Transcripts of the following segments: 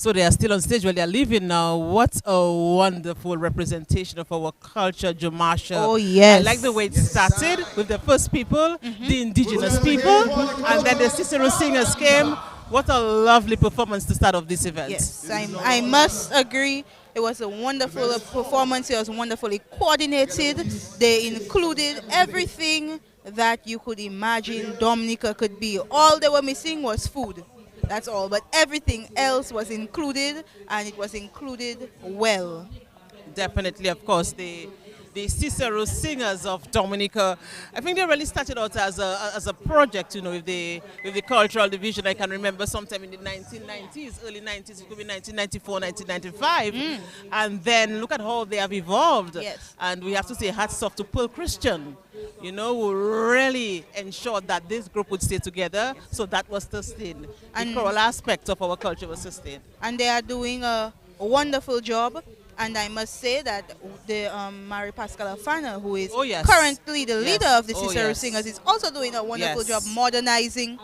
So they are still on stage while they are leaving now. What a wonderful representation of our culture, Jamasha. Oh, yes. I like the way it started with the first people, the indigenous people, and then the Cicero singers came. What a lovely performance to start off this event. Yes, I must agree. It was a wonderful performance. It was wonderfully coordinated. They included everything that you could imagine Dominica could be. All they were missing was food. That's all. But everything else was included, and it was included well. Definitely, of course, the Cicero singers of Dominica. I think they really started out as a project, you know, with the cultural division. I can remember sometime in the 1990s, early 90s, it could be 1994, 1995. And then look at how they have evolved. Yes. And we have to say hats off to Pearl Christian, you know, who really ensured that this group would stay together. So that was sustained. The choral aspect of our culture was sustained. And they are doing a wonderful job. And I must say that the Mary Pascal Afana, who is currently the leader of the Cicero Singers, is also doing a wonderful job modernizing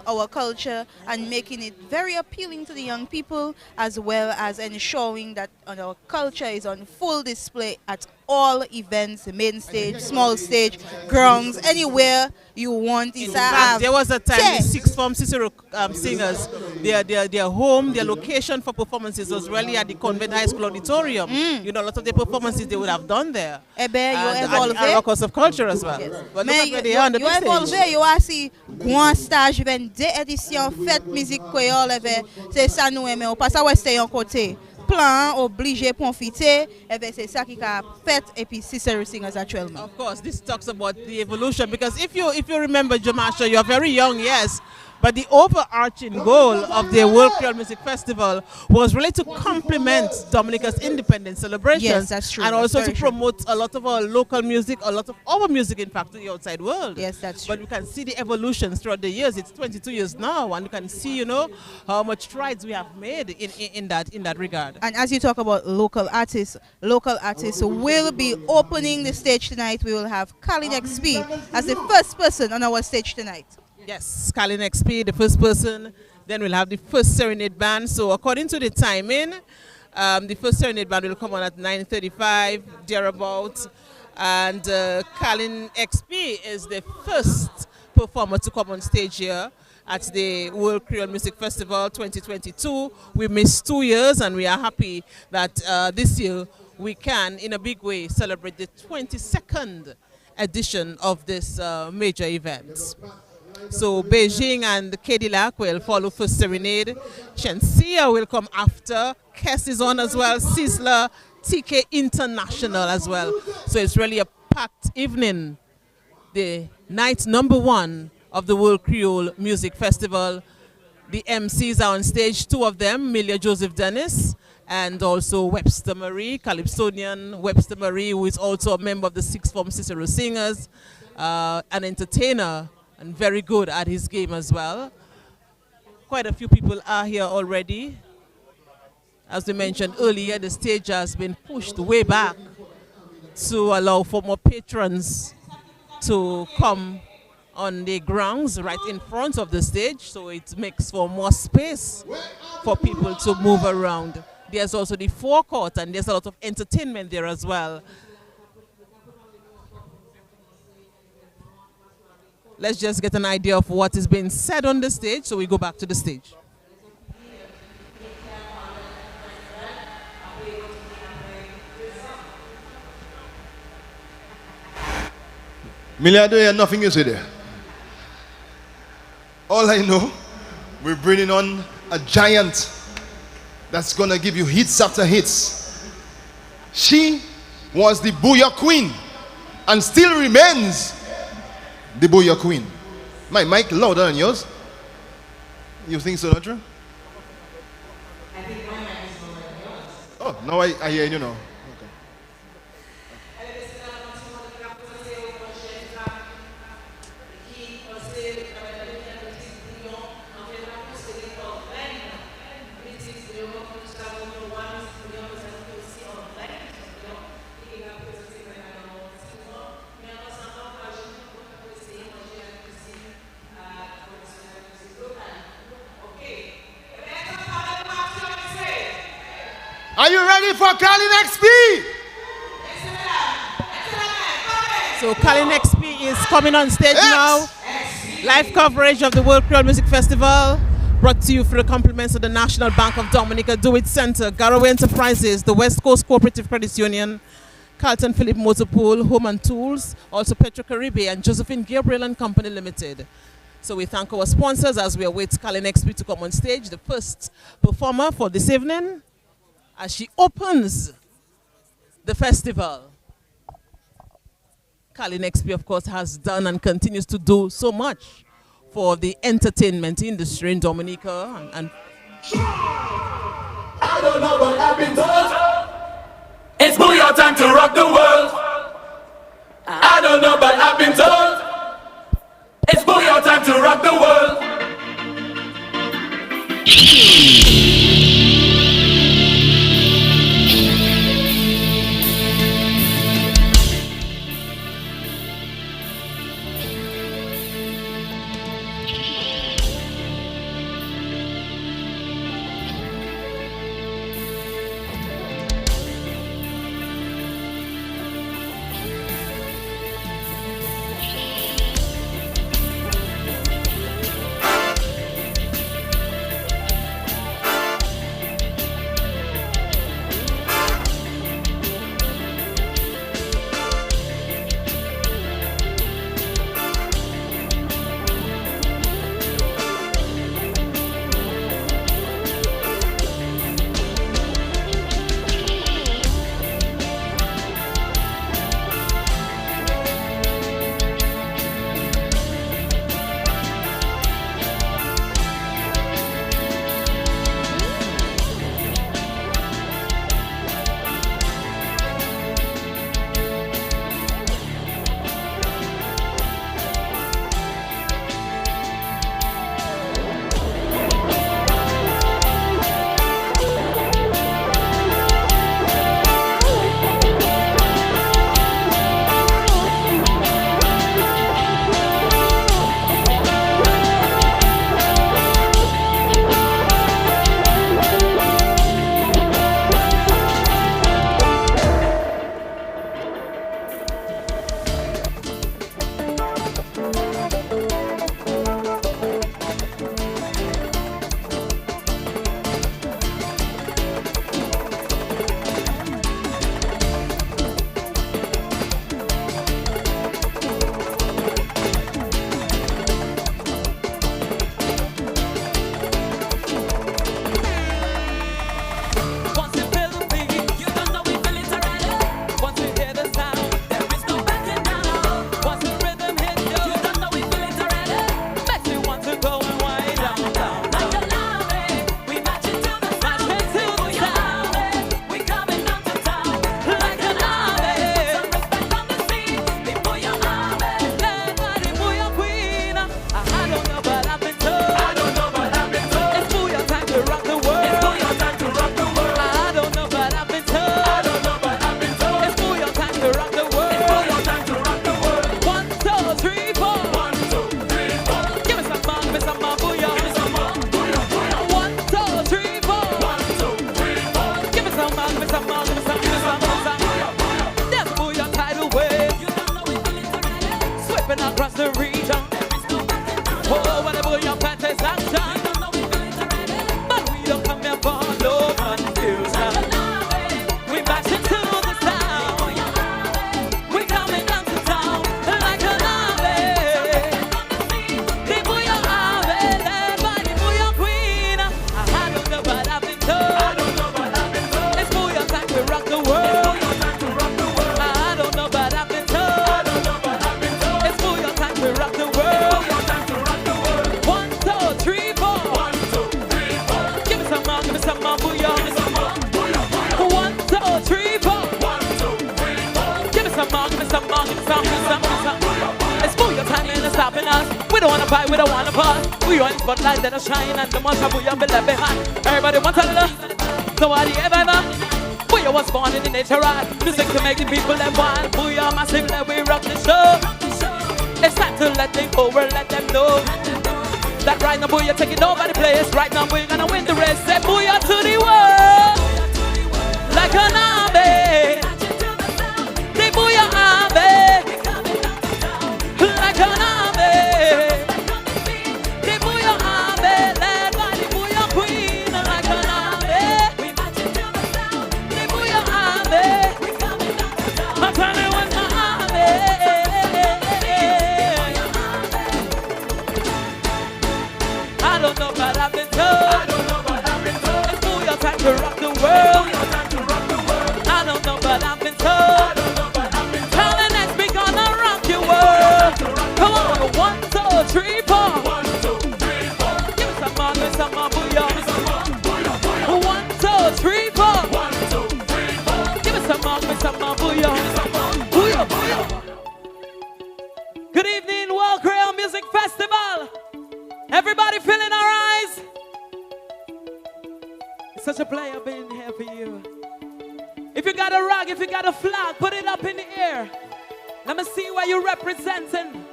our culture and making it very appealing to the young people, as well as ensuring that our culture is on full display at all events, main stage, small stage, grounds, anywhere you want. In fact, there was a time the sixth form Cicero singers, their home, their location for performances was really at the Convent High School auditorium. You know, a lot of the performances they would have done there. Eh ben, and at Rockers of Culture as well. Yes. But look at where they are on the big stage. You are see grand stage ben deux éditions fête musique créole c'est ça nous aimons parce que c'est un côté plan obligé profiter c'est ça qui a fait et puis Cicero Singers actuellement. Of course, this talks about the evolution, because if you remember, Jamasha, you're very young, yes, but the overarching goal of the World Creole Music Festival was really to complement Dominica's independence celebrations. Yes, that's true. And also to true. promote a lot of our local music, a lot of our music, in fact, to the outside world. Yes, that's true. But we can see the evolutions throughout the years. It's 22 years now, and you can see, you know, how much strides we have made in that regard. And as you talk about local artists will be opening the stage tonight. We will have Carlin XP as the first person on our stage tonight. Yes, Carlin XP, the first person. Then we'll have the first Serenade band. So according to the timing, the first Serenade band will come on at 9:35, thereabouts. And Carlin XP is the first performer to come on stage here at the World Creole Music Festival 2022. We missed 2 years, and we are happy that this year we can, in a big way, celebrate the 22nd edition of this major event. So Beijing and Cadillac will follow for Serenade. Chencia will come after. Kess is on as well. Sizzla, TK International as well. So it's really a packed evening. The night number 1 of the World Creole Music Festival. The MCs are on stage, 2 of them, Milia Joseph Dennis and also Webster Marie, Calypsonian Webster Marie, who is also a member of the sixth form Cicero Singers, an entertainer and very good at his game as well. Quite a few people are here already. As we mentioned earlier, the stage has been pushed way back to allow for more patrons to come on the grounds right in front of the stage, so it makes for more space for people to move around. There's also the forecourt, and there's a lot of entertainment there as well. Let's just get an idea of what is being said on the stage, so we go back to the stage. Milliardaire, nothing you say there. All I know, we're bringing on a giant that's gonna give you hits after hits. She was the Booyah Queen and still remains the Booyah Queen. My mic louder than yours. You think so, not true? I think my mic is louder than yours. Oh, now I hear you now. Okay. Are you ready for Cali Next P? So Cali Next P is coming on stage now. Live coverage of the World Creole Music Festival, brought to you through the compliments of the National Bank of Dominica, Do It Center, Garaway Enterprises, the West Coast Cooperative Credit Union, Carlton Philip Motor Pool, Home and Tools, also Petro Caribbean, and Josephine Gabriel and Company Limited. So we thank our sponsors as we await Cali Next P to come on stage, the first performer for this evening, as she opens the festival. Cali Next P, of course, has done and continues to do so much for the entertainment industry in Dominica. And I don't know what I've been told. It's booyah time to rock the world. I don't know, but I've been told. It's booyah time to rock the world. We don't wanna buy, we don't wanna pass. We want spotlight that shine and the most of we be left behind. Everybody wants a love, nobody ever. Booyah was born in the nature art. Music to make the people that want. Booyah massive that we rock the show. It's time to let them go, let them know that right now Booyah taking over the place. Right now we're gonna win the race. Say Booyah to the world. like an army. The booyah army, like an army. The booyah army, led by the booyah queen, like an army. The booyah army, I'm telling you what's my army. I don't know, but I've been told. It's booyah time to rock the world. I don't know, but I've been told. Tell the next we gonna rock your world. Come on, 1, 2, 3, 4. Give me some more booyah. 1, 2, 3, 4. Give me some more booyah. Booyah, booyah. Good evening, World Creole Music Festival. Everybody feeling our eyes? It's such a pleasure being here for you. If you got a rag, if you got a flag, put it up in the air. Let me see where you're representing.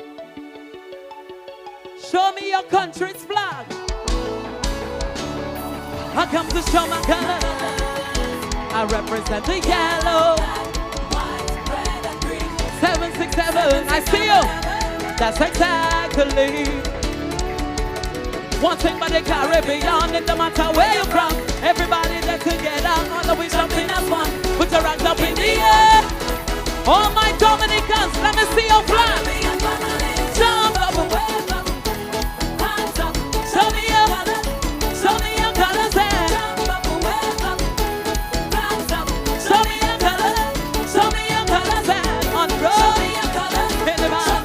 Show me your country's flag. I come to show my color. I represent the yellow. 767, I see you. That's exactly. One thing about the Caribbean, it don't matter where you're from. Everybody there together, all the way jumping as one. Put your hands up in the air. All my Dominicans, let me see your flag. Jump up and wave up. Hands up. Show me your colors there. Jump up and wave up. Hands up. Show me your colors there. On the road. In the mountain.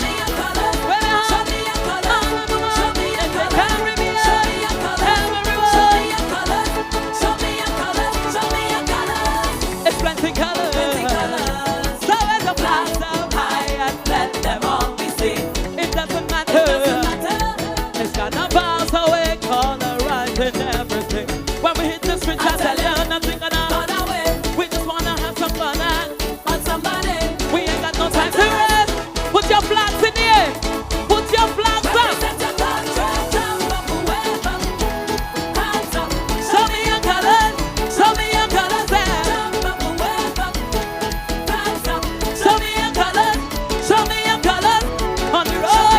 And everything. When we hit the streets, I tell you nothing gonna run away. We just wanna have some fun and on somebody. We ain't got no time to rest. Put your flags in the air. Put your flags up. Show me your colors. Show me your colors there. Show me your colors. Show me your colors. On the road.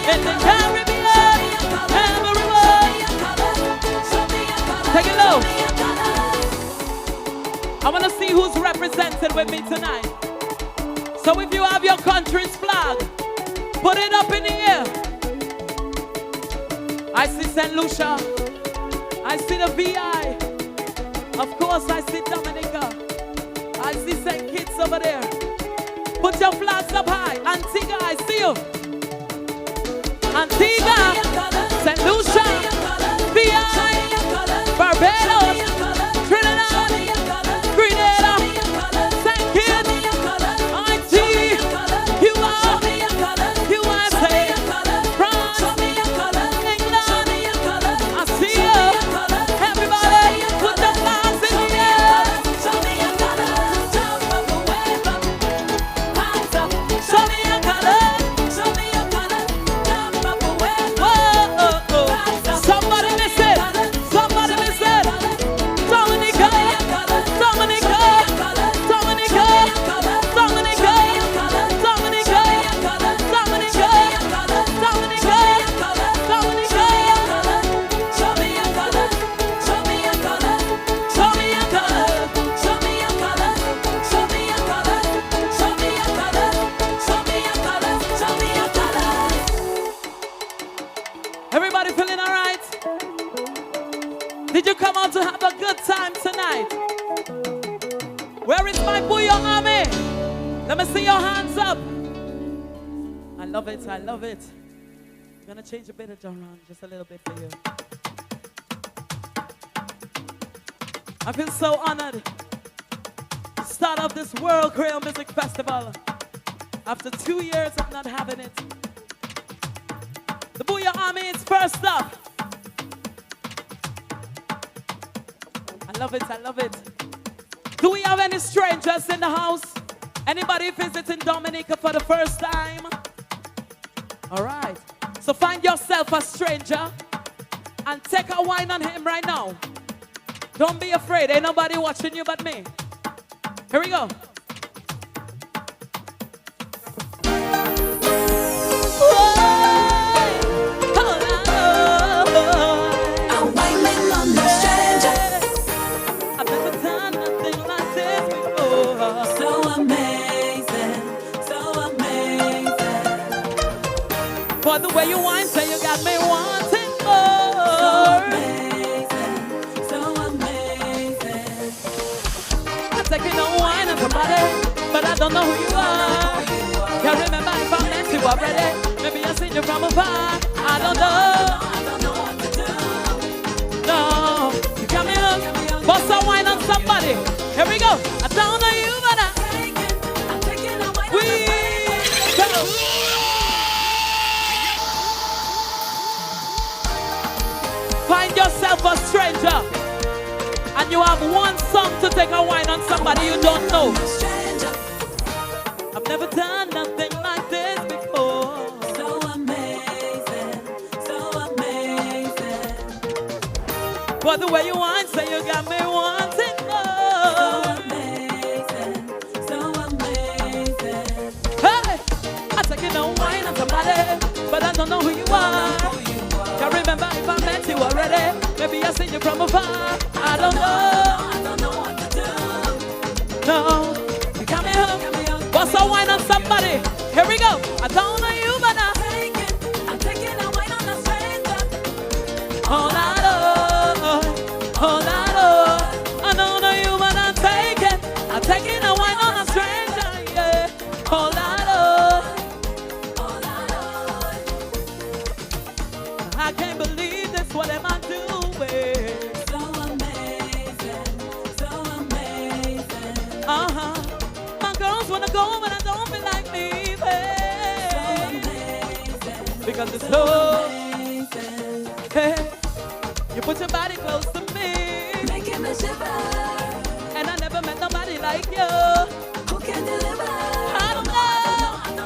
In the Caribbean, everywhere. Take it low. I want to see who's represented with me tonight. So if you have your country's flag, put it up in the air. I see St. Lucia. I see the VI. Of course, I see Dominica. I see St. Kitts over there. Put your flags up high. Antigua, I see you. Antigua, St. Lucia, VI, Barbados, Trinidad, Grenada, St. Kitts, Haiti, USA, France, England. I see you. Everybody, put the flags in the air. Show me your colors. Show me your colors. Somebody listen. Dominica. Everybody feeling all right? Did you come out to have a good time tonight? Where is my booyah army? Let me see your hands up. I love it, I love it. I'm gonna change a bit of genre, just a little bit for you. I feel so honored to start off this World Creole Music Festival after 2 years of not having it. The Booyah Army is first up. I love it, I love it. Do we have any strangers in the house? Anybody visiting Dominica for the first time? All right. So find yourself a stranger and take a wine on him right now. Don't be afraid. Ain't nobody watching you but me. Here we go. For the way you whine, say you got me wanting more. So amazing. I'm taking no wine on somebody, but I don't know who you are. Can't remember if I met you already. Maybe I seen you from afar. I don't know what to do. No, you got me hooked. Bust a wine on somebody. Here we go. I don't know you, but I'm taking a wine on somebody. Find yourself a stranger, and you have one song to take a wine on somebody you don't know. I've never done nothing like this before. So amazing, so amazing. For the way you whine, say you got me wanting more. So amazing, so amazing. Hey, I'm taking a wine on somebody, but I don't know who you are. Can't remember if I met you already. Maybe I seen you from afar. I don't know what to do. No, you got me hooked. Bust a wine on somebody. Here we go. I don't know you, but I'm taking a wine on a stranger. Oh, Lord, oh, Lord. I don't know you, but I'm taking a wine on a stranger. Yeah. Oh, Lord. I can't believe this, what am I doing? So amazing, so amazing. My girls wanna go, but I don't feel like leaving. So amazing, because it's so amazing. Hey, you put your body close to me, making me shiver. And I never met nobody like you. Who can deliver? I don't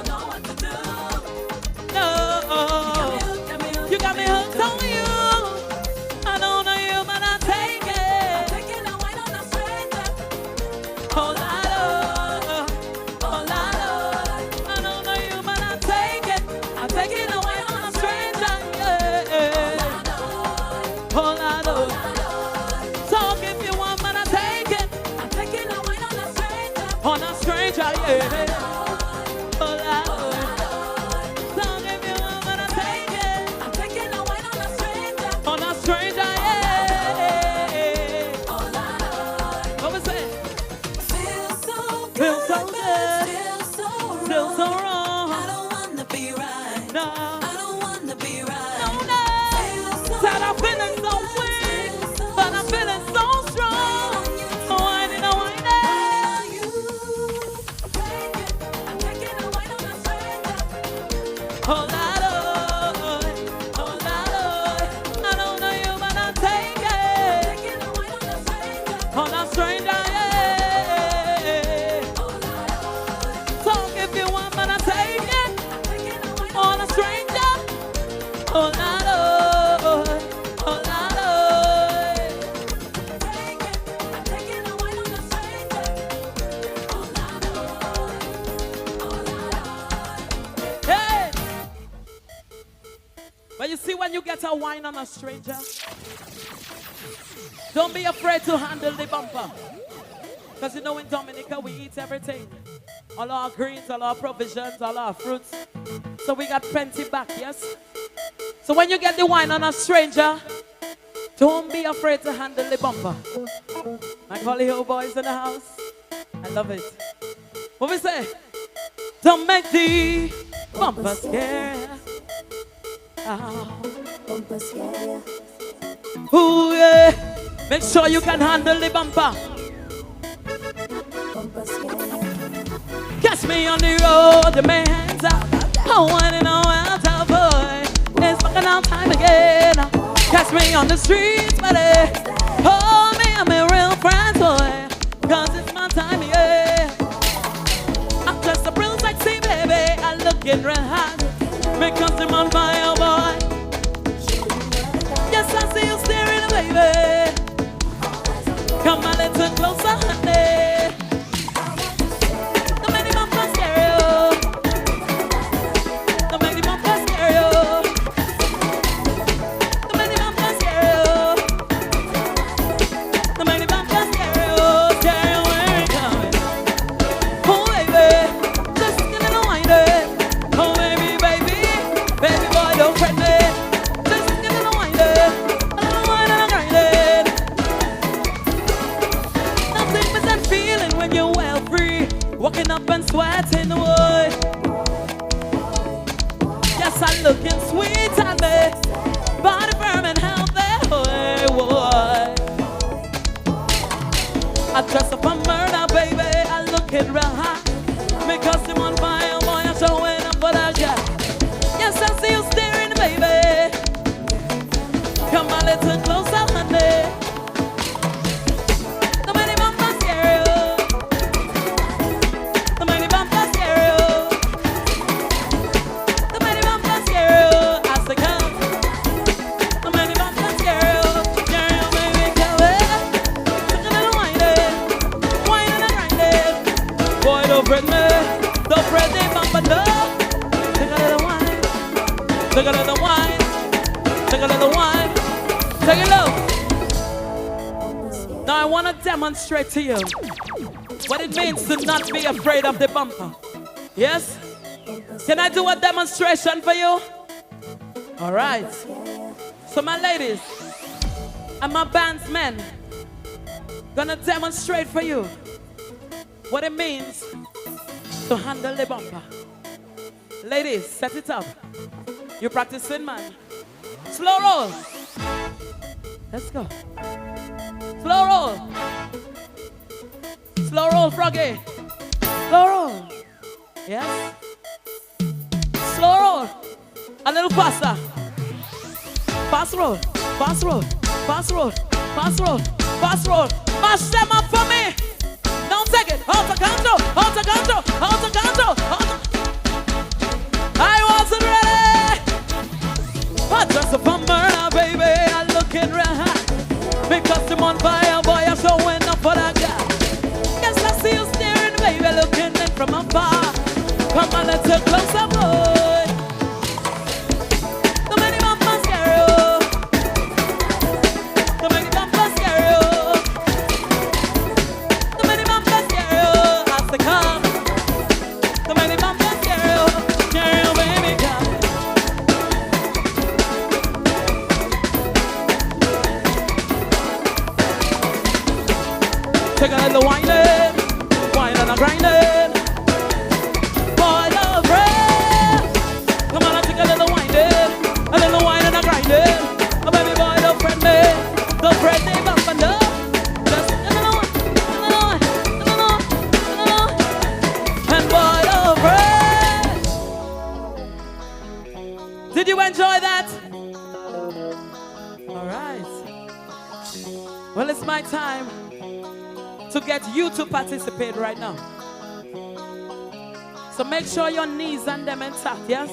know what to do. No. You got me hooked on you. I don't know you, but I take it. I'm taking a wine on a stranger. Oh, Lord, oh, Lord. I don't know you, but I take it. I'm taking a wine on a stranger. Yeah. Oh, Lord. Talk if you want, but I take it. I'm taking a wine on a stranger. On a stranger, yeah. But you see, when you get a wine on a stranger, don't be afraid to handle the bumper. Because you know in Dominica we eat everything. All our greens, all our provisions, all our fruits. So we got plenty back, yes? So when you get the wine on a stranger, don't be afraid to handle the bumper. My Collie Hill boys in the house. I love it. What we say? Don't make the bumper scare. Oh. Bumper scare. Ooh, yeah. Make sure you can handle the bumper. Bumper scare. Catch me on the road, the man hands up. I want to know how boy. It's fucking out time again. Catch me on the streets, buddy. Hold me, I'm a real friend, boy. Cause it's my time, yeah. I'm just a real sexy baby. I look in real hot. Because I'm on fire, boy. You Yes, I see you staring, baby. Come a little closer, honey. Don't make the bumper scare you. Don't make the bumper scare you. Don't make the bumper scare you. Don't make the bumper scare you. Scare you where it coming. Oh, baby, just get in the wine. Oh, baby, baby, baby boy, don't fret me. Just get in the wine. A little wine and a grinding. Nothing but that feeling when you're well free, walking up and sweating away. Yes, I'm looking sweet on me, body firm and healthy. Boy. I dress up a murder, baby. I look it real hot. Me costume on fire, boy. I'm showing up for that guy. Yes, I see you staring, baby. Come a little closer, honey. Don't make the bumper scare you. Don't make the bumper scare you. Don't make the bumper scare you. I say come. Don't make the bumper scare you. Scare you, baby, come in. Look a little whining, whining and grinding. Boy, don't fret me. Don't fret the bumper, no. Take a little wine. Take a little wine. Take a little wine. Take it low. Now I want to demonstrate to you what it means to not be afraid of the bumper. Yes? Can I do a demonstration for you? All right. So my ladies and my bandsmen gonna demonstrate for you what it means to handle the bumper. Ladies, set it up. You practicing, man. Slow roll. Let's go. Slow roll. Slow roll, Froggy. Slow roll. Yes. Slow roll. A little faster. Fast roll. Fast roll. Fast roll. Fast roll. Fast roll. Mash them up for me. Don't take it. Hold the control. Hold the control. Hold the control. I wasn't ready. I dress up a murder, baby. I looking real hot. Because I'm on fire, boy. I'm showing up for that guy. Yes, I see you staring, baby. Looking in from afar. Come on, let's get closer, boy. Don't make the bumper scare you. Don't make the bumper scare you. Don't make the bumper scare you. I say come. Don't make the bumper scare you. Scare you, baby, come. Take a little whining, whining and a grinding. Boy, love bread. Come on, take a little whining, a little whining and a grinding. Oh, baby boy, don't fret me, don't fret me, bumper, no. Just a little one, a little one, a little one, a little one. And boy, love bread. Did you enjoy that? All right. Well, it's my time to get you to participate right now. So make sure your knees and them intact, yes?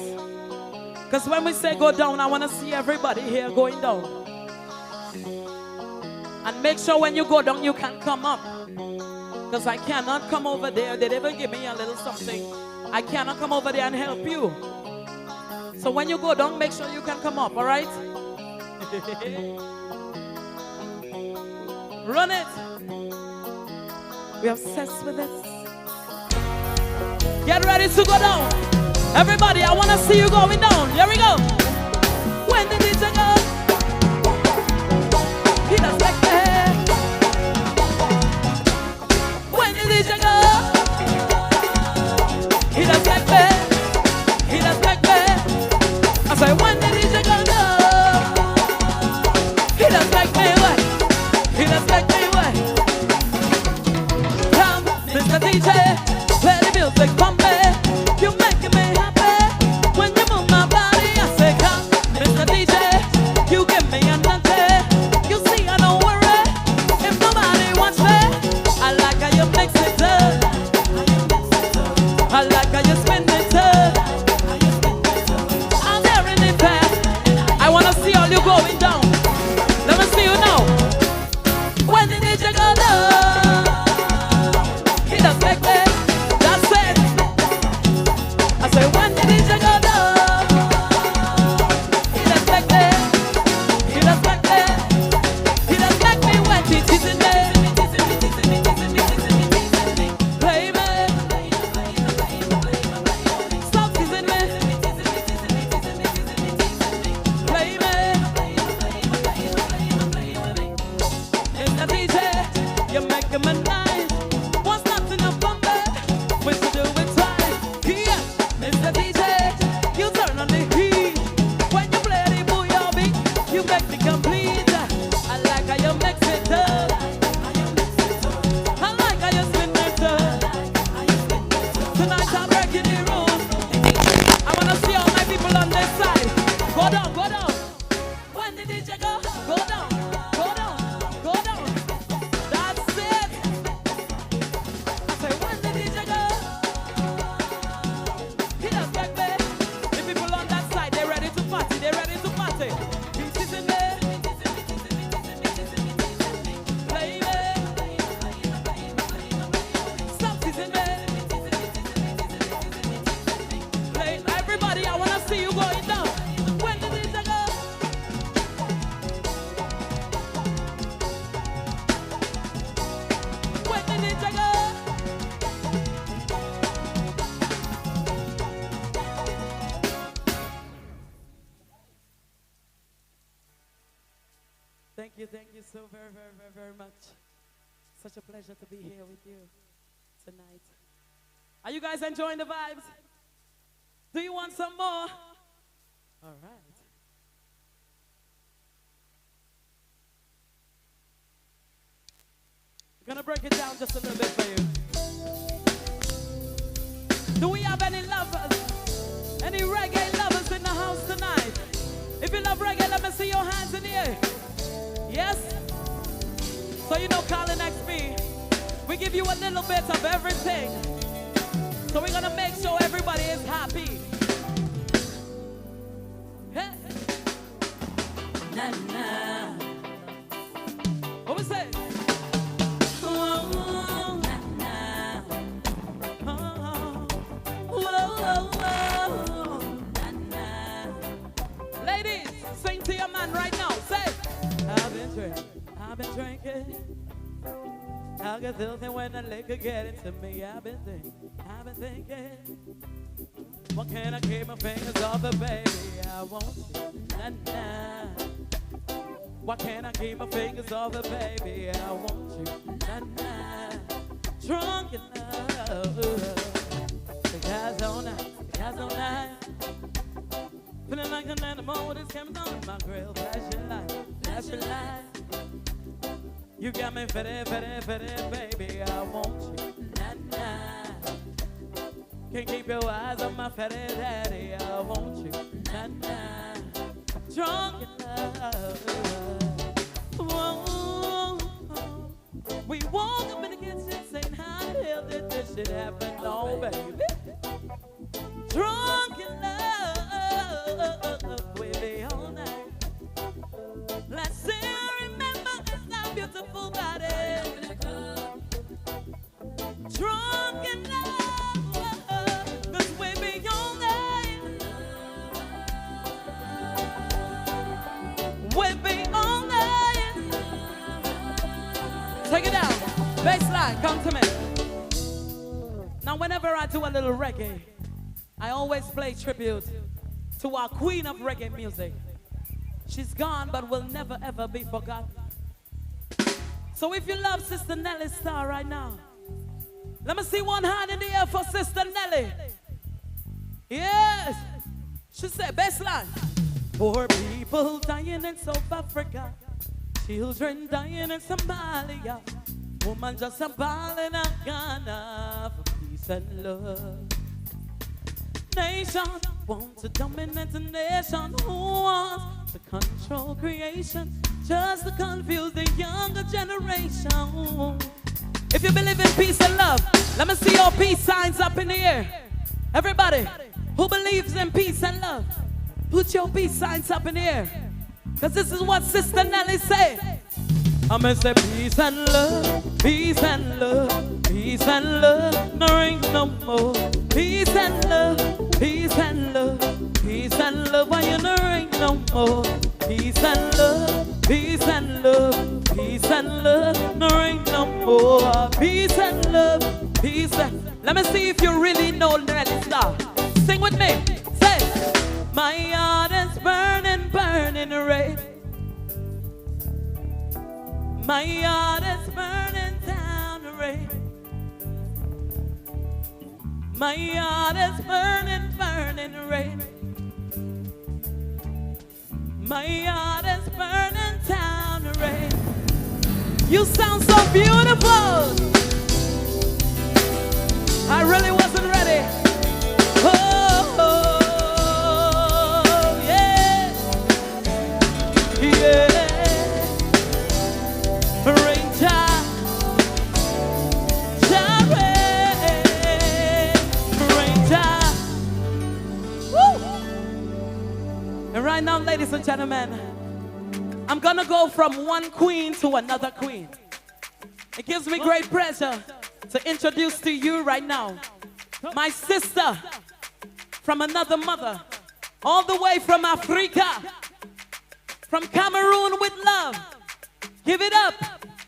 Because when we say go down, I want to see everybody here going down. And make sure when you go down, you can come up. Because I cannot come over there. They never give me a little something. I cannot come over there and help you. So when you go down, make sure you can come up, all right? Run it. We're obsessed with this. Get ready to go down. Everybody, I want to see you going down. Here we go. When the DJ go, he does like that. When the DJ go, he does like that. He does like that. I say, when the DJ go, he does like me. He does like me. Mr. DJ, play the music for me. You're making me happy when you move my body. I say, come, Mr. DJ, you give me energy. You see, I don't worry if nobody wants me. I like how you mix it up. I like how you spin it up. I'm there in the past. I want to see all you going down. tonight I'm breaking the rules. I wanna see all my people on this side. Go down, go down. When the DJ go, go down, go down, go down. That's it. I say when the DJ go, hit us back there. The people on that side, they're ready to party, they're ready to party. Pieces in there. Play there. Something's in there. Play. Everybody, I wanna see you going down. When the DJ go. When the DJ go. Thank you so very much. Such a pleasure to be here with you tonight. Are you guys enjoying the vibes? Do you want some more? All right. I'm gonna break it down just a little bit for you. Do we have any lovers? Any reggae lovers in the house tonight? If you love reggae, let me see your hands in the air. Yes? So you know Carlin XP, we give you a little bit of everything. So we're gonna make sure everybody is happy. Hey. Na, na. What we say? Oh, na, na. Oh, oh, oh, na, na. Ladies, sing to your man right now. Say, I've been drinking. I get filthy when the liquor get into me. I've been thinking. What can I keep my fingers off of, baby? I want you, na-na. Why can't I keep my fingers off of, baby? I want you, na-na. Drunk in love. The guys all night. Feeling like an animal with his cameras on my grill. Flash your light. You got me fetty, baby. I want you, na-na. Can't keep your eyes on my fatty daddy. I want you, na-na. Drunk in love. Whoa. We woke up in the kitchen saying, how the hell did this shit happen? Oh, baby. Drunk in love. We'll be all night. Let's still remember our beautiful body. Drunk in love, 'cause we be all night. We be all night. Take it down. Bassline, come to me. Now whenever I do a little reggae, I always play tribute to our queen of reggae music. She's gone, but will never ever be forgotten. So if you love Sister Nelly Star right now, let me see one hand in the air for Sister Nelly. Yes. She said, bassline. Poor people dying in South Africa. Children dying in Somalia. Woman just a ball in Ghana for peace and love. Nation wants to dominate a nation who wants to control creation, just to confuse the younger generation. If you believe in peace and love, let me see your peace signs up in the air. Everybody who believes in peace and love, put your peace signs up in the air. Because this is what Sister Nelly said. I'm gonna say peace and love, peace and love, peace and love, no ain't no more. Peace and love, peace and love, peace and love, why you no ain't no more. Peace and love, peace and love, peace and love, no ain't no more. Peace and love, peace and... Let me see if you really know Nelly Star. Sing with me, say, my heart is burning, burning red. My heart is burning down the rain. My heart is burning, burning rain. My heart is burning down the rain. You sound so beautiful. I really wasn't ready. Georgia. Woo! And right now, ladies and gentlemen, I'm gonna go from one queen to another queen. It gives me great pleasure to introduce to you right now my sister from another mother, all the way from Africa, from Cameroon with love. Give it up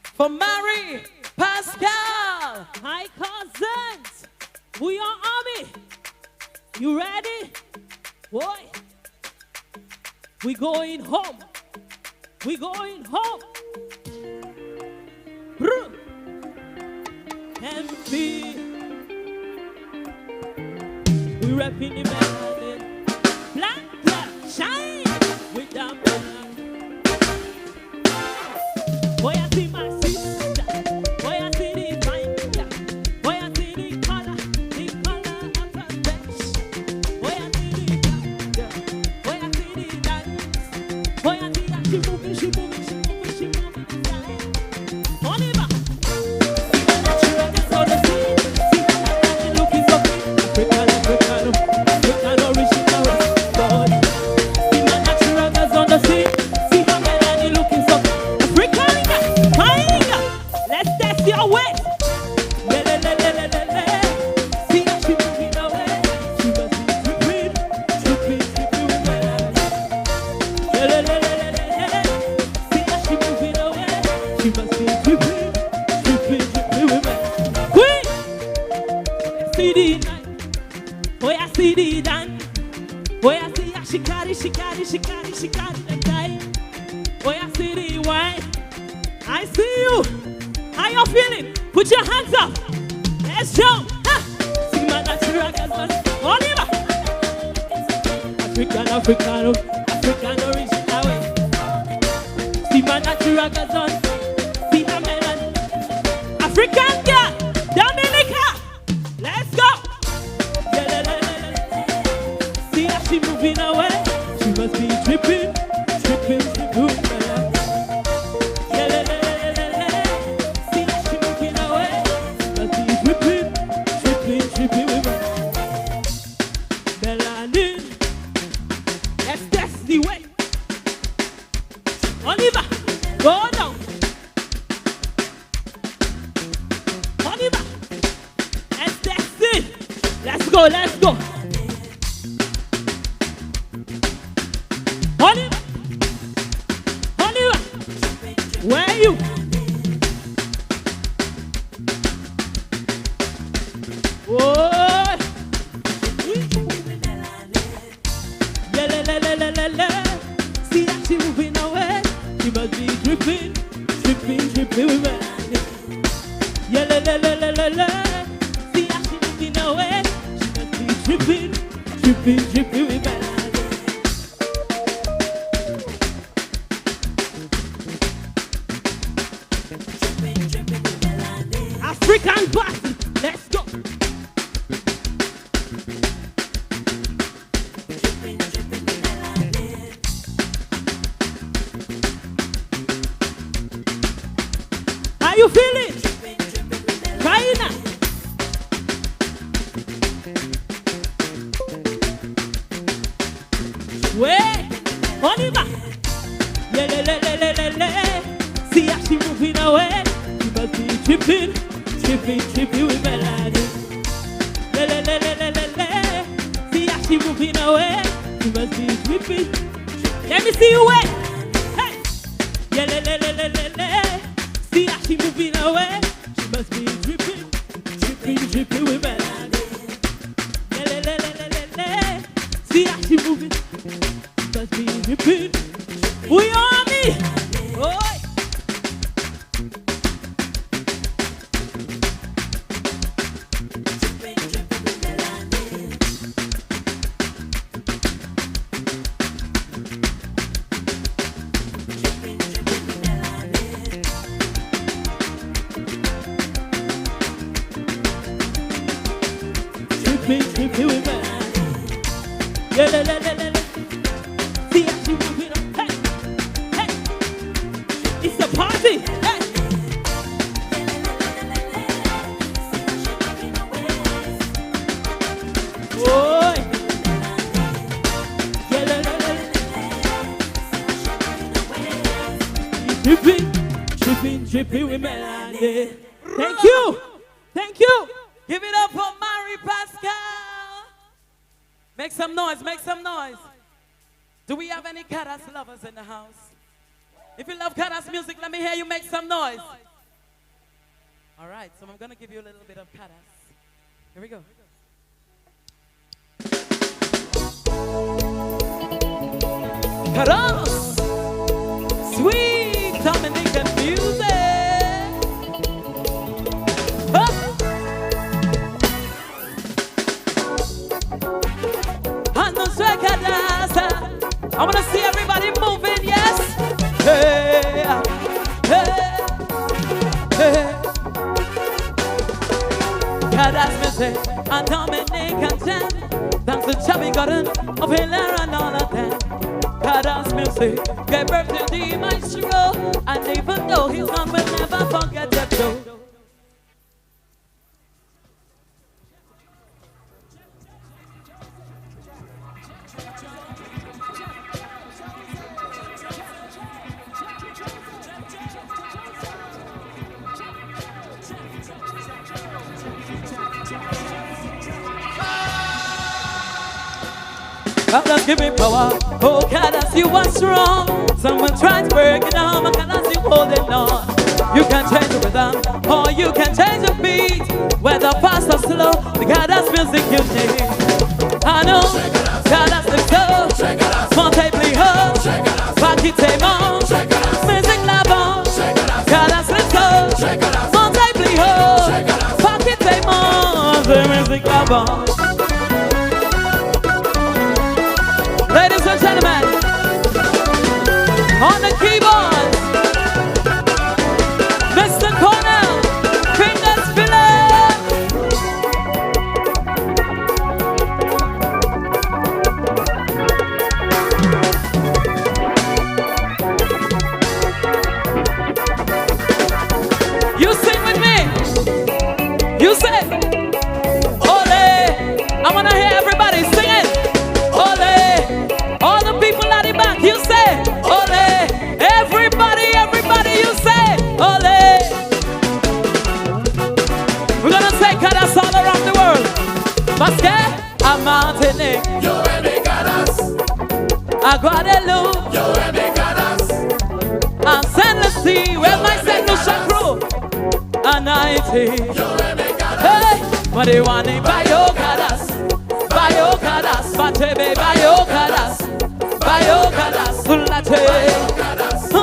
for Mary Pascal. Hi, cousins. We are army. You ready? Boy, we going home. We going home. MP. We rapping the melody. Black, black, shine with the black. Boy, I see my sister. Boy, I see the fine. Boy, I see the color of her face. Boy, I see the color. Boy, I see the dance. Boy, I see how she moving, she moving, she moving, she moving. Oliver. She got the guy. Boy, I see the wine. I see you. How you feeling? Put your hands up. Let's jump. See my natural cousin. Oliver. African original way. See my natural cousin. See her melon. African girl. Dominica. Let's go. See how she moving away. She must be tripping, tripping, tripping. See how she moving away. She must be tripping, tripping, tripping. Melanin, that's the way. Oliver, go down. Oliver, that's it. Let's go, let's go. Where are you? What? See how she moving away. She must be dripping, dripping, dripping with me. See how she moving away. She must be dripping, dripping, dripping with me. African party, let's go. How you feeling? China. Wait, Oliver. See how she moving away. She must be tripping. Trippy with melody. See how she moving away. She must be trippy. Let me see you wait. Hey. See how she moving away. She must be trippy with melody. See how she moving. She must be trippy. We on me. Oh. Trippy with me. See how she moving up. Hey, hey. It's a party. Hey. Oh, dripping with melody. Thank you. Thank you. Give it up for Mary Pascal. Make some noise, make some noise. Do we have any Cadas lovers in the house? If you love Cadas music, let me hear you make some noise. All right, so I'm going to give you a little bit of Cadas. Here we go. Cadas! Sweet Dominican music! I want to see everybody moving, yes? Hey, hey, hey. Cadas music and Dominican jam. Thanks to Chubby Gordon of Hilaire and all of them. Cadas music gave birth to the maestro. And even though he's gone, we'll never forget that show. Cadas give me power, oh Cadas you are strong. Someone tried to break it down, but Cadas you holding on. You can change the rhythm, or you can change the beat. Whether fast or slow, the Cadas music you need. I know, Cadas the show, Monte Pliho, Paquite Mon, music l'avant. Cadas the show, Monte Pliho, Paquite Mon, the music l'avant. Ladies and gentlemen, on the keyboard, Mr. Cornell, fingers fillet. You sing with me. You say, ole. I want to hear everybody singing. All the people at the back, you say, ole. Everybody, everybody, you say, ole. We're gonna say Cadas all around the world. Pascal, a Martinique. Yo, me Cadas. A Guadeloupe. Yo, me Cadas. A Saint Lucie, where's my Saint Lucia crew? A Haiti. Yo, me Cadas. Hey, but they want to buy your Cadas. Buy your Cadas, Batebe, buy your Cadas. Bayo Cadas, Sulate,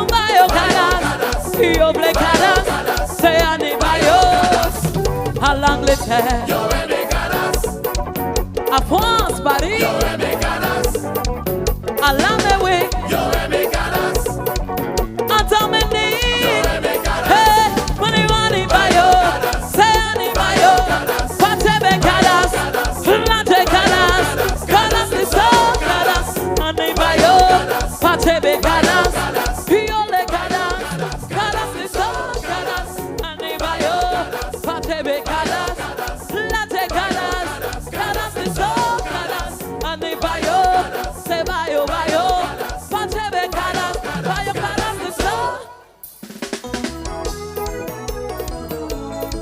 Bayo Cadas, Yoble Cadas, Seani Bayos, a l'Angleterre, a France, Paris, a l'Amérique, a Dominique, hey, money, money, Bayo, Seani Bayo, Patebe Cadas, Sulate Cadas, Cadas, Lisa Cadas, Money Bayo, Patebe Cadas, Piole Cadas, Cadas, Lisa Cadas, Money Bayo, Patebe Cadas, Late Cadas, Cadas, Lisa Cadas, Money Bayo, Se Bayo Bayo, Patebe Cadas, Bayo Cadas, Lisa.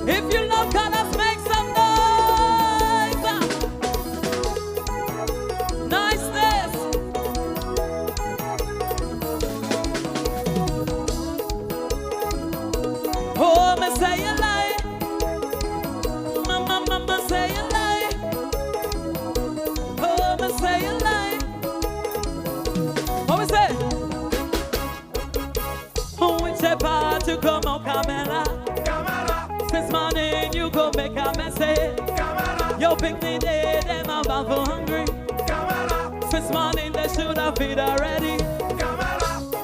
If you love Cadas, make some noise. Niceness. Oh, me say a lie. Mama say a lie. Oh, me say a lie. What we say? Oh, it's a part to come on camera. This morning you go make a message. Yo, pick the day, them about for hungry. This morning they should have feed already.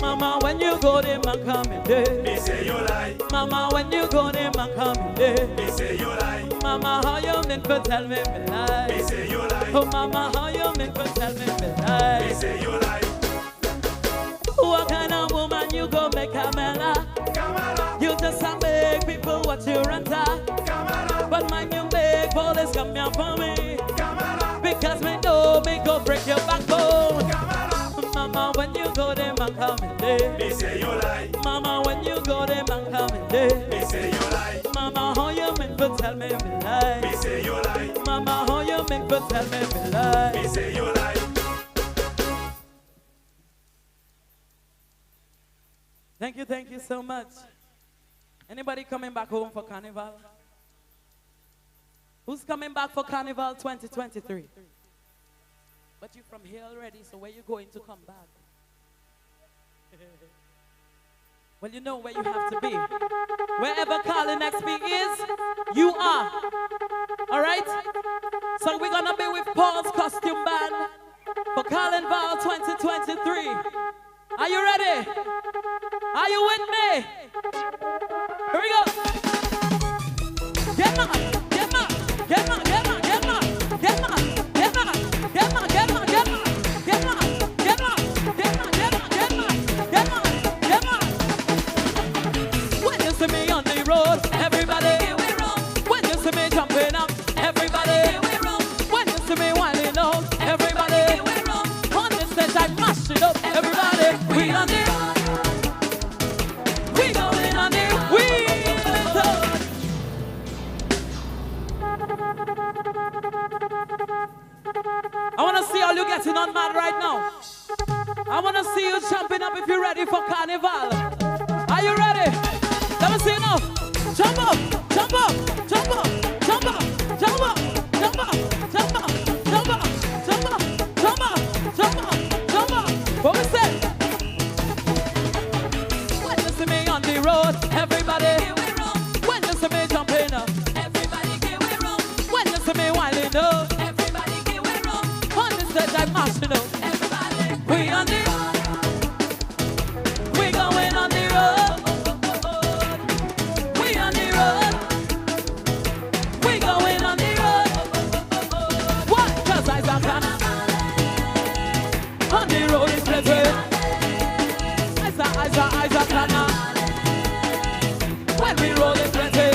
Mama, when you go there, man, come in there. Me say you lie. Mama, when you go there, man, come in there. Me say you lie. Mama, how you mean for tell me me lie? Me say you lie. Oh, mama, how you mean for tell me me lie? Me say you lie. What kind of woman you go make a mela? You just a make people watch you rent. But mind you make police come here for me. because me know me go break your backbone. Mama, when you go there, man coming there. Me say you lie. Mama, when you go there, man coming there. Me say you lie. Mama, how you meant to tell me me lie? Me say you lie. Mama, how you meant to tell me me lie? Me say you lie. Thank you so much. Anybody coming back home for Carnival? Who's coming back for Carnival 2023? But you're from here already, so where you going to come back? Well, you know where you have to be. Wherever Carlin XP is, you are. All right? So we're going to be with Paul's Costume Band for Carnival 2023. Are you ready? Are you with me? Here we go. Get on, get on, get on, get on, get on, get on, get on, get on, get on, get on, get on, get on, get on, get on, get on, get on. When you see me on the road, everybody, when you see me jumping up, everybody, when you see me winding up, everybody, on the stage I mash it up, everybody, we on the road. We going on the wheel. I want to see all you getting on mad right now. I want to see you jumping up if you're ready for Carnival. Are you ready? Let me see you now. Jump up, jump up, jump up, jump up, jump up, jump up, jump up, jump up, jump up, jump up, jump up, jump up. What we say? When you see me on the road, everybody. When you see me jumping up, everybody give it wrong. When you see me winding up, everybody give it wrong. On the stage I'm mashing up, everybody. We on the road. We going on the road. We on the road. We going on the road. What? 'Cause I can on the road is plenty. I can. When we roll it plenty.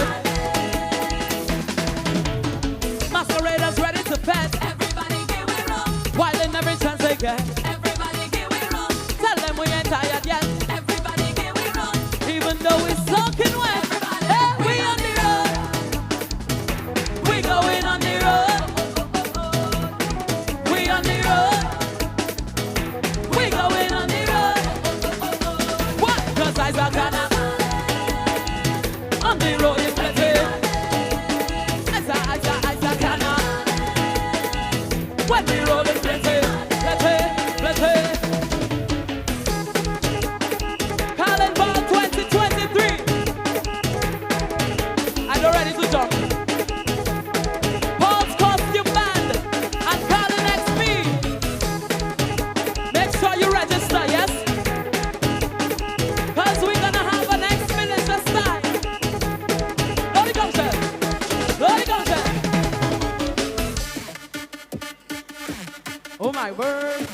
Masqueraders ready to fest. Everybody give it wrong. While in every chance they get. Everybody give it wrong. Tell them we ain't tired yet. Everybody give it wrong. Even though it's soaking wet. Hey, we on the road. We going on the road. We on the road. We going on the road. What? 'Cause I can. On the road is plenty. I can. When we roll it plenty, plenty. Carnival 2023. Are you ready to jump? Paul's Costume Band and Carlin XP. Make sure you register, yes? 'Cause we're gonna have an experience style. Lord Gunter. Oh my word.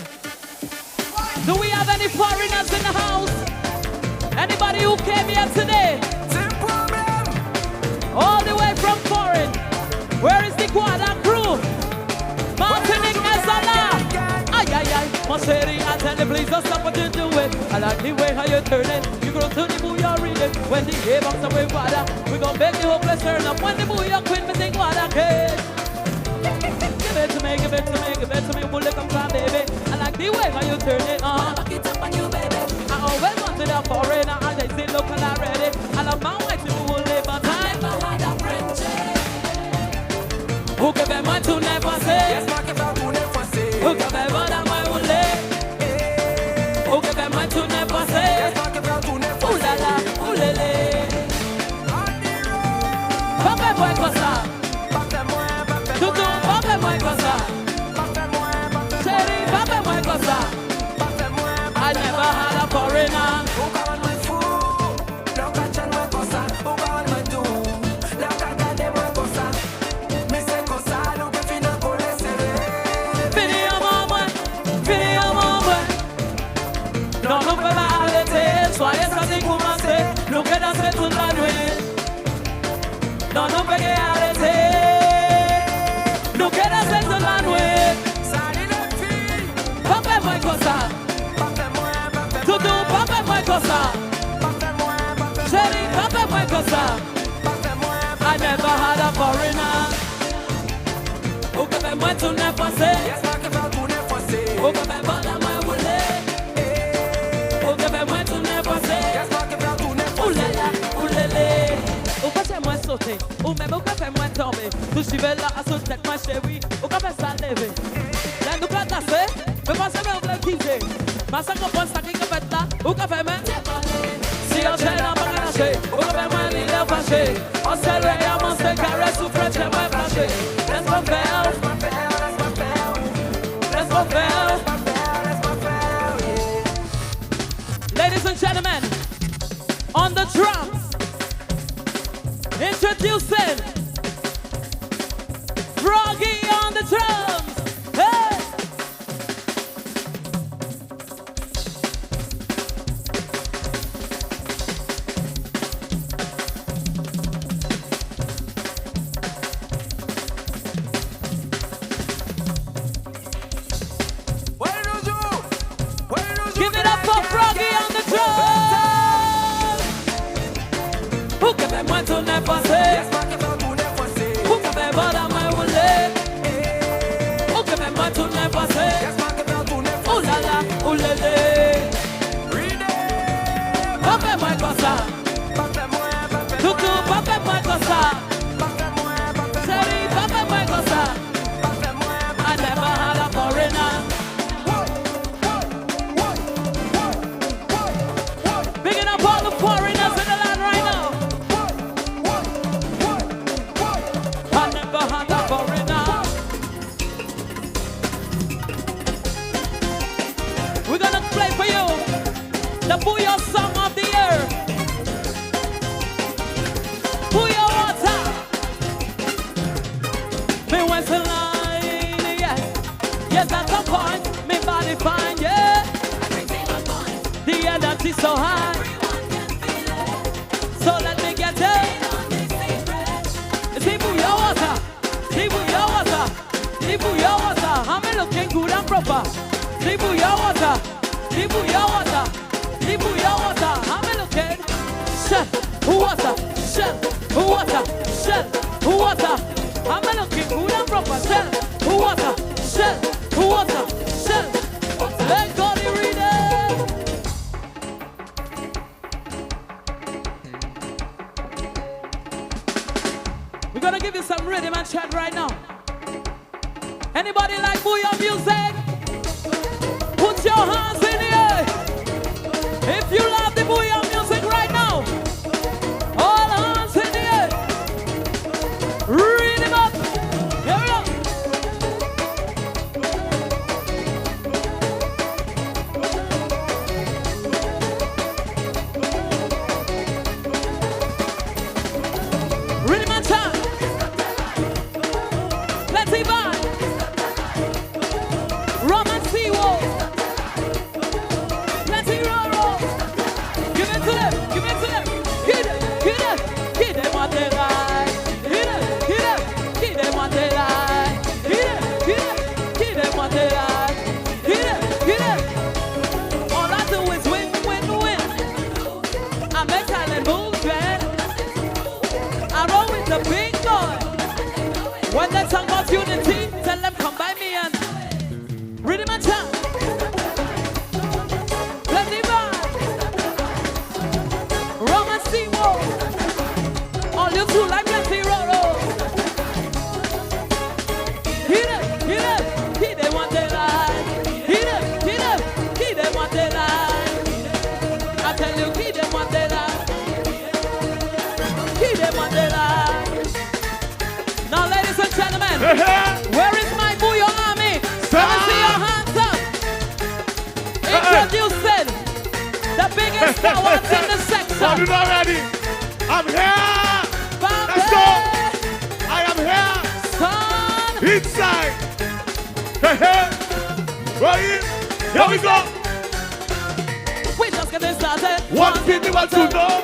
Do we have any foreigners in the house? Anybody who came here today? All the way from foreign. Where is the Guada crew? Martinique Ezala. Ay. Moseri, I tell you, please don't stop what you're doing. I like the way how you turn it. You go to the booyah rhythm. When the game comes up with Guada, we gon' make the hopeless turn up. When the booyah queen, we sing Guada kid. Give it to me, give it to me, give it to me. Bullet come from baby. I like the way how you turn it on. Back it up on you, baby. I always wanted a foreigner, and they say local already. I love my white people who live on time. Who give them one to never say? Yes, mark it out to never say. Who give them one that one will lay? Who give them one to never say? Yes, mark it out to never say. Ooh la la, ooh la la. Papa boy cosa. Tutu, papa boy cosa. Cherry, papa boy cosa. I never had a foreigner. moi tout n'est passé. Ou que fait bon à moi rouler. Ou que fait moi tout n'est passé. Oulala, oulélé. Ou que fait moi sauter. Ou même ou que fait moi tomber. Tout chiver là à sous tête ma chérie. Ou que fait ça lever. Là nous pas tasser. Mais pas ça mais on veut quitter. Ma ça comprend ça qui que fait là. Ou que fait moi. Si on gère la bagage, ou que fait moi l'île fâché. On se réveille, on se caresse, ou frère, j'ai moi fâché. Let's go fail. Let's go fail. Ladies and gentlemen, on the drums, introducing Froggy on the drums. Hey! Give it up for Froggy on the drums. Who can be moins tout n'est passé? Who can be bon à moi rouler? Who can be moins tout n'est passé? Oh là là, oh lélé. Pas fait moins comme ça. Toutou, pas fait moins comme ça. Chérie, pas fait moins comme ça. I never had a foreigner. Bigging up all the foreigners in the land right now. I never had a foreigner. We're gonna play for you the Booyah song of the year. Booyah water. Me went to line, yeah. Yes, that's a point. Me body fine, yeah. The energy so high. So let me get it. See Booyah water. See Booyah water. See Booyah water. I'm looking good and proper. See Booyah water. See Booyah water. See Booyah water. I'm looking. Shell, water, shell, water, shell, water. I'm looking good and proper. Shell, water, shell, water, shell. Let go the reader. We're gonna give you some rhythm and chat right now. Anybody like Booyah music? Put your hands in the air. If you love the Booyah music right now, all hands in the air. Read him up. Here we go. Rhythm and chat. Let's see back. Rum and seawater. Let's see roll. Give it to them. Give it to them. Hit it. Hit it. Hit them what they like. Hit it. Hit it. Hit them what they like. Hit it. Hit it. Hit them what they like. Hit it. Hit it. All I do is win, win, win. I make Thailand move, man. I roll with the big boy. When they talk about unity, tell them come by me and rhythm and chant. Let me ride. Rum and seawater. All you two like plenty roll. Hit it, hit it, hit them what they like. Hit it, hit it, hit them what they like. I tell you, hit them what they like. Hit them what they like. Now, ladies and gentlemen, where is my Booyah army? Let me see your hands up. Introducing the biggest cowards in the section. I'm not ready. I'm here. Let's go. I am here. Son. Inside. Right. Here we go. We just getting started. One thing you want to know.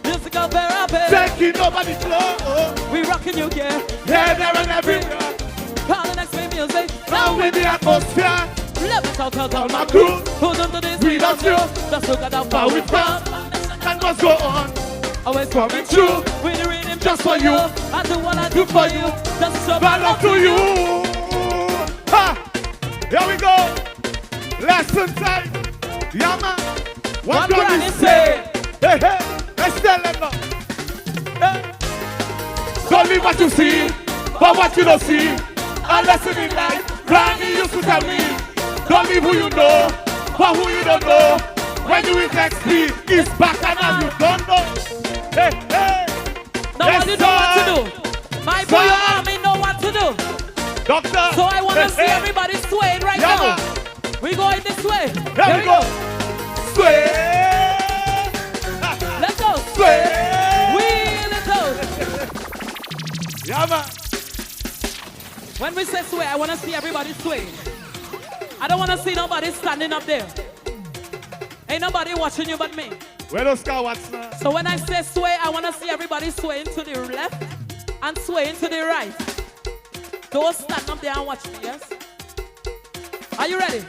Musical therapy. Taking over the floor. We rocking you here. Here, there, and everywhere. Calling XP music. Now with the atmosphere. Let me talk All my crew. Who's under this? We don't know. Just look at how Far far we we've from. come. And what's go on. Always Coming true. with the rhythm Just for you. I do what I do for you. Just so Bad luck to you. lesson time. Yeah, man. What What Granny Granny say? Hey, hey, let's tell them now. Hey. Don't leave what you see, but what you don't see. A lesson in life, Granny used to tell me. Don't leave who you know, but who you don't know. When you with XP, it's back and now you don't know. Hey, hey. Now Yes, you know what to sir. do. My boy Sir. army know what to do. Doctor. So I want to Hey, see hey. everybody swaying right Yeah, now. man. We going this way. Here we go. Sway. Let's go. Sway. Wheel it out. Yeah, man. When we say sway, I want to see everybody sway. I don't want to see nobody standing up there. Ain't nobody watching you but me. Where those cowards now? So when I say sway, I want to see everybody swaying to the left and swaying to the right. Don't stand up there and watch me, yes? Are you ready?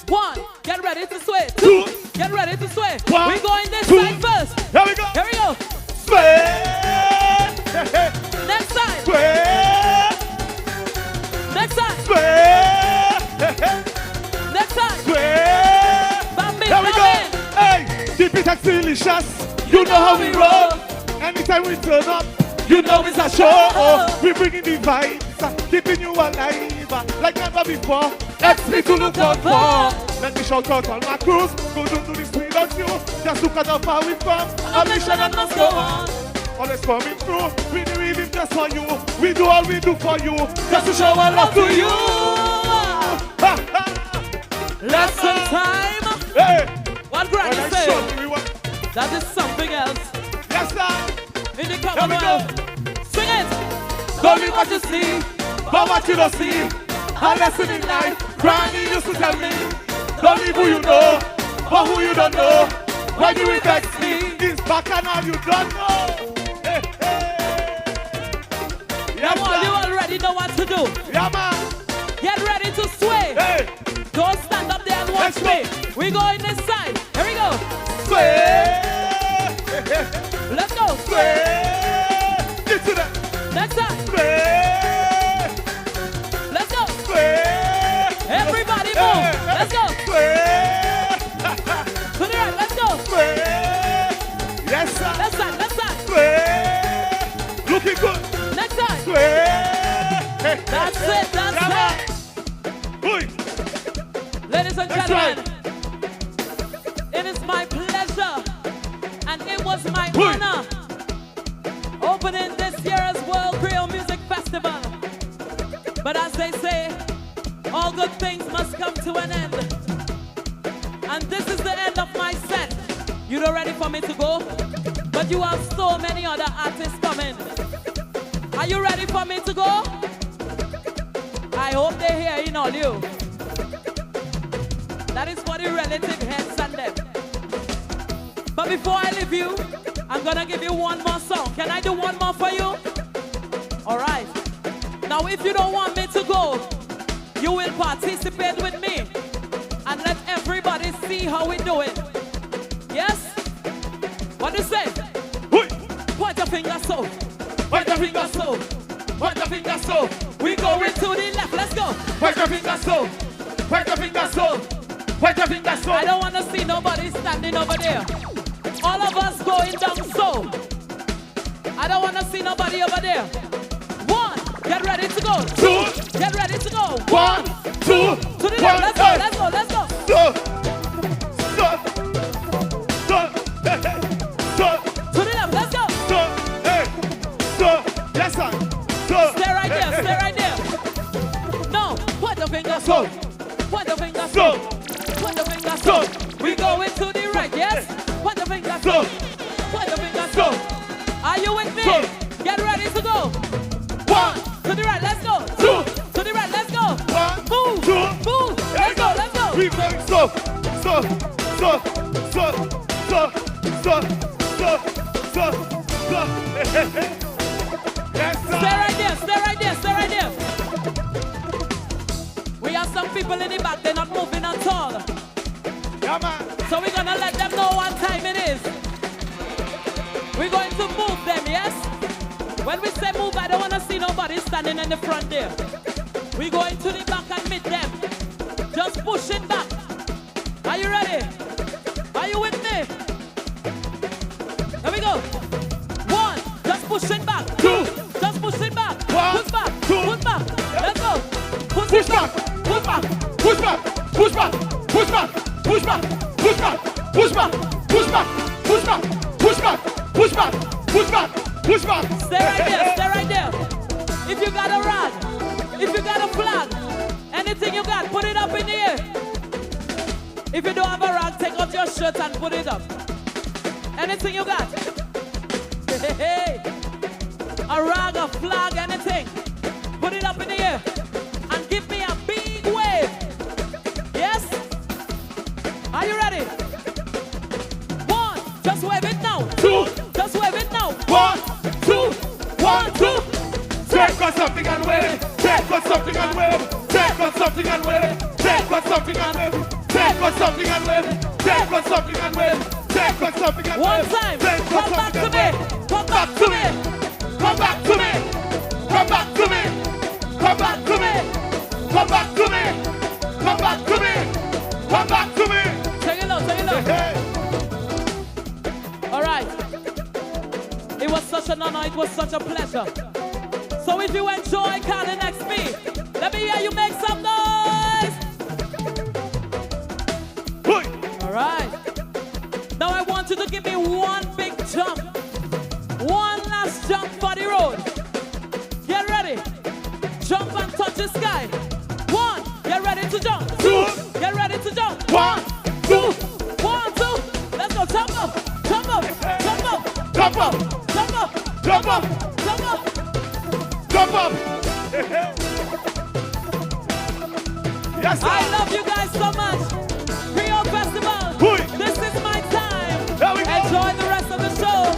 1, get ready to sway. 2, get ready to sway. One, We're going this two. side first. Here we go. Here we go. Sway. Next side. Sway. Next side. Sway. Next side. Sway. Bambi, Here we go. Bambi. Hey, keep it delicious. You know how we roll. Anytime we turn up, you know it's a show. We bringing the vibes, keeping you alive like never before. XP to look out for. Let me shout out all my crews. Go do this without you. Just look at how far we've come. Our mission and must go on. Always coming through. We do it just for you. We do all we do for you. Just to show our love to you. Lesson time. Hey. What When Granny I say? show you, we want. That is something else. Yes, sir. In the Here we go. Commonwealth. Sing it. Don't leave what you see, but what you don't see. A lesson in life, Granny used to tell me. Don't leave who you know, but who you don't know. When you vex me, it's back and now you don't know. Hey, hey. Yes, Come on, you sir. already know what to do. Yeah, man. Get ready to sway. Hey, Don't stand up there and watch Let's go. me. We going this side. Here we go. sway. Let's go. Sway. Get to that. Next side. Sway. Let's go. Sway. Everybody move. Let's go. Sway. To the right. Let's go. Sway. Yes, sir. Left side. Left side. Sway. Looking good. Next side. Sway. That's it. That's Yeah, it. man. Oi. Ladies and That's gentlemen, it is my pleasure and it was my Oi. honor opening this year's World Creole Music Festival. But as they say, all good things must come to an end. And this is the end of my set. You not ready for me to go? But you have so many other artists coming. Are you ready for me to go? I hope they hear in all you. That is for the relative heads and them. But before I leave you, I'm gonna give you one more song. Can I do one more for you? All right. Now, if you don't want me to go, you will participate with me and let everybody see how we do it. Yes? What do you say? Oi. Point your finger so. Point your finger so. Point your finger so. We go into the left. Let's go. Point your finger so. Point your finger so. Point your finger so. I don't want to see nobody standing over there. All of us going down so. I don't want to see nobody over there. 1, get ready to go. 2, get ready to go. 1, 2, To the left. Let's go. Let's go. Let's go. So. So. So. So. To the left. Let's go. So. Hey. So. Yes, sir. So. Stay right there. Stay right there. No. Point the finger so. Point the finger so. So. Point the finger so. We go into the right. Yes. Point the finger so. So. Point the finger So. so. Are you with me? So. Get ready to go. 1, To the right, let's go. 2, To the right, let's go. 1, Move, 2. move. Let's go, let's go. We going so. So. So. So. So. So. So. So. So. Yes, sir. Stay right there, stay right there, stay right there. We have some people in the back, they're not moving at all. Yeah, man. So we're gonna let them know what time it is. We're going to move them, yes? When we say move, I don't wanna see nobody standing in the front there. We're going to the back and meet them. Just push it back. push it back. 2, Just push it back. 1, Push back. 2. Push back. Let's go. Push Push it back. back, push back, push back, push back, push back, push back, push back, push back, push back, push back, push back, push back, push back, push back. Stay right there. Stay right there. If you got a rod, if you got a flag, anything you got, put it up in the air. If you don't have a rag, take off your shirt and put it up. Anything you got. Hey. A rag, a flag, anything. Put it up in the air. And give me a big wave. Yes? Are you ready? 1, just wave it now. 2, Just wave it now. 1, 2, 1, 2. Take on something and wave. Take on something and wave. Take on something and wave. Take on something and wave. Take on something and wave. Take on something and wave. Take on something and wave. One time. Come back to me. Come back to me. Come back to me. Come back to me. Come back to me. Come back to me. Come back to me. Come back to me. Take it low. Take it low. Hey. All right. It was such an honor. It was such a pleasure. So if you enjoy Carnival XP, let me hear you make some noise. All right. Now I want you to give me one big jump. One last jump for the road. Get ready. Jump and touch the sky. 1. Get ready to jump. 2. Get ready to jump. 1, 2. 1, 2. Let's go. Jump up. Jump up. Jump up. Jump up. Jump up. Jump up. Jump up. Jump up. Yes, sir. I love you guys so much. Creole Festival. Hui. This is my time. There we go. Enjoy the rest of the show.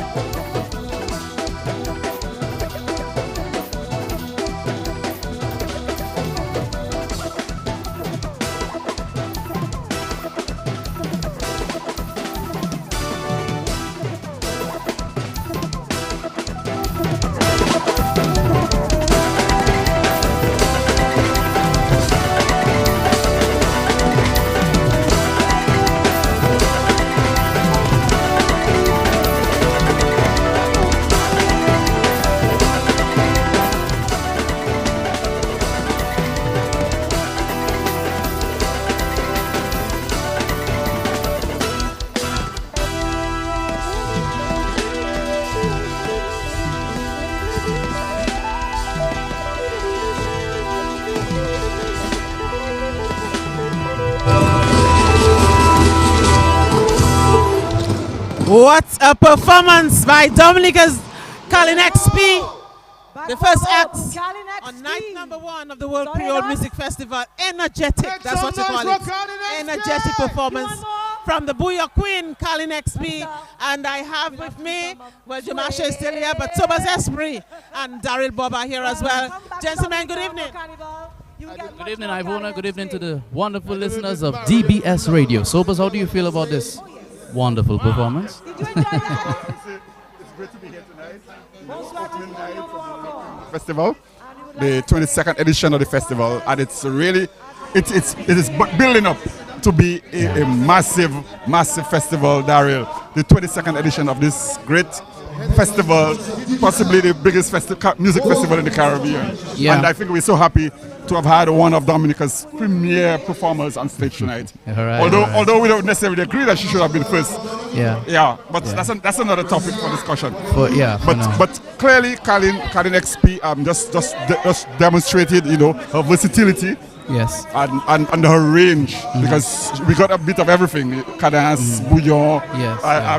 What a performance by Dominica's Carnival XP. The first act on night number 1 of the World Creole Music Festival. Energetic, that's what you call it. Energetic performance from the Booyah Queen, Carnival XP. And I have with me, well, Jamasha is still here, but Thomas Esprit and Daryl Bob are here as well. Gentlemen, good evening. Good evening, Ivona. Good evening to the wonderful listeners of DBS Radio. Sobers, how do you feel about this wonderful performance? Did you enjoy that? It's great to be here tonight. Festival, the 22nd edition of the festival, and it's really, it is building up to be a massive festival, Daryl. The 22nd edition of this great festival, possibly the biggest music festival in the Caribbean. Yeah. And I think we're so happy to have had one of Dominica's premier performers on stage tonight. Although we don't necessarily agree that she should have been first. But that's another topic for discussion. But clearly, Carnival XP just demonstrated, her versatility. Yes. And her range, because we got a bit of everything. Cadence, bouillon,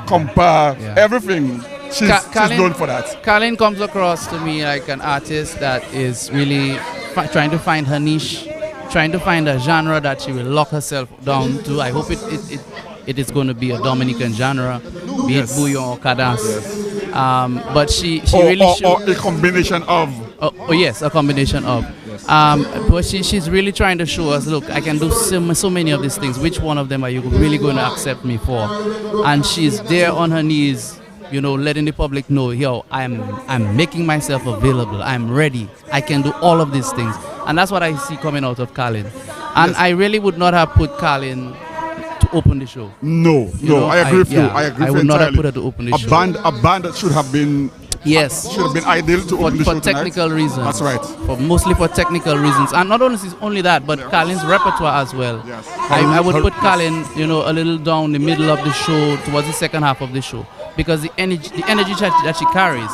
compa, everything. She's known for that. Carlin comes across to me like an artist that is really trying to find her niche, trying to find a genre that she will lock herself down to. I hope it is going to be a Dominican genre, be it bouillon or cadence. But she really or a combination of. Yes, a combination of. But she's really trying to show us, look, I can do so many of these things. Which one of them are you really going to accept me for? And she's there on her knees, letting the public know, I'm making myself available. I'm ready. I can do all of these things. And that's what I see coming out of Carlin. And I really would not have put Carlin to open the show. No, I agree with you. I agree with you would not have entirely. put her to open the show. A band that should have been Yes. Should have been ideal to open the show for technical tonight. reasons. That's right. Mostly for technical reasons. And not only that, but Carlin's repertoire as well. Yes. I would put Carlin, a little down the middle of the show towards the second half of the show because the energy that she carries.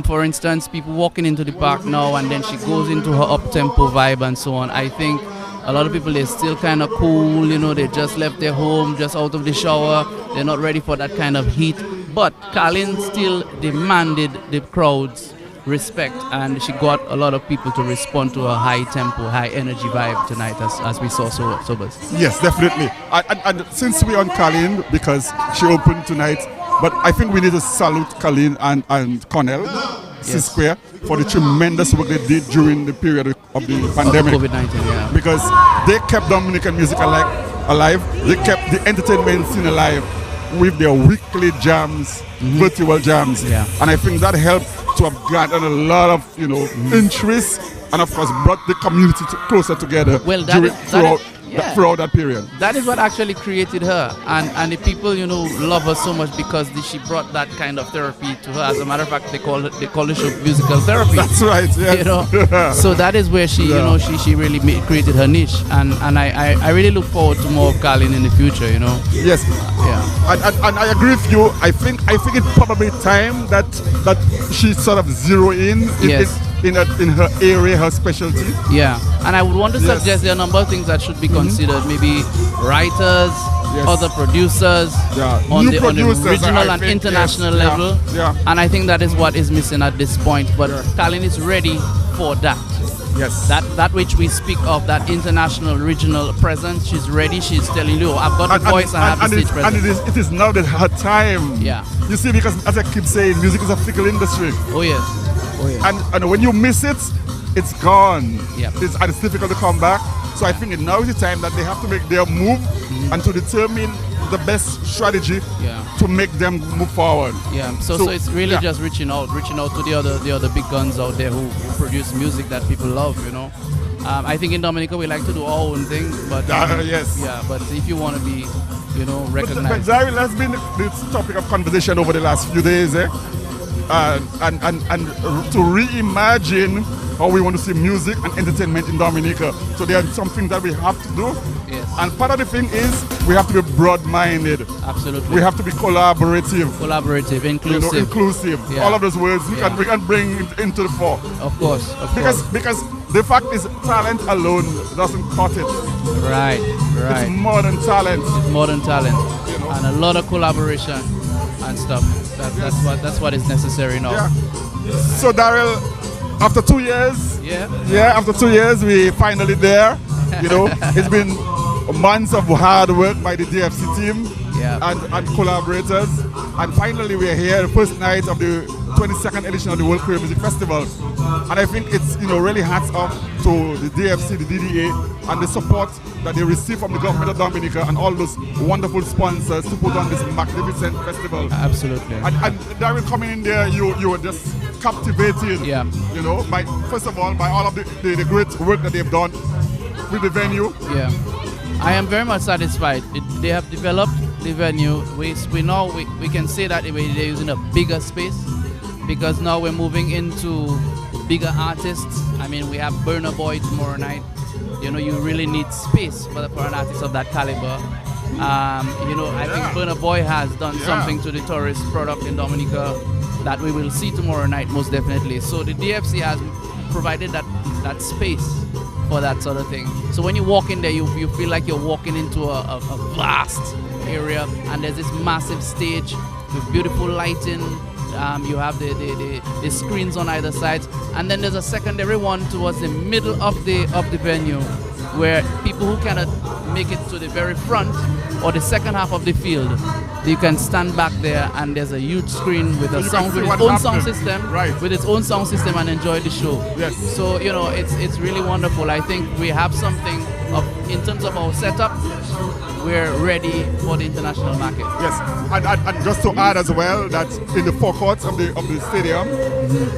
For instance, people walking into the park now and then she goes into her up-tempo vibe and so on. I think a lot of people, they're still kind of cool, they just left their home, just out of the shower. They're not ready for that kind of heat. But Carlin still demanded the crowd's respect, and she got a lot of people to respond to her high-tempo, high-energy vibe tonight, as we saw so best. Yes, definitely. And since we're on Carlin, because she opened tonight, but I think we need to salute Carlin and Cornell, C-Square, for the tremendous work they did during the period of the pandemic. COVID-19, yeah. Because they kept Dominican music alive. They kept the entertainment scene alive with their weekly jams, virtual jams. Yeah. And I think that helped to have granted a lot of, interest, and of course brought the community closer together throughout that period. That is what actually created her, and the people love her so much because she brought that kind of therapy to her. As a matter of fact, they call the show musical therapy. That's right. Yes. So that is where she she really created her niche, and I really look forward to more of Carlin in the future. Yes. Yeah. And I agree with you. I think it's probably time that she sort of zero in. In her area, her specialty. Yeah, and I would want to suggest there are a number of things that should be considered. Maybe writers, other producers, on the regional and international level. Yeah. And I think that is what is missing at this point. But Carlin is ready for that. Yes. That which we speak of, that international, regional presence, she's ready. She's telling you, I've got the voice and I have the stage presence. And it is now that her time. Yeah. You see, because as I keep saying, music is a fickle industry. Oh, yes. Oh, yeah. And when you miss it, it's gone. Yep. It's difficult to come back. So I think now is the time that they have to make their move and to determine the best strategy to make them move forward. Yeah. So it's really just reaching out to the other big guns out there who produce music that people love. I think in Dominica we like to do our own thing, but yes. Yeah. But if you want to be, recognized. But Daryl, that's been the topic of conversation over the last few days, and to reimagine how we want to see music and entertainment in Dominica. So there are some things that we have to do. Yes. And part of the thing is we have to be broad-minded. Absolutely. We have to be collaborative. Inclusive. Inclusive. Yeah. All of those words we can bring into the fore. Of course. Because the fact is talent alone doesn't cut it. Right. It's more than talent. And a lot of collaboration and stuff. That's what is necessary now. Yeah. So Daryl, after 2 years, after 2 years, we finally there. It's been months of hard work by the DFC team and collaborators, and finally we are here, the first night of the 22nd edition of the World Queer Music Festival. And I think it's really hats off to the DFC, the DDA, and the support that they receive from the government of Dominica and all those wonderful sponsors to put on this magnificent festival. Absolutely. And Darren, coming in there, you were just captivated. Yeah. First of all, by all of the great work that they've done with the venue. Yeah. I am very much satisfied. They have developed the venue. We can say that they're using a bigger space, because now we're moving into bigger artists. I mean, we have Burna Boy tomorrow night. You really need space for an artist of that caliber. I think Burna Boy has done something to the tourist product in Dominica that we will see tomorrow night, most definitely. So the DFC has provided that space for that sort of thing. So when you walk in there, you feel like you're walking into a vast area, and there's this massive stage with beautiful lighting. You have the screens on either side, and then there's a secondary one towards the middle of the venue, where people who cannot make it to the very front or the second half of the field, you can stand back there, and there's a huge screen with its own sound system, and enjoy the show. Yes. So it's really wonderful. I think we have something in terms of our setup. We're ready for the international market. Yes, and just to add as well that in the forecourt of the stadium,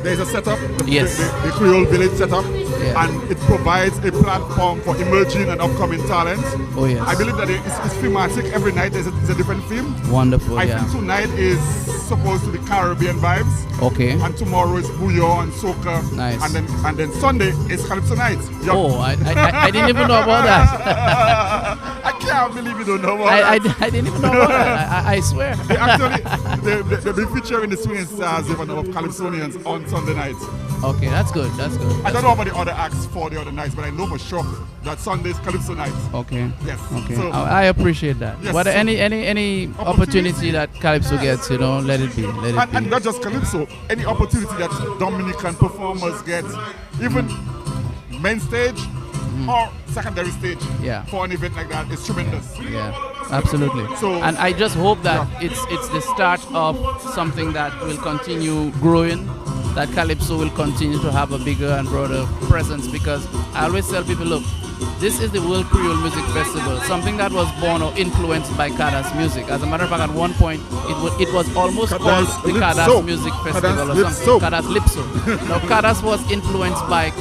there's a setup. Yes. The Creole Village setup. and it provides a platform for emerging and upcoming talent. Oh yes. I believe that it's thematic. Every night there's a different theme. Wonderful. I think tonight is supposed to be Caribbean vibes. Okay. And tomorrow is Bouillon and Soca. Nice. And then Sunday is Calypso night. Oh, I didn't even know about that. I can't believe you don't know about that. I didn't even know about that. I swear. They've been featuring the Swinging Stars, even of Calypsonians on Sunday nights. Okay, that's good. That's good. I don't know about the other acts for the other nights, but I know for sure that Sunday is Calypso night. Okay. Yes. Okay. So, I appreciate that. Yes, But so any opportunity that Calypso gets, let it be. And not just Calypso, any opportunity that Dominican performers get, even main stage or secondary stage for an event like that is tremendous. Yeah, absolutely. So, and I just hope that it's the start of something that will continue growing, that Calypso will continue to have a bigger and broader presence, because I always tell people, look, this is the World Creole Music Festival, something that was born or influenced by Cadas music. As a matter of fact, at one point, it was almost called the Cadas Music Festival or something. Cadas Lipso. Now, Cadas was influenced by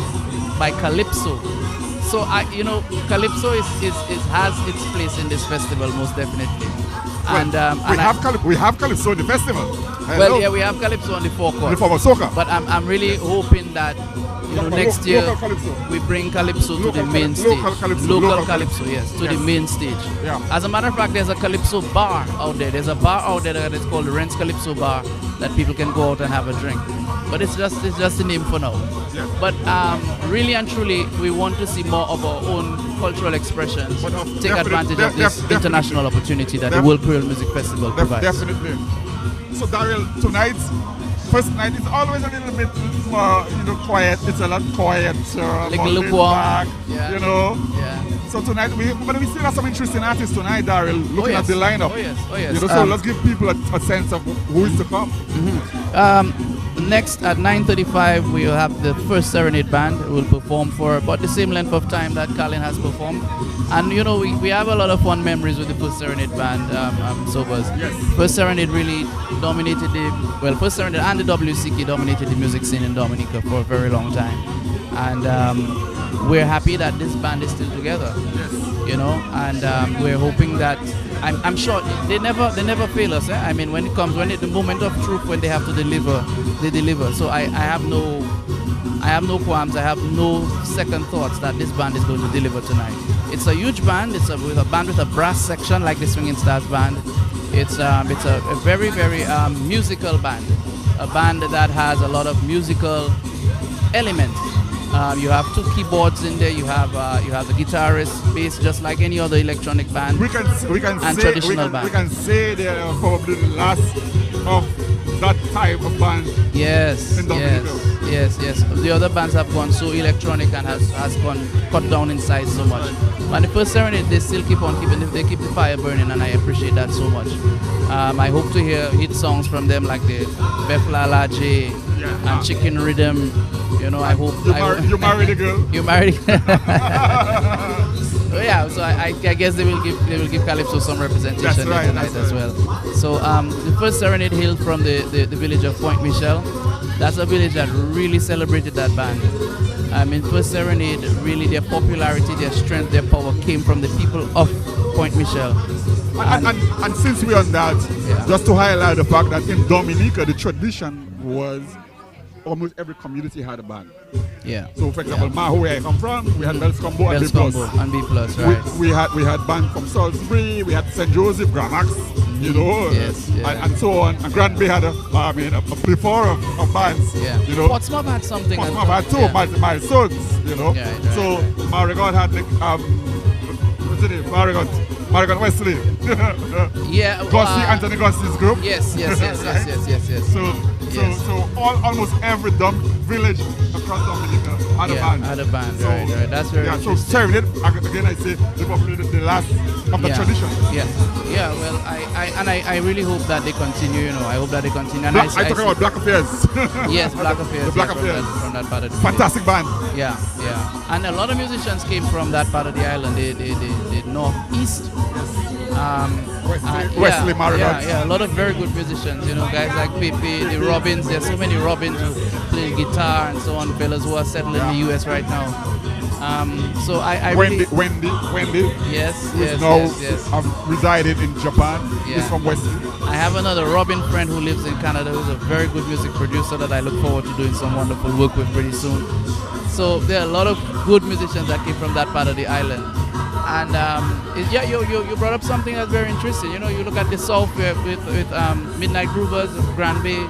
Calypso. So, Calypso has its place in this festival, most definitely. Well, we have Calypso in the festival. Hello. Well, yeah, we have Calypso on the forecourt. The former Soca. But I'm really hoping that next year we bring Calypso to the main stage. Local Calypso, yes, to the main stage. Yeah. As a matter of fact, there's a Calypso bar out there. There's a bar out there that is called the Rents Calypso Bar that people can go out and have a drink. But it's just a name for now. Yeah. But really and truly, we want to see more of our own cultural expressions. Take advantage of this international opportunity that the World Creole Music Festival provides. Definitely. So Daryl, tonight's first night is always a little bit more, quiet. It's a lot quieter, like lukewarm. Yeah. So tonight we still have some interesting artists tonight, Daryl. Looking at the lineup. Oh yes. So let's give people a sense of who is to come. Next at 9:35 we will have the first Serenade band who will perform for about the same length of time that Colin has performed. And we have a lot of fun memories with the first Serenade band, Sobers. Yes. First Serenade really dominated First Serenade and the WCK dominated the music scene in Dominica for a very long time. And we're happy that this band is still together. Yes. And we're hoping that I'm sure they never fail us. I mean, when the moment of truth, when they have to deliver, they deliver. So I have no qualms. I have no second thoughts that this band is going to deliver tonight. It's a huge band. It's a band with a brass section like the Swinging Stars band. It's a very, very musical band. A band that has a lot of musical elements. You have two keyboards in there. You have the guitarist, bass, just like any other electronic band. We can traditional band. We can say they are probably the last of that type of band. Yes. The other bands have gone so electronic and has gone cut down in size so much. But the first Serenade, they still keep the fire burning, and I appreciate that so much. I hope to hear hit songs from them like the Befla J and Chicken Rhythm. I hope you married a girl. You married. So I guess they will give Calypso some representation tonight as well. So the first Serenade hailed from the village of Point Michel. That's a village that really celebrated that band. First Serenade, really their popularity, their strength, their power came from the people of Point Michel. And since we're on that, just to highlight the fact that in Dominica, the tradition was almost every community had a band. Yeah. So, for example, Maho, where I come from, we had Bells Combo and B+. And B+, right. We had band from Salisbury, we had St. Joseph, Granax, Yes. and so on. And Grand Bay had a plethora of bands. Yeah. Portsmouth had something. Portsmouth had two, my sons, So, Marigot had what's the name? Marigot Wesley. Gossi, Anthony Gossi's group. Yes. So almost every village across Dominica had a band. Had a band, right. That's very so Serenade, again I say, probably the last of the tradition. Yeah, well, I really hope that they continue, I hope that they continue. And I talk about Black Affairs. Yes, Black Affairs. The Black Affairs. From that part of the fantastic band. Yeah. And a lot of musicians came from that part of the island, the northeast. Wesley Marinot. Yeah, a lot of very good musicians, you know, guys like Pepe, the Robins. There's so many Robins who play guitar and so on, fellas who are settled in the US right now. So I Wendy, yes, who is now resided in Japan. He's from Wesley. I have another Robin friend who lives in Canada who's a very good music producer that I look forward to doing some wonderful work with pretty soon. So there are a lot of good musicians that came from that part of the island. And you brought up something that's very interesting. You know, you look at the South with Midnight Groovers of Grand Bay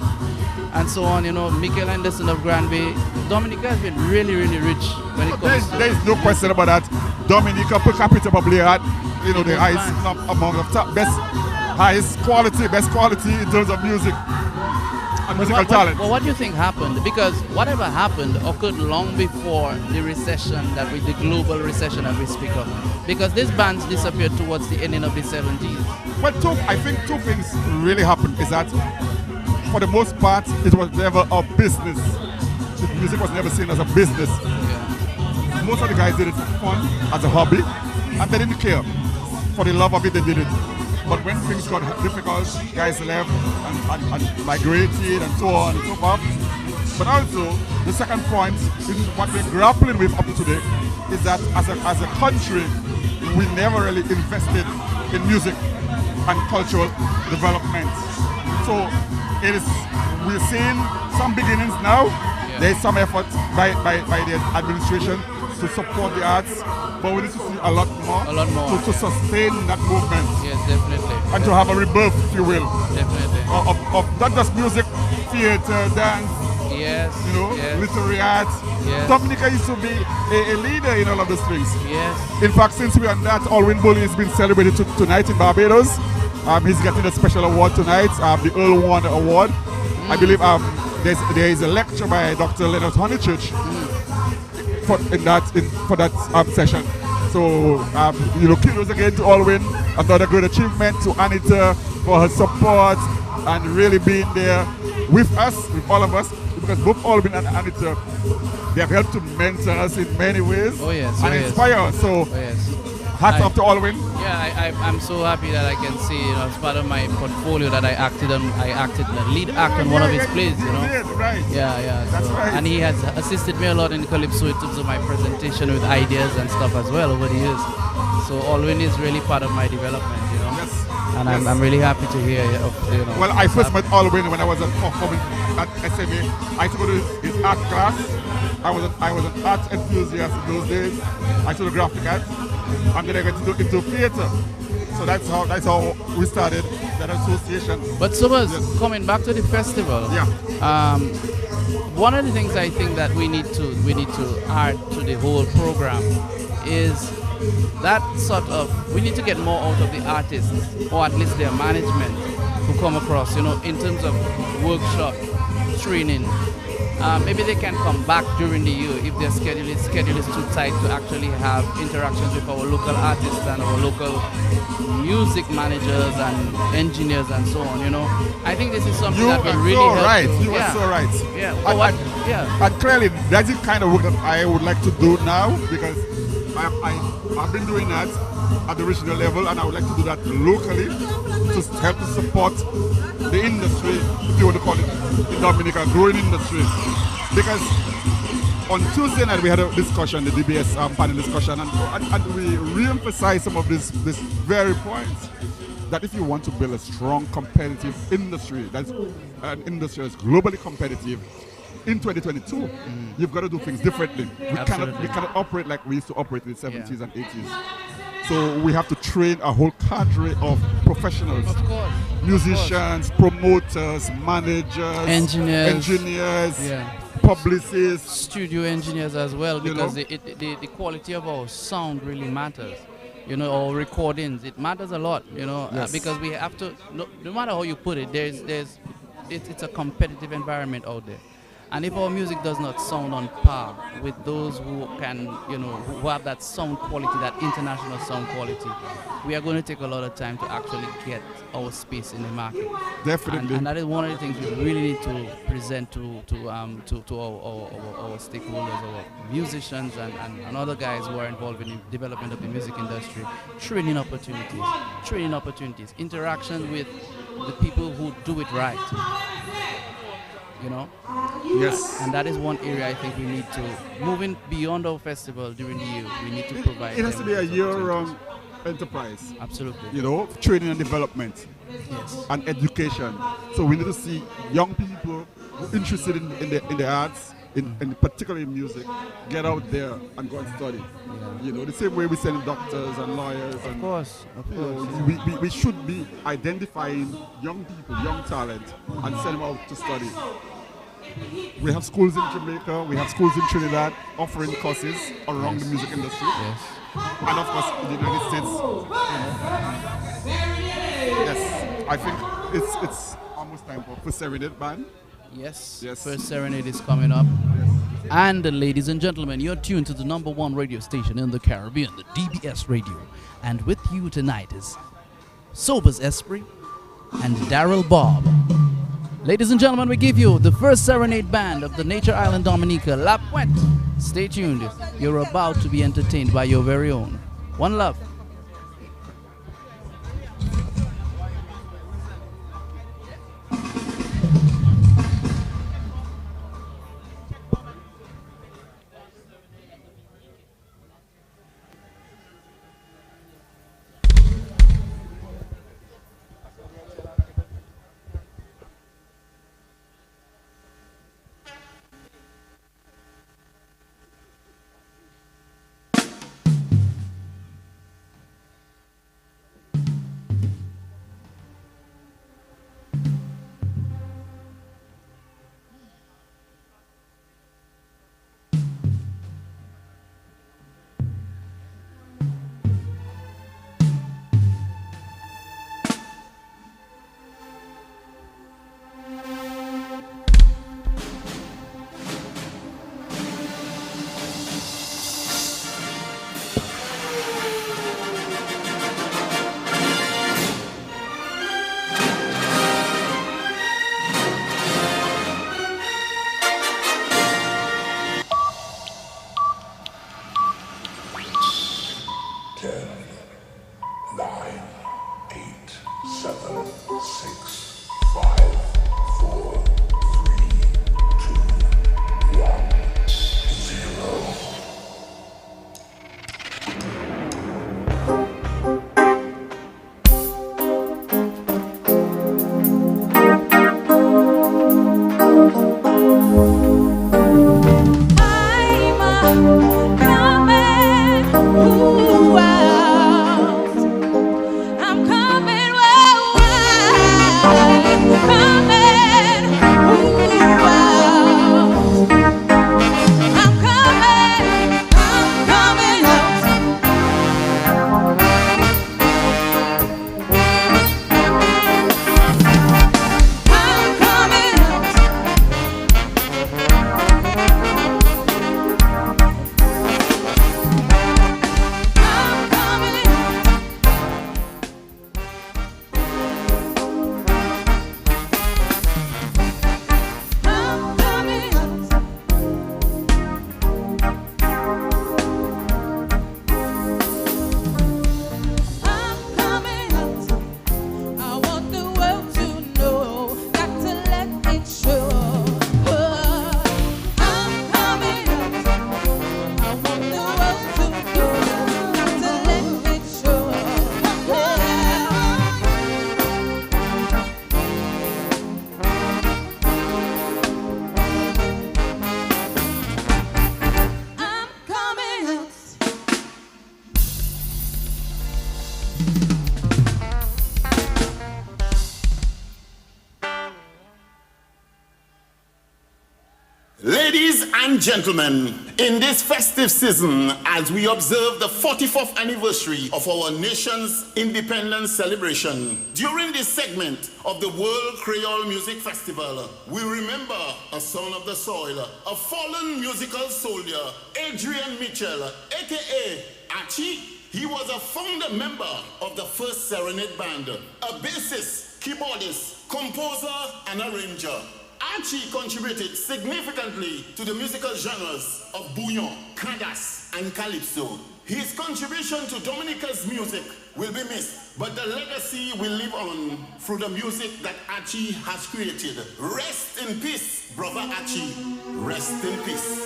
and so on, you know, Michael Anderson of Grand Bay. Dominica has been really, really rich when it comes to... There is no question about that. Dominica per capita probably had, you know, the highest among the top, best quality in terms of music and musical talent. Well, what do you think happened? Because whatever happened occurred long before the recession, the global recession that we speak of. Because these bands disappeared towards the ending of the 70s. Well, I think two things really happened. Is that for the most part, it was never a business. The music was never seen as a business. Yeah. Most of the guys did it for fun, as a hobby, and they didn't care. For the love of it, they did it. But when things got difficult, guys left and migrated and so on and so forth. But also, the second point is what we're grappling with up to today is that as a country, we never really invested in music and cultural development. So we're seeing some beginnings now. Yeah. There's some effort by the administration to support the arts, but we need to see a lot more to sustain that movement. Yes, definitely. And to have a rebirth, if you will. Definitely. Of not just music, theater, dance, yes, you know, yes. literary arts. Yes. Dominica used to be a leader in all of those things. Yes. In fact, since we are that, Alwyn Bully has been celebrated tonight in Barbados. He's getting a special award tonight, the Earl Warner Award. I believe there is a lecture by Dr. Leonard Honeychurch for that session. So, kudos again to Alwyn. Another great achievement to Anita for her support and really being there with us, with all of us, because both Alwyn and Anita, they have helped to mentor us in many ways and inspire us. So, hats off to Alwyn. Yeah, I'm so happy that I can see, you know, as part of my portfolio that I acted the lead act on one of his plays, you know. Right. Yeah. That's right. And he has assisted me a lot in Calypso in terms of my presentation with ideas and stuff as well over the years. So Alwyn is really part of my development, you know. Yes. And I'm really happy to hear, you know. Well, I first met Alwyn when I was performing at SMA. I took his art class. I was an art enthusiast in those days. I took the graphic art. And then I got into theater. So that's how we started that association. But Sobers, coming back to the festival, one of the things I think that we need to add to the whole program is that we need to get more out of the artists, or at least their management, who come across, you know, in terms of workshop, training. Maybe they can come back during the year if their schedule is too tight to actually have interactions with our local artists and our local music managers and engineers and so on, you know. I think this is something that will really help. You are so right. Yeah. And clearly, that's the kind of work that I would like to do now, because I've been doing that at the regional level, and I would like to do that locally to help to support the industry, if you want to call it, the Dominica growing industry. Because on Tuesday night we had a discussion, the DBS panel discussion, and we re-emphasized some of this very points. That if you want to build a strong competitive industry, that's an industry that's globally competitive in 2022, you've got to do things differently. We cannot operate like we used to operate in the 70s and 80s. So we have to train a whole cadre of professionals, musicians, promoters, managers, engineers, publicists, studio engineers as well, because the quality of our sound really matters. You know, our recordings, it matters a lot, you know, because we have to, no matter how you put it, it's a competitive environment out there. And if our music does not sound on par with those who can, who have that sound quality, that international sound quality, we are going to take a lot of time to actually get our space in the market. Definitely. And that is one of the things we really need to present to our stakeholders, our musicians and other guys who are involved in the development of the music industry. Training opportunities, interaction with the people who do it right. Yes. And that is one area I think we need to, moving beyond our festival during the year, we need to provide. It has to be a year-round enterprise. Absolutely. Training and development. Yes. And education. So we need to see young people interested in the arts, in particularly in music, get out there and go and study. Yeah. The same way we send doctors and lawyers. Of course. We should be identifying young people, young talent, and send them out to study. We have schools in Jamaica, we have schools in Trinidad offering courses around the music industry. Yes. And of course in the United States. Yes, I think it's almost time for Serenade band. Yes. First Serenade is coming up. Yes. And ladies and gentlemen, you're tuned to the #1 radio station in the Caribbean, the DBS Radio. And with you tonight is Sobers Esprit and Daryl Bob. Ladies and gentlemen, we give you the first Serenade band of the Nature Island Dominica, La Puente. Stay tuned. You're about to be entertained by your very own. One love. I'm coming, wow, wow. and gentlemen, in this festive season, as we observe the 44th anniversary of our nation's independence celebration, during this segment of the World Creole Music Festival, we remember a son of the soil, a fallen musical soldier, Adrian Mitchell, aka Achi. He was a founder member of the first Serenade band, a bassist, keyboardist, composer, and arranger. Archie contributed significantly to the musical genres of bouillon, cadas, and calypso. His contribution to Dominica's music will be missed, but the legacy will live on through the music that Archie has created. Rest in peace, brother Archie. Rest in peace.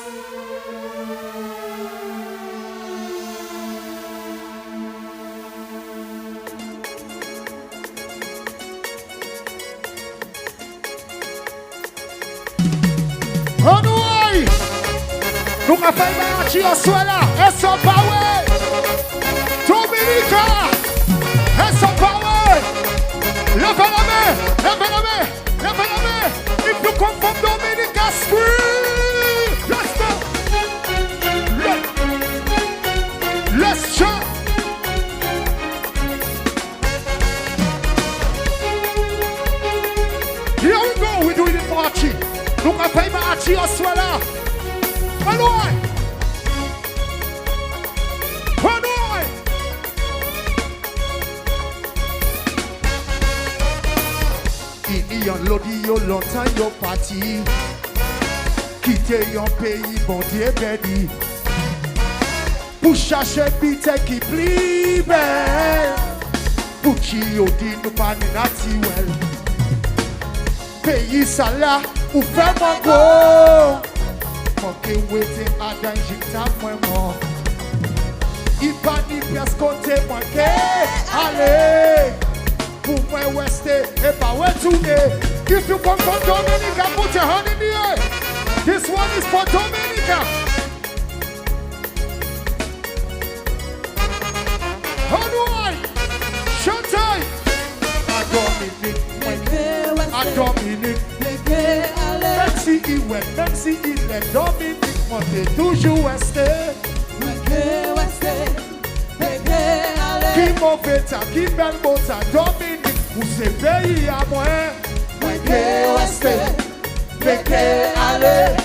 Onouay! Nou ka fay ba Archie Oswela? Eso power! Dominica! Eso power! Leve la main! Leve la main! Leve la main! If you come from Dominica, scream! Let's go! Let's jump! Here we go, we're doing it for Archie. Nou ka fay ba Archie Oswela? Onouay! Onouay! Ini yon lodi yo lontan yo pati, kite yon peyi bon diye bedi, pou chache bite ki pli bel, pou ki yo di nou pa ni nati wel. Peyi sa la ou fe mango, manke wete adan jita mwen mo. Ipa ni pias kote manke ale, pou mwen weste e pa wetune. If you come from Dominica, put your hand in the air. This one is for Dominica. Onouay, Chantal, a Dominique, a Dominique. Même si il ouais, même si il est Dominique, moi t'es toujours resté. Qui mauvais ta, qui belle mota, Dominique, pour ce pays à moi. Moi que resté, mais que aller,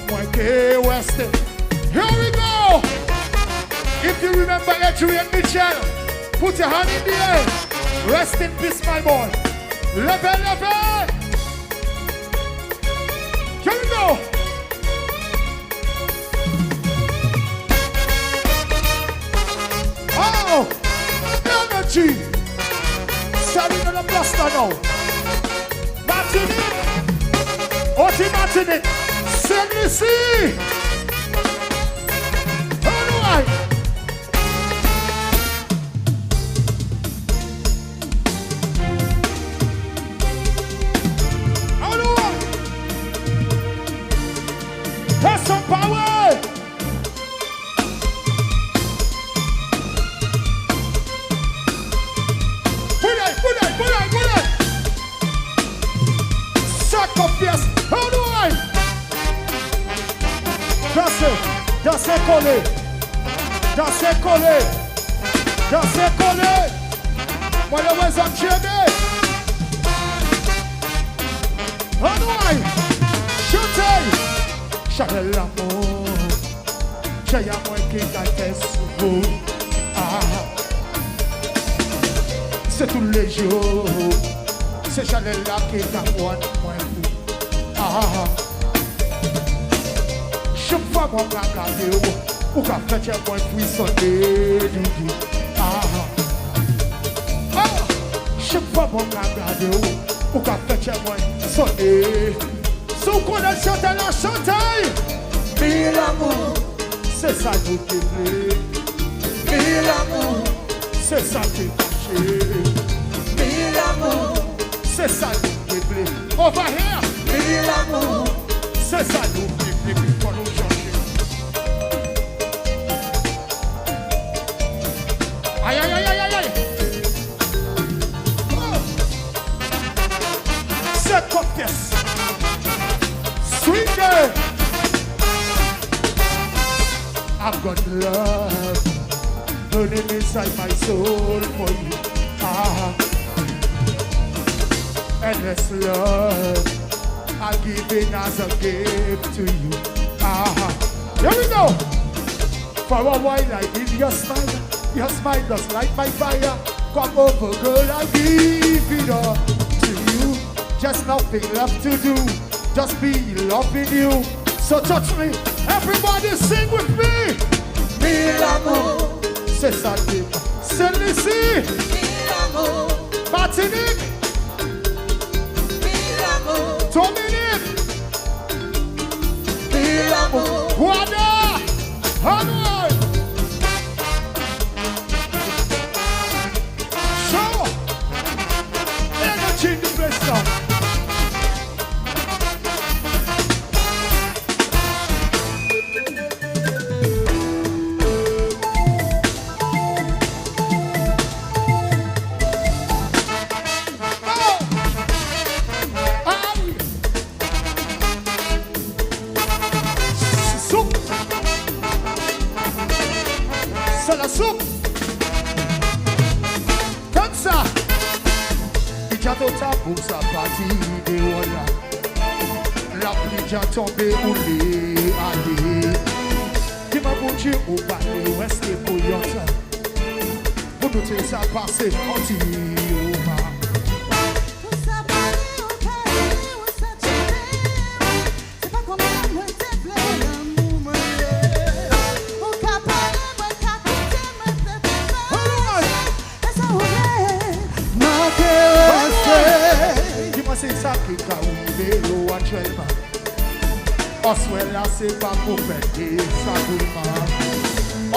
moi que resté. Here we go! If you remember Adrian Mitchell, put your hand in the air. Rest in peace, my boy. Leve, leve. Here we go. Oh, energy. Starting on the blaster now. Martinique. Oti Martinique. Saint-Lucie. Onouay. Onouay. There's some power. Put it. Sac of yes. Onouay. Dansez collé. Moi le vois en Jimmy. Onouay. Chantez. Chanel l'amour. J'ai à moi qui gagne sous vous. C'est tous les jours. C'est Chanel là qui gagne moi fou. Chaque fois qu'on a gardé, ou qu'on fait chez moi puissonner. Chaque fois qu'on a gardé, ou qu'on fait chez moi sonner. Si vous connaissez chanter la chanteille, mille amour, c'est ça qui plaît. Mille amour, c'est ça qui caché. Mille amour, c'est ça qui plaît. Over here, mille amour, c'est ça qui plaît. Pour nous changer. Aïe. Oh. C'est contest. Swing. I've got love burning inside my soul for you. Endless love I'll give it as a gift to you. Here we go. For a while I need your smile. Your smile just light my fire. Come over, girl, I'll give it all to you. Just nothing left to do. Just be loving you. So touch me. Everybody sing with me. Mil amour. C'est ça, c'est ici. Mil amour. Martinique. Mil amour. Dominique. Mil amour. Guada. Hanoi. Show. Energy in the best now. Sa partie de voilà. La pluie a tombé ou les allées. Qui m'a bouché au balai ouest et pour yota. Pour nous faire ça passer anti-oma. C'est ça qui a ouvert l'eau à Chelma. Oswella c'est pas pour faire ça boulma.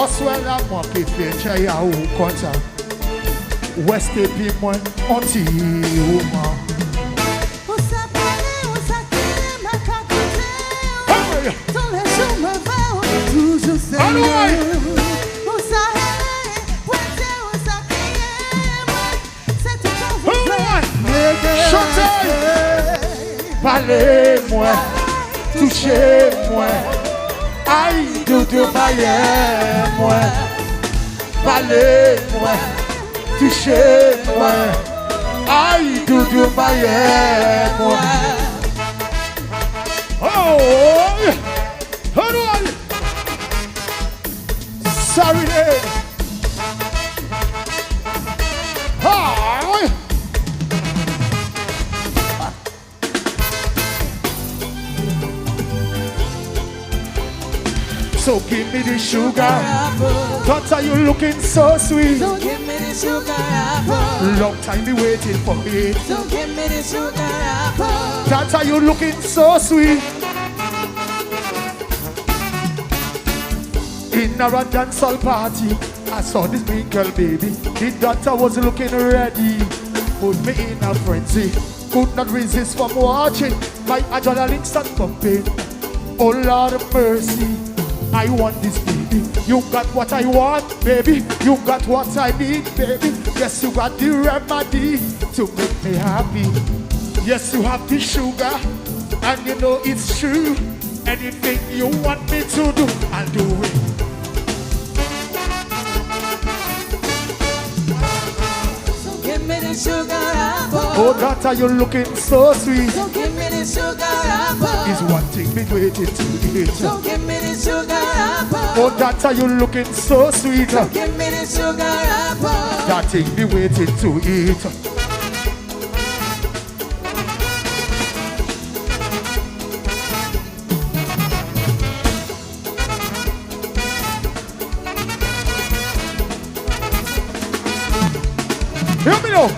Oswella moi qui fait chaya ou konta. West et puis moi anti-oma. Dans les jours me va toujours c'est parlez-moi, touchez-moi, aïe, doudou, baillez-moi. Parlez-moi, touchez-moi, aïe, doudou, baillez-moi. Oh, oh, Serenade. So give me the sugar apple. Daughter, you looking so sweet. So give me the sugar apple. Long time you waiting for me. So give me the sugar apple. Daughter, you looking so sweet. In a dancehall party, I saw this big girl, baby. The daughter was looking ready. Put me in a frenzy. Could not resist from watching. My adrenaline start pumping. Oh Lord of mercy. I want this, baby. You got what I want, baby. You got what I need, baby. Yes, you got the remedy to make me happy. Yes, you have the sugar, and you know it's true. Anything you want me to do, I'll do it. So give me the sugar apple. Oh, daughter, you're looking so sweet. So give me the sugar apple. Is one thing been waiting to eat. So give me the sugar apple. Oh, daughter, you're looking so sweet. So give me the sugar apple. That thing be waiting to eat. Hear me now.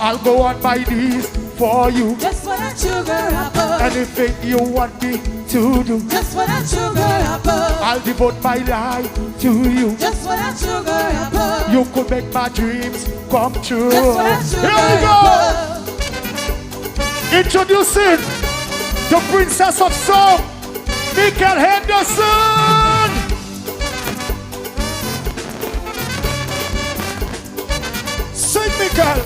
I'll go on my knees for you. Just for that sugar apple. Anything you want me to do. Just for that sugar apple. I'll devote my life to you. Just for that sugar apple. You could make my dreams come true. Just for that sugar Here we go. Introducing the princess of song, Michael Henderson. Sing, Michael.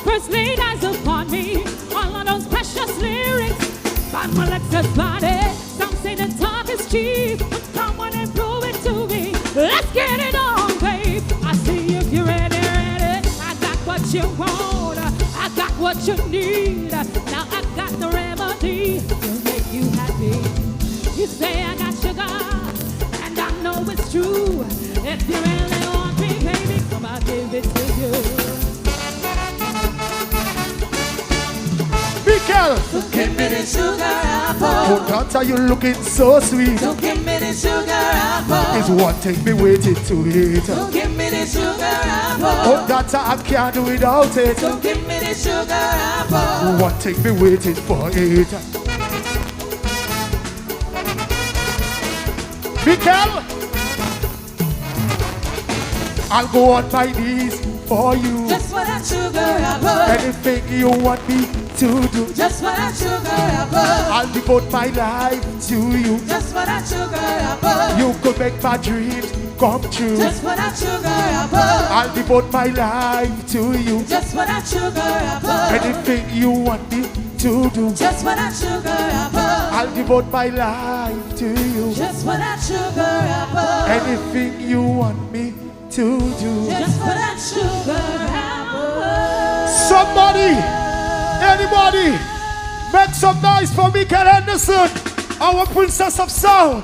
First laid eyes upon me, all of those precious lyrics by got my Lexus body. Some say the talk is cheap. Come on and prove it to me. Let's get it on, babe. I see if you're ready, ready. I got what you want. I got what you need. Now I got the remedy to make you happy. You say I got sugar, and I know it's true. If you really want me, baby, come I'll give it to you. Michael! Don't give me the sugar apple. Oh, daughter, you looking so sweet. Don't give me the sugar apple. It's one thing me waiting to eat. Don't give me the sugar apple. Oh, daughter, I can't do without it. Don't give me the sugar apple. One thing me waiting for it. Michael! I'll go on my knees for you. Just for that sugar apple. Anything you want me to do. Just for that sugar apple. I'll devote my life to you. Just for that sugar apple. You could make my dreams come true. Just for that sugar apple. I'll devote my life to you. Just for that sugar apple. Anything you want me to do. Just for that sugar apple. I'll devote my life to you. Just for that sugar apple. Anything you want me to do. Just for that sugar apple. Somebody, anybody, make some noise for Michael Henderson, our princess of sound.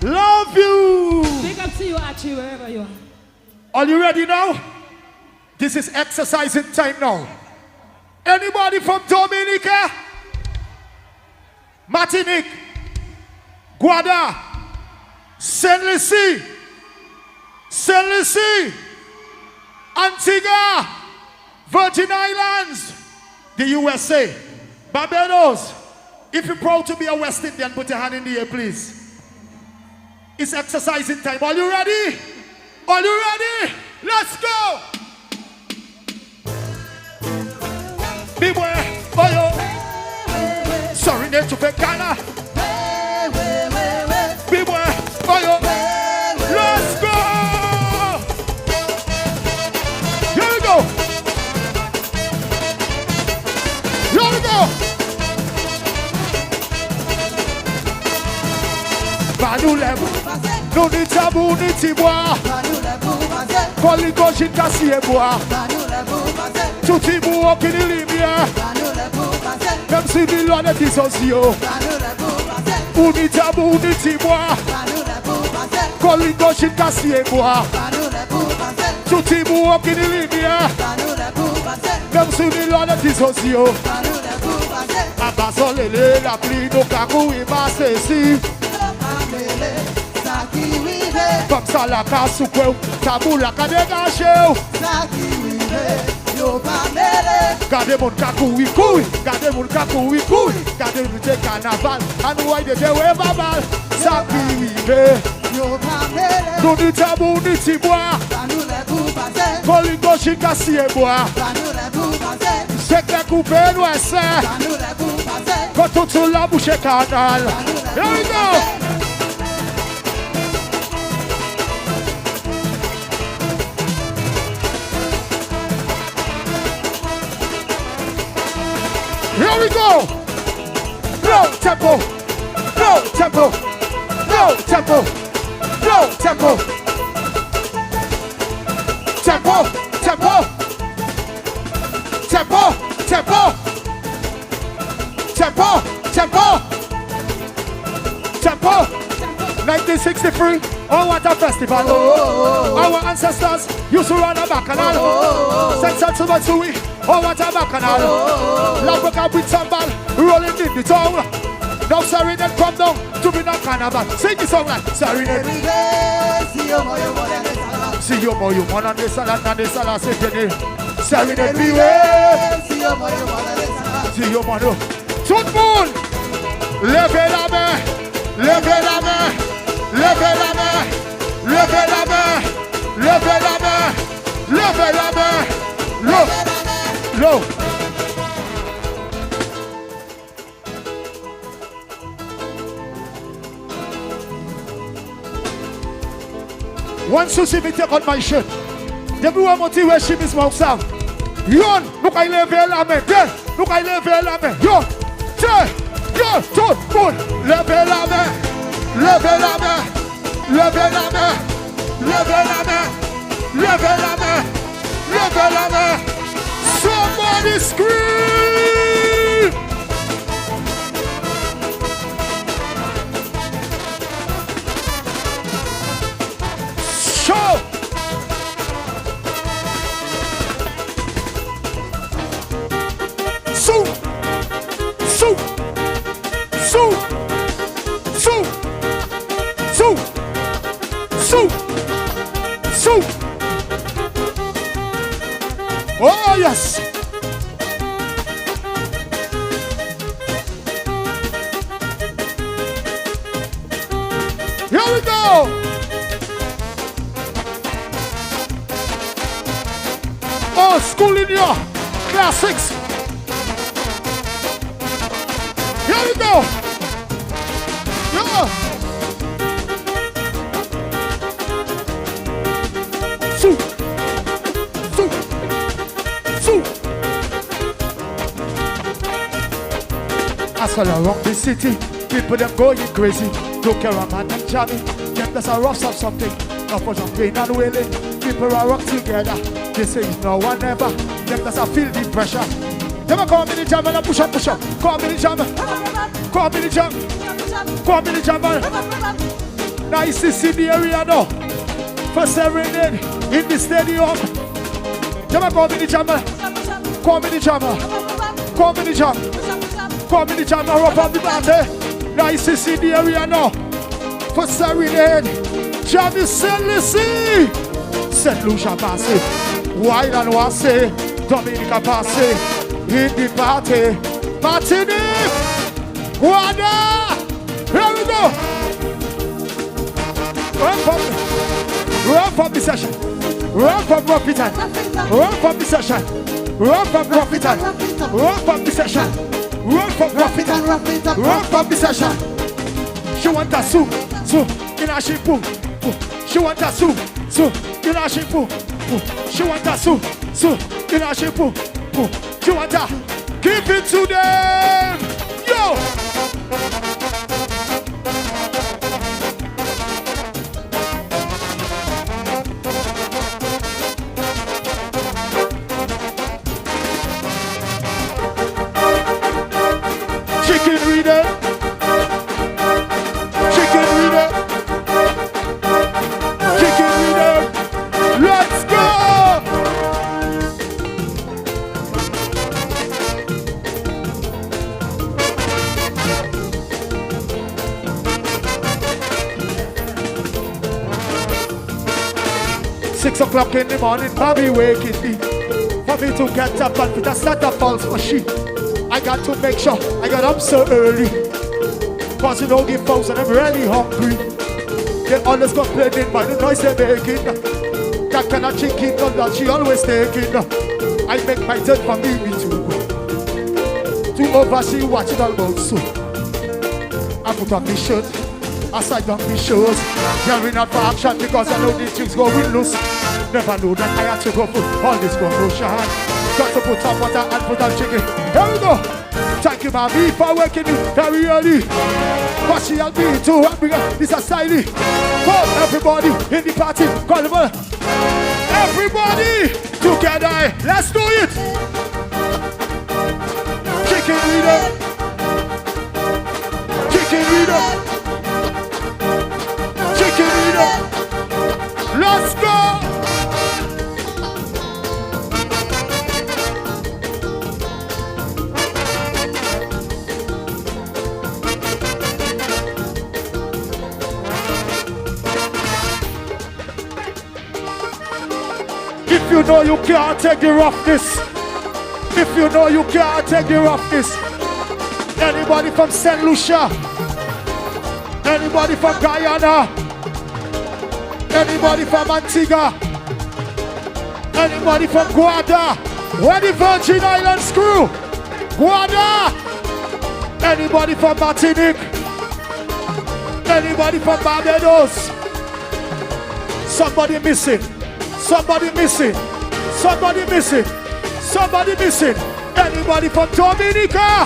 Love you. Big up to you, Archie, wherever you are. Are you ready now? This is exercising time now. Anybody from Dominica? Martinique, Guada, Saint Lucie, Antigua, Virgin Islands, the USA, Barbados. If you're proud to be a West Indian, put your hand in the air, please. It's exercising time. Are you ready? Are you ready? Let's go! Beware, boyo. Serenade to Ghana. Beware, boyo. Let's go! Here we go! Here we go! Banu level, no ni tabu ni tibwa. Koliko shikasi eboa. Tutibu okini limia. Même si ni loin de dissociation. Uni tabu ni tibwa. Koliko shikasi eboa. Tutibu okini limia. Même si ni loin de dissociation. Abasolele la pli no kaku imasesi. Comme ça la casse ou quoi, tabou la ka dégagé. Gardez mon kakou oui koui, gardez mon kakou oui koui, gardez mon te carnaval, and why they do we babal. Saki wive, nous ni tabou ni tibwa, kolingo shikasi eboa, c'est que coupé nous essaie, quand tout sur la bouche canal. Here we go. Here we go! Low tempo! Low tempo! Low tempo! Low tempo! Tempo! Tempo! Tempo! Tempo! Tempo! Tempo! Tempo! 1963, on Water Festival. Our ancestors used to run a bacchanal. Sense to Matsui, on Water Bacchanal. Laboka with sambal, rolling in the town. Now Serenade come down to be the Carnival. Sing the song like Serenade. See your boy, you want on the salad, and the salad, say your name. Serenade, beware. See your mother. Tout le monde, levez la main, levez la main, levez la main, levez la main, levez la main, levez la main, low, low. One souci me take on my shirt. Depuis où mon tir chemise mon sang. Yon, nous qu'à lever la main, nous qu'à lever la main. Yon, tiens, Yo, tout, good. Levez la main. Levez la main. Levez la main. Levez la main. Levez la main. Levez la main. Somebody scream. Show. Soup. Soup. Soup. Soup. Soup. Soup. Soup. Oh, yes. Here we go. Oh, school in your classics. Here we go. Yeah. Soup. Soup. Soup. As well around the city, people them going crazy. Don't care a man and Johnny. Them that's a rough of something. Not for some pain and wailing. People are rock together. They say it's no one ever. Them that's a feel the pressure. Them a come in the jam and a push up, push up. Come in the jam. Come in the jam. Come in the jam. Nice to see the area now. For Serenade in the stadium. Them a come in the jam. Come in the jam. Come in the jam. Come in the jam. Rough up the party. Nice to see the area now. For Serenade. Jam is Serenade. St. Lucia passe. Wide and Wasse. Dominica passe. In the party. Martinique. Guada. Here we go. Run from the session. Run from profit time. Run from the session. Run from profit time. Run from the session. Run from profit time. Run from the session. She want a soup. So in a sheep. She want a soup. So in a sheep. She want a soup. So in a sheep. She want a. Give it to them. Yo. Chicken reader. Chicken reader. Chicken reader. Let's go. Six o'clock in the morning, mommy waking me. For me to get up and put a set of false for she. I got to make sure I got up so early. Cause you don't give folks and I'm really hungry. They always complaining by the noise they're making. That kind of chicken gun that she always taking. I make my turn for me to oversee watching almost so. I put on my shirt, I side on my shoes. Gearing up for action because I know these chicks going loose. Never knew that I had to go for all this promotion. Got to put on water and put on chicken. Here we go. Thank you, mommy, for waking me very early. But she helped me to help me get this aside. For everybody in the party, Carnival. Everybody together. Let's do it. Chicken leader. Chicken leader. Chicken leader. Let's go. If you know you can't take the roughness, if you know you can't take the roughness, anybody from St. Lucia, anybody from Guyana, anybody from Antigua, anybody from Guada, where the Virgin Islands crew, Guada, anybody from Martinique, anybody from Barbados, somebody missing. Somebody missing. Somebody missing. Somebody missing. Anybody from Dominica?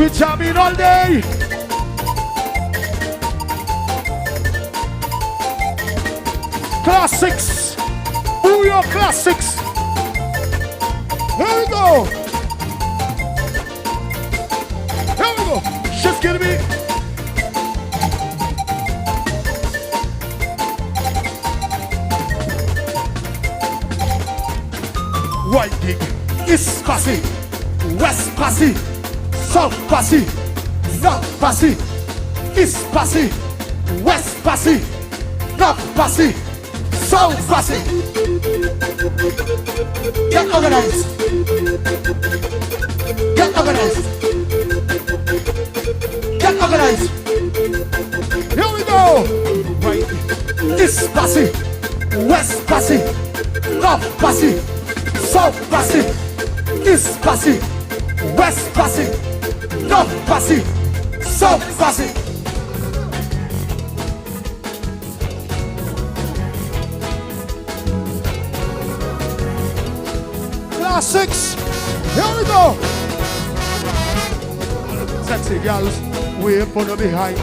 We jamming all day. Classics. Who your classics? Here we go. Here we go. Just give me. White Dig, East Passy, West Passy, South Passy, North Passy, East Passy, West Passy, North Passy, South Passy. Get organized. Get organized. Get organized. Here we go. Right. East Passy, West Passy, North Passy, South Passy, East Passy, West Passy, North Passy, South Passy. Classics. Here we go. Sexy girls, wave on the behind.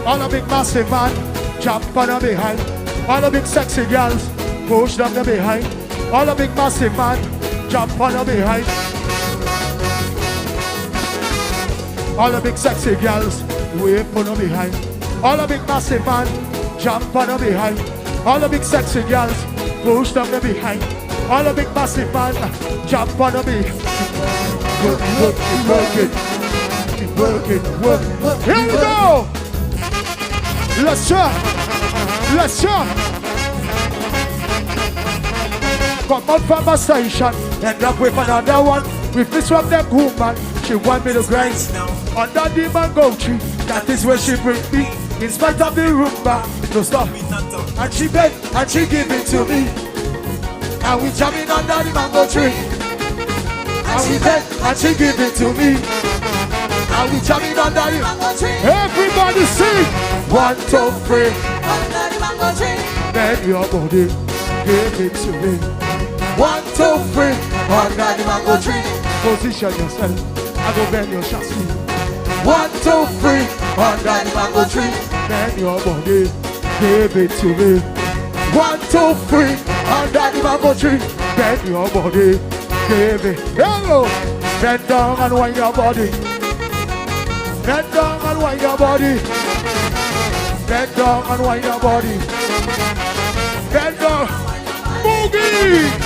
All the big massive man, jump on the behind. All the big sexy girls, push them the behind. All the big massive man, jump on the behind. All the big sexy girls, wave on the behind. All the big massive man, jump on the behind. All the big sexy girls, push them the behind. All the big massive man, jump on the behind. Work it. Here we go. Let's try. Let's try. Come out from a station, end up with another one. With this from them woman, she want me to grind. Under the mango tree, that is where she bring me. In spite of the rumba, no stop. And she beg, and she give it to me. And we jamming under the mango tree. And we beg, and she give it to me. And we jamming under the mango tree. Everybody sing. 1, 2, 3. Under the mango tree. Bend your body, give it to me. 1, 2, 3, under the mango tree. Position yourself, I go bend your chassis. 1, 2, 3, under the mango tree. Bend your body, give it to me. 1, 2, 3, under the mango tree. Bend your body, give it. Hello, bend down and wind your body. Bend down and wind your body. Bend down and wind your body. Bend down, boogie.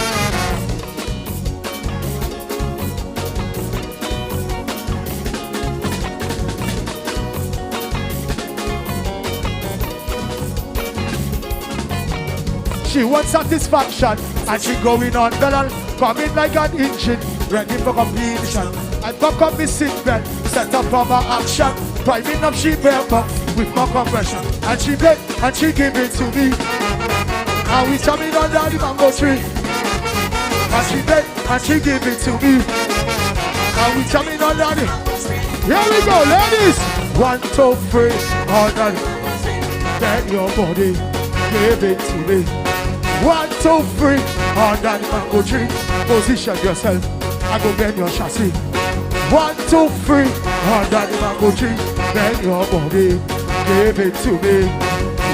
She wants satisfaction and she going on bell, coming like an engine, ready for completion. I buck up my seatbelt, set up for my action, priming up she paper with my compression. And she beg and she give it to me. And we jamming under the mango tree. And she beg and she give it to me. And we jamming under the. Here we go, ladies. 1, 2, 3, under the. Bend your body, give it to me. 1, 2, 3, under the mango tree. Position yourself, I go bend your chassis. 1, 2, 3, under the mango tree. Bend your body, give it to me.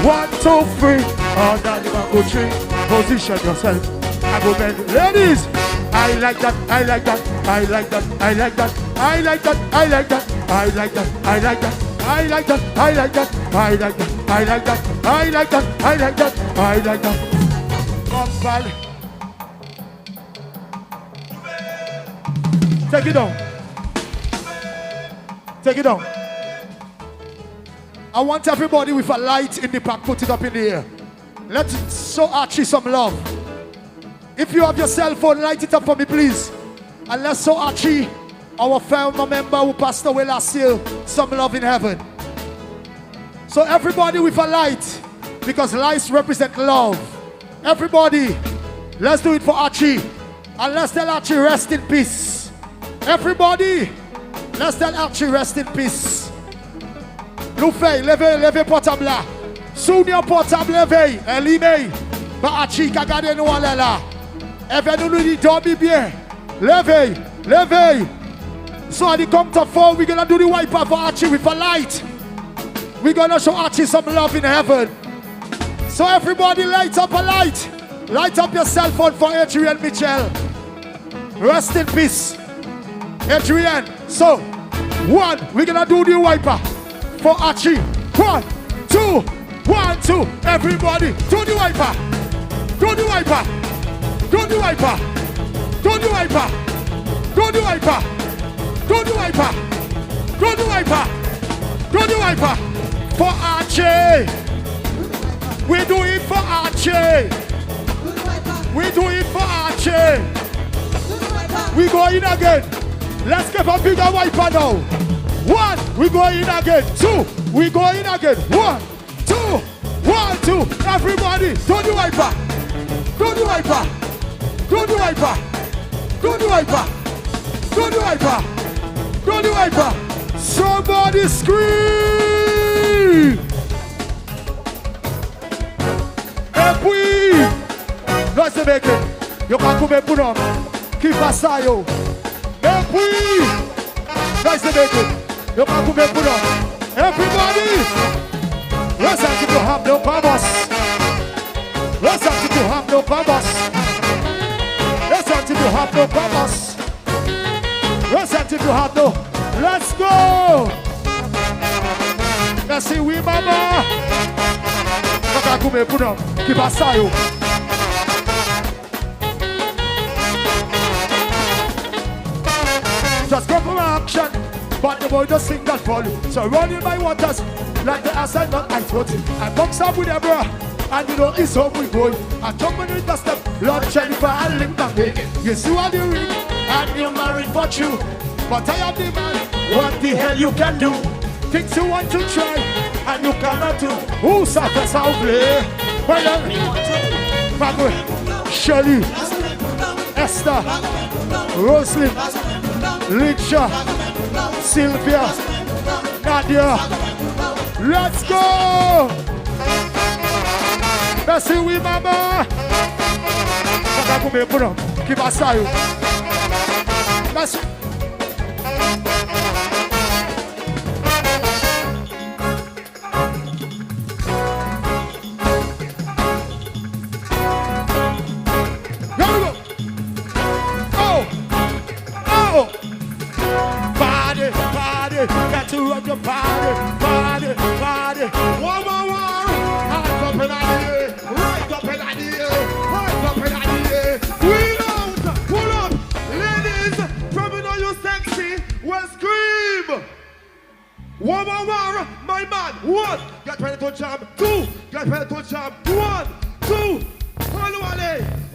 1, 2, 3, under the mango tree. Position yourself, I go bend. Ladies, I like that, I like that, I like that, I like that, I like that, I like that, I like that, I like that, I like that, I like that, I like that, I like that, I like that, I like that, I like that. Take it down. Take it down. I want everybody with a light in the back, put it up in the air. Let's show Archie some love. If you have your cell phone, light it up for me, please. And let's show Archie, our family member who passed away last year, some love in heaven. So everybody with a light, because lights represent love. Everybody, let's do it for Archie. And let's tell Archie rest in peace. Everybody, let's tell Archie rest in peace. Loufei, levez portable là. Souvenir portable levez, limez. Ba Archie, kagade nou ale là. Eve nou nous dit dormi bien. Levez. So at the count of 4, we're gonna do the wiper for Archie with a light. We're gonna show Archie some love in heaven. So everybody light up a light. Light up your cell phone for Adrian Mitchell. Rest in peace, Adrian. So, 1, we're gonna do the wiper for Archie. 1, 2, 1, 2. Everybody, do the wiper. Do the wiper. Do the wiper. Do the wiper. Do the wiper. Do the wiper. Do the wiper. Do the wiper. For Archie. We do it for Archie. We do it for Archie. We go in again. Let's get a bigger wiper now. 1, we go in again. 2, we go in again. 1, 2, 1, 2. Everybody, do the wiper. Do the wiper. Do the wiper. Do the wiper. Do the wiper. Do the wiper. Somebody scream. Et puis, là c'est mec, yo ka couper pour nous, qui passe ça yo. Et puis, là c'est mec, yo ka couper pour nous. Everybody, listen to the have no promise. Listen to the have no promise. Listen to the have no promise. Listen to the have no. Let's go. Let's see we mama. Kaka kume puno, kiba sayo. Just go for action, but the boy just sing that for you. So running my waters, like the ascent that I told you. I box up with a bro, and you know it's how we go. I jump in the step, Lord Jennifer and Linda. Yes, you are the ring, and you're married for you. But I am the man, what the hell you can do? Things you want to try, and you cannot do. Who suffers how play? Well, Magwe, Shirley, Esther, Roslyn, Licha, Sylvia, Nadia. Let's go! Merci, oui, maman. Qui va ça, yo? Merci. Got to rock your body, body, body. One more, hands up in the air, right up in the air, right up in the air. Wheel out, pull up, ladies. From you know you sexy, well scream. One more, my man. 1, get ready to jump. 2, get ready to jump. 1, 2.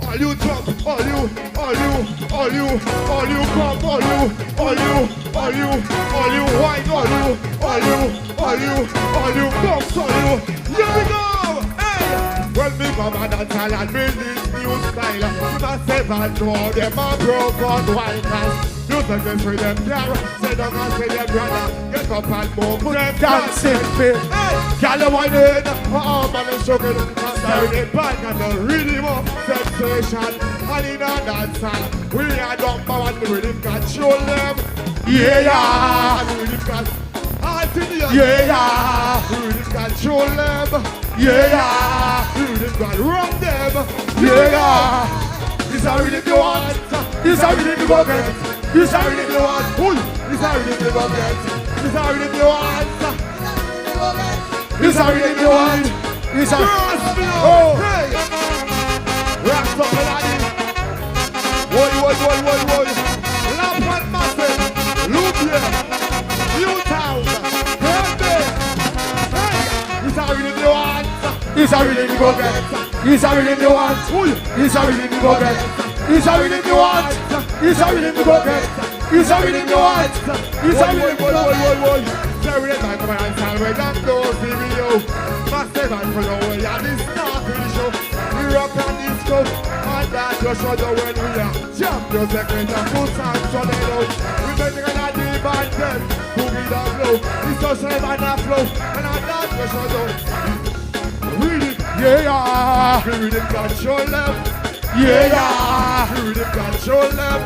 All you jump, all you come, all you wine, all you bounce, all you. Here we go, hey! When me come and dance and bring this new style, myself and know them a broke out wine. You take them for them there, say them and say them brother, get up and move, put them dancing fit. Hey, girl you whining, oh man is sugar, carry it back and the rhythm of sensation. And in a dancer, we are number one, the rhythm control them. Yeah, the rhythm control. Yeah, the rhythm control them. Yeah, the rhythm can rock them. Yeah, this is a rhythm you want. This is a rhythm you go get. This is a rhythm you want. This is a rhythm you go get. This is a rhythm you want. This is a rhythm you want. This is a oh. Rocks up in Woy. Lamp and Massive, Lubia, Newtown, Birthday. Hey, this is a rhythm you want. This is a rhythm you go get. This is a rhythm you want. This is a rhythm you go get. This is a rhythm you want. This is a rhythm you go get. This is a rhythm you want. This is a rhythm you go get. Very nice man, and we don't go video. Massive and for the way, and this start with the show. We rock and disco. That just show you when we are champions, like when the foot and tornado. We make it a deep and then boogie down low. It's just a man that flow, and that just show you. Really, yeah. We really control them. Yeah. We really control them.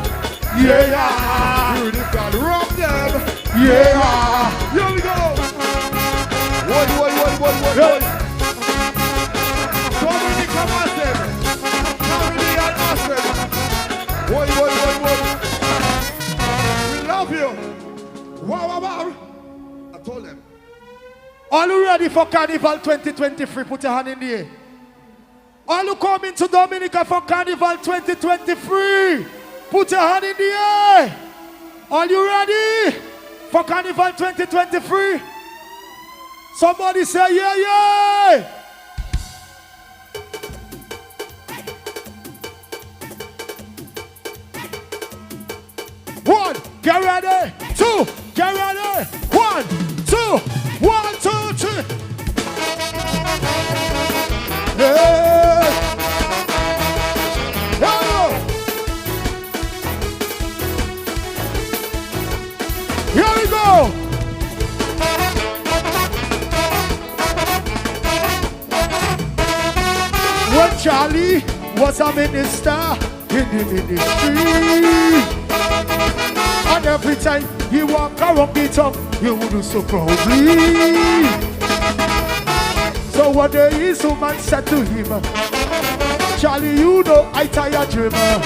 Yeah. You really can rock them. Yeah. Here we go. One. Dominica Massive. Carnival Massive. One. We love you. Wow. I told them. All you ready for Carnival 2023? Put your hand in the air. All you coming to Dominica for Carnival 2023? Put your hand in the air. Are you ready for Carnival 2023? Somebody say yeah. One, get ready. Two, get ready. 1, 2, 1, 2, 3. Yeah. Here we go. When Charlie was a minister in the ministry, and every time he walked around the town, he would do so proudly. So one day his woman said to him, Charlie, you know I tired dreamer.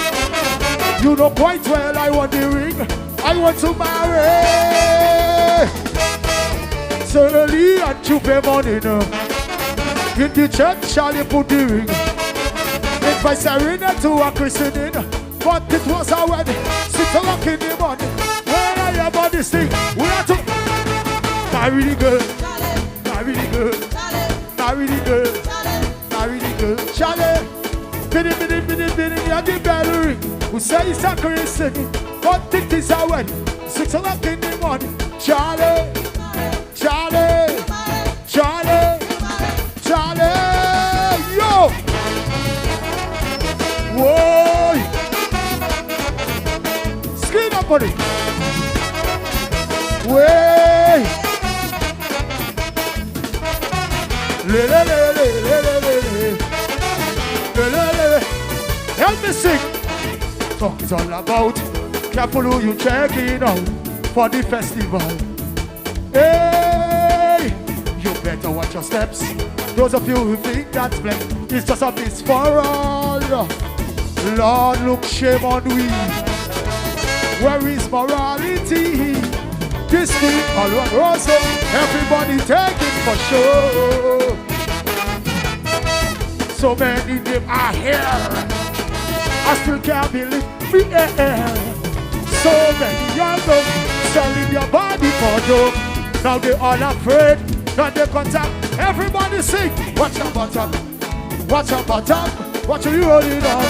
You know quite well I want the ring. I want to marry. So early and Tuesday morning, in the church, Charlie put the ring. It was Serenade to a christening, but it was a wedding. 6 o'clock in the morning. When I hear about this thing, we have to marry the girl, marry the girl, marry the girl, marry the girl. Charlie, biddy, and the bell ring. We say it's a christening, but it is a wedding. 6 o'clock in the morning. Charlie, yo! Whoa! Skin up on it. Way! Help me sing. Talk is all about. Careful who you checking out for the festival. Hey, you better watch your steps. Those of you who think that's blame, it's just a miss for all. Lord, look shame on we. Where is morality? This thing all around also, everybody take it for sure. So many them are here. I still can't believe we are. So many young girls selling their body for dope. Now they all afraid that they contact. Everybody sing. Watch your bottom. Watch your bottom. Watch you rolling on.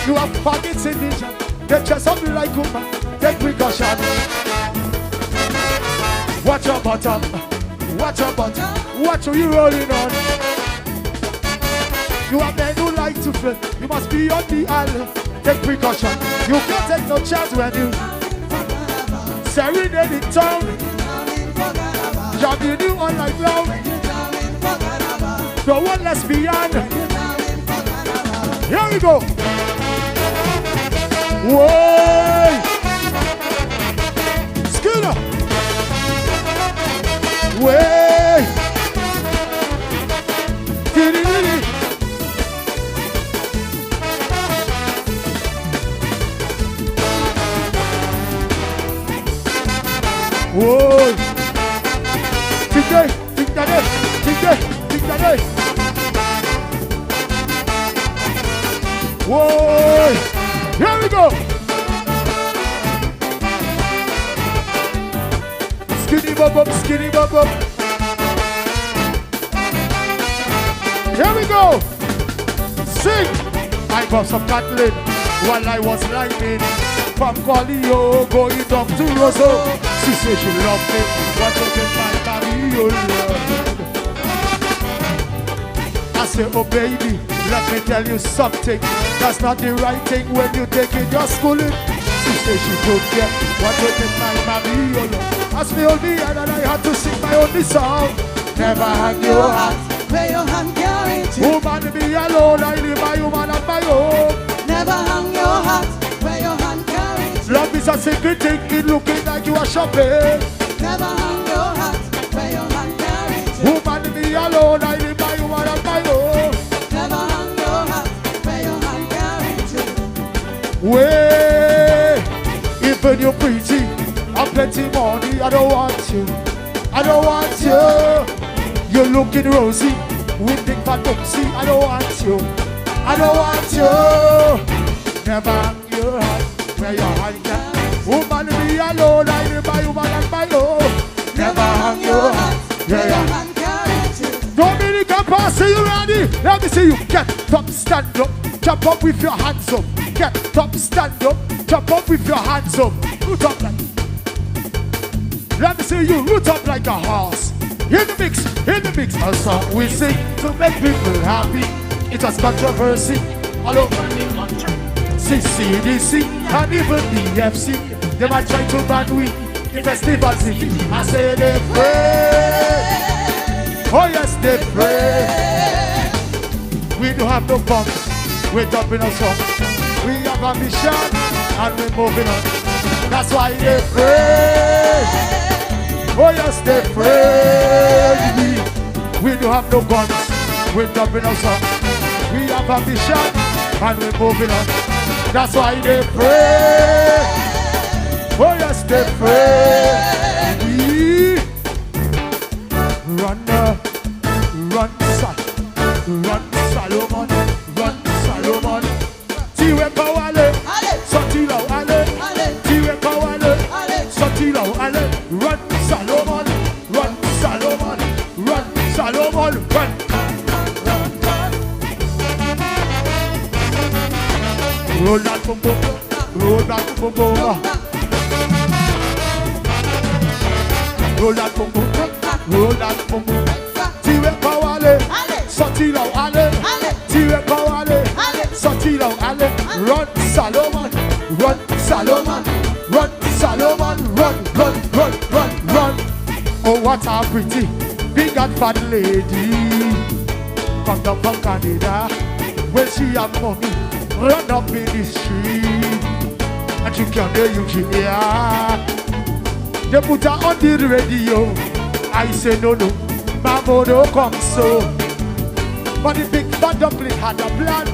You have pockets in vision. They just something like woman. Take precaution. Watch your bottom. Watch your bottom. Watch you rolling on. You have men who like to flip. You must be on the island. Take precaution. You can't take no chance when you Serenade in town. Jam you new on like ground. The one lesbian. Here we go. Whoa! Skinner. Way. Whoa! Today. Whoa! Here we go! Skinny bop. Here we go! Sing! I got some Kathleen while I was lightning. From Colio going down to Rosso. She said she loved me. What you get my Mario love? I said, oh baby, let me tell you something. That's not the right thing when you take it your schooling. She said she don't get what you get my Mario love. As me hold me and I had to sing my only song. Never hang your hat where your hand carried you. Woman be alone, I live my woman on my own. Never hang your hat where is a secret thing, it looking like you are shopping. Never hang your hat where your hand carries you. Woman, me alone, I live by woman and my own. Never hang your hat where your hand carries you. Way, even you pretty, and plenty money, I don't want you. I don't want you. You're looking rosy, with big fat bumsy, I don't want you. I don't want you. Never hang your hat where your hand can. Woman, be alone, I live by woman and my own. Never hang your hat where your hand carries you. Dominican pass, are you ready? Let me see you get up, stand up, jump up with your hands up. Get up, stand up, jump up with your hands up. Root up like. Let me see you root up like a horse. In the mix, a song we sing to make people happy. It was controversy all over the country. CDC and even BFC, they might try to ban we in festival city. I say they pray, oh yes they pray. We don't have no bombs, we're jumping on song. We have ambition and we're moving on. That's why they pray, oh yes they pray. We don't have no guns, we're jumping on song. We have ambition and we're moving on. That's why they pray. Oh yes, they pray. Run, run, Solomon, run, Solomon. Tiwe Kawale, Sotilo Ale, Tiwe Kawale, Sotilo Ale. Run, Solomon, run, Solomon, run, Solomon, run. Roll that boom boom, roll that boom boom, roll that boom boom, roll that boom boom. Tiwe Kawale, Sotilo Ale, Tiwe Kawale, Sotilo Ale. Run Solomon, run Solomon, run Solomon, run, run, run, run, run. Oh what a pretty big and fat lady, come down from Canada, when she have money. Run up in the street and you can hear you hear. They put her on the radio. I say no, Mama don't come so. But the big bad dumpling had a plan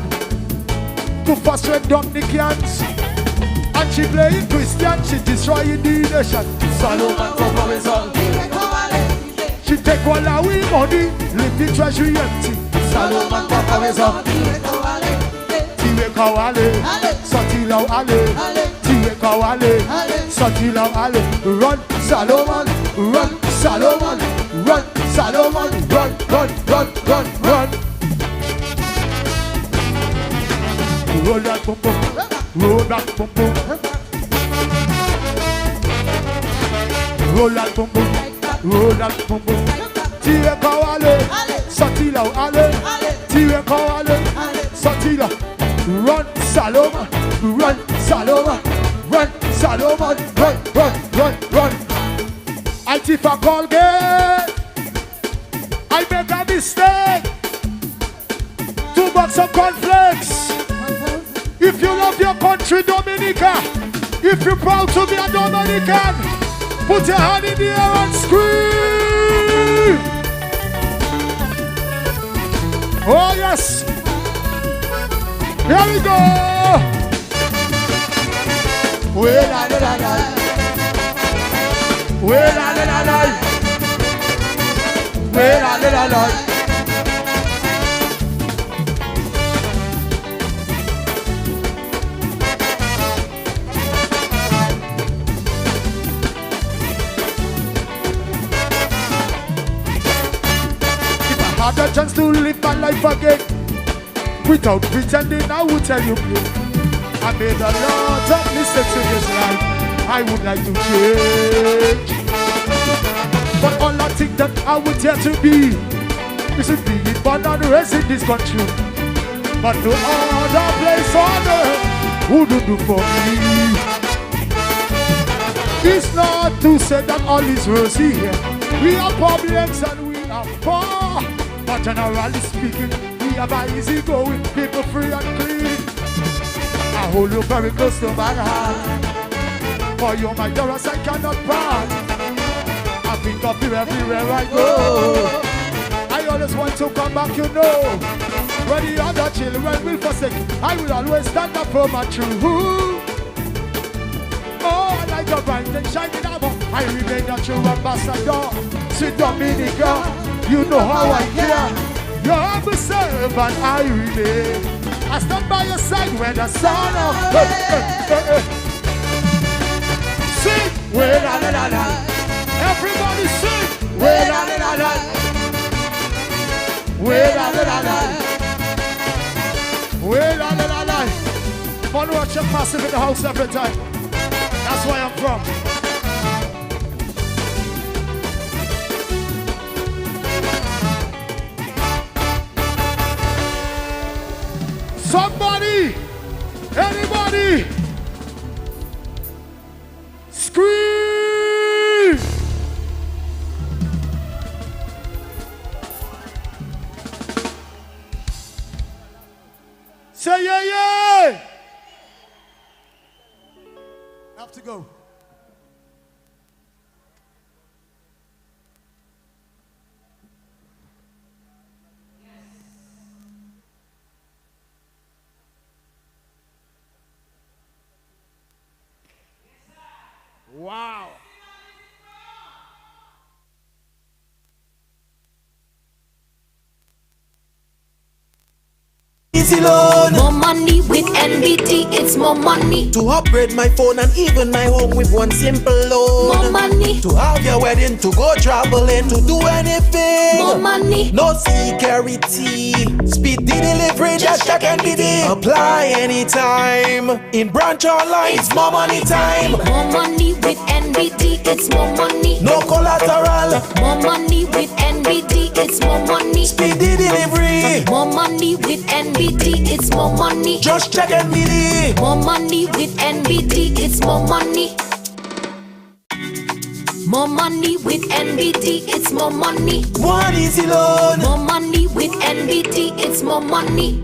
to frustrate Dominicans. And she playing Christian, she destroying the nation. Solomon come from his own. She take all our money, leave the treasury empty. Solomon come from his own. Tiwe Kawale, Sotilo Ale, Tiwe Kawale, Sotilo Ale. Run Solomon, run Solomon, run Solomon, run, run, run, run, run. Roll that boom boom, roll that boom boom, roll that boom boom, roll that boom boom. Tiwe Kawale, Sotilo Ale, Tiwe Kawale, Sotilo. Run Solomon, run Solomon, run Solomon, run, run, run, run. I tip a Colgate, I make a mistake. $2 of cornflakes. If you love your country, Dominica, if you're proud to be a Dominican, put your hand in the air and scream. Oh yes. Here we go! Well, la la la la. Well, la la la la. Well, la la la la. If I had a chance to live my life again, without pretending, I would tell you, I made a lot of mistakes in this life. I would like to change, but all I think that I would dare to be is to be born and raised in this country. But no other place on earth would do for me. It's not to say that all is rosy here. We have problems and we are poor, but generally speaking, we have a easy going, people free and clean. I hold you very close to my heart. For you, my dearest, I cannot part. I think of you everywhere I go. I always want to come back, you know. When the other children will forsake, I will always stand up for my truth. Oh, like a bright and shining armor, I remain a true ambassador. Sweet Dominica, you know how I care. You're my servant, I remain. I stand by your side when the sun of sing, way la la la la. Everybody sing, way la la la la. Way la la la la. Way la la la la. Fun watching Massive in the house every time. That's where I'm from. Somebody, anybody, scream! Say yeah, yeah! Have to go. Wow. Easy loan. More money with NBT, it's more money. To upgrade my phone and even my home with one simple loan. More money. To have your wedding, to go traveling, to do anything. More money. No security. Speed delivery, just check NBT. Apply anytime. In branch online, it's more money time. More money with NBT, it's more money. No collateral. More money with NBT, it's more money. Speed delivery. More money with NBT, it's more money. Just check NBT. More money with NBT, it's more money. More money with NBT, it's more money. One easy loan. More money with NBT, it's more money.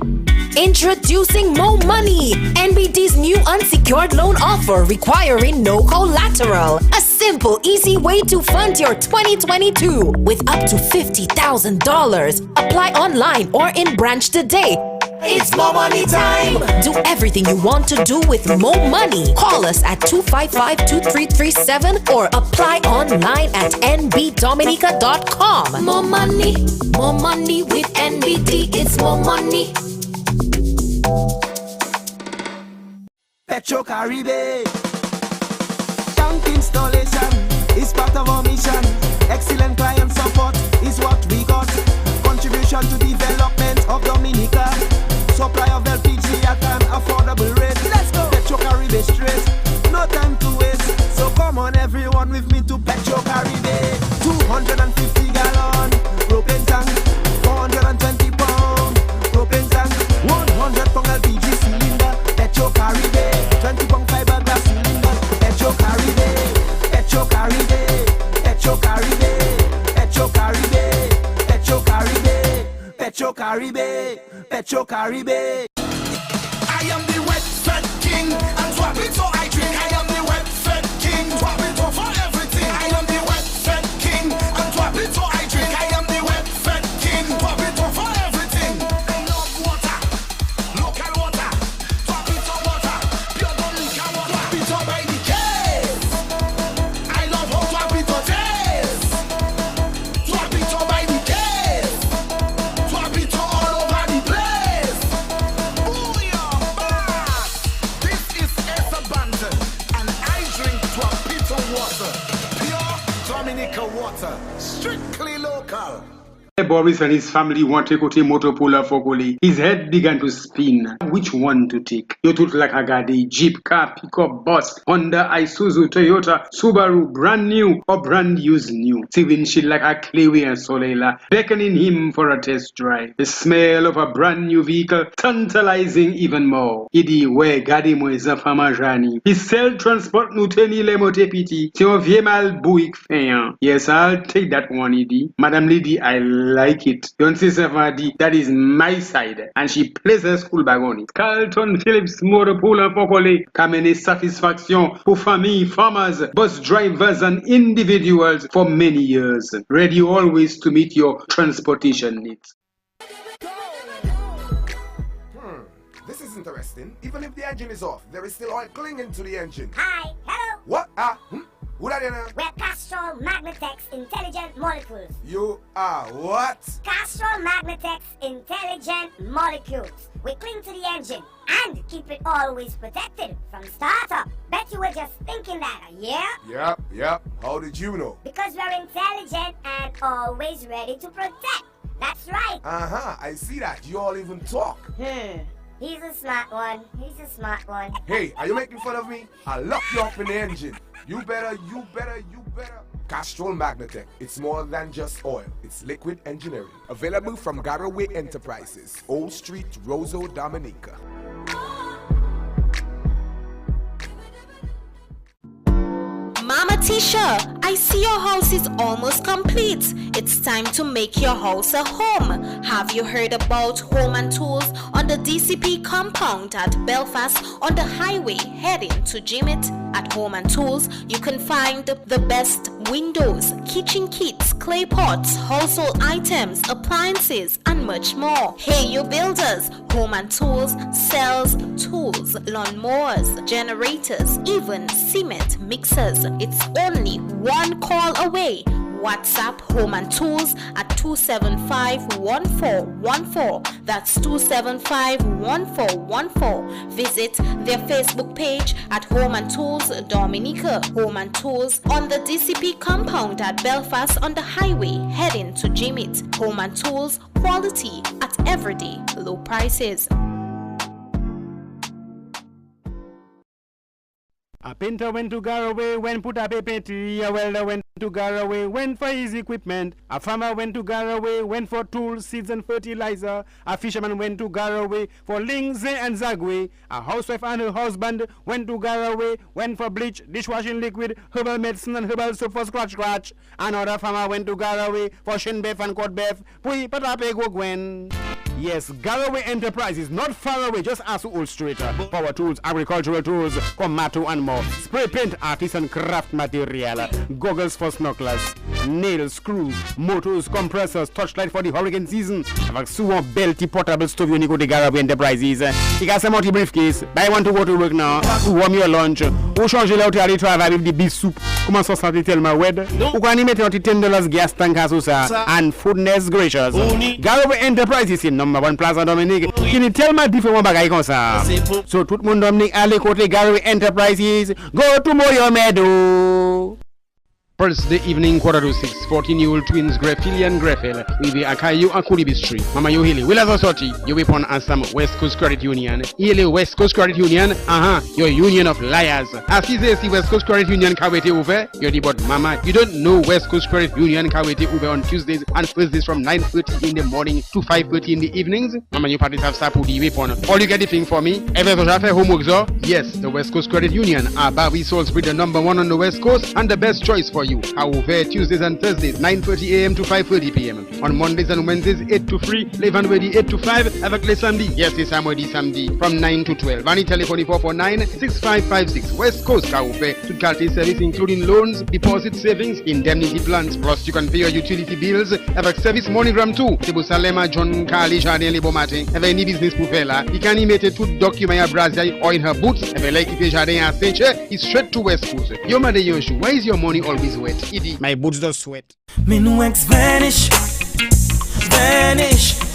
Introducing More Money, NBT's new unsecured loan offer requiring no collateral. A simple, easy way to fund your 2022 with up to $50,000. Apply online or in branch today. It's more money time. Do everything you want to do with more money. Call us at 255-2337 or apply online at nbdominica.com. More money with NBT, it's more money. Petro Caribe. Tank installation is part of our mission. Excellent client support is what we got. Contribution to development of Dominica. Supply of LPG at an affordable rate. Let's go. Petro Caribe straight. No time to waste. So come on everyone with me to Petro Caribe. 250 gallon propane tank. 420 pound propane tank. 100 pound LPG cylinder. Petro Caribe. 20 pound fiberglass cylinder. Petro Caribe. Petro Caribe. Petro Caribe. Petro Caribe. Petro Caribe. Petro Caribe. Petro Caribe. I am the wet fed king, and swap it so I drink. I am the wet fed king, swap it for everything. I am the wet fed king, and swap it so I drink. I am the wet fed king, swap it for everything. I love water, local water, swap it for water, pure Dominica water. Swap it for by the case. I love how swap it for taste. Swap it for by the case. Swap it for all over the place. Booyah, bass. This is Esa Banton, and I drink Swapito water. Pure Dominica water. Strictly local. Boris and his family want to go to Motopola Fogoli. His head began to spin. Which one to take? You took like a Gadi, Jeep, car, pickup, bus, Honda, Isuzu, Toyota, Subaru, brand new or brand used new. See windshield like a Clayway and Solela, beckoning him for a test drive. The smell of a brand new vehicle, tantalizing even more. Idi we Gadi Moisa Famajani. His cell transport Nuteni Lemotepiti. Si on vie mal bouik fayan. Yes, I'll take that one, Idi. Madame Lady, I like it. Don't say Savadi, that is my side. And she plays her school bag on it. Carlton Phillips Motor Pool Fokole. Kamene satisfaction pour famille, farmers, bus drivers and individuals for many years. Ready always to meet your transportation needs. This is interesting. Even if the engine is off, there is still oil clinging to the engine. Hi, hello. What? Who are you now? We're Castrol Magnetex Intelligent Molecules. You are what? Castrol Magnetex Intelligent Molecules. We cling to the engine and keep it always protected from startup. Bet you were just thinking that, yeah? Yep. How did you know? Because we're intelligent and always ready to protect. That's right. I see that. You all even talk. He's a smart one. Hey, are you making fun of me? I'll lock you up in the engine. You better. Castrol Magnetech. It's more than just oil. It's liquid engineering. Available from Garaway Enterprises, Old Street, Roseau, Dominica. Mama Tisha, I see your house is almost complete. It's time to make your house a home. Have you heard about Home and Tools on the DCP compound at Belfast on the highway heading to Jimmet? At Home and Tools, you can find the best windows, kitchen kits, clay pots, household items, appliances, and much more. Hey, you builders! Home and Tools sells tools, lawnmowers, generators, even cement mixers. It's only one call away. WhatsApp Home and Tools at 275-1414. That's 275-1414. Visit their Facebook page at Home and Tools Dominica. Home and Tools on the DCP compound at Belfast on the highway heading to Jimmet. Home and Tools, quality at everyday low prices. A painter went to Garaway when put up a painting. A welder went to Garaway, went for his equipment. A farmer went to Garaway, went for tools, seeds and fertilizer. A fisherman went to Garaway for links and zagway. A housewife and her husband went to Garaway, went for bleach, dishwashing liquid, herbal medicine and herbal soap for scratch. Another farmer went to Garaway for shin beef and cod beef. Pui patape go gwen. Yes, Garaway Enterprises, not far away, just ask Illustrator. Power tools, agricultural tools, Komato and more. Spray paint, artisan craft material, goggles for snorkelers, nails, screws, motors, compressors, torchlight for the hurricane season. Avec souvent belty portable stove you go to Garaway Enterprises. You got some multi briefcase, but I want to go to work now. To warm your lunch. Ou changer là où tu allais travailler avec des beef soup. Comment ça sent tellement wed? Ou quand y mettre $10 gas tank à ça. And foodness gracious. Garaway Enterprises in number 1 Plaza Dominique. Can you tell me different bagay comme ça? So tout le monde Dominique allez côté Garaway Enterprises. Go to Moyo Meadow. Thursday evening, 5:45, 14-year-old twins Greffili and Greffel will be Akayu Akulibi Street. Mama Yohili, will have sorti. You will pon Assam West Coast Credit Union. Ile West Coast Credit Union, your union of liars. Afize si West Coast Credit Union Kawete Uve, you're the but mama, you don't know West Coast Credit Union Kawete Uve on Tuesdays and Thursdays from 9:30 in the morning to 5:30 in the evenings. Mama, you parties have Sapudi Wepon. All you get the thing for me, ever homework zo? Yes, the West Coast Credit Union are Barbie Salisbury, the number 1 on the West Coast and the best choice for you. However, Tuesdays and Thursdays, 9:30 a.m. to 5:30 p.m. On Mondays and Wednesdays, 8 to 3, le vendredi 8 to 5, avec les samedis. Yes, c'est samedi, from 9 to 12. Vanny telephone 449-6556. West Coast, Kaufe. To quality service including loans, deposit savings, indemnity plans. Plus, you can pay your utility bills. Avec service MoneyGram too. C'est pour Salema, John, Carly, Jardin, les Matin. Avec any business pour faire là. You can email tout document à Brazil or in her boots. Avec l'équipe Jardin à Saint-Cher, it's straight to West Coast. Yo, mother, Yoshu, why is your money always wet? My boots don't sweat. Minuex vanish,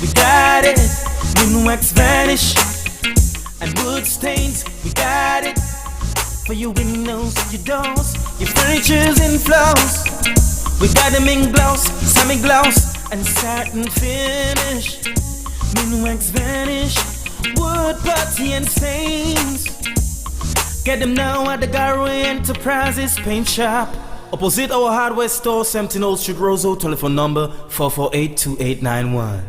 we got it. Minuex vanish, and wood stains, we got it. For your windows, your doors, your furniture's in flows. We got them in gloss, semi-gloss, and satin finish. Minuex vanish, wood putty and stains. Get them now at the Garaway Enterprises paint shop. Opposite our hardware store, 17 Old Street, Roseau, telephone number 448-2891.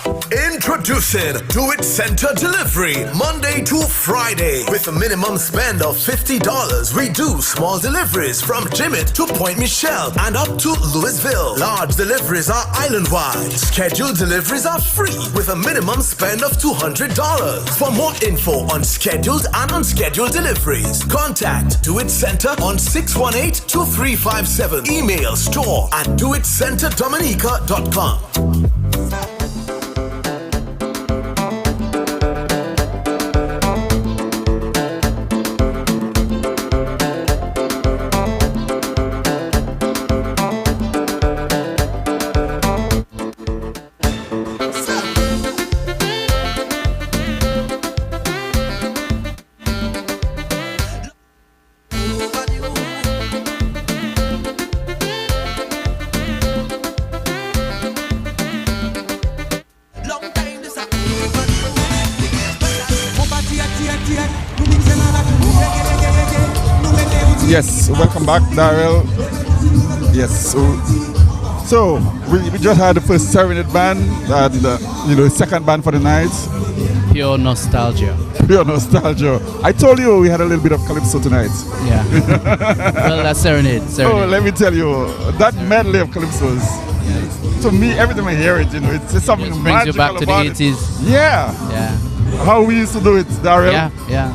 Introducing Do It Center Delivery, Monday to Friday. With a minimum spend of $50, we do small deliveries from Dimmitt to Point Michelle and up to Louisville. Large deliveries are island-wide. Scheduled deliveries are free with a minimum spend of $200. For more info on scheduled and unscheduled deliveries, contact Do It Center on 618-2357. Email store@doitcenterdominica.com. Yes, welcome back, Daryl. Yes, so we just had the first Serenade band and the second band for the night. Pure nostalgia. Pure nostalgia. I told you we had a little bit of calypso tonight. Yeah. Well, that's Serenade. Oh, let me tell you, that medley of calypsos. To me, every time I hear it, it's something it brings you back to the 80s. Yeah. Yeah. How we used to do it, Daryl. Yeah.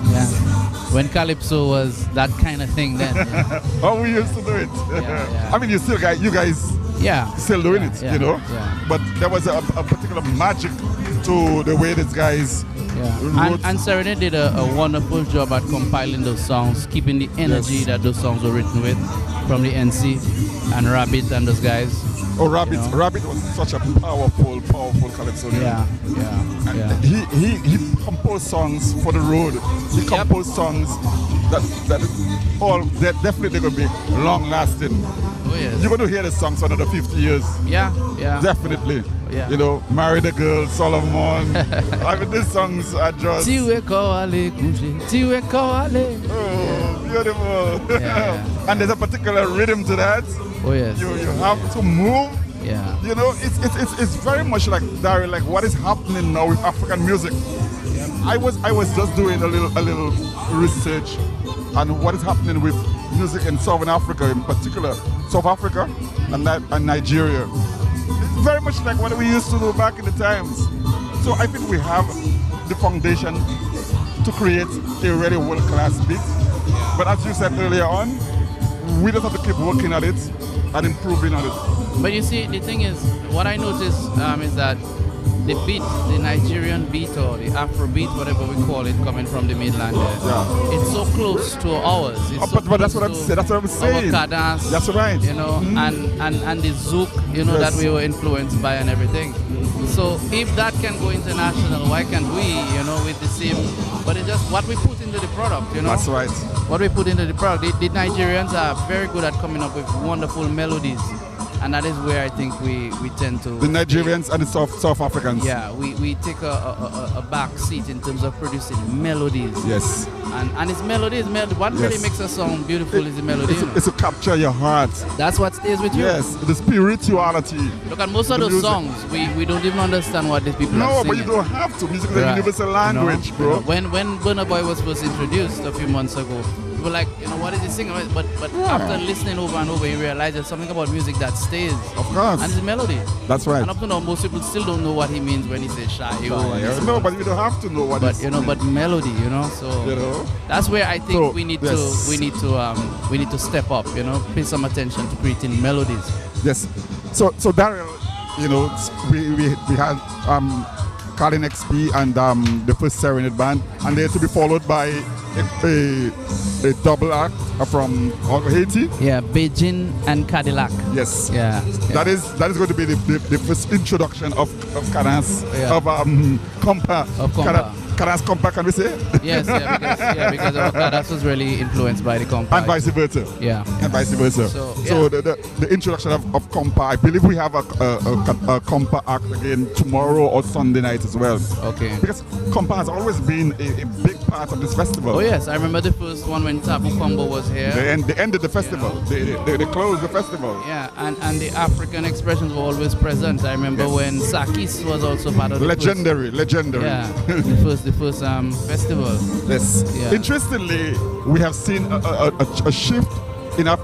When calypso was that kind of thing then. Yeah. How we used to do it. Yeah. I mean, you guys still doing it, Yeah. But there was a particular magic to the way these guys wrote. And Serenade did a wonderful job at compiling those songs, keeping the energy that those songs were written with from the NC and Rabbit and those guys. Oh, Rabbit! Rabbit was such a powerful calypso. Yeah. He composed songs for the road. He composed songs that definitely going to be long lasting. Oh yes. You're going to hear the songs for another 50 years. Yeah. Definitely. Yeah. Marry the Girl, Solomon. I mean, these songs are just. Tiwe Kowale. Oh, beautiful. Yeah. And there's a particular rhythm to that. Oh yes. You have to move. Yeah. It's very much like Daryl, like what is happening now with African music. I was just doing a little research on what is happening with music in Southern Africa, in particular South Africa and Nigeria. It's very much like what we used to do back in the times. So I think we have the foundation to create a really world-class beat. But as you said earlier on, we just have to keep working at it and improving on it. But you see, the thing is, what I noticed is that the beat, the Nigerian beat or the Afro beat, whatever we call it, coming from the mainland, it's so close to ours. But that's what I'm saying. Our cadence, that's right. And the zouk, that we were influenced by and everything. So if that can go international, why can't we, with the same? But it's just what we put into the product, That's right. What we put into the product. The Nigerians are very good at coming up with wonderful melodies. And that is where I think we tend to... The Nigerians and the South Africans. Yeah, we take a back seat in terms of producing melodies. Yes. And it's melodies. What really makes a song beautiful is the melody. It's to capture your heart. That's what stays with you. Yes, the spirituality. Look at most of those songs, we don't even understand what these people are singing. No, but you don't have to. Music is a universal language, bro. When Burna Boy was first introduced a few months ago, people were like, what is he singing? But after listening over and over, you realize there's something about music that stays. Of course. And it's melody. That's right. And up to now, most people still don't know what he means when he says Shayo. No, but you don't have to know what it's but melody, so that's where I think we need to step up, pay some attention to creating melodies. Yes. So Daryl, we had Cadillac XP and the first Serenade band, and they're to be followed by a double act from Haiti. Yeah, Beijing and Cadillac. Yes. Yeah. That is going to be the first introduction of cadence, of compa. Can I ask compa, can we say? Yes, because that was really influenced by the compa. And vice versa. Yeah. And vice versa. So the introduction of compa, I believe we have a compa act again tomorrow or Sunday night as well. Okay. Because compa has always been a big part of this festival. Oh yes, I remember the first one when Tabu Combo was here. They ended the festival. They closed the festival. Yeah, and the African expressions were always present. I remember when Sakis was also part of the legendary. Yeah, the first festival. Yes. Yeah. Interestingly, we have seen a shift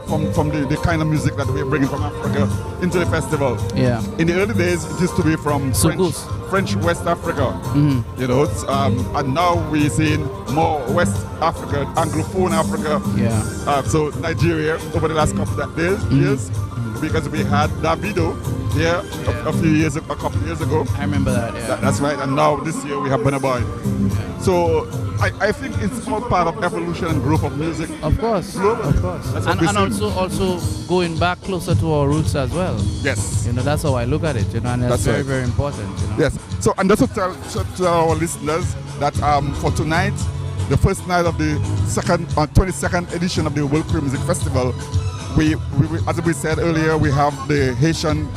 from the kind of music that we're bringing from Africa into the festival. Yeah. In the early days, it used to be from French West Africa. Mm-hmm. You know, and now we're seeing more West Africa, Anglophone Africa. Yeah. So Nigeria over the last couple of years, because we had Davido here a couple of years ago. I remember that. Yeah. That's right. And now this year we have Burna Boy. Yeah. So I think it's all part of evolution and growth of music. Of course. Globally. Of course. And also going back closer to our roots as well. Yes. You know, that's how I look at it. You know, and that's very, very important. You know? Yes. So, and just to tell our listeners that for tonight, the first night of the 22nd edition of the World Queer Music Festival, we as we said earlier, we have the Haitian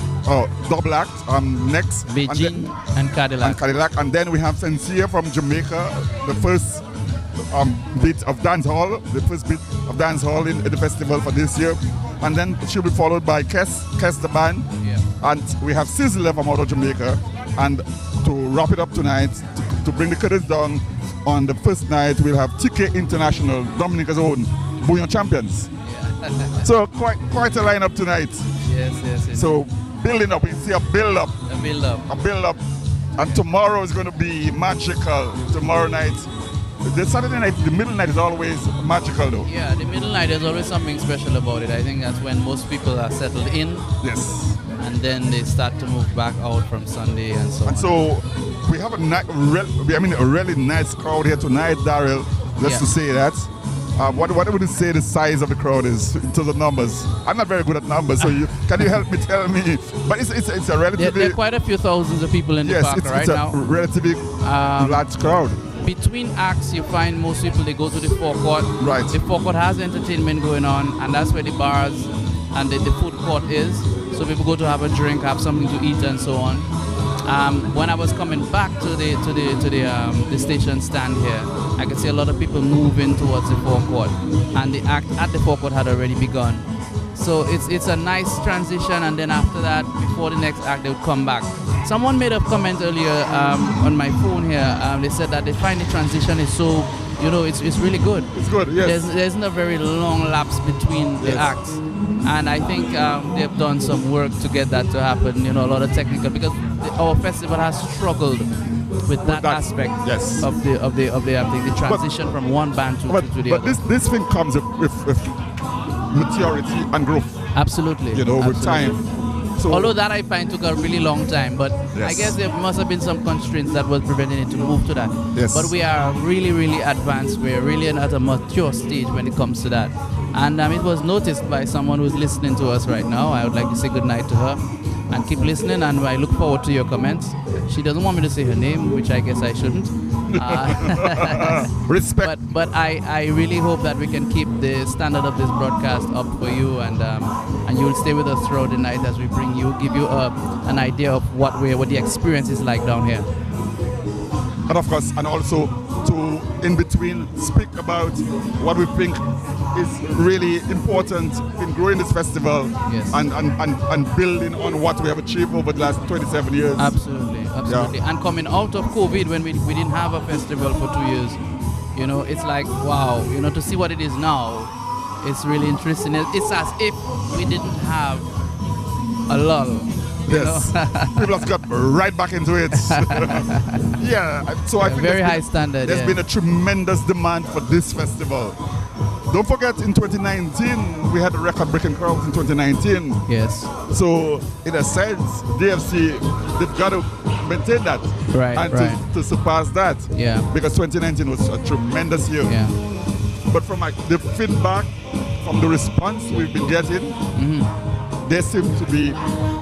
double act next. Beijing and Cadillac. And then we have Chencia from Jamaica, the first bit of dance hall in the festival for this year. And then she'll be followed by Kes the band. Yeah. And we have Sizzla from out of Jamaica. And to wrap it up tonight, to bring the curtains down, on the first night we'll have TK International, Dominica's own Bouillon Champions. Yeah. So quite a lineup tonight. Yes. So building up, we see a build up. And tomorrow is going to be magical. Tomorrow night. The Saturday night, the middle night is always magical though. Yeah, the middle night, there's always something special about it. I think that's when most people are settled in. Yes. And then they start to move back out from Sunday and so on. And so we have a really nice crowd here tonight, Daryl, just to say that. What would you say the size of the crowd is in terms of numbers? I'm not very good at numbers, so can you help me tell me? But it's a relatively... There are quite a few thousands of people in the park right now. Yes, it's a relatively large crowd. Between acts, you find most people, they go to the forecourt. Right. The forecourt has entertainment going on, and that's where the bars and the food court is. So people go to have a drink, have something to eat, and so on. When I was coming back to the station stand here, I could see a lot of people moving towards the forecourt, and the act at the forecourt had already begun. So it's a nice transition, and then after that, before the next act, they would come back. Someone made a comment earlier on my phone here. They said that they find the transition is so, it's really good. It's good, yes. There isn't a very long lapse between the acts. And I think they've done some work to get that to happen, a lot of technical, because our festival has struggled with that aspect of the transition from one band to the other. But this thing comes with maturity and growth. Absolutely. With time. So, although that I find took a really long time, but I guess there must have been some constraints that was preventing it to move to that. Yes. But we are really, really advanced. We're really at a mature stage when it comes to that. And it was noticed by someone who's listening to us right now. I would like to say good night to her and keep listening, and I look forward to your comments. She doesn't want me to say her name, which I guess I shouldn't. Respect. But I really hope that we can keep the standard of this broadcast up for you, and you'll stay with us throughout the night as we give you an idea of what the experience is like down here. And of course, and also to in between speak about what we think is really important in growing this festival and building on what we have achieved over the last 27 years. Absolutely. Yeah. And coming out of COVID when we didn't have a festival for 2 years, it's like, wow, to see what it is now, it's really interesting. It's as if we didn't have a lull. Yes, people have got right back into it. So I think very high standard. There's been a tremendous demand for this festival. Don't forget, in 2019 we had a record-breaking crowds in 2019. Yes. So in a sense, DFC, they've got to maintain that and to surpass that. Yeah. Because 2019 was a tremendous year. Yeah. But from the feedback, from the response we've been getting. there seems to be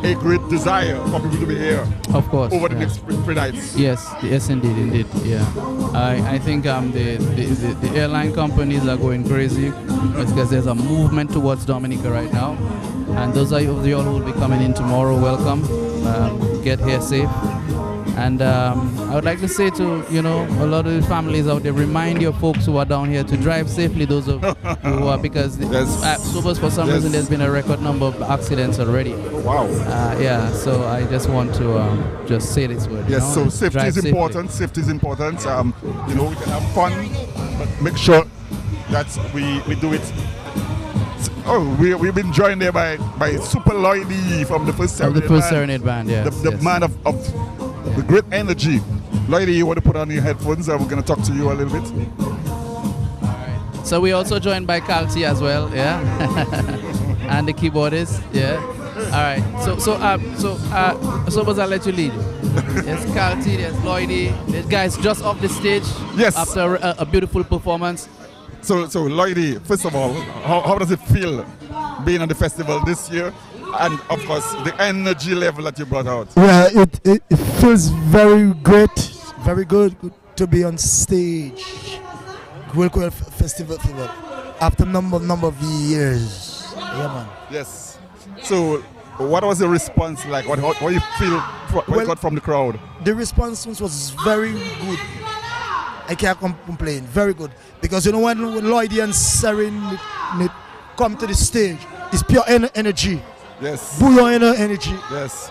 a great desire for people to be here. Of course. Over the next 3 nights. Yes, indeed, yeah. I think the airline companies are going crazy because there's a movement towards Dominica right now, and those of you all who will be coming in tomorrow, welcome. Get here safe. And I would like to say to a lot of the families out there, remind your folks who are down here to drive safely. Those of who are, because Sobers, for some reason there's been a record number of accidents already. Wow. Yeah. So I just want to just say this word. Yes. So safety is important. Safety is important. We can have fun, but make sure that we do it. Oh, we've been joined there by Super Lloydie from the first Serenade band. Yeah. The man of the great energy. Lloydie, you want to put on your headphones and we're going to talk to you a little bit. So we're also joined by Calty as well, yeah, and the keyboardist, yeah. All right. So was I'll let you lead. There's Calty, there's Lloydie, there's guys just off the stage. Yes. After a beautiful performance. So Lloydie, first of all, how does it feel being on the festival this year? And of course, the energy level that you brought out. Yeah, it feels very great, very good to be on stage. World Festival after number of years. Yeah, man. Yes. So, what was the response like? What you feel? What you got from the crowd? The response was very good. I can't complain. Very good, because when Lloydie and Serenade come to the stage, it's pure energy. Yes. Bouillon energy. Yes.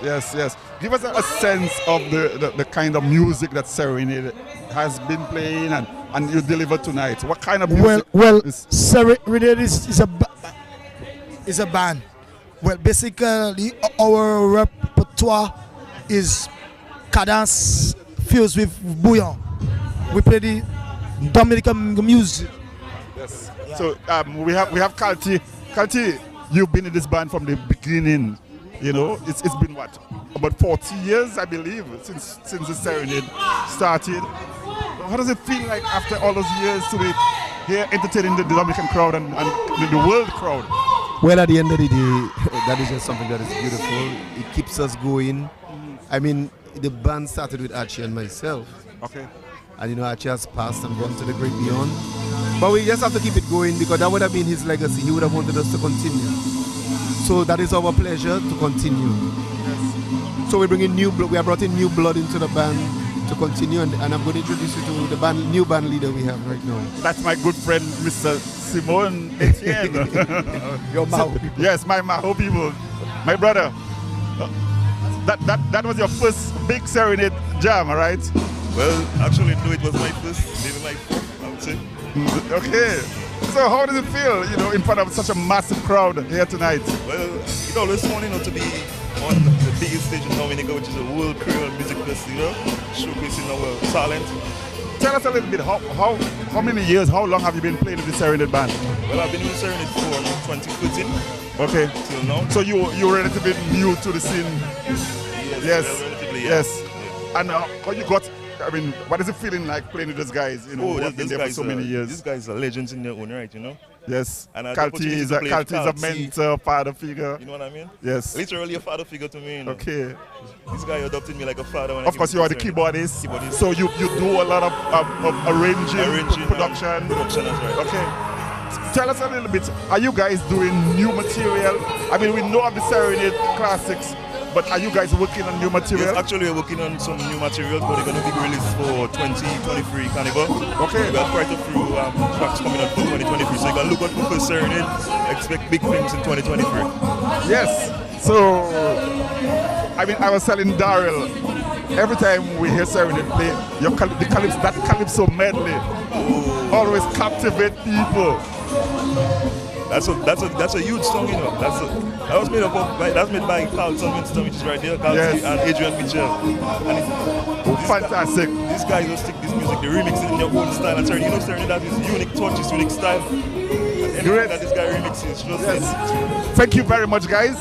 Give us a sense of the kind of music that Serenade has been playing and you delivered tonight. What kind of music? Well, Serenade is a band. Well, basically our repertoire is cadence fused with bouillon. We play the Dominican music. Yes. Yeah. So we have Calty. Calty, you've been in this band from the beginning. It's been what, about 40 years, I believe, since the Serenade started. How does it feel like after all those years to be here entertaining the Dominican crowd and the world crowd? Well, at the end of the day, that is just something that is beautiful. It keeps us going. I mean, the band started with Archie and myself. Okay. And Archie has passed and gone to the great beyond. But we just have to keep it going, because that would have been his legacy. He would have wanted us to continue. So that is our pleasure to continue. Yes. So we have brought in new blood into the band to continue, and I'm going to introduce you to the new band leader we have right now. That's my good friend, Mr. Simon Etienne. Your Maho people. Yes, my Maho people. My brother. That was your first big Serenade jam, right? Well, actually, no, it was my first, maybe my fourth, I would say. Okay. So how does it feel, in front of such a massive crowd here tonight? Well, it's always fun, to be on the biggest stage in Dominica, which is a World Creole Music Festival, showcasing our talent. Tell us a little bit, how many years, how long have you been playing with the Serenade band? Well, I've been with Serenade for 2013. Okay. Till now. So you're relatively new to the scene? Yes. Well, relatively, yes. And how you got, what is it feeling like playing with those guys, who have been there for so many years? These guys are legends in their own right, Yes. And Calty is a mentor, father figure. You know what I mean? Yes. Literally a father figure to me. Okay. This guy adopted me like a father. Of course, you are the keyboardist. So you do a lot of arranging, production. Production, that's right. Okay. Tell us a little bit, are you guys doing new material? We know of the Serenade classics, but are you guys working on new material? Yes, actually we're working on some new material, but they're going to be released for 2023 Carnival. Okay. We have quite a few tracks coming up for 2023, so you can look out for Serenade, expect big things in 2023. Yes, so, I was telling Daryl, every time we hear Serenade play, that calypso medley always captivate people. That's a huge song, That was made by Carlton Winston, which is right there, Carlton and Adrian Mitchell. And fantastic. These guys will stick this music, they remix it in their own style. And Serenade that is unique touch, it's unique style. Great. That this guy remixes. Thank you very much, guys.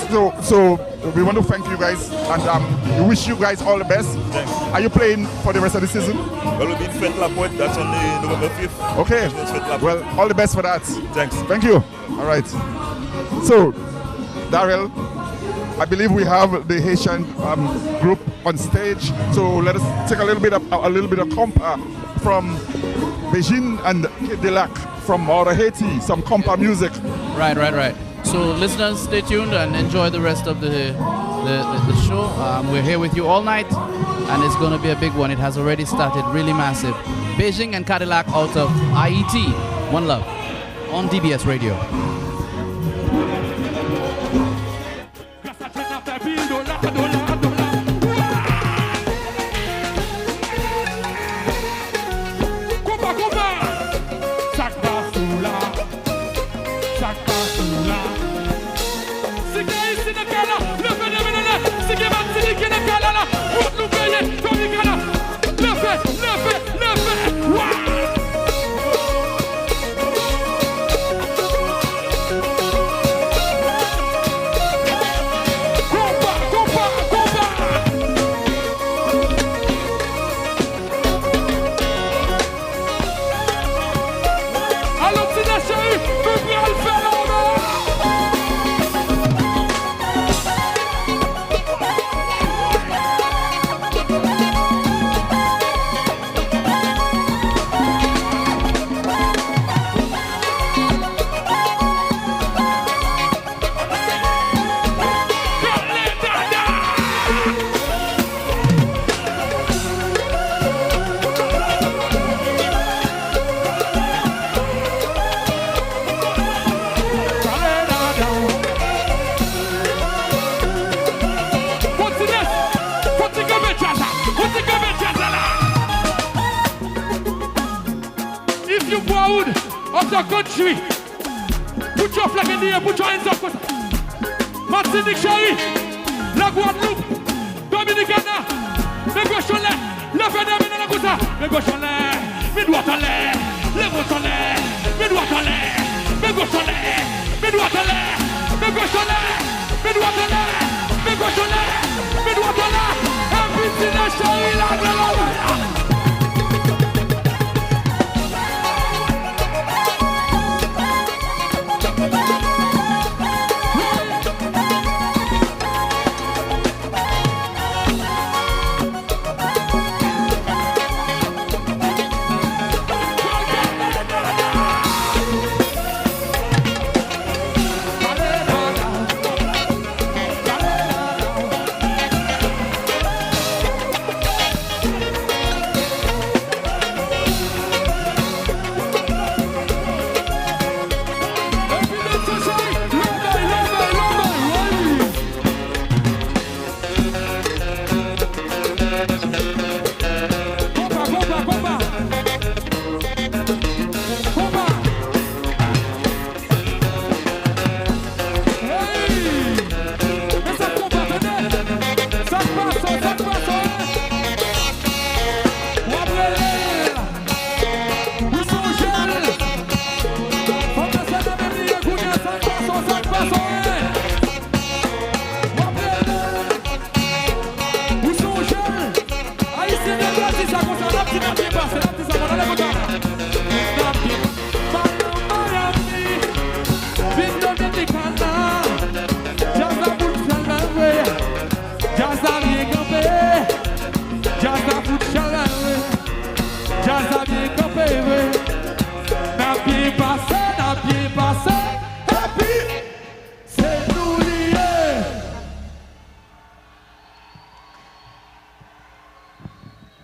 So we want to thank you guys, and we wish you guys all the best. Thanks. Are you playing for the rest of the season? Well, we'll be in Fête La Pointe, that's on the November 5th. Okay. Well, all the best for that. Thanks. Thank you. All right. So Daryl, I believe we have the Haitian group on stage. So let us take a little bit of compa from Beijing and Cadillac from out of Haiti, some compa music. Right. So listeners, stay tuned and enjoy the rest of the show. We're here with you all night, and it's going to be a big one. It has already started, really massive. Beijing and Cadillac out of IET. One Love on DBS Radio. Of the country, put your flag in the air, put your hands up. Martin Dictionary, La Guadeloupe, Dominicana, le gauche en l'air, le phénomène en la cousa, le gauche en l'air, mes doigts en l'air, le gauche en l'air, mes doigts en l'air, mes gauche en l'air, mes doigts en l'air, mes gauche en l'air, mes doigts en l'air, mes gauche en l'air, mes doigts en l'air, un petit Dictionary, la Guadeloupe.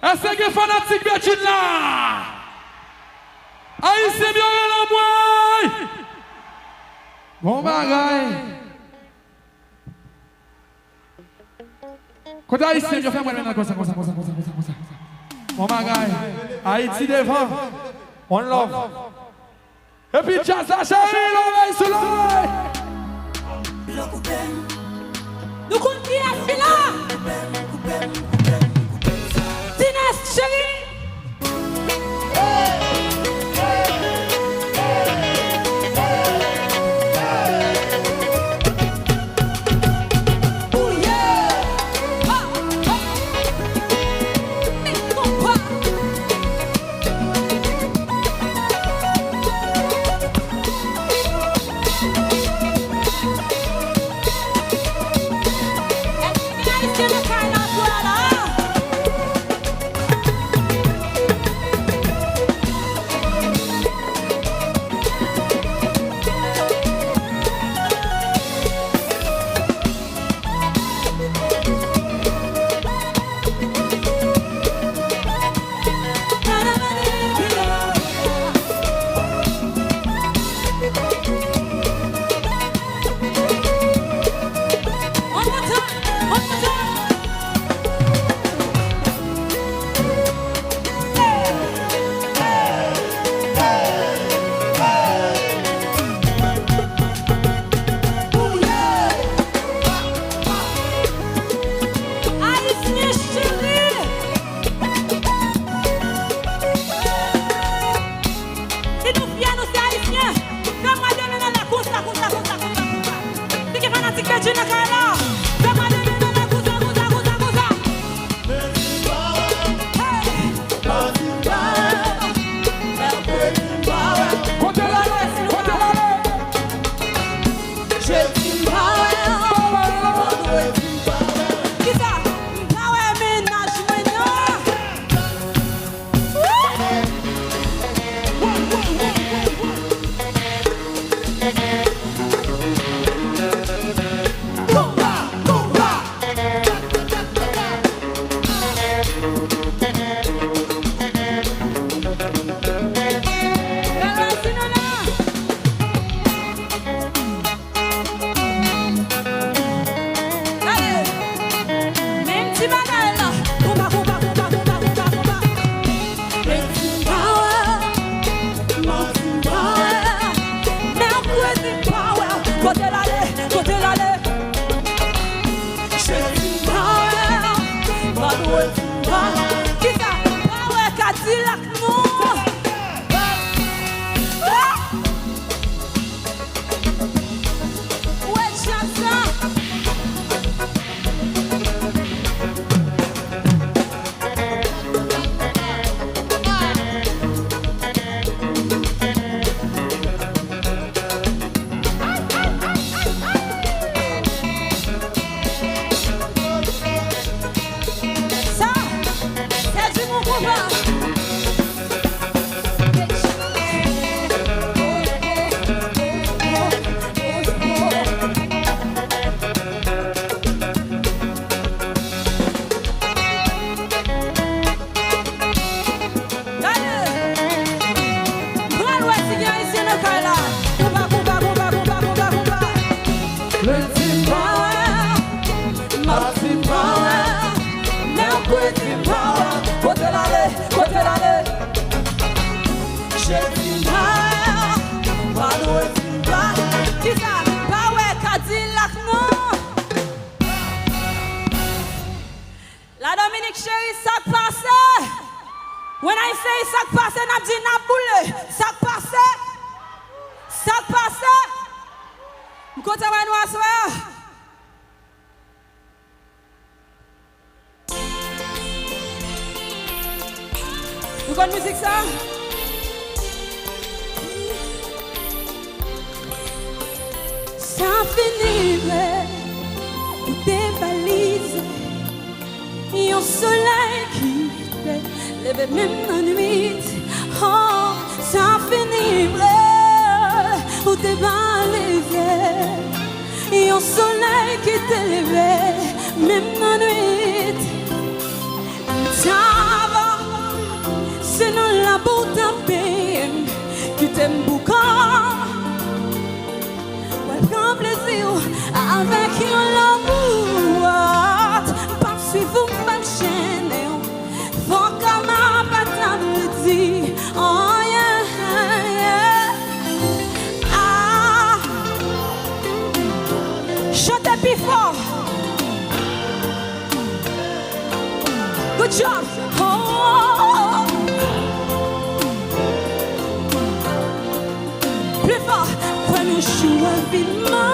Est-ce que fanatique Bétune là? Haïtien bien la moi. Bon bagaille. Quand Haïtien je fais moi maintenant comme ça. Bon bagaille. Haïti devant. One love. Et puis jazz à chérie, l'oreille sur l'oreille. Nous continuons à là. Dinas chérie. Cadillac, non. Ouais, Chencia. Ça, c'est du mon combat. La Dominique chérie, ça passe. When I say ça passe, n'a dit n'a boule. Ça passe. Ça passe. M'kote wa nou aswa. Vous connaissez musique ça? Ça finit, ou des valises. Yon soleil qui fait lever même la nuit. Oh, ça finit, ou des valises. Yon soleil qui te lève même la nuit. Ça va, c'est dans la boue d'un pays qui t'aime beaucoup. Prends plaisir avec l'amour. Parce que vous m'enchaînez. Faut comme un patin me dit. Oh yeah, yeah. Ah. Chantez plus fort. Good job. Oh. Plus fort. When you show up in my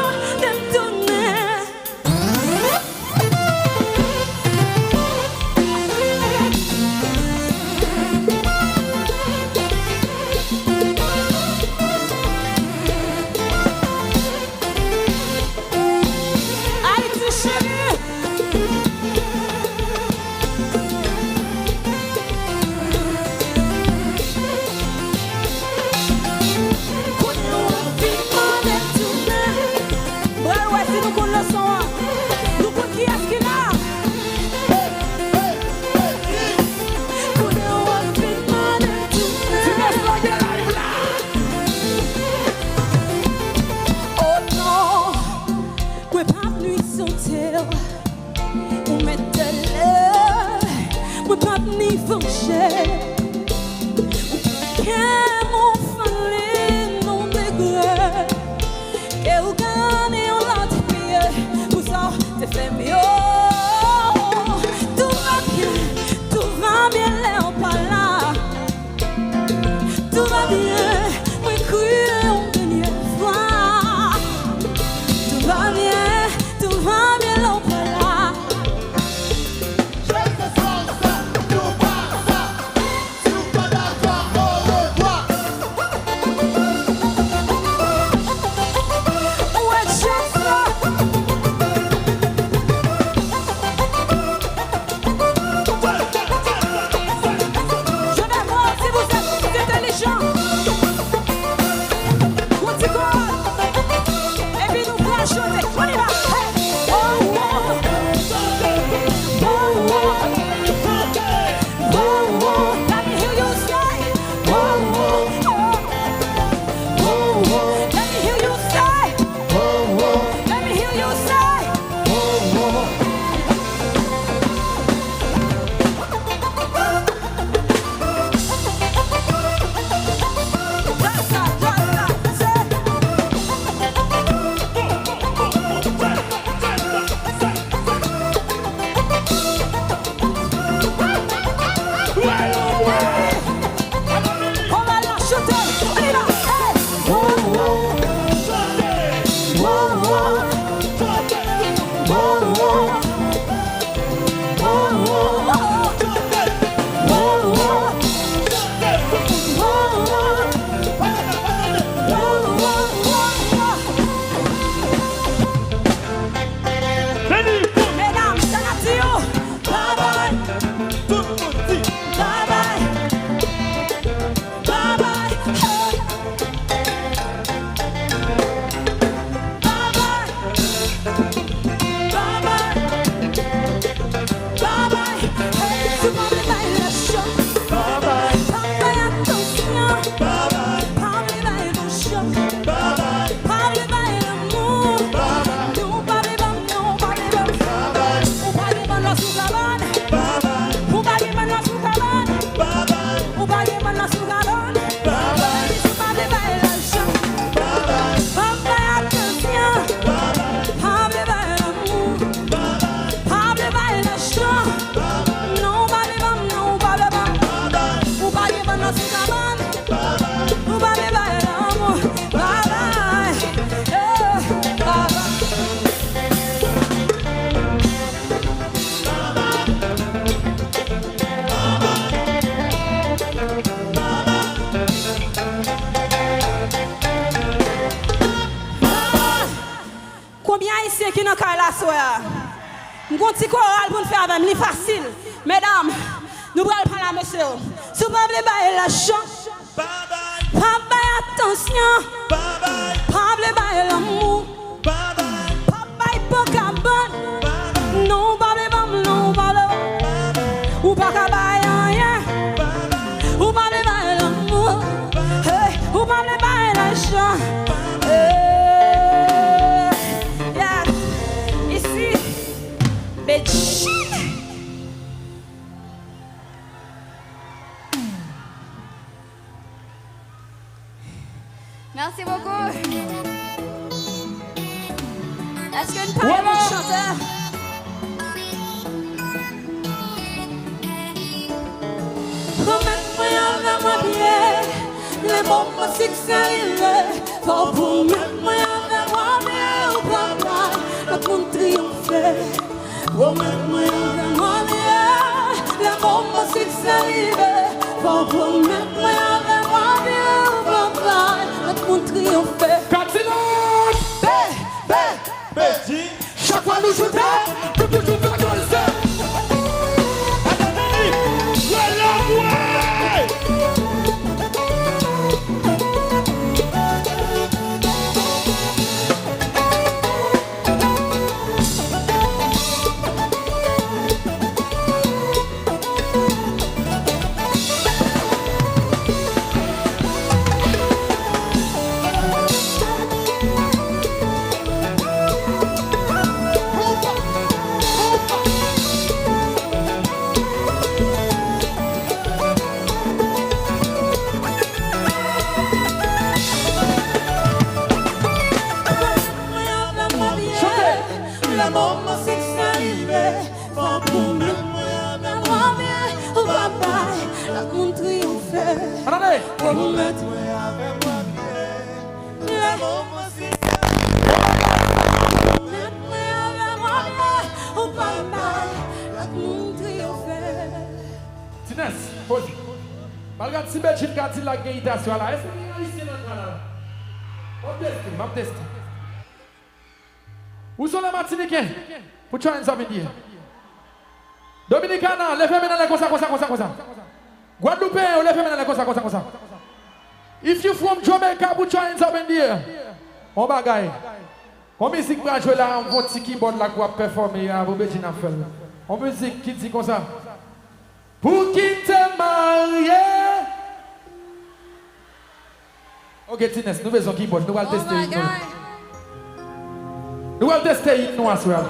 Qui n'a qu'à la soirée. Nous avons un petit choral pour nous faire avec nous, facile. Mesdames, nous allons prendre la monsieur. Si vous voulez bailler la chant, pas bailler attention, pas bailler l'amour, pas bailler pocabonne, non, pas bailler, non, pas bailler, ou pas bailler rien, ou pas bailler l'amour, ou pas bailler la chant. Merci beaucoup. Est-ce qu'une parole de chanteur? Promets-moi avec moi bien, les bons succès, faut promettre-moi avec moi bien, au papa, le monde triompher. Promets-moi avec moi bien, les bons succès, faut promettre-moi avec moi bien, au papa. Mon triomphe Cadillac Beijing. Chaque fois nous jouons tout le monde va danser. Malgré si belle chute Cadillac et Haitian là, est-ce que vous avez ici dans là? On teste. Où sont les Martiniquais? Put your hands up in the air. Dominicana, levez maintenant comme ça. Guadeloupe, levez maintenant comme ça. If you from Jamaica, put your hands up in the air. On bagaille. On musique va jouer là, on va petit keyboard là pour performer à vos bêtises à faire. On musique qui dit comme ça. Pour qui te marier. Ok, Tines, nous faisons keyboard, nous allons tester. Nous allons tester nous à soir.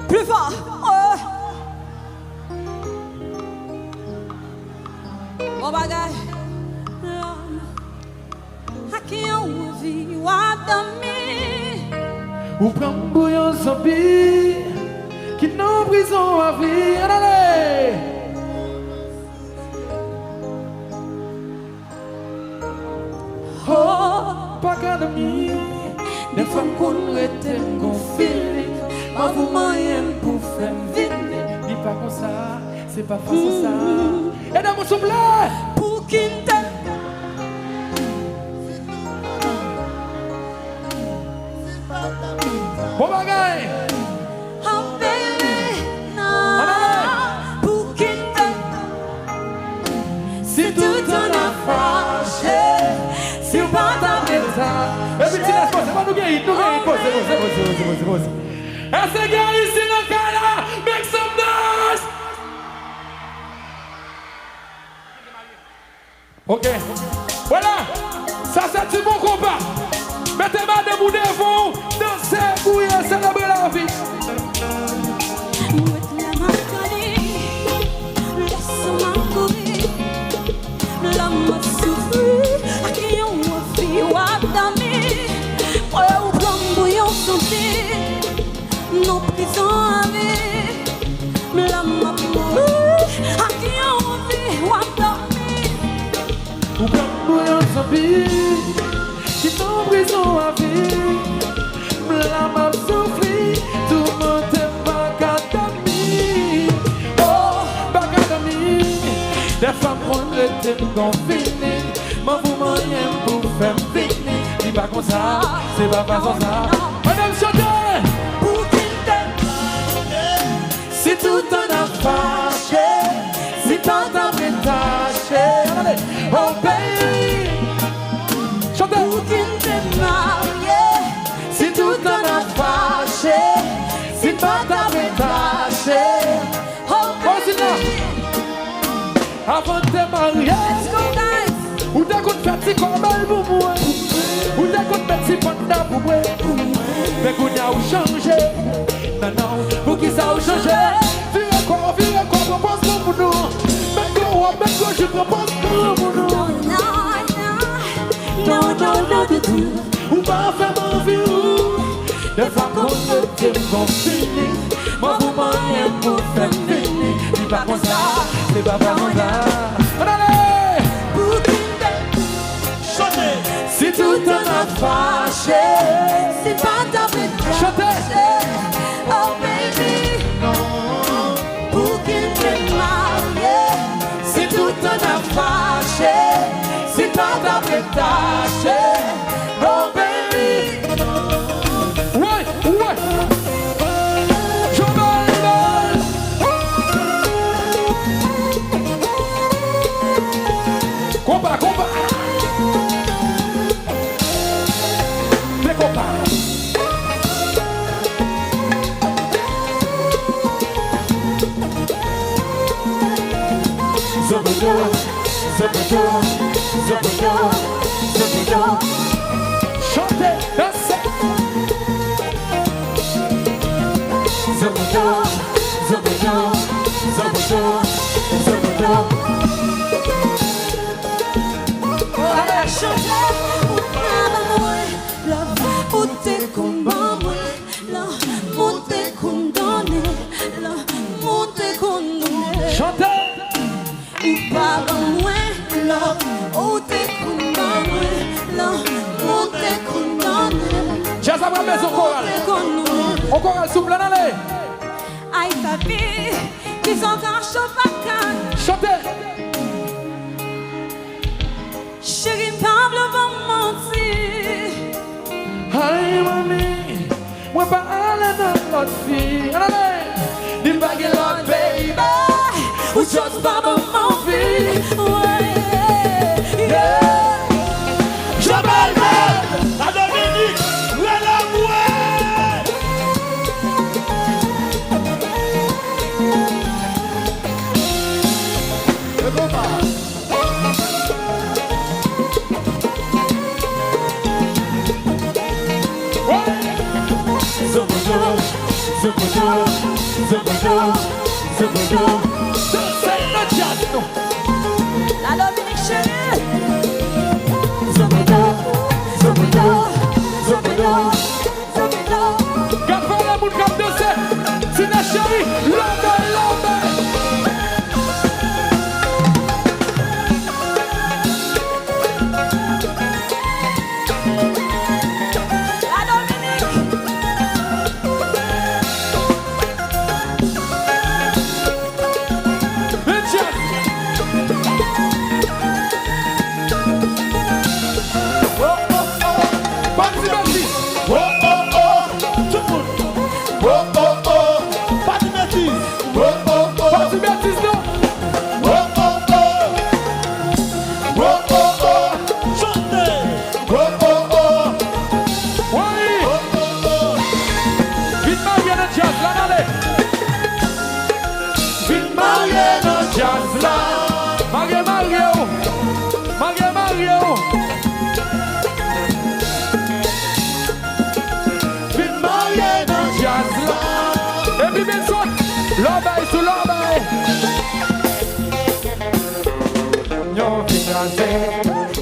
Plus fort. Mon bagage. À qui on vit ou à dormir. Ou prend bouillon zombie qui nous prison à vie. Allez. Oh, pas qu'à dormir. Des femmes qu'on était gonflées. Pas vous moyen pour faire vite. Dis pas comme ça, c'est pas facile ça. Et dans mon souffle, pour qui t'aime. Bon bagaille. Oh baby, non. Pour qui t'aime. Si tout en a fâché. Si on pas t'avait nous gagnons, pose. Est-ce que ici dans le cas là, make some noise. Ok, voilà, ça c'est du bon combat. Mettez-moi debout devant, dansez, bouillez, célébrez la vie. Laisse-moi courir, l'homme souffrir, à qui on fait ou à dormir, pour le bouillon santé, nos prisons à vie, l'homme mourir, à qui on fait ou à dormir, pour le bouillon santé, qui nos prisons à vie, l'homme souffrir, tout le monde est pas qu'à dormir. Des femmes qu'on était confinées, m'en vous moyen pour faire finir. Dis pas comme ça, c'est pas façon ça. Madame chantez, pour qu'il t'aime, si tout en a fâché, si tant en détaché. Oh baby, chantez, pour qu'il t'aime marié, si tout en a fâché, si tant en détaché. Oh baby. Avant de te marier, ou t'as qu'on fait si comme elle pour moi, ou t'as qu'on fait si panda pour moi, mais qu'on a changé, non, pour qui ça a changé, viens encore, propose pour nous, mais qu'on je propose pour nous, non, du tout, ou pas faire mon vie, des femmes qu'on ne t'aime pas finir, moi vous m'aimez pour faire finir, dis pas comme ça. C'est pas par allez, pour qu'il t'aime, chantez. Si tout en a fâché, c'est pas ta bête. Chantez. Oh baby, non. Pour qu'il t'aime marié, si tout en a fâché, c'est pas ta bête. Oh baby, ouais. Combat. Les combats. Zabudo. Chantez, dansez. Zabudo. Chantez, ou pas moi, ou t'es condamné, ou t'es condamné, ou t'es condamné. Chantez, ou pas moi, ou t'es condamné, ou t'es condamné. Jazz à ma maison chorale. On chorale souple, allez. Aïe ta vie, qui sont encore chauffard. Chantez. Chérie, Pablo va mentir. Aïe, mamie, moi pas aller dans l'autre fille. Allez, dis pas que l'autre baby, ou just pas mon fille. Yeah. Jabal à Dominique, la mouette. Le combat. C'est le jazz, non? La Dominique chérie. Gaffe la boule comme de c'est. C'est la chérie. L'homme.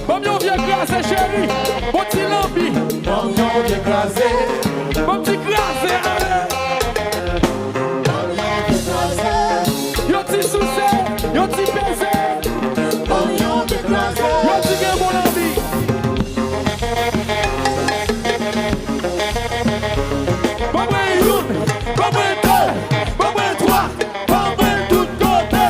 Bon vieux glacé chéri, bon petit lambi. Bon vieux glacé, bon petit glacé. Yo petit soucé, yo petit pesé. Bon vieux glacé, yo petit bien bon lambi. Bon ben une, bon ben deux, bon ben trois, bon ben tout côté.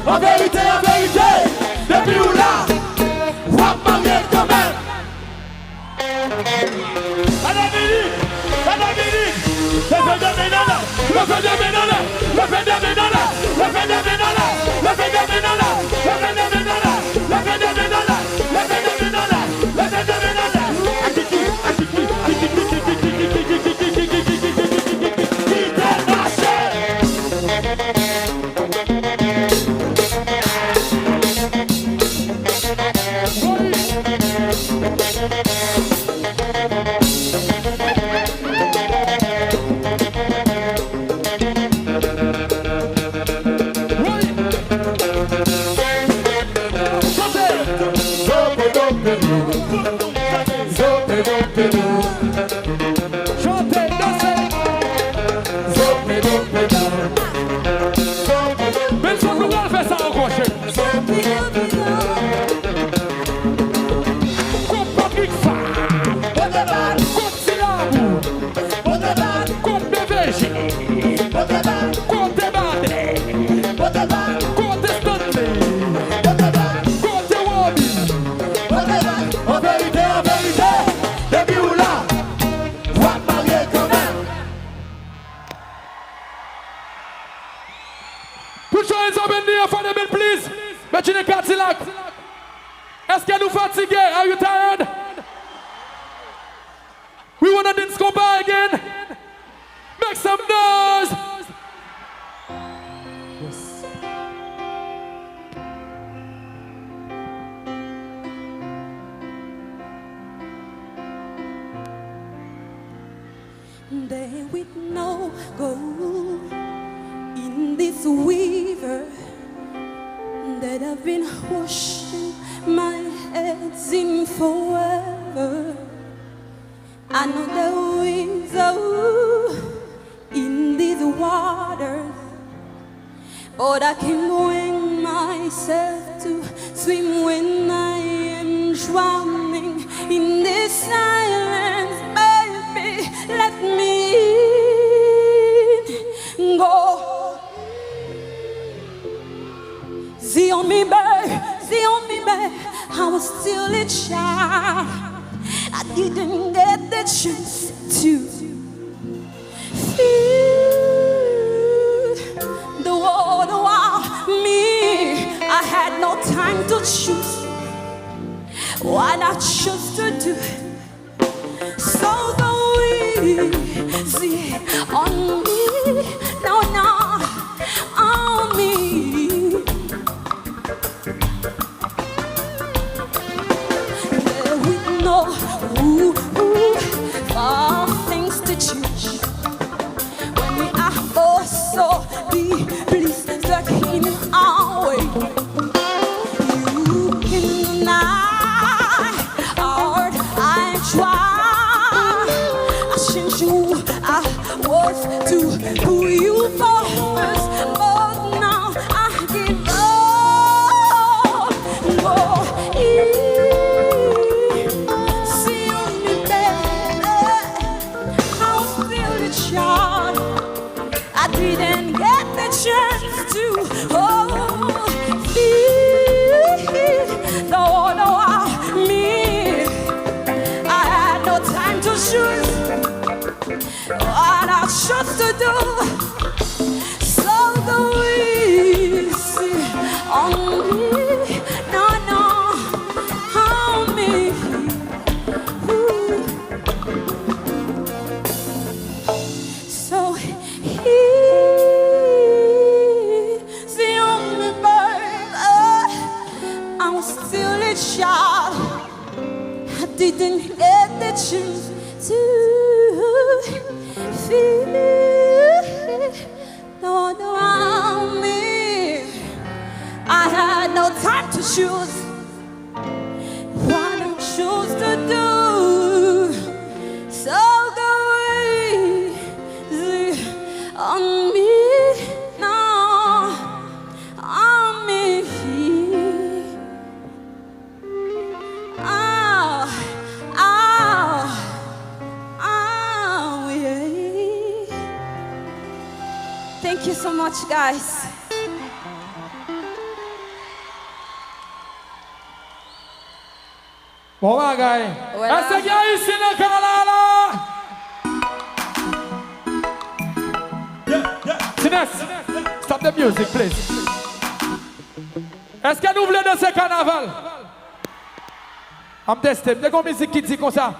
En vérité, depuis où là, wap marié quand même. À la minute, le fait de Ménala, le fait de Ménala, le fait de Ménala, le fait de Ménala, le fait de Ménala, le fait de Ménala, le fait de Ménala, le fait de Ménala, le fait de Ménala. Put your hands up in the air for the bill, please. Bet you the Cadillac. Est-ce que nous fatigués? Are you tired? We wanna dance go by again. Make some noise. Yes. There with no gold in this weaver that I've been washing my heads in forever. I know there is in these waters, but I can bring myself to swim when I am drowning in this silence. Baby, let me go. See on me, babe, I was still a child. I didn't get the chance to feel the world around me. I had no time to choose what I chose to do. So go easy on me, no, on me. There we know, far things didn't get the chance to me. I had no time to choose what I chose to do. So the easy on me, no, on me. Ooh. So he's the only bird. I'm still a child. I didn't get the chance to feel around me. I had no time to choose what I choose to do. So go easy on me now, on me. Thank you so much, guys. Bon, gars. Est-ce qu'il y a ici le Carnival? Sinès, stop the music, please. Est-ce que nous voulons danser Carnaval? I'm testing. Dès qu'on musique qui dit comme ça.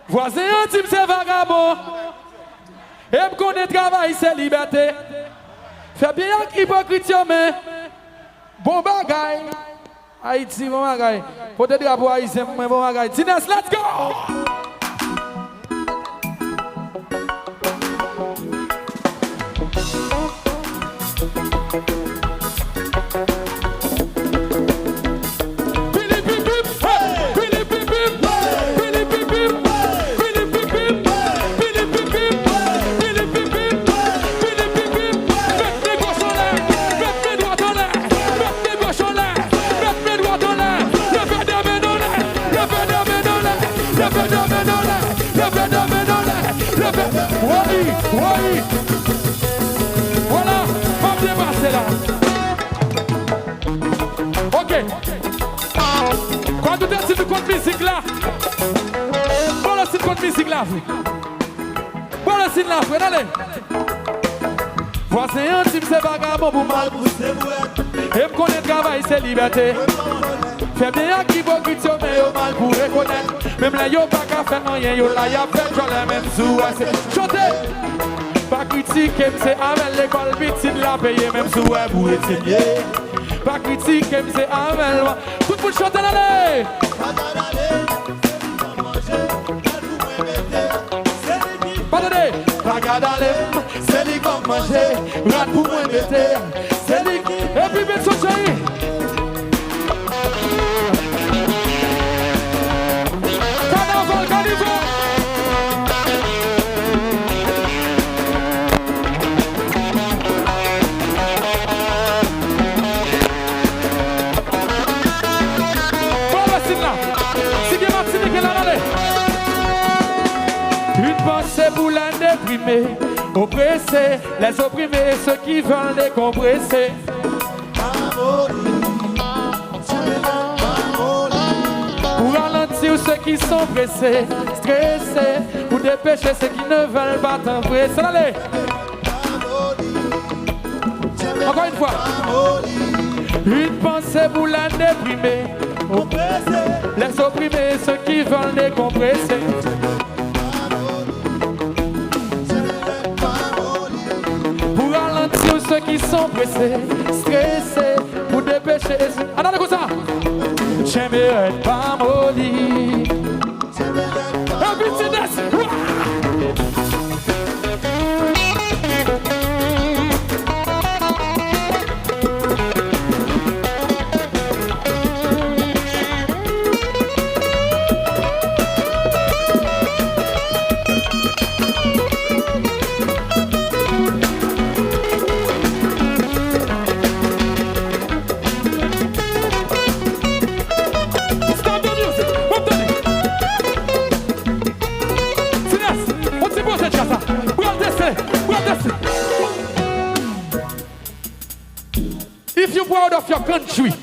Voisin intime, c'est vagabond. Et me connaît travail, c'est liberté. Fais bien hypocrite, mais bon bagaille. Haïti, bon bagaille. Pour te dire pour Haïtien, bon bagaille. Sinès, let's go! Oui, voilà, pas bien passé là. Ok. Quand tu décides de contre musique là, bon le site contre musique là, bon le site là, allez. Voici un type c'est vagabond pour mal pousser. Et me connaître travail c'est liberté. Fais bien qui va quitter mais au mal pour reconnaître. Même là yo pas qu'à faire rien, yo là y'a fait j'en ai même sous assez. Chantez. Pas critiquer, c'est avec l'école petite la payer même sous un pour étudier. Pas critiquer, c'est avec moi. Tout le monde chante allez. Pardonnez. Pas d'aller, c'est lui comme manger. Rat pour moi mettre. C'est lui. Et puis bien son chéri. Carnival, Carnival. Une pensée pour la déprimée, oppressée, les opprimés, ceux qui veulent décompresser. Pour ralentir ceux qui sont pressés, stressés, pour dépêcher ceux qui ne veulent pas t'empresser. Allez! Encore une fois. Une pensée pour la déprimée, les opprimés, ceux qui veulent décompresser. Pour ralentir ceux qui sont pressés, stressés, pour dépêcher. Attendez comme ça. J'aimerais pas mollir. Un business. If you're proud of your country,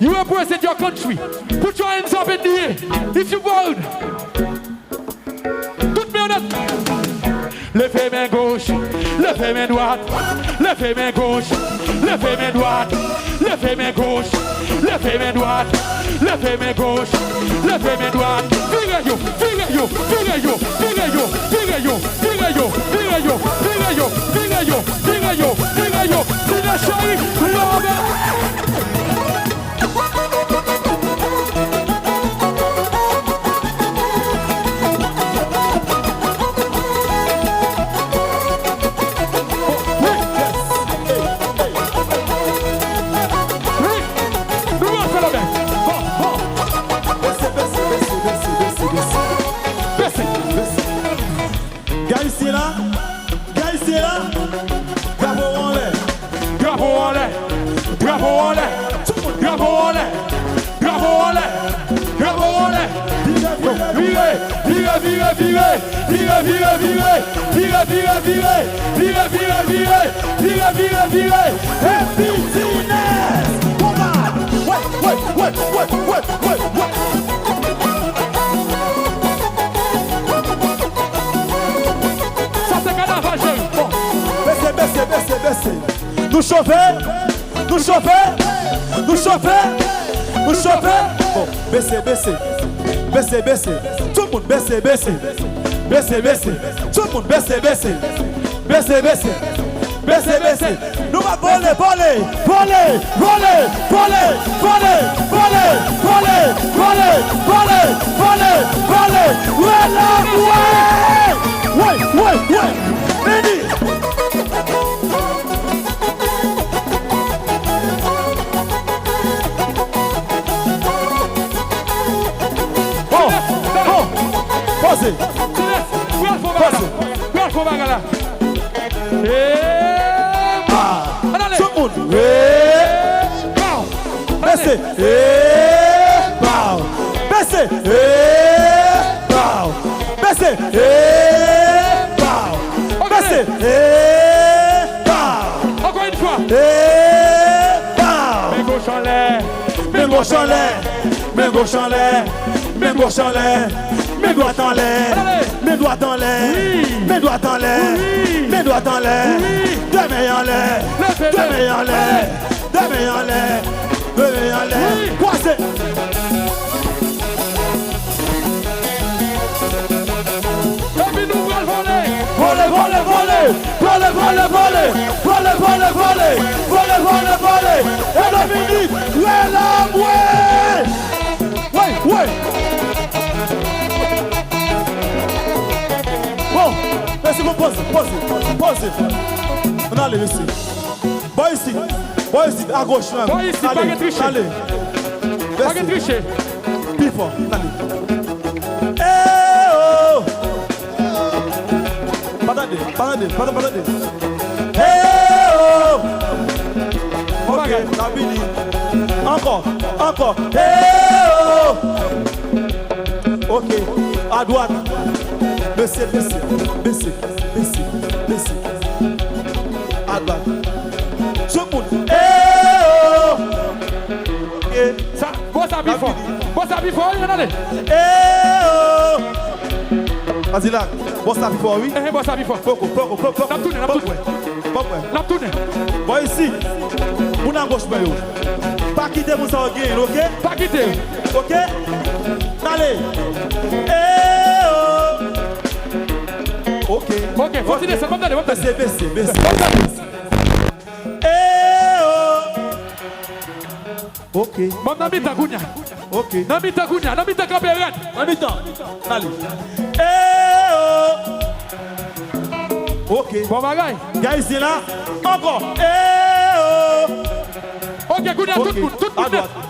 you represent your country, put your hands up in the air. If you're proud, put me on that. Levez main gauche, levez main droite, levez main gauche, levez main droite, levez main gauche, levez main droite, levez main gauche, levez main droite. Finger you, finger you, finger you, finger you, finger you, finger you, finger you, finger you, finger you, finger you, finger you, finger shine, love it. Nous chauffer, nous chauffer, nous chauffer, nous chauffer. Bon, baissez, baissez, baissez, baissez. Tout le monde baissez, baissez, baissez, baissez. Tout le monde baissez, baissez, baissez, baissez, baissez, baissez. Nous va voler, voler, voler, voler, voler, voler, voler, voler, voler, voler, voler, voler. Ouais, ouais, ouais. Béni. Posez. Tout le monde. Baissez. Baissez. Baissez. Baissez. Encore une fois. Main gauche en l'air. Main gauche en l'air. Main gauche en l'air. Main gauche en l'air. Mes doigts en l'air, mes doigts en l'air, mes doigts en l'air, mes doigts en l'air, deux mains en l'air, deux mains en l'air, deux mains en l'air, deux mains en l'air, croisez. Et puis nous allons voler. Voler, voler, voler, voler, voler, voler, voler, voler, voler, voler, voler, voler, et Dominique, ouais la ouais, ouais. Laissez-moi poser. On allez ici. Boy ici, à gauche. Boy ici, pas de tricher. Allez. Pas de tricher. Plus fort, allez. Eh oh. Pardonnez. Eh oh. Ok, Nabili. Encore. Eh oh. Ok, à droite. Baissez. À droite. Tout le monde. Eh oh. Ça, boss habille fort, regardez. Eh oh. Vas-y là, boss habille fort, oui. Boss habille fort. Poco. N'a tourné. Bon ici, vous n'en gauche pas. Pas quitter mon sang gain, ok? Pas quitter. Ok? Allez. Eh oh. Ok, faut tirer ça, baissez. Eh oh. Ok. Bon, Namita Gounia. Ok. Namita Caperan. Namita. Allez. Eh oh. Ok. Bon bagaille. Guys, c'est là. Encore. Eh oh. Ok, Gounia, tout le monde.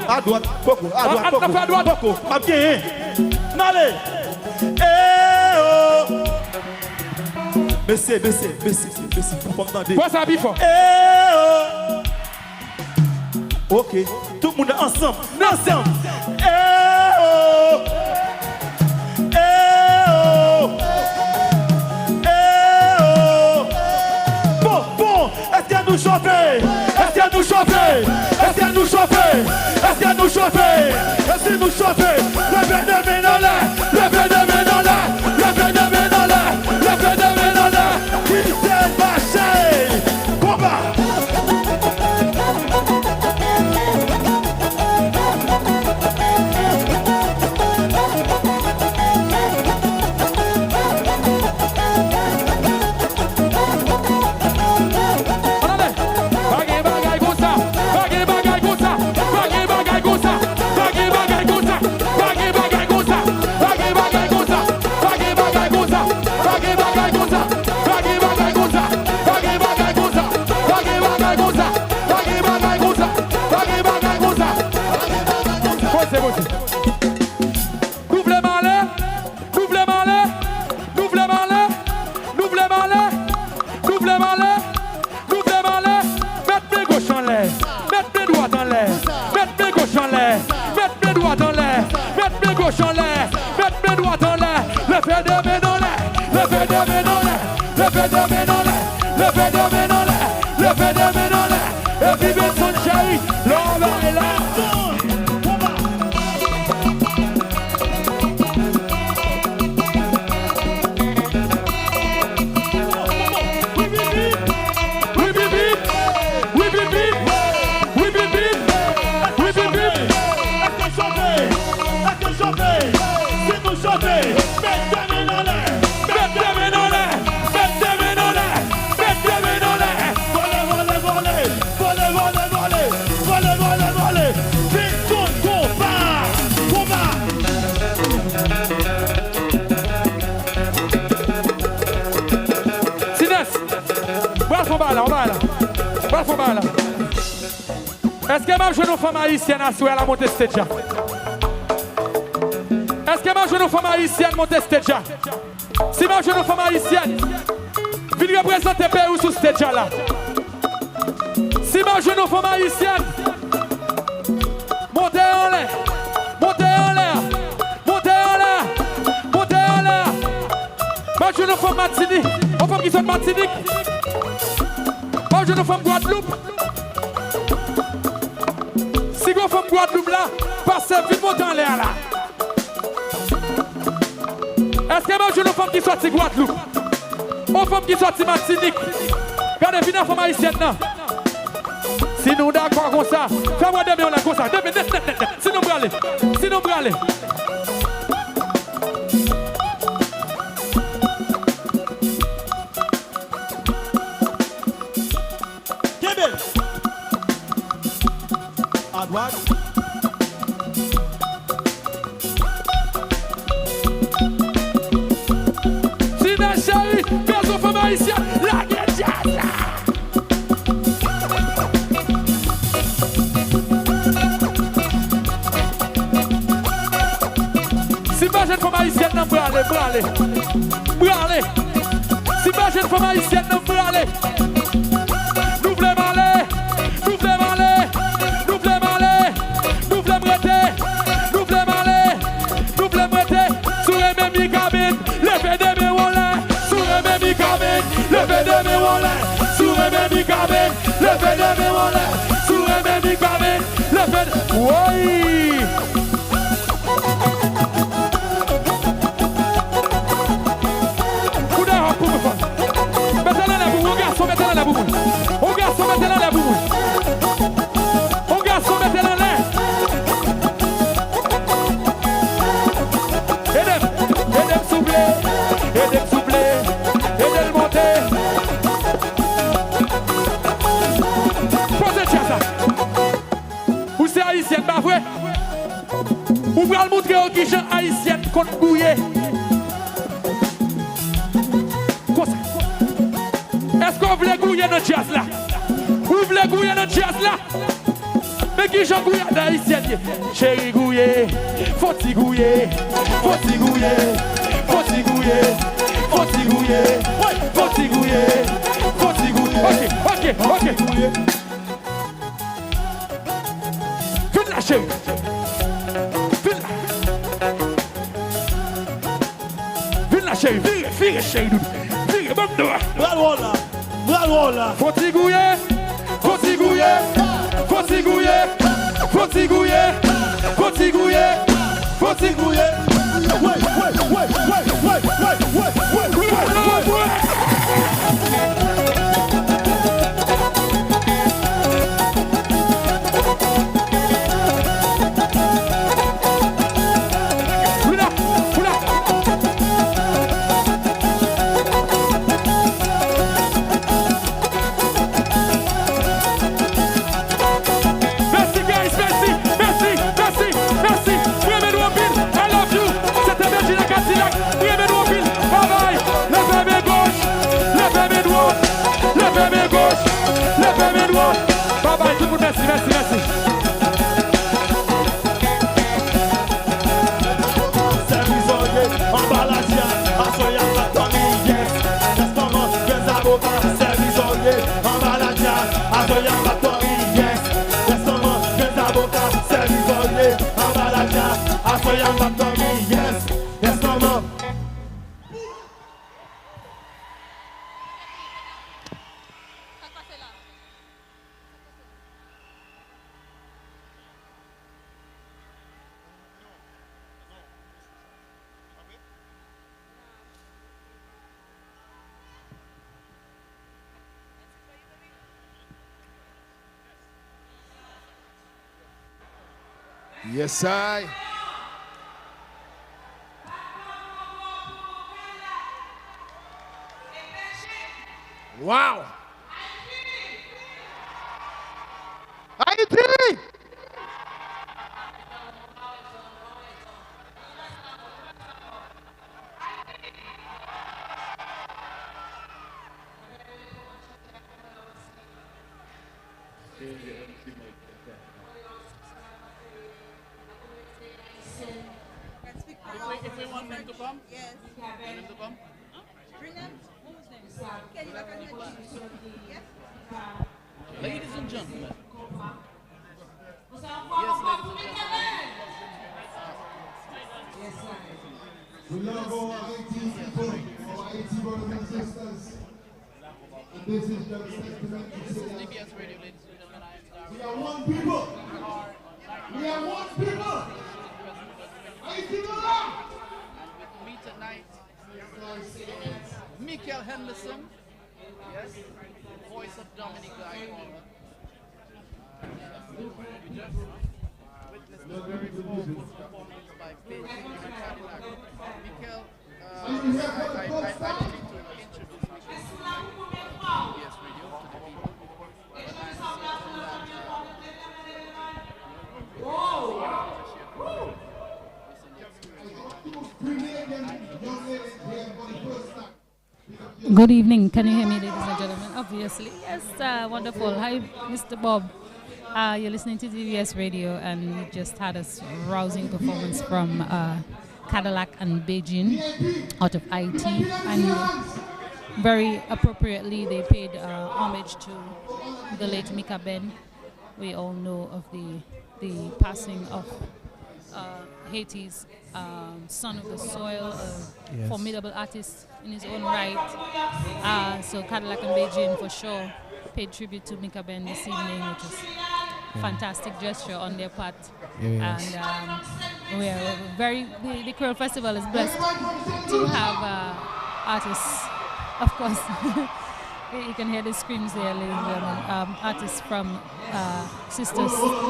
À droite. Poco. À droite. Poco. Allez. Eh oh. Baissez. Pour pas entendre. Boss habille fort. Eh oh. Ok. Tout le monde ensemble. Eh oh. Bon. Est-ce qu'il y a nous chauffer? Est-ce que nous chauffer? Est-ce que nous chauffer? Est-ce que nous chauffer? Levez de main dans l'air, levez de main dans l'air, levez de main dans l'air, levez de main dans l'air. Christian Marseille, combat. Est-ce que ma jeune femme haïtienne a souhaité la monter stage? Est-ce que ma jeune femme haïtienne monte stage? Si ma jeune femme haïtienne vient représenter le pays sous stage là. Si ma jeune femme haïtienne montez en l'air, montez en l'air, montez en l'air, montez en l'air. Ma jeune femme Martinique, ma femme qui sont Martinique. Ma jeune femme Guadeloupe. Si vous faites Guadeloupe là, passez vite monter en l'air là. Est-ce que ma jeune femme qui sortit Guadeloupe? Une femme qui sortit Martinique? Regardez, venez la femme haïtienne là. Si nous d'accord comme ça, fais-moi des là comme ça. Si nous brûlons, si nous brûlons. À droite. Si ma chérie, personne femme haïtienne, la guerre. Si ma jeune femme haïtienne, non, brûlez. Si ma jeune femme haïtienne, non, brûlez. Nous voulons aller, nous voulons aller. Levez de mes wallets, sourez mes cabines, levez de mes wallets, sourez mes cabines, levez de... Oui! Coup d'un pour me faire. Mettez-la la boue, au garçon, mettez-la la boue. Au garçon, mettez-la la boue. Au garçon, mettez-la la. Aidez-moi souffler, aidez-moi souffler. Ou c'est haïtienne, pas vrai? Ou va le montrer aux qui sont haïtiennes contre bouillé. Est-ce qu'on voulait gouiller notre jazz là? Vous voulez gouiller notre jazz là? Mais qui sont gouillés d'haïtienne? Chéri gouillé, faut-il gouiller, faut-il gouiller, faut-il gouiller, faut-il gouiller, faut-il gouiller, faut-il gouiller. Ok. Viens là, chéri. Viens là, chéri. Vire, chéri. Vire, bon doigt. Bravo là. Faut-il gouiller, faut-il gouiller, faut-il Yes, I. Wow. Haiti. If we want them to come? Yes. Want them to come? Bring them. What was them? Cadillac and Beijing. Yes. Ladies and gentlemen. We love our Haiti people, our Haiti brothers and sisters. And this is just a testament to say that we are one people. We are one people. Haiti brother. And with me tonight is Michael Henderson. Yes. Voice of Dominica, I call her. We just witnessed a very powerful performance by Beijing and Cadillac. Michael, I need to introduce Michael to CBS Radio, to the people. But I'm certain that Good evening. Can you hear me, ladies and gentlemen? Obviously. Yes, wonderful. Hi, Mr. Bob. You're listening to DVS Radio, and we just had a rousing performance from Cadillac and Beijing out of IT. And very appropriately, they paid homage to the late Mika Ben. We all know of the passing of Haiti's son of the soil, a formidable artist in his own right. So Cadillac and Beijing for sure paid tribute to Mika Ben this evening, which is a fantastic gesture on their part. Yes. And we are the Creole Festival is blessed to have artists, of course. You can hear the screams there, ladies and gentlemen. Artists from sister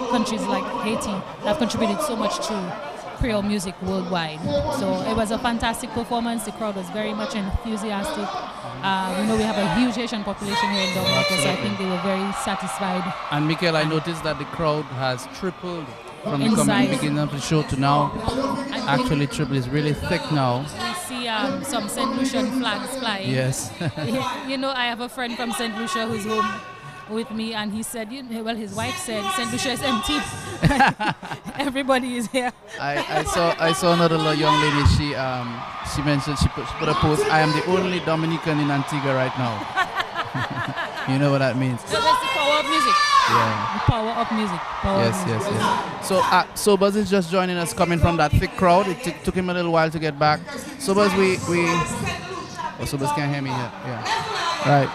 countries like Haiti have contributed so much to Creole music worldwide. So it was a fantastic performance. The crowd was very much enthusiastic. We know we have a huge Haitian population here in Dominica, so I think they were very satisfied. And Michael, I noticed that the crowd has tripled from the beginning of the show to now. Actually tripled. It's really thick now. We see some St. Lucian flags flying. Yes. You know, I have a friend from St. Lucia who's home with me, and he said, well, his wife said St. Lucia is empty. Everybody is here. I saw another young lady. She mentioned she put a post. I am the only Dominican in Antigua right now. You know what that means? So that's the power of music. Yeah. The power of music. Yes. So Sobers is just joining us, coming from that thick crowd. It took him a little while to get back. Sobers, Sobers can't hear me yet. Yeah. Right.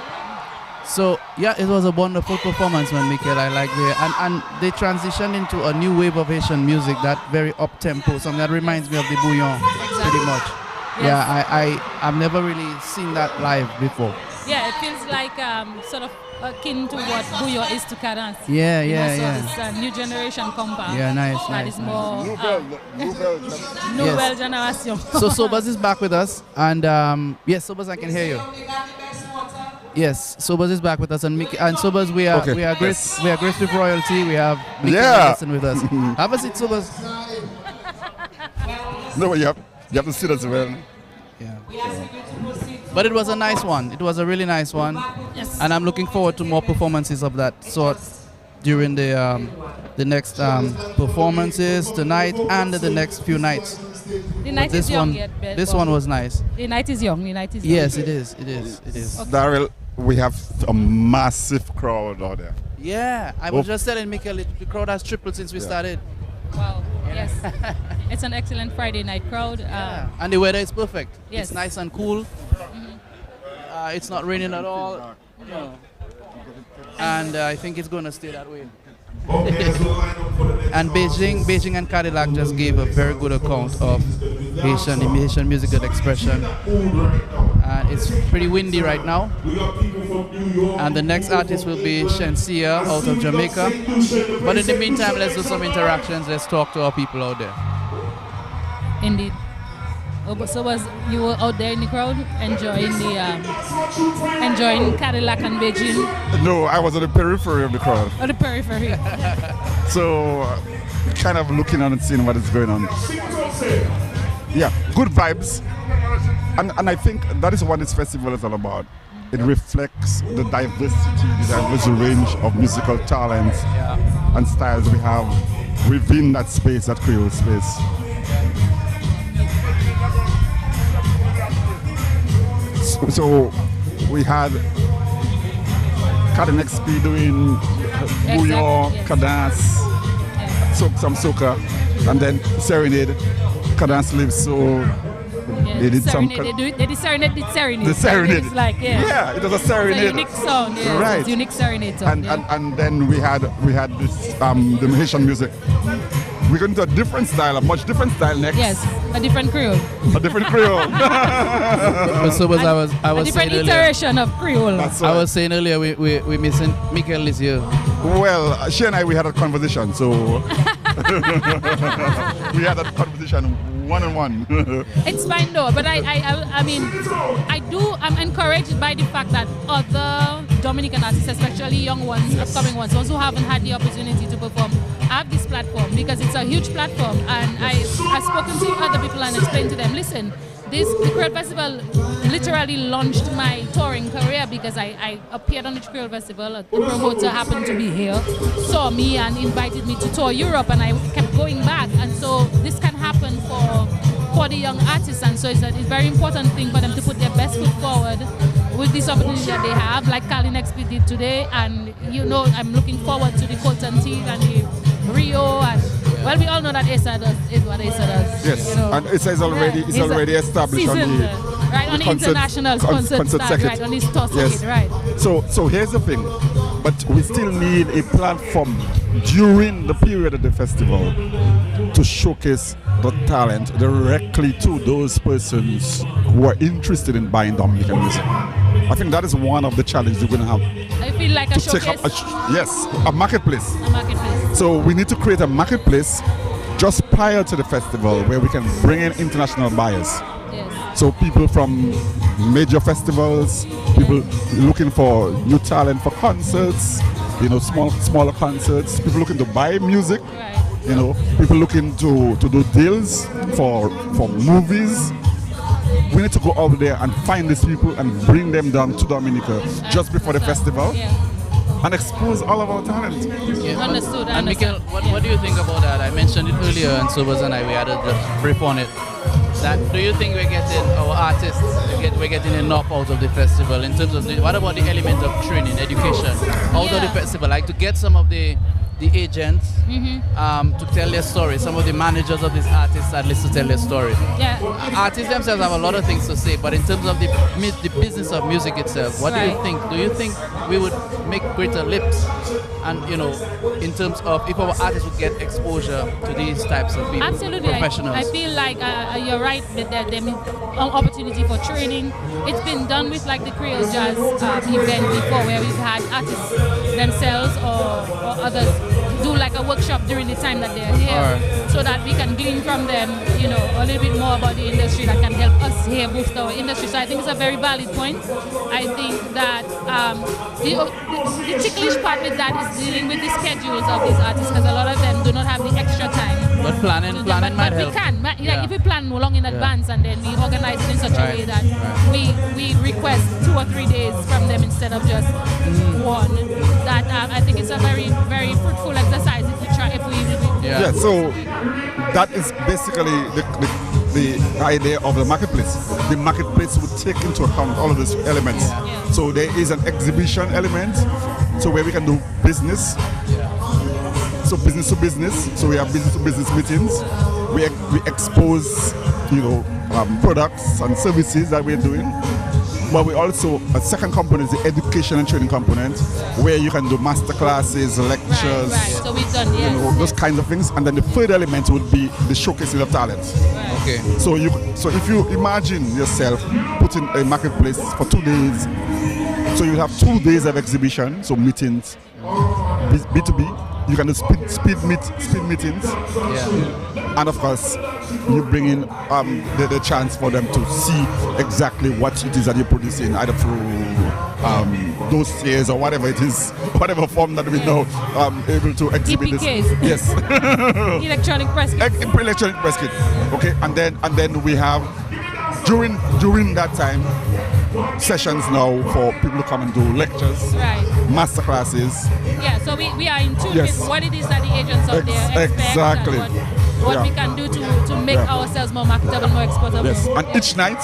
So yeah, it was a wonderful performance, man, Michael. I like it, and they transitioned into a new wave of Haitian music, that very up tempo, something that reminds me of the bouillon, pretty much. Yes. Yeah, I've never really seen that live before. Yeah, it feels like sort of akin to what bouillon is to cadence. Yeah. This new generation compound. Yeah, nice. That is more Nouvelle yes. Generation. So Sobers is back with us, and yes, Sobers, I can hear you. Yes, Sobers is back with us, and Sobers, we are graced with royalty. We have Mickey Nelson with us. Have a seat, Sobers. No, you have to sit as well. Yeah. But it was a nice one. It was a really nice one. Yes. And I'm looking forward to more performances of that sort during the next performances tonight and the next few nights. The night is young yet, this one was nice. The night is young. Yes, it is. Okay. Daryl, we have a massive crowd out there. Yeah, I was just telling Michael, the crowd has tripled since we started. Wow, yes. It's an excellent Friday night crowd. And the weather is perfect. Yes. It's nice and cool. It's not raining at all. No. And I think it's going to stay that way. And Beijing and Cadillac just gave a very good account of Haitian musical expression. And it's pretty windy right now. And the next artist will be Chencia out of Jamaica. But in the meantime, let's do some interactions. Let's talk to our people out there. Indeed. So was you were out there in the crowd enjoying Cadillac and Beijing? No, I was at the periphery of the crowd. Oh, the periphery. So, kind of looking on and seeing what is going on. Yeah, good vibes. And I think that is what this festival is all about. It reflects the diversity, the diverse range of musical talents and styles we have within that space, that Creole space. So we had Cadillac doing bouillon, cadence, some soca, and then Serenade, cadence lives. So they did Serenade, they did Serenade. The Serenade. It's like, it was a Serenade. It's a unique sound, right? It's a unique Serenade sound. And then we had this the Haitian music. We're going to a different style, a much different style next. Yes, a different Creole. A different Creole. So I was a different saying iteration of Creole. I was saying earlier we missing Michael is here. Well, she and I, we had a conversation, so we had a conversation one-on-one. It's fine though, but I mean, I'm encouraged by the fact that other Dominican artists, especially young ones, upcoming ones, those who haven't had the opportunity to perform, have this platform because it's a huge platform. And I've spoken to other people and explained to them, listen, the Creole Festival literally launched my touring career because I appeared on the Creole Festival. A promoter happened to be here, saw me and invited me to tour Europe, and I kept going back. And so this can happen for the young artists, and so it's a very important thing for them to put their best foot forward with this opportunity that they have, like Cadillac did today. And I'm looking forward to the Colton Tea and the Rio, and well, we all know that Asa is what Asa does. Yes, and Asa is already established on the international concert circuit, right, on his tour circuit, right. So here's the thing, but we still need a platform during the period of the festival to showcase the talent directly to those persons who are interested in buying Dominican music. I think that is one of the challenges we're going to have. I feel like a showcase. A marketplace. A marketplace. So we need to create a marketplace just prior to the festival where we can bring in international buyers. Yes. So people from major festivals, people looking for new talent for concerts, smaller concerts, people looking to buy music, people looking to do deals for movies. We need to go out there and find these people and bring them down to Dominica just before the festival and expose all of our talent. Yeah. Understood. And Michael, what do you think about that? I mentioned it earlier, and Sobers and we had a brief on it. Do you think we're getting our artists, we're getting enough out of the festival in terms of what about the element of training, education, out of the festival, like to get some of the the agents to tell their story. Some of the managers of these artists at least to tell their story. Yeah. Artists themselves have a lot of things to say, but in terms of the business of music itself, what do you think? Do you think we would make greater lips? And in terms of if our artists would get exposure to these types of people, absolutely, professionals. I feel like you're right that there is opportunity for training. It's been done with like the Creole Jazz event before, where we've had artists themselves or others do like a workshop during the time that they're here, so that we can glean from them, a little bit more about the industry that can help us here boost our industry. So I think it's a very valid point. I think that the ticklish part with that is dealing with the schedules of these artists, because a lot of them do not have the extra time. But planning might help. We can. If we plan long in advance and then we organize it in such a way that we request 2 or 3 days from them instead of just one. That I think it's a very, very fruitful exercise if we try. Yeah. So that is basically the idea of the marketplace. The marketplace would take into account all of these elements. Yeah. So there is an exhibition element, so where we can do business. So business to business. So we have business to business meetings. We expose, products and services that we're doing. But we also, a second component is the education and training component, where you can do master classes, lectures, right. So we've done those kinds of things. And then the third element would be the showcasing of talent. Right. Okay. So if you imagine yourself putting a marketplace for 2 days, so you have 2 days of exhibition, so meetings, B2B. You can do speed meetings, and of course, you bring in the chance for them to see exactly what it is that you're producing, either through dossiers or whatever it is, whatever form that we know able to exhibit EPKs. this. Yes. Electronic press kit. Electronic press kit. Okay, and then we have during that time sessions now for people to come and do lectures, master classes. Yeah, so we are in tune with what it is that the agents out there expect. Exactly. And what we can do to make ourselves more marketable, more exportable. Yes, and each night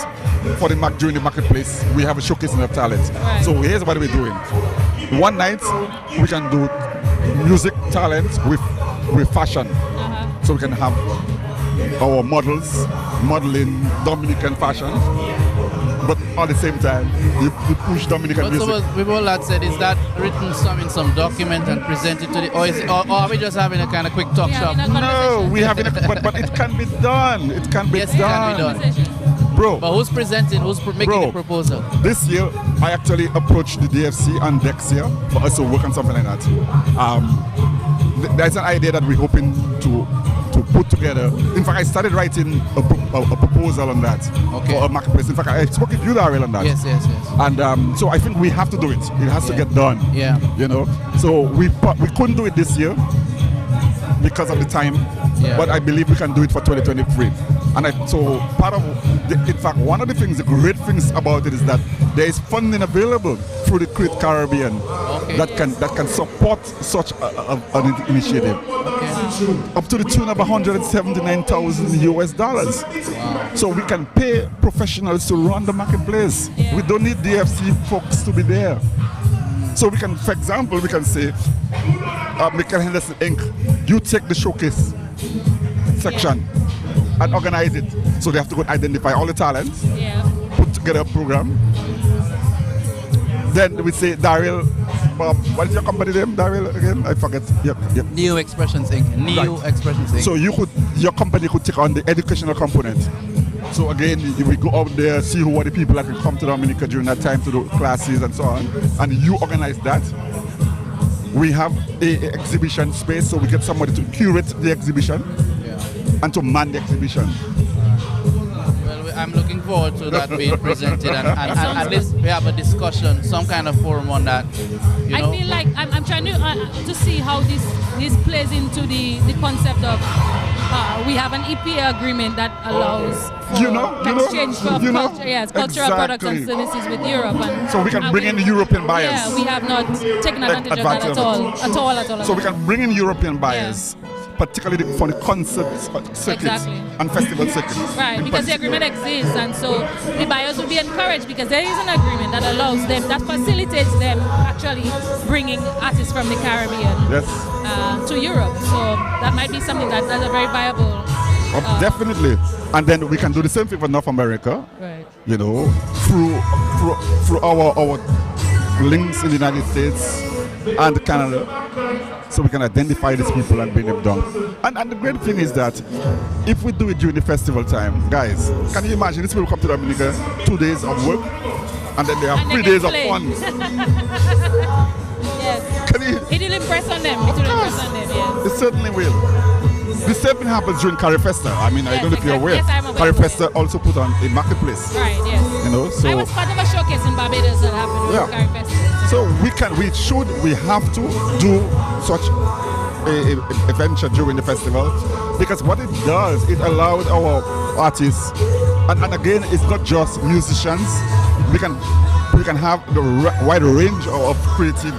during the marketplace, we have a showcasing of talent. Right. So here's what we're doing. One night, we can do music talent with fashion. So we can have our models modeling Dominican fashion. But at the same time, you push Dominican music. So with all that said, is that written in some document and presented to the, or are we just having a kind of quick talk shop? No, we having but it can be done. It can be done. It can be done. Bro. But who's presenting? Who's making the proposal? This year, I actually approached the DFC and Dexia for us to work on something like that. There's an idea that we're hoping to put together. In fact, I started writing a proposal on that for a marketplace. In fact, I spoke with you, Daryl, on that. Yes. And so I think we have to do it. It has to get done. Yeah. So we couldn't do it this year because of the time, but I believe we can do it for 2023. And so part of, in fact, one of the great things about it is that there is funding available through the Great Caribbean that can support such an initiative. Up to the tune of $179,000 US. Wow. So we can pay professionals to run the marketplace. We don't need DFC folks to be there. So we can, for example, we can say, Michael Henderson Inc., you take the showcase section and organize it. So they have to go identify all the talents, put together a program. Then we say, Daryl, what is your company name, Daryl, again? I forget. Yep. Neo Expressions Inc. Expressions Inc. So your company could take on the educational component. So again, we go out there, see who are the people that can come to Dominica during that time to do classes and so on. And you organize that. We have a exhibition space, so we get somebody to curate the exhibition and to man the exhibition. I'm looking forward to that being presented and at least we have a discussion, some kind of forum on that. I feel like I'm trying to see how this plays into the concept of we have an EPA agreement that allows for exchange for cultural products and services with Europe. And so we can bring in European buyers. Yeah, we have not taken advantage of that at all. So we can bring in European buyers particularly for the concert circuits and festival circuits. Right, because the agreement exists, and so the buyers will be encouraged because there is an agreement that allows them, that facilitates them actually bringing artists from the Caribbean to Europe. So that might be something that's a very viable. Definitely, and then we can do the same thing for North America. Right. You know, through our links in the United States and Canada, so we can identify these people and bring them down. And the great thing is that if we do it during the festival time, guys, can you imagine these people come to Dominica 2 days of work and then they have 3 days of fun? Yes. It will impress on them. It will impress on them, yes. It certainly will. The same thing happens during Carry Festa. I mean, I don't know if you're aware. Yes, I'm aware. Carry Festa also put on a marketplace. Right, yes. You know, so I was part of a showcase in Barbados that happened with Carry Festa. So we have to do such a venture during the festival, because what it does, it allows our artists, and again, it's not just musicians. We can have the wide range of creatives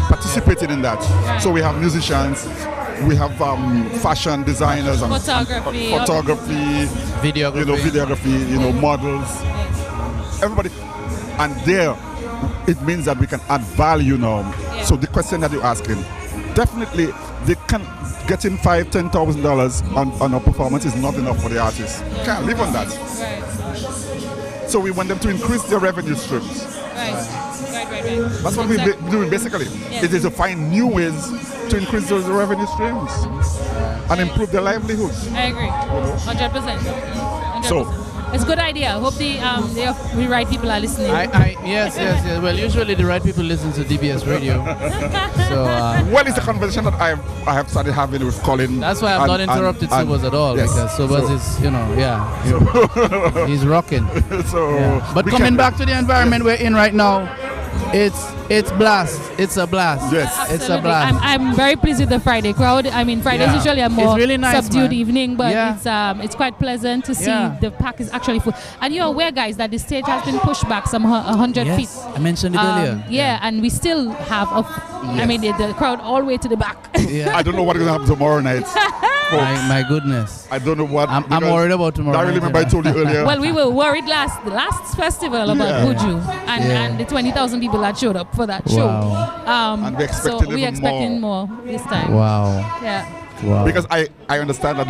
participating in that. Right. So we have musicians, we have fashion designers, and photography, videography, models, everybody, and there it means that we can add value now. Yeah. So the question that you're asking, definitely they can getting $5,000-$10,000 on a performance is not enough for the artists. Can't live on that. Right. So we want them to increase their revenue streams. Right. That's what we're doing basically. Yes. It is to find new ways to increase those revenue streams and improve their livelihoods. I agree, 100%. So it's a good idea. I hope the right people are listening. Yes. Well, usually the right people listen to DBS radio. So well, it's a conversation that I have started having with Colin. That's why I've not interrupted Sobers at all, because Sobers is, he's rocking. But coming back to the environment we're in right now, it's blast. It's a blast. Yes, absolutely. It's a blast. I'm very pleased with the Friday crowd. I mean, Friday is usually a more really nice, subdued evening, but it's quite pleasant to see the pack is actually full. And you're aware, guys, that the stage has been pushed back some 100 feet. I mentioned it earlier. Yeah, and we still have I mean, the crowd all the way to the back. I don't know what is going to happen tomorrow night. My goodness. I don't know what. I'm worried about tomorrow. I remember I told you earlier. Well, we were worried the last festival about Buju and the 20,000 people that showed up for that show. And we're expecting more this time. Wow. Yeah. Wow. Because I understand that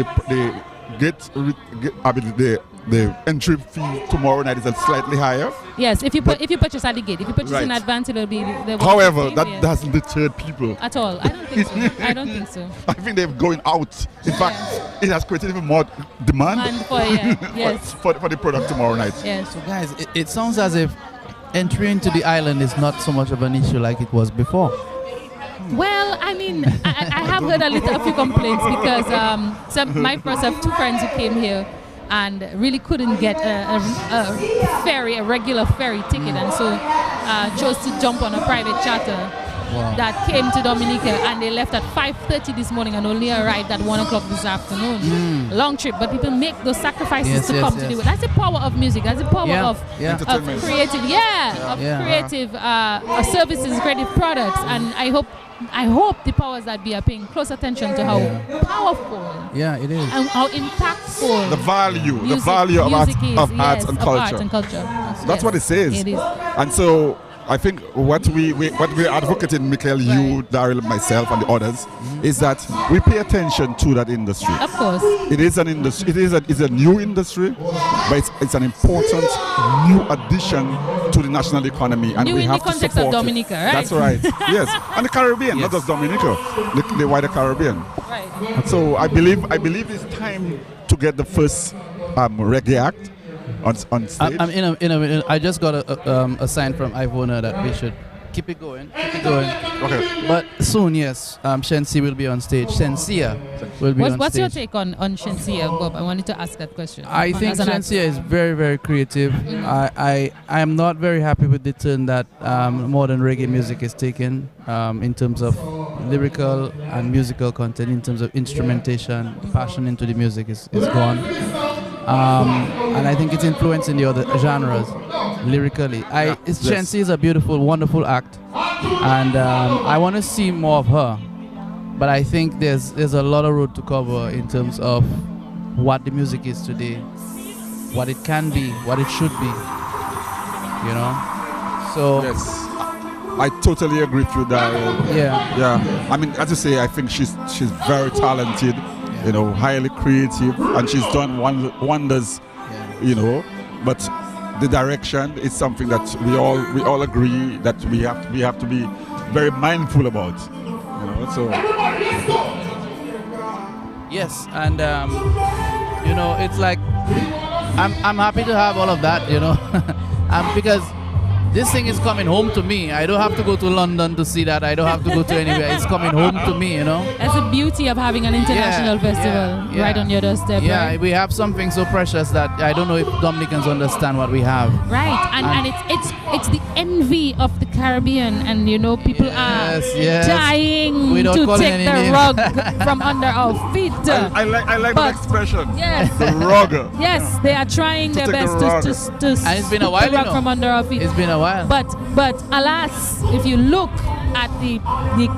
the entry fee tomorrow night is slightly higher. Yes, if you purchase at the gate, if you purchase in advance, it'll be. However, that doesn't deter people at all. I don't think so. I don't think so. I think they're going out. In fact, it has created even more demand for the product tomorrow night. Yes. So guys, it sounds as if entry into the island is not so much of an issue like it was before. Well, I mean, I have heard a few complaints because my first have two friends who came here and really couldn't get a regular ferry ticket, and so chose to jump on a private charter that came to Dominica, and they left at 5:30 this morning and only arrived at 1 o'clock this afternoon. Long trip, but people make those sacrifices to come to the. That's the power of music. That's the power of creative, creative services, creative products, and I hope the powers that be are paying close attention to how powerful, it is, and how impactful the value of arts and culture. That's what it says. It is. And so I think what we're advocating, Michael, you, Daryl, myself, and the others, is that we pay attention to that industry. Of course, it is an industry. It's a new industry, but it's an important new addition to the national economy, and new we in have the context to support of Dominica, right? That's right. Yes, and the Caribbean, not just Dominica, the wider Caribbean. Right. So I believe it's time to get the first reggae act on stage. I just got a sign from Ivona that we should keep it going. Okay. But soon, yes, Chencia will be on stage. Chencia will be on stage. What's your take on Chencia, Bob? I wanted to ask that question. I think Chencia is very, very creative. I am not very happy with the turn that modern reggae music is taking in terms of lyrical and musical content, in terms of instrumentation, passion into the music is gone. And I think it's influencing the other genres lyrically. Chencia is a beautiful, wonderful act, and I want to see more of her. but I think there's a lot of road to cover in terms of what the music is today, what it can be, what it should be. You know, so yes, I totally agree with you, Daryl. Yeah. I mean, as you say, I think she's very talented, you know, highly creative, and she's done wonders, you know. But the direction is something that we all agree that we have to be very mindful about, you know. So yes, and you know, it's like I'm happy to have all of that, you know. Because this thing is coming home to me. I don't have to go to London to see that. I don't have to go to anywhere. It's coming home to me, you know. That's the beauty of having an international festival right on your doorstep. Yeah, right? we have something so precious that I don't know if Dominicans understand what we have. Right, and it's the envy of the Caribbean, and you know, people are dying to take the rug from under our feet. I like that expression. Yes, the rug. Yes, they are trying their best to and it's been a while, the rug from under our feet. It's been a while. But alas, if you look at the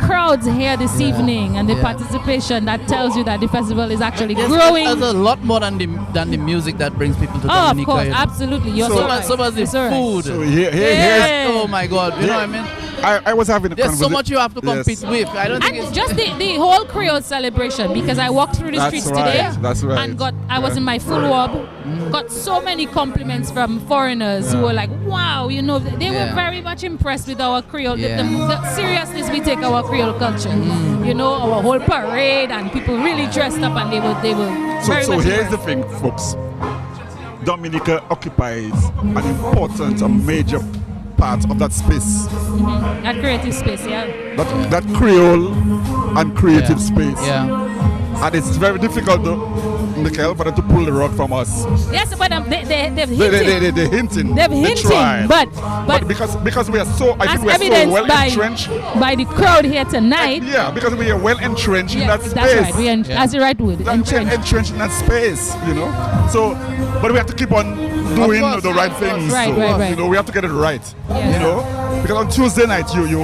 crowds here this evening and the participation, that tells you that the festival is actually growing. There's a lot more than the music that brings people to Dominica. Of course, absolutely. You're so right. So much the food. So here's, oh my God, you know what I mean? I was having a There's so much you have to compete with. I don't think and it's just the whole Creole celebration, because I walked through the streets today and I was in my full wob, got so many compliments from foreigners who were like, wow, you know, they were very much impressed with our Creole, the seriousness we take our Creole culture. You know, our whole parade, and people really dressed up, and they were very much here's impressed. the thing, folks. Dominica occupies an important, a major part of that space. That creative space, That Creole and creative space. And it's very difficult, Michael, for them to pull the rug from us. Yes, but they've hinted. They're hinting. They've hinted, but because we are so, I think we are so well entrenched by the crowd here tonight. Because we are well entrenched in that space. That's right. We are, as the right word, entrenched in that space, you know. So, but we have to keep on doing the right things. Right. You know, we have to get it right. You know, because on Tuesday night, you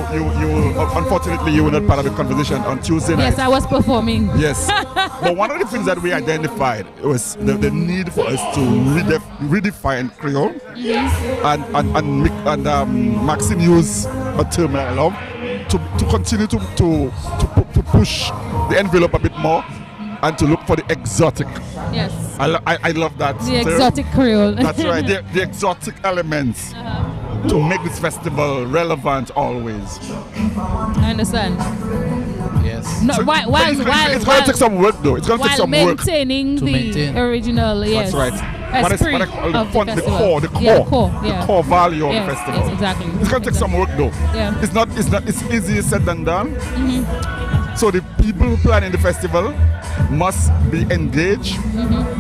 unfortunately you were not part of the conversation on Tuesday night. Yes, I was performing. Yes. But one of the things that we identified was the need for us to redefine Creole, and Maxine used a term that I love to continue to push the envelope a bit more and to look for the exotic. Yes. I love that. The exotic Creole. That's right. The exotic elements to make this festival relevant always. I understand. Yes. No, so it's going to take some work, though. It's going to take some work. Maintaining the original, That's right. What I call the core value of the festival. Yes, exactly. It's going to take some work, though. Yeah. It's easier said than done. So the people who plan in the festival must be engaged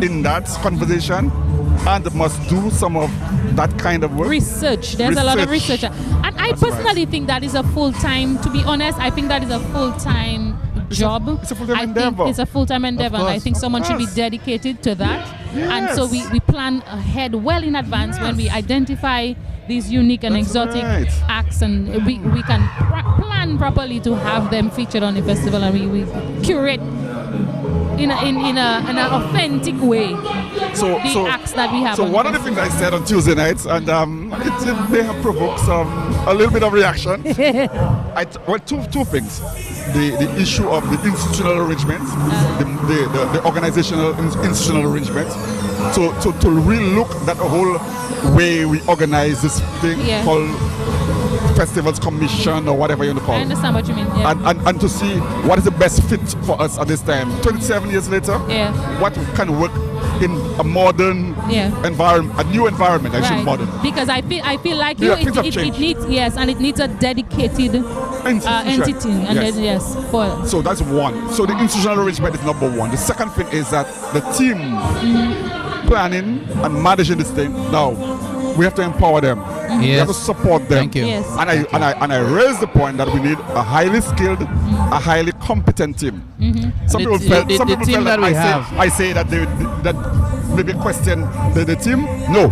in that conversation and must do some of that kind of work. Research. There's a lot of research. And I personally think that is a full-time, to be honest, I think that is a full-time job. It's a full-time endeavor. It's a full-time endeavor, and I think someone should be dedicated to that. And so we plan ahead well in advance when we identify these unique and exotic acts, and we can plan properly to have them featured on the festival, and we curate in an authentic way the acts that we have. So one of the things I said on Tuesday nights, and it may have provoked a little bit of reaction. Two things: the issue of the institutional arrangement, the organizational institutional arrangement. So to really look at the whole way we organize this thing called Festivals Commission or whatever you want to call it. I understand what you mean. And to see what is the best fit for us at this time. 27 years later, what can work in a modern environment, a new environment, I should modern. Because I feel like it needs it needs a dedicated entity. And so that's one. So the institutional arrangement is number one. The second thing is that the team planning and managing this thing. Now we have to empower them. We have to support them. Thank you. Yes. And I raised the point that we need a highly skilled, a highly competent team. Some people felt that I say that that maybe question the team. No,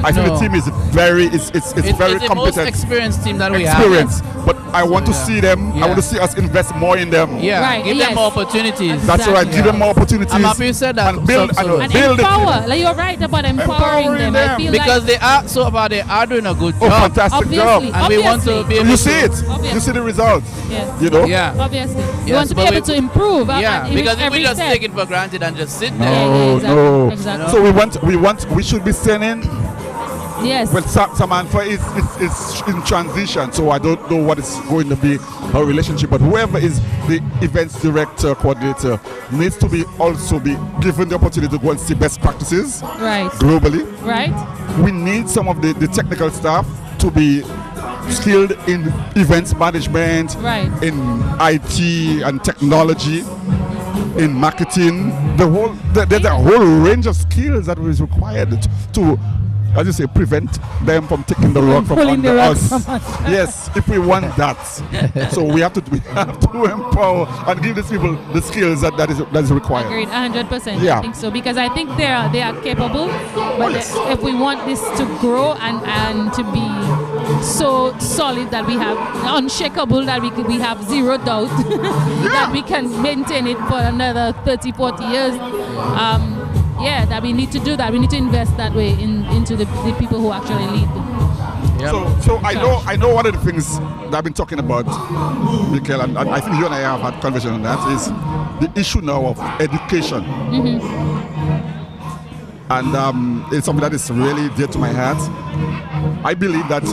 I think the team is very very competent. The most experienced team that we have. but I want to see them. I want to see us invest more in them. Yeah, give them more opportunities. That's right. Give them more opportunities. I'm happy you said that. And build and build empower. Like you're right about empowering them. I feel because like they are doing a good job. Fantastic job. And we want to be able you see it. Obviously. You see the results. Yes. You know. Yeah. Obviously. We want to be able to improve. Because if we just step. take it for granted and just sit there. No. Exactly. So we should be sending. Yes. Well, Samantha is in transition, so I don't know what is going to be her relationship. But whoever is the events director, coordinator, needs to be also be given the opportunity to go and see best practices globally. Right. We need some of the technical staff to be skilled in events management, in IT and technology, in marketing. There's a whole range of skills that is required to, as you say, prevent them from taking the rug from under us. Yes, if we want that. So we have to empower and give these people the skills that is required. Agreed, 100%. Yeah. I think so, because I think they are capable, but if we want this to grow and to be so solid that we have unshakable, that we have zero doubt that we can maintain it for another 30, 40 years. That we need to do that. We need to invest that way into the people who actually lead. So I know one of the things that I've been talking about, Michael, and I think you and I have had conversation on that, is the issue now of education. And it's something that is really dear to my heart. I believe that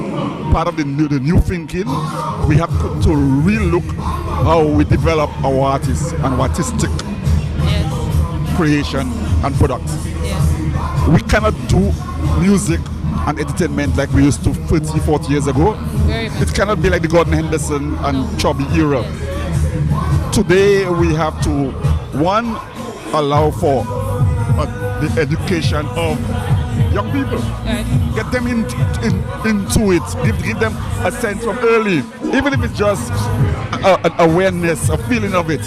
part of the new thinking, we have to relook how we develop our artists and our artistic creation and products. We cannot do music and entertainment like we used to 30, 40 years ago. It cannot be like the Gordon Henderson and Chubby era. Today we have to, one, allow for the education of young people. Get them into it. Give them a sense from early, even if it's just an awareness, a feeling of it.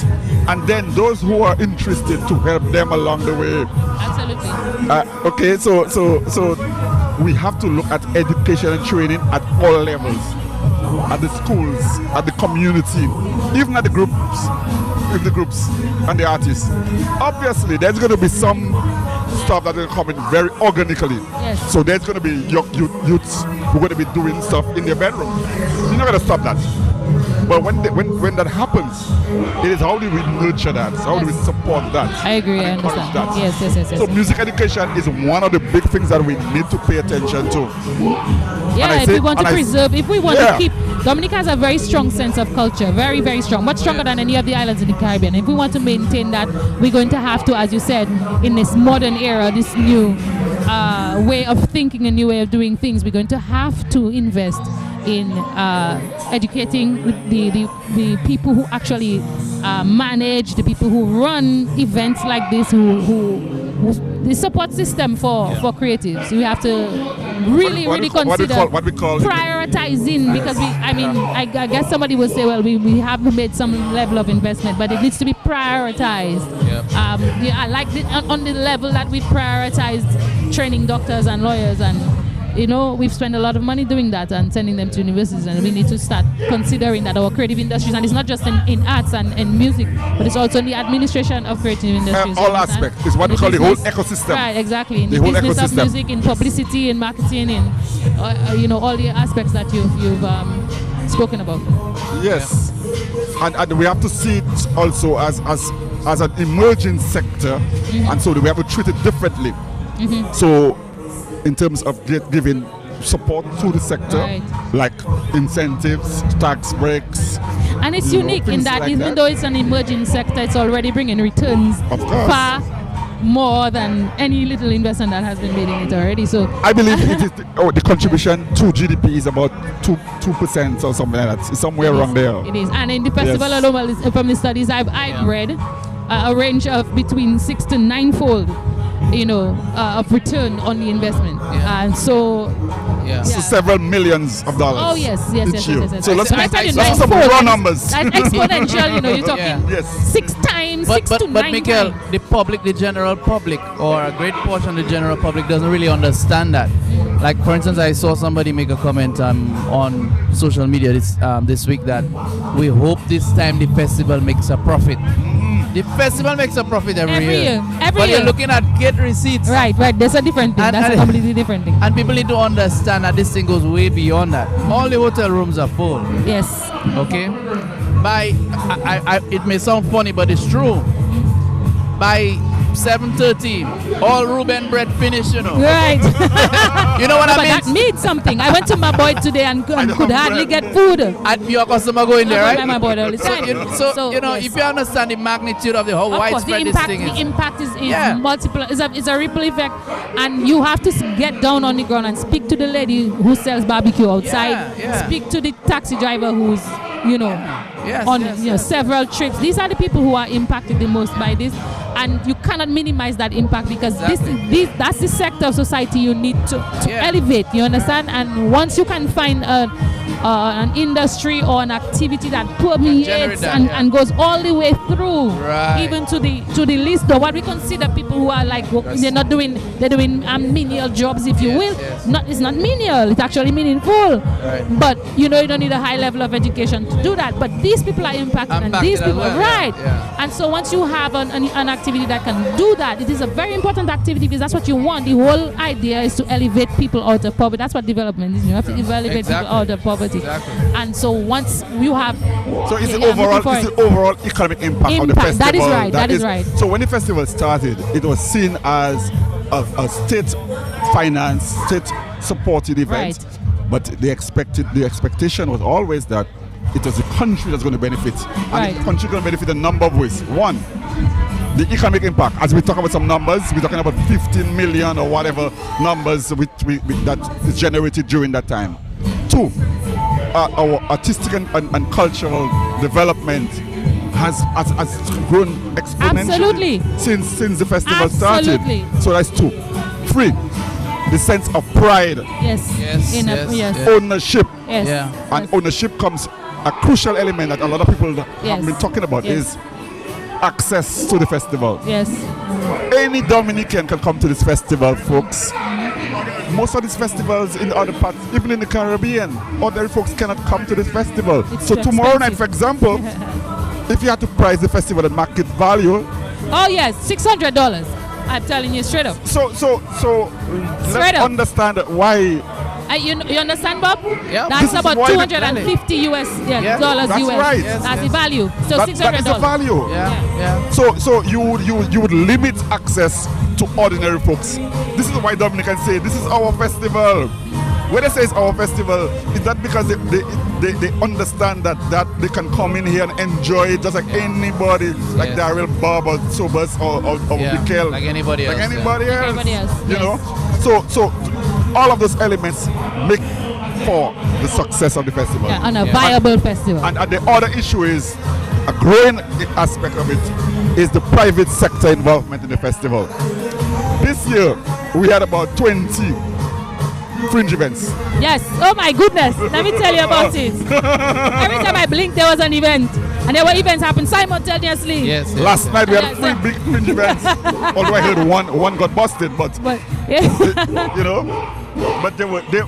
And then those who are interested to help them along the way. Absolutely. Okay, so we have to look at education and training at all levels, at the schools, at the community, even at the groups and the artists. Obviously, there's going to be some stuff that will come in very organically. Yes. So there's going to be youths who are going to be doing stuff in their bedroom. You're not going to stop that. But when that happens, it is how do we nurture that? How do we support that? I agree. I understand. That? Yes. So music education is one of the big things that we need to pay attention to. Yeah, if we want to preserve, if we want to keep, Dominica has a very strong sense of culture, very, very strong, much stronger than any of the islands in the Caribbean. If we want to maintain that, we're going to have to, as you said, in this modern era, this new way of thinking, a new way of doing things, we're going to have to invest in educating the people who actually manage, the people who run events like this, who the support system for creatives. We have to really consider what we call prioritizing, because I guess somebody will say, well, we have made some level of investment, but it needs to be prioritized. I like on the level that we prioritized training doctors and lawyers, and we've spent a lot of money doing that and sending them to universities, and we need to start considering that our creative industries, and it's not just in arts and music, but it's also in the administration of creative industries. All aspects is what we call the whole ecosystem. Right, exactly. In the business of music, in publicity, in marketing, in all the aspects that you've spoken about. Yes, and we have to see it also as an emerging sector, and so we have to treat it differently. So, in terms of giving support to the sector, like incentives, tax breaks. And it's unique in that, even though it's an emerging sector, it's already bringing returns far more than any little investment that has been made in it already. So I believe it is the contribution to GDP is about 2% or something like that. It's somewhere around there. It is. And in the festival alone, from the studies I've read, a range of between 6 to 9-fold of return on the investment. And so Yeah. So several millions of dollars. Oh yes. each year. Yes. So let's I tell you, some raw numbers. That's exponential. You know, you're talking Yes. 6 times, But 6 to 9 Michael, times. the public, the general public, or a great portion of the general public doesn't really understand that. Like, for instance, I saw somebody make a comment on social media this week that we hope this time the festival makes a profit. The festival makes a profit every year. But you're looking at gate receipts. Right. There's a different thing. That's a completely different thing. And people need to understand that this thing goes way beyond that. All the hotel rooms are full. Yes. Okay? It may sound funny, but it's true. By 7:30, all Reuben bread finished, you know. Right. You know what I But mean? that means something. I went to my boy today and could hardly get food. And your customer go in there, right? My boy all the time. So you know, if you understand the magnitude of how widespread this thing is. The impact is multiple. It's a ripple effect, and you have to get down on the ground and speak to the lady who sells barbecue outside. Yeah. Speak to the taxi driver who's on several trips. These are the people who are impacted the most by this, and you cannot minimize that impact because that's the sector of society you need to elevate. You understand? And once you can find an industry or an activity that permeates and goes all the way through, even to the list of what we consider people who are like they're doing menial jobs, if you will. It's not menial, it's actually meaningful. But you don't need a high level of education to do that. But these people are impacted, and these people And so once you have an activity that can do that, it is a very important activity because that's what you want. The whole idea is to elevate people out of poverty. That's what development is. You have to elevate people out of poverty. Exactly. And so once you have, so it's the overall economic impact of the festival. That is right. That is right. So when the festival started, it was seen as a state financed, state supported event. Right. But the expectation was always that it was the country that's going to benefit, and the country going to benefit in a number of ways. One, the economic impact. As we talk about some numbers, we're talking about 15 million or whatever numbers that is generated during that time. Two, our artistic and cultural development has grown exponentially since the festival started. So that's two. Three, the sense of pride. Yes. Ownership. Yes. And ownership comes a crucial element that a lot of people have been talking about is access to the festival. Yes. Any Dominican can come to this festival, folks. Most of these festivals in other parts, even in the Caribbean, ordinary folks cannot come to this festival. So tomorrow night, for example, if you had to price the festival at market value, oh yes, $600. I'm telling you straight up. So let's understand why. You understand, Bob? Yeah. That's about $250 dollars that's US. Right. That's the value. So $600. That is the value. Yeah. So you would limit access to ordinary folks. This is why Dominicans say this is our festival. When they say it's our festival, is that because they understand that they can come in here and enjoy it just like anybody, like Daryl, Bob, or Sobers, or Mikkel, like anybody else. You know. So all of those elements make for the success of the festival. Yeah, and a viable festival. And the other issue is a growing aspect of it is the private sector involvement in the festival. This year we had about 20 fringe events. Yes. Oh my goodness. Let me tell you about it. Every time I blinked, there was an event. And there were events happening simultaneously. Yes. Last night we had 3 big fringe events. Although I heard one got busted, but you know. But there were so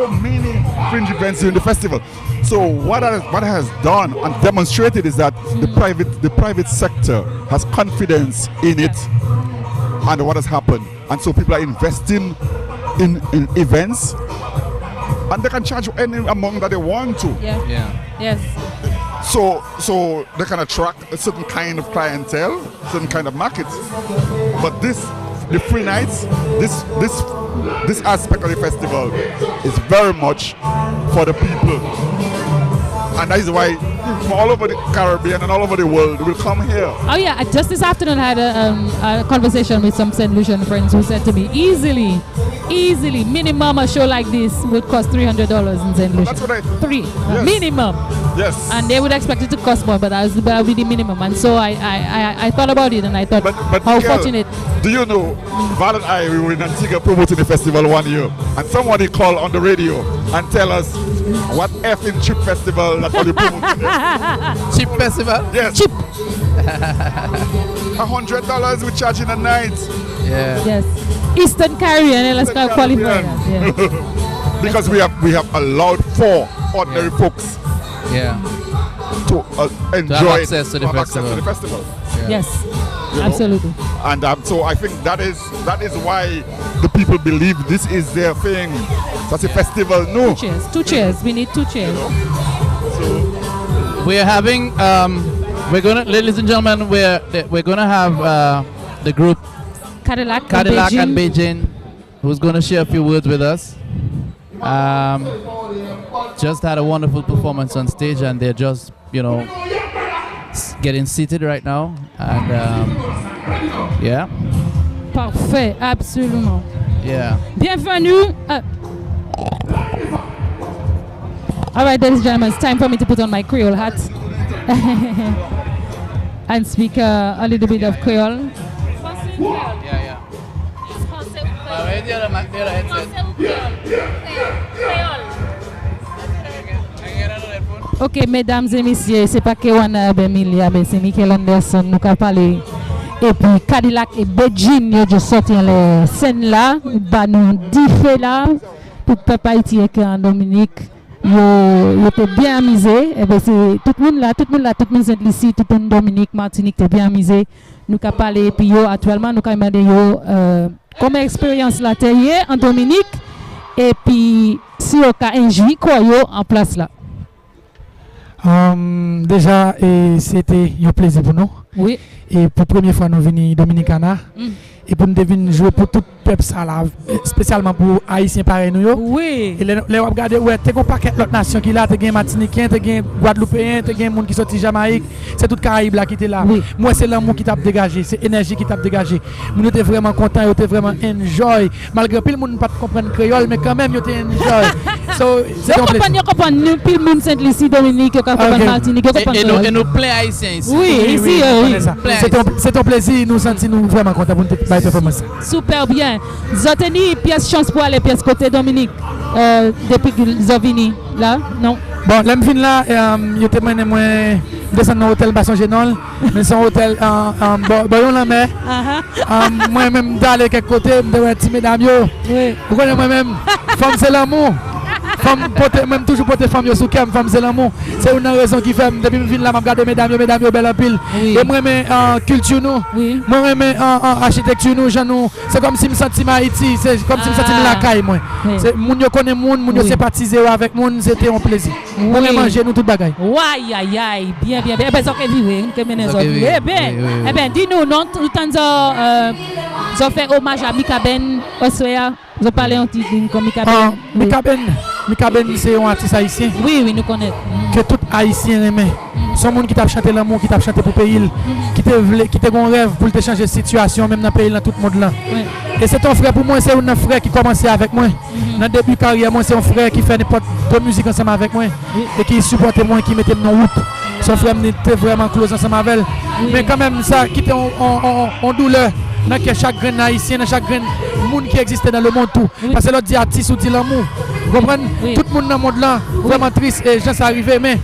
many fringe events during the festival. So what has done and demonstrated is that the private sector has confidence in it and what has happened. And so people are investing in events, and they can charge any amount that they want to. Yes. So they can attract a certain kind of clientele, certain kind of markets. But the free nights, this aspect of the festival is very much for the people, and that is why from all over the Caribbean and all over the world will come here. Oh yeah, just this afternoon I had a conversation with some St. Lucian friends who said to me, easily easily, minimum a show like this would cost $300 in St. Lucia. That's what I Three. Yes. Minimum. Yes. And they would expect it to cost more, but that would be the minimum. And so I thought about it and I thought, how Miguel, fortunate. Do you know, Val and I, we were in Antigua promoting the festival one year, and somebody called on the radio and tell us what effing cheap festival that all you promoting. Cheap festival? Yes. Cheap. $100 we charge in a night. Yeah. Yes. Eastern Caribbean, let's qualify that. Yeah. Because we have allowed 4 ordinary folks to enjoy access to the festival. Yeah. Yes, You know? absolutely. And so I think that is why the people believe this is their thing. That's a festival. No. Two chairs. We need 2 chairs. We're having ladies and gentlemen, we're gonna have the group Cadillac and Beijing, who's gonna share a few words with us. Just had a wonderful performance on stage, and they're just getting seated right now, and yeah. Parfait, absolument. Yeah. Bienvenue. All right, ladies and gentlemen, it's time for me to put on my Creole hat and speak a little bit of Creole. Ok, mesdames et messieurs, c'est pas que on a Bemilia, mais c'est Michael Anderson nous a parlé. Et puis Cadillac et Beijing, ils ont sorti les scènes là, bah nous diffé là, pour peuple haïtien en Dominique, ils étaient bien amusés. Et ben c'est tout le monde là, tout le monde ici, tout le monde Dominique, Martinique, était bien amusé. Nous a parlé, et puis yo actuellement nous a demandé yo comme expérience là terre en Dominique, et puis si on a injoui quoi yo en place là. Déjà, c'était un plaisir pour nous. Oui. Et pour la première fois, nous venons Dominicana. Et pour nous venir jouer pour tout le peuple, ça, là, spécialement pour Haïtiens pareil nous. Oui. Et les regarder, ouais, tu as un paquet d'autres nations qui là, tu as Martiniquais, tu as Guadeloupéens, tu as des gens qui sont de Jamaïque. C'est tout Caraïbes là qui était là. Oui. Moi, c'est l'amour qui t'a dégagé, c'est l'énergie qui t'a dégagé. Nous étions vraiment contents, nous étions vraiment enjoy. Malgré que le monde ne pas comprendre créole, mais quand même, nous étions enjoy. So, c'est un plaisir. Nous comprenons, puis le monde Saint-Lucie, Dominique, nous comprenons Martinique, nous comprenons. Et nous plein Haïtiens ici. Oui, ici, oui. C'est un plaisir, nous sentons vraiment contents pour notre performance. Super bien. Vous avez une pièce chance pour aller pièce côté Dominique depuis que vous avez venu là, non? Bon, là, je viens là, je te mène moi descendre dans l'hôtel Basson Génol, mais c'est un hôtel en Boyon la mer. Moi-même, d'aller quelque côté, je vais être mesdames. Vous connaissez moi-même, femme c'est l'amour. Même toujours porter femme sous cam, femme c'est l'amour. C'est une raison qui fait depuis que je viens là, je regarde mesdames belle en pile. Et moi en culture nous, moi en architecture nous, c'est comme si je me sentais Haïti, c'est comme si je me sentais la caille moi. C'est moun yo connaît moun yo sympathiser avec moun, c'était un plaisir. On va manger nous toute bagaille. Aïe aïe aïe, bien. Eh ben ça que vivre, que mener ça. Eh ben dis-nous non, tout temps ça fait hommage à Mikaben Oswea. Vous parlez un petit peu comme Mikaben. Mikaben, c'est un artiste haïtien. Oui, nous connaissons. Que tout haïtien aime. Son monde qui t'a chanté l'amour, qui t'a chanté pour le pays, qui t'a un rêve pour te changer de situation, même dans le pays, dans tout le monde là. Et c'est ton frère pour moi, c'est un frère qui commençait avec moi. Dans le début de carrière, moi, c'est un frère qui fait n'importe quelle musique ensemble avec moi. Et qui supportait moi, qui mettait mon route. Son frère était vraiment close ensemble avec elle. Mais quand même, ça, qui était en douleur. Dans chaque grain haïtien, dans chaque grain monde qui existait dans le monde tout. Parce que l'autre dit artiste ou dit l'amour. Vous comprenez? Tout le monde dans le monde là, vraiment triste et gens arrivés, mais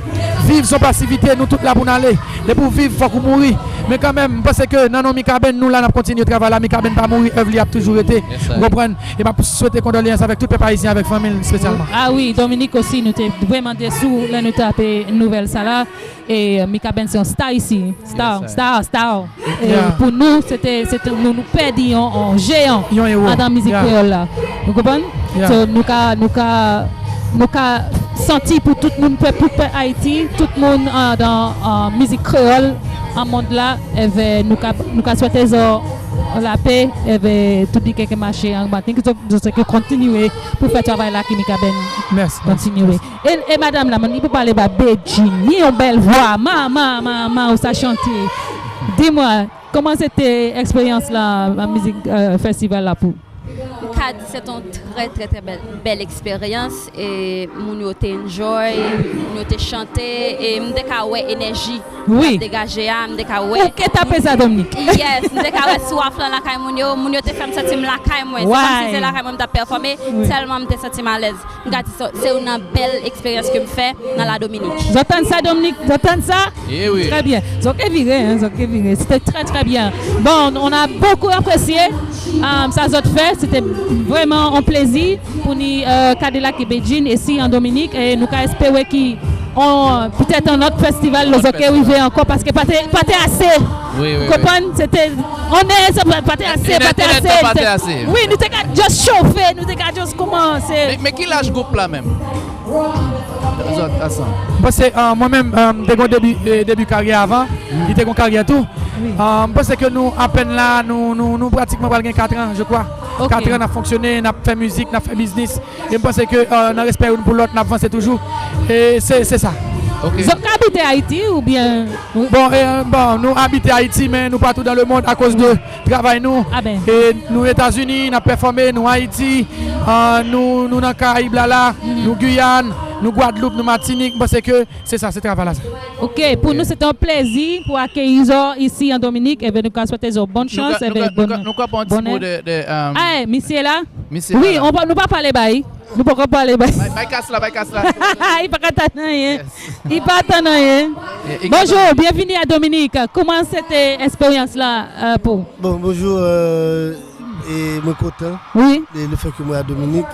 vivre sans passivité, nous tous là pour aller. Et pour vivre, il faut qu'on mourir. Mais quand même, parce que dans nos Mikaben, nous là, on continue de travailler. Mikaben pas mourir, œuvre a toujours été. Vous comprenez? Et je souhaite condoléances avec tout le peuple haïtien, avec famille spécialement. Ah oui, Dominique aussi, nous sommes vraiment déçus. Là, nous tapons une nouvelle ça là. Et Mikaben, c'est un star ici. Star. Et pour nous, nous perdions en géant dans la musique créole là. Vous comprenez? So, nous avons senti pour tout le monde, pour Haïti, tout le monde dans la musique créole, en monde là, nous avons souhaité la paix, et tout dit que marché en matin, que continuer pour faire travail là, qui merci. Continuer. Et madame là, il peut parler de Beijing, ni une belle voix, maman, où ça chanter. Dis-moi, comment c'était l'expérience là, la musique festival là pour? c'est une très belle expérience et mon yo te enjoy, mon yo te chanter et me ka ouais énergie. Oui. Dégager me ka ouais. OK taper ça Dominique. Yes, me ka ouais soif là kay mon yo te fait me sentir la kay moi. C'est comme si c'est la kay moi me performer tellement me te sentir à l'aise. C'est une belle expérience que me fait dans la Dominique. J'entends ça Dominique, j'entends ça? Eh oui. Très bien. C'était très bien. Bon, on a beaucoup apprécié ça zot fait, c'était vraiment un plaisir pour nous Cadillac et Beijing ici en Dominique et nous espérons qu'ils ont peut-être un autre festival les OK arriver encore parce que pas assez. Oui. Comprendre c'était on est pas assez. Oui, nous t'ai juste chauffer, nous t'ai juste commencer. Mais qui lâche groupe là même? Parce que moi-même, début carrière avant, il était en carrière tout. Parce que nous, à peine là, nous pratiquement 4 ans, je crois. 4 ans, on a fonctionné, on a fait musique, on a fait business. Et je pense que nous respect une pour l'autre, on avance toujours. Et c'est ça. Vous habitez Haïti ou bien? Bon, nous habitons Haïti, mais nous partout dans le monde à cause de travail nous. Et nous États-Unis, nous performé, nous Haïti, nous dans Caraïbes là, nous Guyane, nous Guadeloupe, nous Martinique, parce que c'est ça, c'est travail là. OK, pour nous c'est un plaisir pour accueillir ici en Dominique et nous souhaiter bonne chance et nous quoi de ah, monsieur là? Oui, on nous pas parler bail. Nous pas parler bail. Bail casse là. Il pas attendre rien. Il pas attendre rien. Bonjour, bienvenue à Dominique. Comment cette expérience là pour? Bon, bonjour et me content. Oui. Et le fait que moi à Dominique.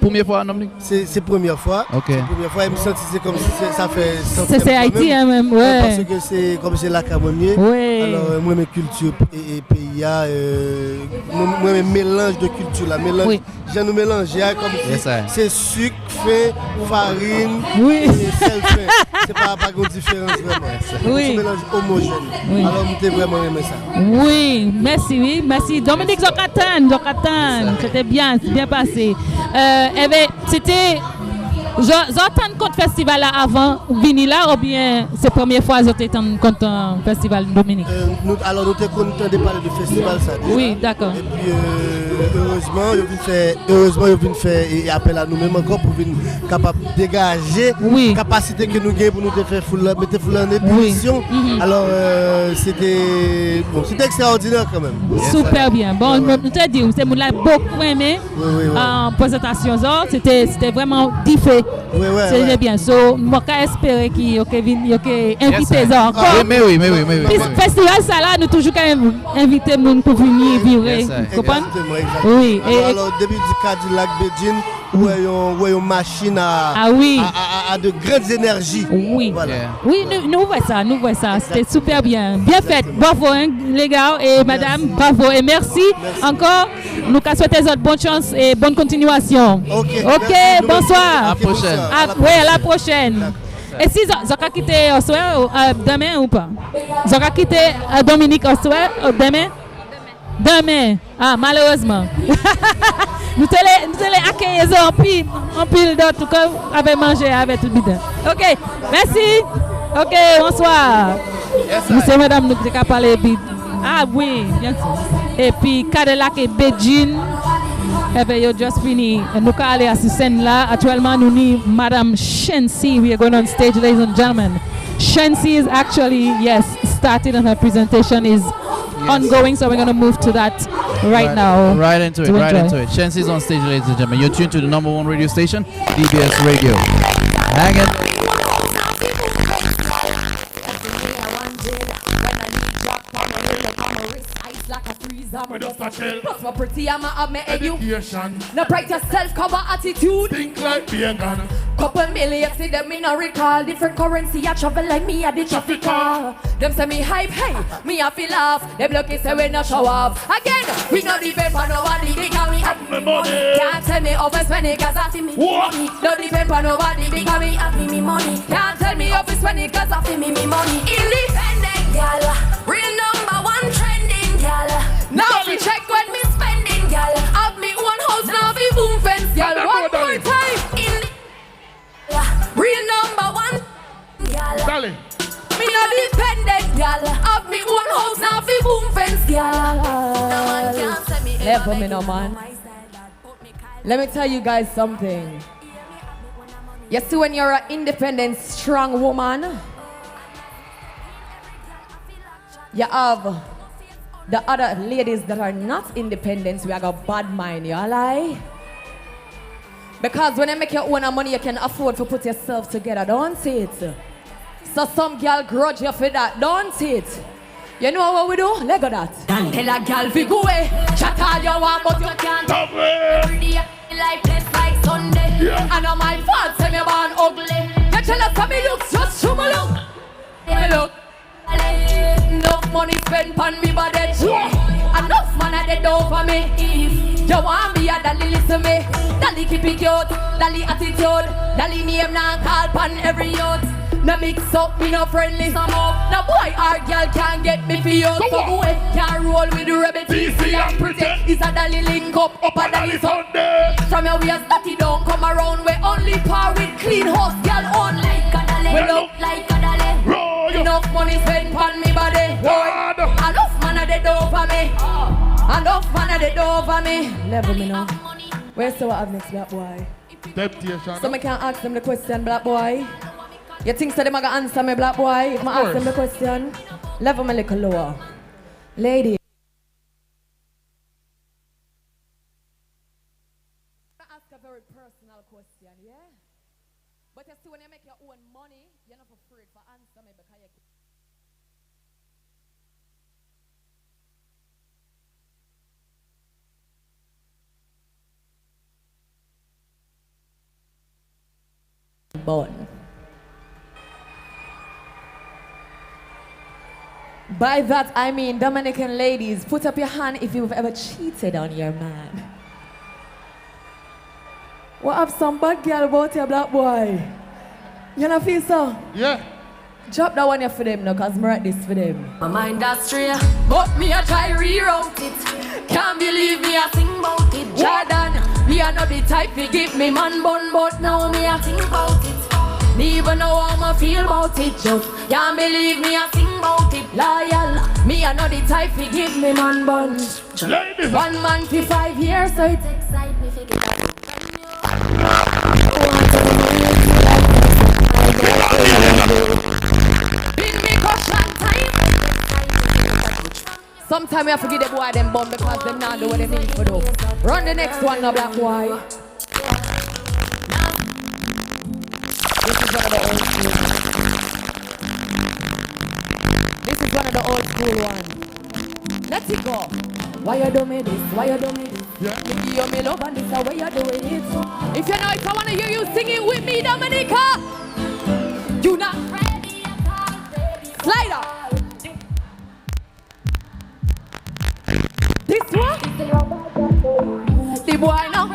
Première fois en Dominique. C'est première fois. OK. Première fois, je me sens c'est comme si ça fait. C'est Haïti même, ouais. Parce que c'est comme c'est la Camerounier. Ouais. Alors moi mes cultures et pays moi mes mélange de culture là, mélange. J'ai nous mélanger comme si c'est sucre, fait, farine, et sel fait. C'est pas une différence vraiment. Oui. C'est un mélange homogène. Oui. Alors vous avez vraiment aimé ça. Oui, merci. Dominique Zokatan, c'était bien passé. C'était j'entends contre festival là avant venir là ou bien c'est la première fois que j'étais contre un festival Dominique. Alors nous sommes contents de parler du festival ça. Oui, d'accord. Et puis heureusement ils viennent faire appel à nous-mêmes encore pour venir capable dégager la capacité que nous avons pour nous faire mettre full en ébullition. Alors c'était extraordinaire quand même. Super bien. Bon, nous te dis, c'est moi beaucoup aimé en présentation c'était vraiment différent. C'est bien. So, moi espérer qu'il y ait invité encore. Mais oui. Festival ça là, nous toujours quand même inviter les gens pour venir vivre. Comprendre? Oui. Alors début du Cadillac Beijing où une machine à de grandes énergies. Oui. Voilà. Oui, nous voyons ça. C'était super bien. Bien fait. Bravo les gars et madame. Bravo et merci. Encore. Nous souhaitons bonne chance et bonne continuation. OK, bonsoir. À la prochaine. À la prochaine. Et si vous avez quitté demain ou pas? Vous avez quitté Dominique demain. Ah, malheureusement. Nous allons accueillir en pile d'autres comme avec manger avec tout le monde. OK, merci. OK, bonsoir. Monsieur, madame, nous avons parlé. Ah oui, bien sûr. Et puis, Cadillac et Beijing. Eh bien, you just fini. Nous allons aller à cette scène là. Actuellement, nous avons Madame Chencia. We are going on stage, ladies and gentlemen. Chencia is actually, started and her presentation is ongoing, so we're going to move to that right now. Right into it. Chencia is on stage, ladies and gentlemen. You're tuned to the #1 radio station, DBS Radio. Hang it. Plus my pretty, I'm a education. Now pride yourself, cover attitude. Think like being gone. Couple million, see them in a recall. Different currency, I travel like me at the traffic car. Them say me hype, hey, me a feel off. Them lucky say we no show off. Again, we not depend for nobody because we have me money. Can't tell me over spend it cause I see me money. Don't depend for nobody because we have me money. Can't tell me over spend it cause I see me money. Independent gal, real #1 trending gal. Now we check when me spending gal. Have me one house now be boom fence gal. One more time. Real #1 gal. Me no dependent gal. Have me one house now be boom fence gal. No man can't say me never me no man. Let me tell you guys something. You see, when you're an independent, strong woman, you have the other ladies that are not independent. We have a bad mind, you lie? Because when you make your own money, you can afford to put yourself together, don't it? So some girl grudge you for that, don't it? You know what we do? Let go that. Tell a girl fi go away. Chat all you want, but you can't. Every day like this like Sunday. Yeah. And on my fault, say me born ugly. You tell us how me looks, just show me look. Me look. Enough money spent on me body. Enough man at the door for me. If you want me, a dolly listen me. Dolly keep it cute, dolly attitude. Dolly name now call pan every youth. No mix up, me no friendly some up. No boy or girl can't get me for you. So boy can't roll with the rebel TC and pretend. It's a dolly link up a dolly Sunday. From your waist dirty don't come around. We only par with clean house girl only. Like a dolly, we look like a dolly. Enough money spent on me body. Boy, enough man at the door for me. Enough man at the door for me. Never me know. Where's the what have next, black boy? Temptation. So I can't ask them the question, black boy. You think so they might answer me, black boy? If I ask them the question, level me a little lower. Lady. I ask a very personal question, yeah? But you see, when you make your own money, you're not afraid to answer me because you born. By that I mean, Dominican ladies, put up your hand if you've ever cheated on your man. What have some bad girl about your black boy? You know feel so? Yeah. Drop that one here for them now, cause me write this for them. My mind that's straight, but me a try reroute it. Can't believe me a sing about it. Jordan, me a not the type to give me man bun, but now me a think about it. Me even know how I feel about it. Just can't believe me a sing about it. Loyal, me a not the type to give me man bun. One man for 5 years, so it excites me to get out. Sometimes we have to give the boy them bum because them not do what they need to do. Run the next one now, black boy. This is one of the old school ones. Let it go. Why you do me this? Why you do me this? Yeah. You give me love and this is the way you doing it. If you know it, I want to hear you singing with me, Dominica. You not ready. Slide up. This one? The boy now.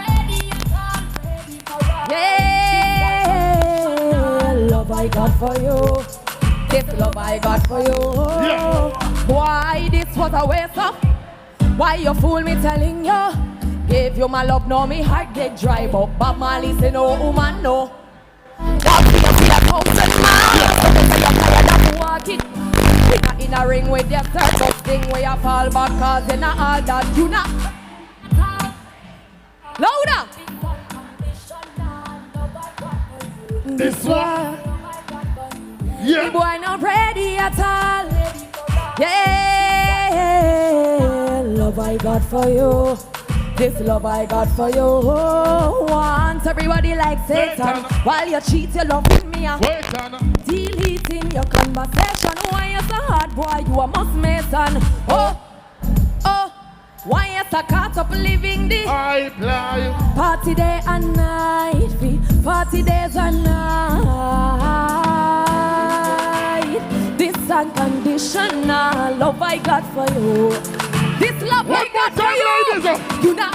Yeah, love I got for you. This love I got for you. Yeah. Why this was a waste of? Why you fool me telling you? Gave you my love, now me heart get dry. But Bob Marley say no woman no. Walk it. We not in a ring with your circus thing where you fall back cause you're not all that. You not. Louder. This one. Yeah. The boy not ready at all. Yeah. Love I got for you. This love I got for you. Want everybody like Satan. While you cheat, you love with me. Deleting your conversation. Why you so hard, boy? You a must mason. Oh, oh. Why you so caught up living the party day and night, party days and night. This unconditional love I got for you. This love I got for you. You not.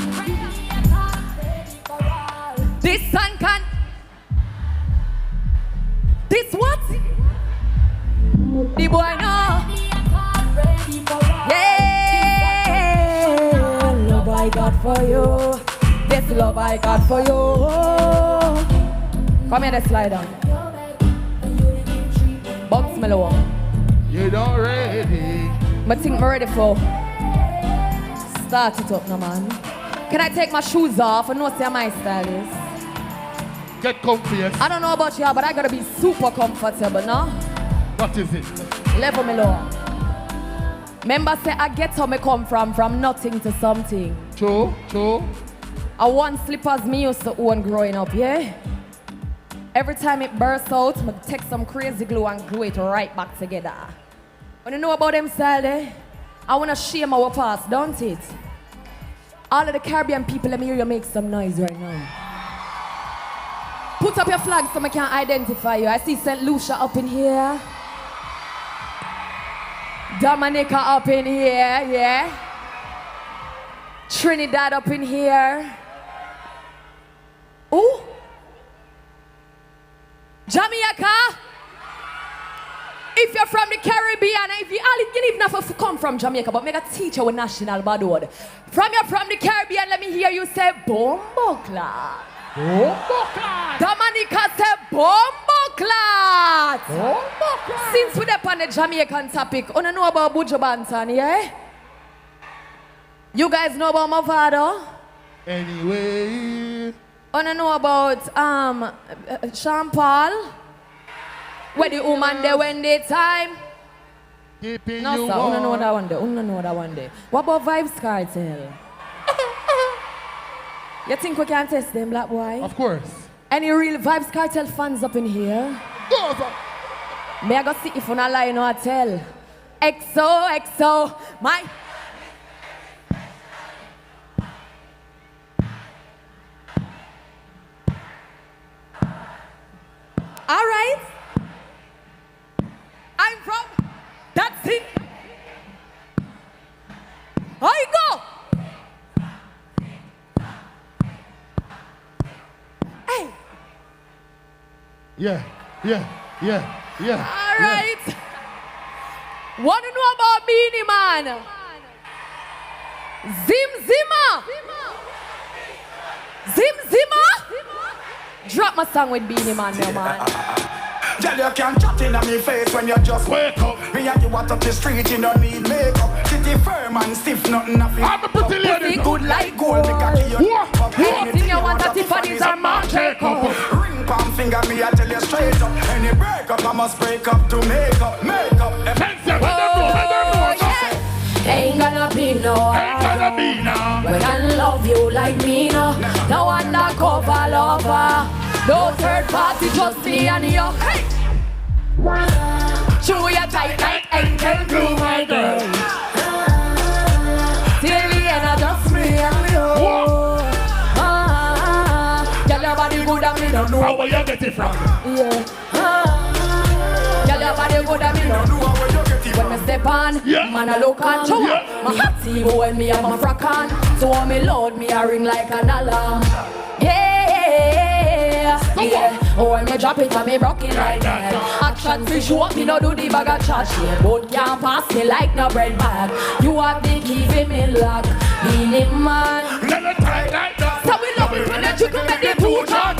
This unconditional. This what? The boy know. Yeah, love I got for you. This love I got for you. Come here, let's slide down. Bounce me low. You don't ready. I think I'm ready for. Start it up now, man. Can I take my shoes off and know see how my style is? Get comfy, yes. I don't know about you, but I gotta be super comfortable, no? What is it? Level me low. Remember say I get how me come from nothing to something. True. I want slippers me used to own growing up, yeah? Every time it bursts out, I take some crazy glue and glue it right back together. When you know about them style, I wanna share our past, don't it? All of the Caribbean people, let me hear you make some noise right now. Put up your flag so I can identify you. I see St. Lucia up in here. Dominica up in here, yeah. Trinidad up in here. Ooh. Jamaica. If you're from the Caribbean, if you even have to come from Jamaica, but make a teacher with national bad word. You're from the Caribbean, let me hear you say Bombo Clat. Bombo Clat. Dominica say Bombo Clat. Bombo Clat. Since we're up on the Jamaican topic, you know about Buju Banton, yeah? You guys know about Mavado? Anyway. You know about Sean Paul? Where the woman there when they time? Keeping no, you sir, warm. You know that one day. What about Vibes Cartel? You think we can test them, black boy? Of course. Any real Vibes Cartel fans up in here? Go, sir. May I go see if you not lie, no I tell. XO, my... All right. I'm from... That's it. I go. Hey. Yeah. All right. Want to know about Beanie Man? Zim Zimmer. Drop my song with Beanie Man now, man. Girl, you can't chat in me face when you just wake up. Me and you walk up the street, you don't need makeup. City firm and stiff, nothing nothing. I'm a pretty lady. Good like gold, make a key on. Anything you want at Tiffany's and Marc Jacob. Ring palm finger, me I tell you straight up. Any breakup, I must break up to make up. Ain't gonna be no we can love you like me no. No undercover lover. No third party, just me and you. Hey. Chew your tight like angel glue, my girl. Till the end of just me and you. Girl, your body good and me don't know where you get it from. Yeah. Girl, your body good and me don't know where you get it from. When me step on, man I look on. My hot tea when me have my frock on. So when me load, me a ring like an alarm. Yeah. Oh, when me drop it, and me broke it like that. Action fish what me no do the bag of chat. Yeah, both can't pass me like no bread bag. You have the key for me lock. Beanie Man. So we love it when you chicken make the two drop.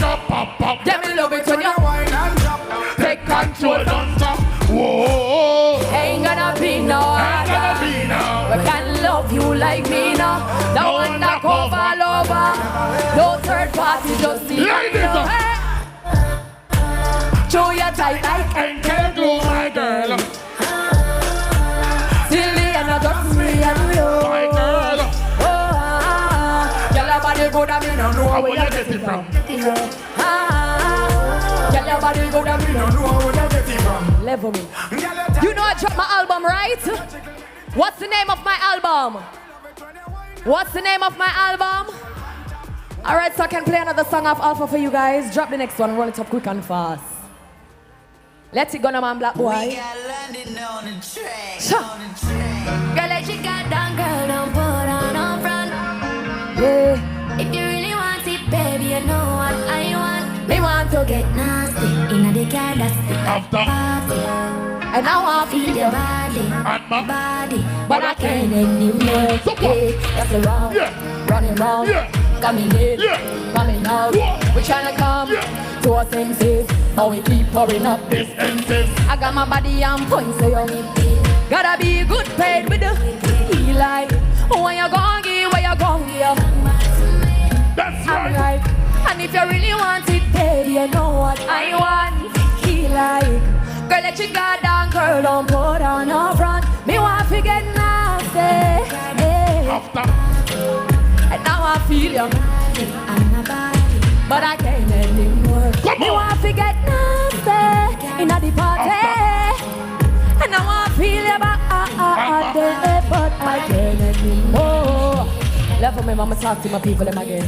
Then we love it when you wine and drop. Take control, don't stop. Whoa. Ain't gonna be no other. We can love you like me now. No undercover lover. No third party, just see me. Show your tight like angel glue, my girl. Till the end of just me and you, my girl. Girl, your body good and me don't know where you get it from. Girl, your body good and me don't know where you get it from. Level me. You know I dropped my album, right? What's the name of my album? What's the name of my album? Alright, so I can play another song of Alpha for you guys. Drop the next one, roll it up quick and fast. Let's go now, man, black boy. We got London on the track. Girl, let you got down, girl, don't put on up front. Yeah. If you really want it, baby, you know what I want. Me want to get nasty in the car, that's the party. And now I feel your body, but I can't anymore. That's the wrong, running wrong, coming in, coming out. We tryna come to our senses, but we keep pouring up this senses. I got my body on point, so you gotta be good paid with the feel like. When you gon' give, where you gon' give? That's I'm right. And if you really want it, baby, you know what I want. He like, girl, let you guard down, girl, don't put on no front. Me want to get nasty. And now I feel you. But I can't anymore. Me want to get nasty in the party. And now I feel you, but I can't anymore. Love for me, mama, talk to my people them again.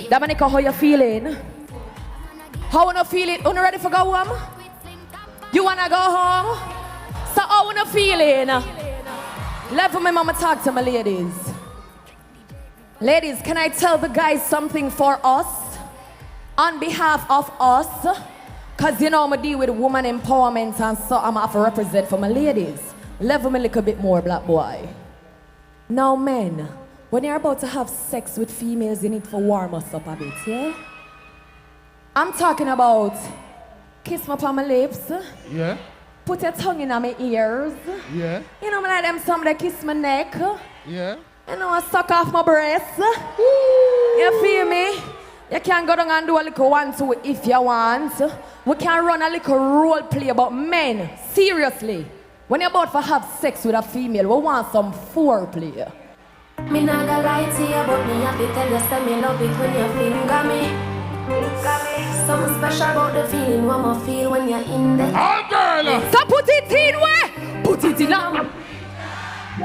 Dominica, how you feeling? How wanna feel it? Wanna ready for go home? You wanna go home? So how wanna feeling? Love for me, mama, talk to my ladies. Ladies, can I tell the guys something for us? On behalf of us? Cause you know I'm deal with woman empowerment and so I'm have to represent for my ladies. Love me a little bit more, black boy. Now men, when you're about to have sex with females, you need to warm us up a bit, yeah? I'm talking about kiss me on my lips. Yeah. Put your tongue in my ears. Yeah. You know, me like them some that kiss my neck. Yeah. You know, I suck off my breast. You feel me? You can go down and do a little 1-2 if you want. We can run a little role play about men. Seriously. When you're about to have sex with a female, we want some foreplay. Me not gonna lie to you, but me have to tell you, say me love it when you finger me. Something special about the feeling one more feel when you're in there. Oh, girl! So put it in where? Put it in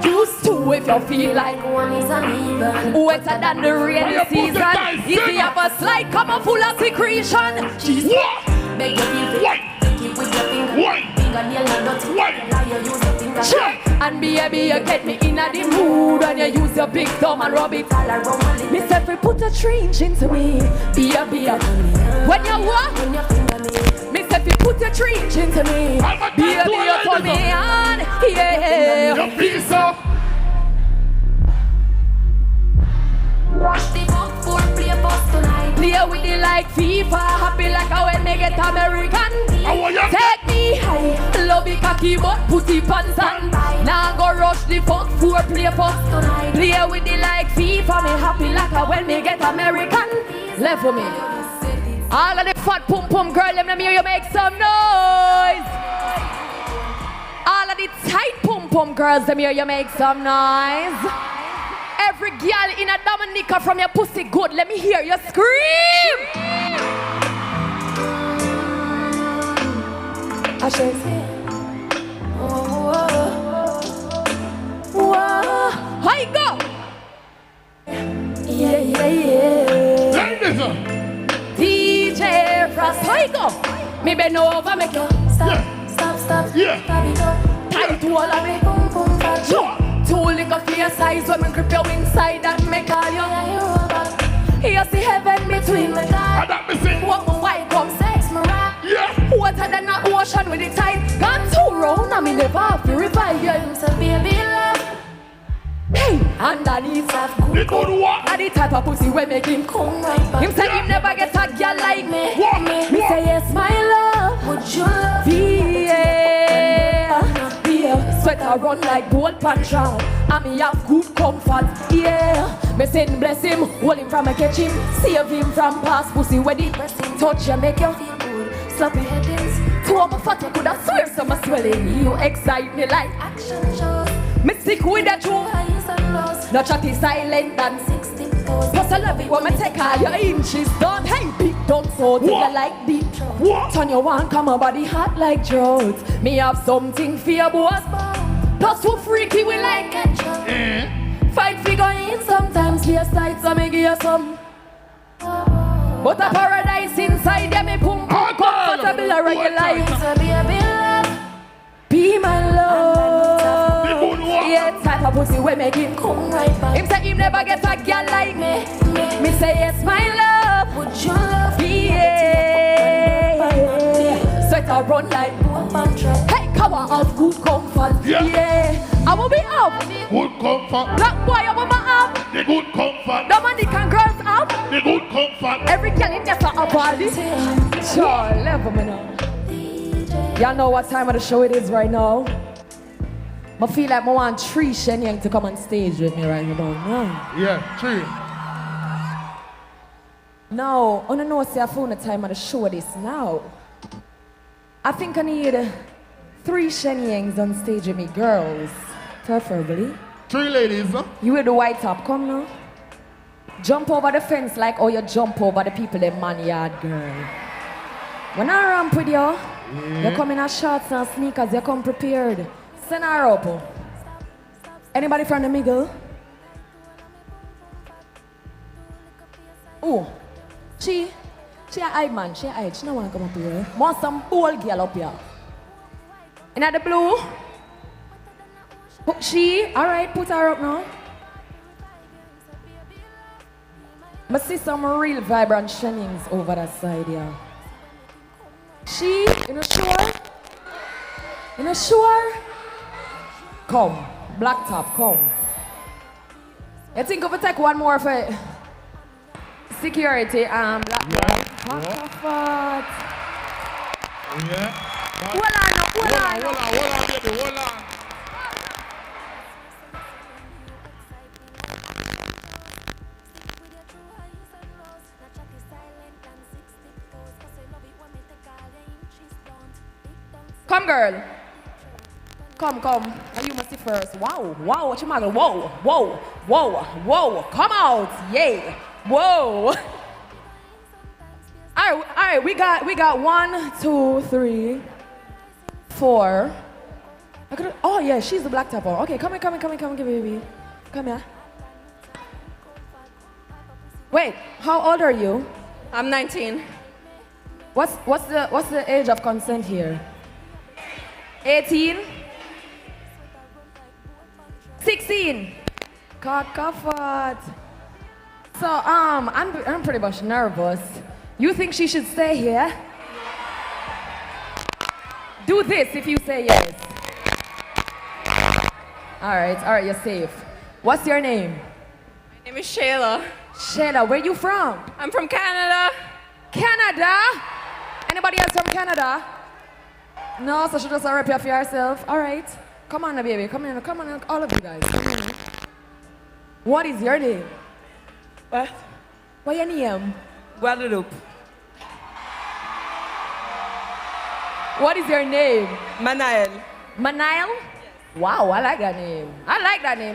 used to if you feel like one is uneven. Wetter than the rainy season. Easy up a slide, come on full of secretion. She's make you feel it. Keep with your finger. Fingernail and dirty. Now you use your finger. And baby, you get me in the mood when you use your big thumb and rub it all around my lips. Miss if you put a trench into me. Be a when you walk, when you finger me. Miss if you put a trench into me. Be a for me on. Yeah. You feel so. Watch the book for play for tonight. Play with it like FIFA. Happy like how when they get American. Take me high. Love it cocky but put it pants on. Now go rush the fuck for play for tonight. Play with it like FIFA. Me happy like how when me get American. Left for me. All of the fat pum pum girl, let me hear you make some noise. All of the tight pum pum girls, let me hear you make some noise. Every girl in a Dominica from your pussy good, let me hear you scream. I shall say, whoa, how you go? Yeah, yeah, yeah. Ladies, DJ Frost, how you go? Me bend over, make you stop, stop, stop. Yeah. Tight to all of me, boom, boom, touch. Too little for your size when me grip you inside and me call you. You see heaven between my thighs. What my white come sex me right. Yeah. Water than an ocean with the tide. Gone too round and me never have to revive you. So baby love. Hey, underneath of good what? And the type of pussy we make him come right back. Him say him never get a girl like me. What? Me say yes my love. Would you love me? Yeah. Sweater run like gold pantra. And me have good comfort. Yeah. Me send bless him. Hold him from a catch him. Save him from past pussy where the touch you make you feel good. Sloppy headings. Two of my fat you could have swear some swelling. You excite me like action shows. Me stick with the truth. No chatty silent and 60 toes. Plus I love it when me take all your inches done. Hey, big dumb so till you like deep throat. Turn your one, come my body hot like drought. Me have something for your boss. Plus so freaky we like it. Fight figure in sometimes for your sight, so me give you some. But a paradise inside ya me pum pum comfortable a regular. So baby love. Be my love. Yeah, type of pussy we make him come right back. Him say him never get a girl like me. Me say yes my love. Would you love me? Yeah. Sweater run like hey, cover of good comfort. Yeah. I will be up. Good comfort. Black boy, I will be up. The good comfort. Dominican girls up. The good comfort. Every girl in there a party. Sure, level me now. Y'all know what time of the show it is right now. I feel like I want 3 Shenyang to come on stage with me right now. Yeah, 3. Now, I don't know if I found the time of the show this now. I think I need 3 Shenyangs on stage with me, girls, preferably. 3 ladies, huh? You with the white top, come now. Jump over the fence like how you jump over the people in man yard, girl. When I ramp with you, you come in a shorts and sneakers, you come prepared. Send her up. Anybody from the middle? Oh, she a hide man, she don't want to come up here. Want some bold girl up here. In the blue? Alright, put her up now. I see some real vibrant Shennings over that side here. You not sure? You not sure? Come, black top, come. I think if we take one more for security and black top. Yeah. Hold on, baby, hold on. Come, girl. Come. And you must see first. Wow, what you muggle? Whoa. Come out, yay. Whoa. All right. We got 1, 2, 3, 4. Oh yeah, she's the black top one. Okay, come here, baby. Come here. Wait, how old are you? I'm 19. What's the age of consent here? 18? 16? Cockafat. So, I'm pretty much nervous. You think she should stay here? Do this if you say yes. All right, you're safe. What's your name? My name is Shayla. Shayla, where you from? I'm from Canada. Canada? Anybody else from Canada? No, so she just rep you for yourself. All right. Come on, baby. Come on, all of you guys. What is your name? What? What your name? Guadeloupe. What is your name? Manael. Manael? Yes. Wow, I like that name.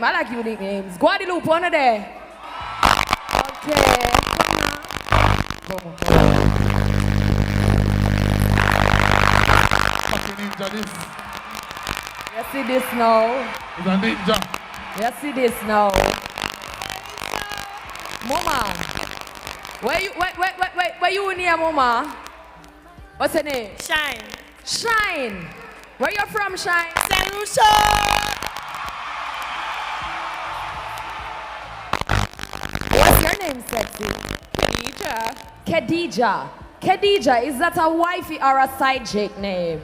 I like unique names. Guadeloupe, one of there. Okay. Come on. Ninja this. You see this now? It's a ninja. You see this now? Mama. Where you near, Mama? What's your name? Shine. Where you from, Shine? Saint Lucia. What's your name, sexy? Khadija. Khadija, is that a wifey or a side chick name?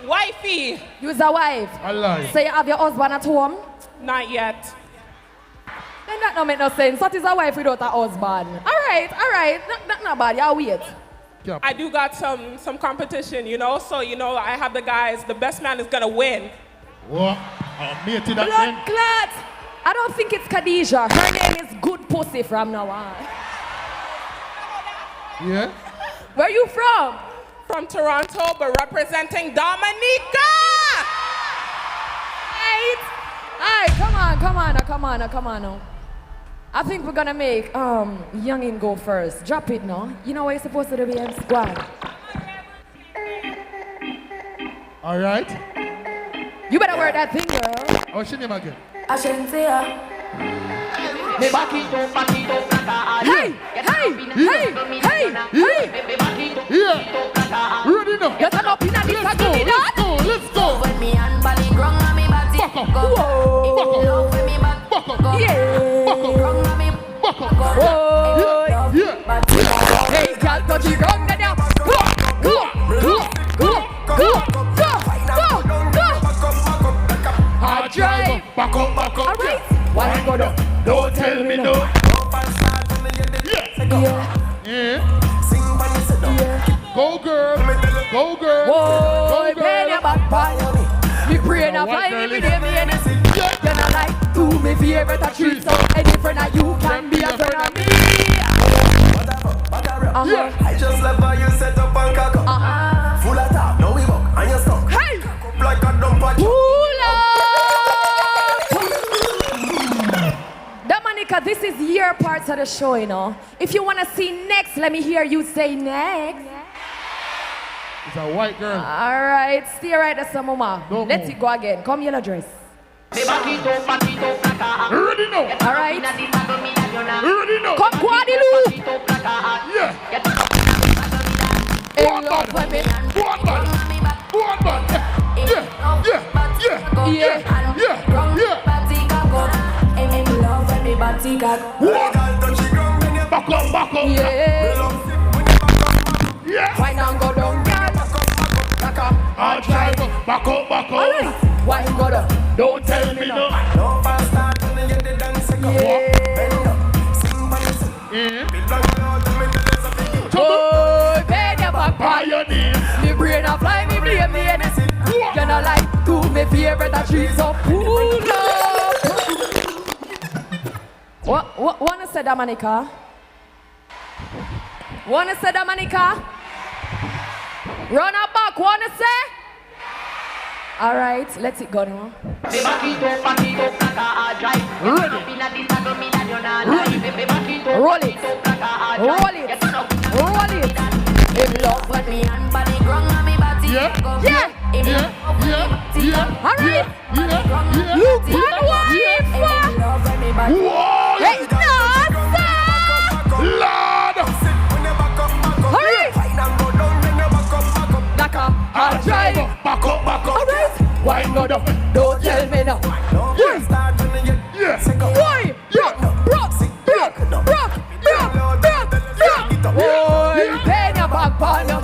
Wifey. You's a wife? Allah. So you have your husband at home? Not yet. Then that don't make no sense. What is a wife without a husband? All right. Not bad. Y'all wait. I do got some competition, so, I have the guys. The best man is going to win. What? Blood clot. I don't think it's Khadija. Her name is Good Pussy from now on. Yeah? Where you from? From Toronto, but representing Dominica. Right, come on. I think we're gonna make Youngin go first. Drop it now. You know what you're supposed to do, BM Squad. All right. You better wear that thing, girl. What's your name again? Chencia. Hey! Yeah. Ready now. You turn up in a Let's go. When me and Bali grung on me body. Buck up. Love with me back. Buck up. Yeah. Grung on me. Buck up. Yeah. Hey, girl, touch it wrong now. Go. Hard drive. Back up. All right. Why you go down? Don't tell me no. Yeah. Go girl. Whoa, man, you bad boy. Me brain a fly me day, me energy. You not like to me favorite a treat, so any friend of you can be a friend of me. Yeah. I just love how you set up and cock up. Full of talk, now we walk and you stuck. Hey! Cock up like a dump of Dominica, this is your part of the show, you know. If you want to see next, let me hear you say next. It's a white girl. All right, stay right there, some mama. Let's go again. Come yellow dress. Ready now. All right. Ready now. Come Guadeloupe. Yeah. In love with me. Go on, man. Yeah. Back up. Yeah. Why not go down, girl? I'll drive back up. All right. Why go down? Don't tell me no. No fast start when you get the dance second walk. Bend up, sing by yourself. Big black out and make the dance of it. Oh, bend your back by your knees. Me brain a fly, me blame the NS. You know like to me favorite a trees up. Pull up. What wanna say Dominica? Wanna say Dominica? Run up back, wanna say? All right, let's it go now. Ready. Roll it. In love with me and body ground on me body. Yeah. All right. Look at wife. Hey, no, Lord. all right. I'll drive. Back up. All right. Why not up? Don't tell me now. Yeah. Boy, broke. Boy, pain your back partner.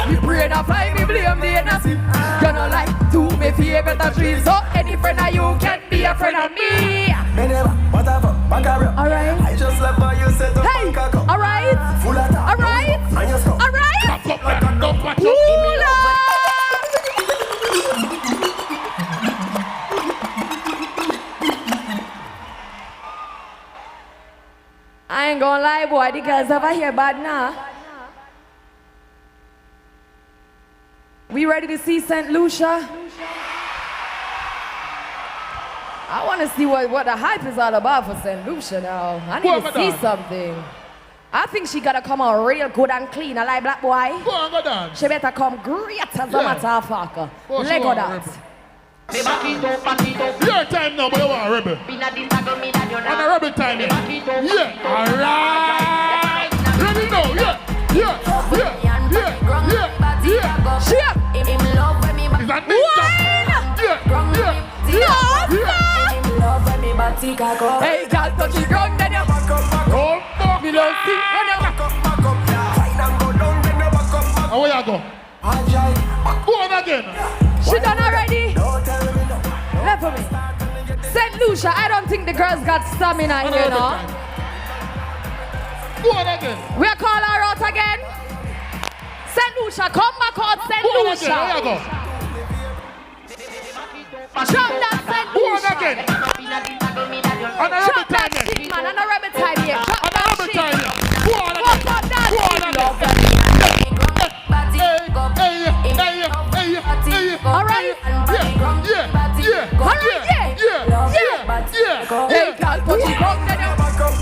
Me brain a fly, me blame the NS. You know like do me favorite a dream. So any friend of you can be a friend of me. All right. I just love how you set up and cock up. All right. Full of talk, All right. and you stuck. All right. Back up like a dump of Pull up. I ain't gonna lie, boy, the girls over here bad now. We ready to see St. Lucia? I want to see what the hype is all about for St. Lucia now. I need to see something. I think she gotta come out real good and clean. I like black boy. Go on, go down. She better come great as a matter of fact. Lego that. Your time now, but you want a rebel. On a rebel time, yeah. Alright. Ready now, yeah. Shit. Is that ninja? Hey, girl, touch the ground, then you back up. Me love see when you back up. How you go? Go on again. She done already? Left for me. St. Lucia, I don't think the girls got stamina here, you know. Go on again. We'll call her out again. St. Lucia, come back out, St. Lucia. How you go? Drop that St. Go on Lucia. again. On a Drop rebel that time, shit, man. On a rebel time here. Drop on a that rebel shit. time, go on again. Fuck up that Go on shit. again. All right. Yeah. Hey, girl, put it wrong, then you back up.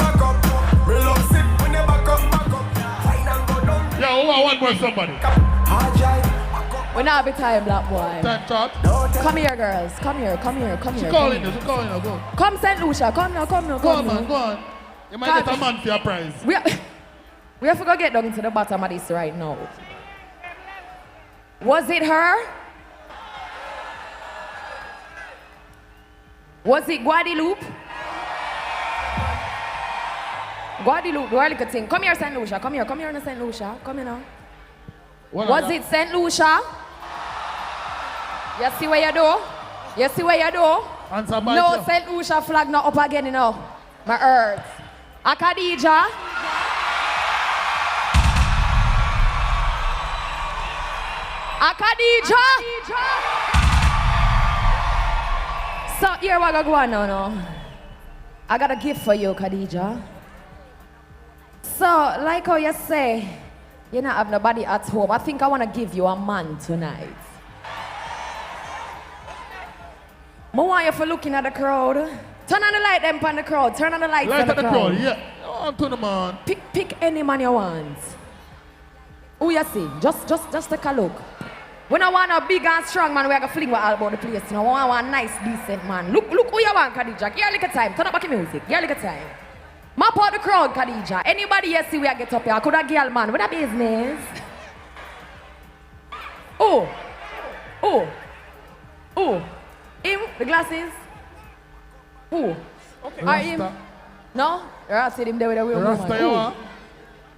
Yeah, one more somebody. We not have time, black boy. Time short. Come here, girls. Come here. She calling you, go. Come, St. Lucia. Come now. Go on, man, go on. You might get a man for your prize. We have to go get down to the bottom of this right now. Was it her? Was it Guadeloupe? Guadeloupe, do I look a thing? Come here, St. Lucia. Come here, St. Lucia. Come here now. Was it St. Lucia? You see what you do? Answer by No, St. Lucia flag not up again, you know. My earth. A Khadija. A Khadija. So here what I go on now. I got a gift for you, Khadija. So, like how you say, You don't have nobody at home. I think I want to give you a man tonight. I want you for looking at the crowd. Turn on the light them on the crowd. Turn on the lights on the crowd. Yeah. On to the man. Pick any man you want. Who you see? Just take a look. When I want a big and strong man, we're going to fling all about the place. You know, I want a nice, decent man. Look who you want, Khadija. Give a little time. Turn up back the music. Give a little time. Map out the crowd, Khadija. Anybody here see where I get up here? Could a girl man with a business? Oh. Him, the glasses. Who? Okay. Are him? No? I see him there with a real woman.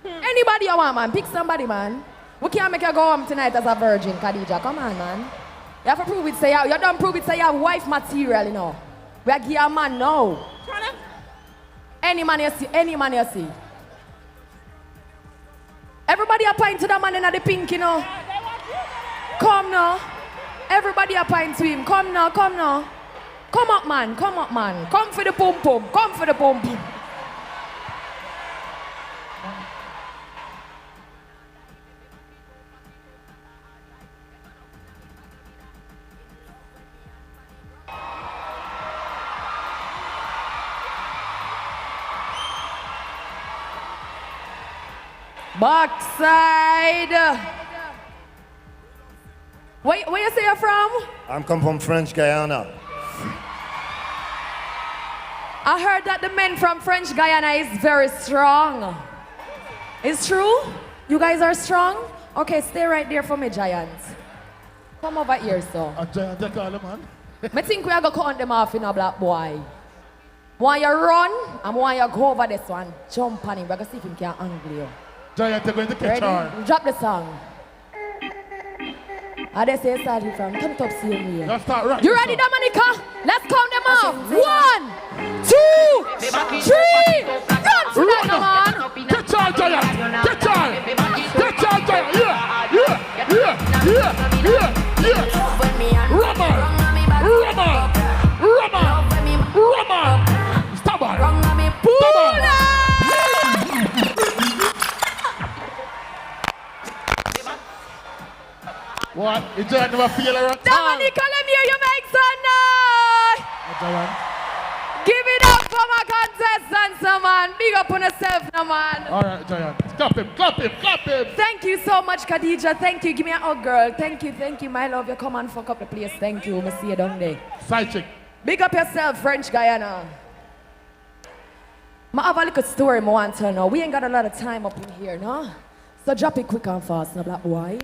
Anybody you want, man. Pick somebody, man. We can't make you go home tonight as a virgin, Khadija. Come on, man. You have to prove it, say you don't prove it, say you have wife material, you know. We are give a man now. Any man you see. Everybody appoint to the man in the pink, you know. Come now. Everybody appoint to him. Come now. Come up, man. Come for the pum. Come for the pum. Backside. Where you say you're from? I'm come from French Guyana. I heard that the men from French Guyana is very strong. It's true? You guys are strong? Okay, stay right there for me, Giants. Come over here, so. A giant, they call him, man. I think we are going to count them off in a black boy. Want you run, and want you go over this one, jump on him. We're going to see if he can angle you. Giant, they're going to catch her. Drop the song. How they say starting from? Come top see me. Let's start right. You ready, Dominica? Let's count them off. 1, 2, 3. Run for that, man. Catch her, Giant. Catch her, Giant. Yeah. Rubber. Stop her. Pull it. What? You just never feel around? Dominica, let me hear you make some noise. Give it up for my contestants, man. Big up on yourself, no man. All right, Giant. Clap him. Thank you so much, Khadija. Thank you. Give me a hug, girl. Thank you, my love. You come and fuck up the place. Thank you. I see you down there. Side chick. Big up yourself, French Guyana. I have a little story I want to know. We ain't got a lot of time up in here, no? So drop it quick and fast, no black boy.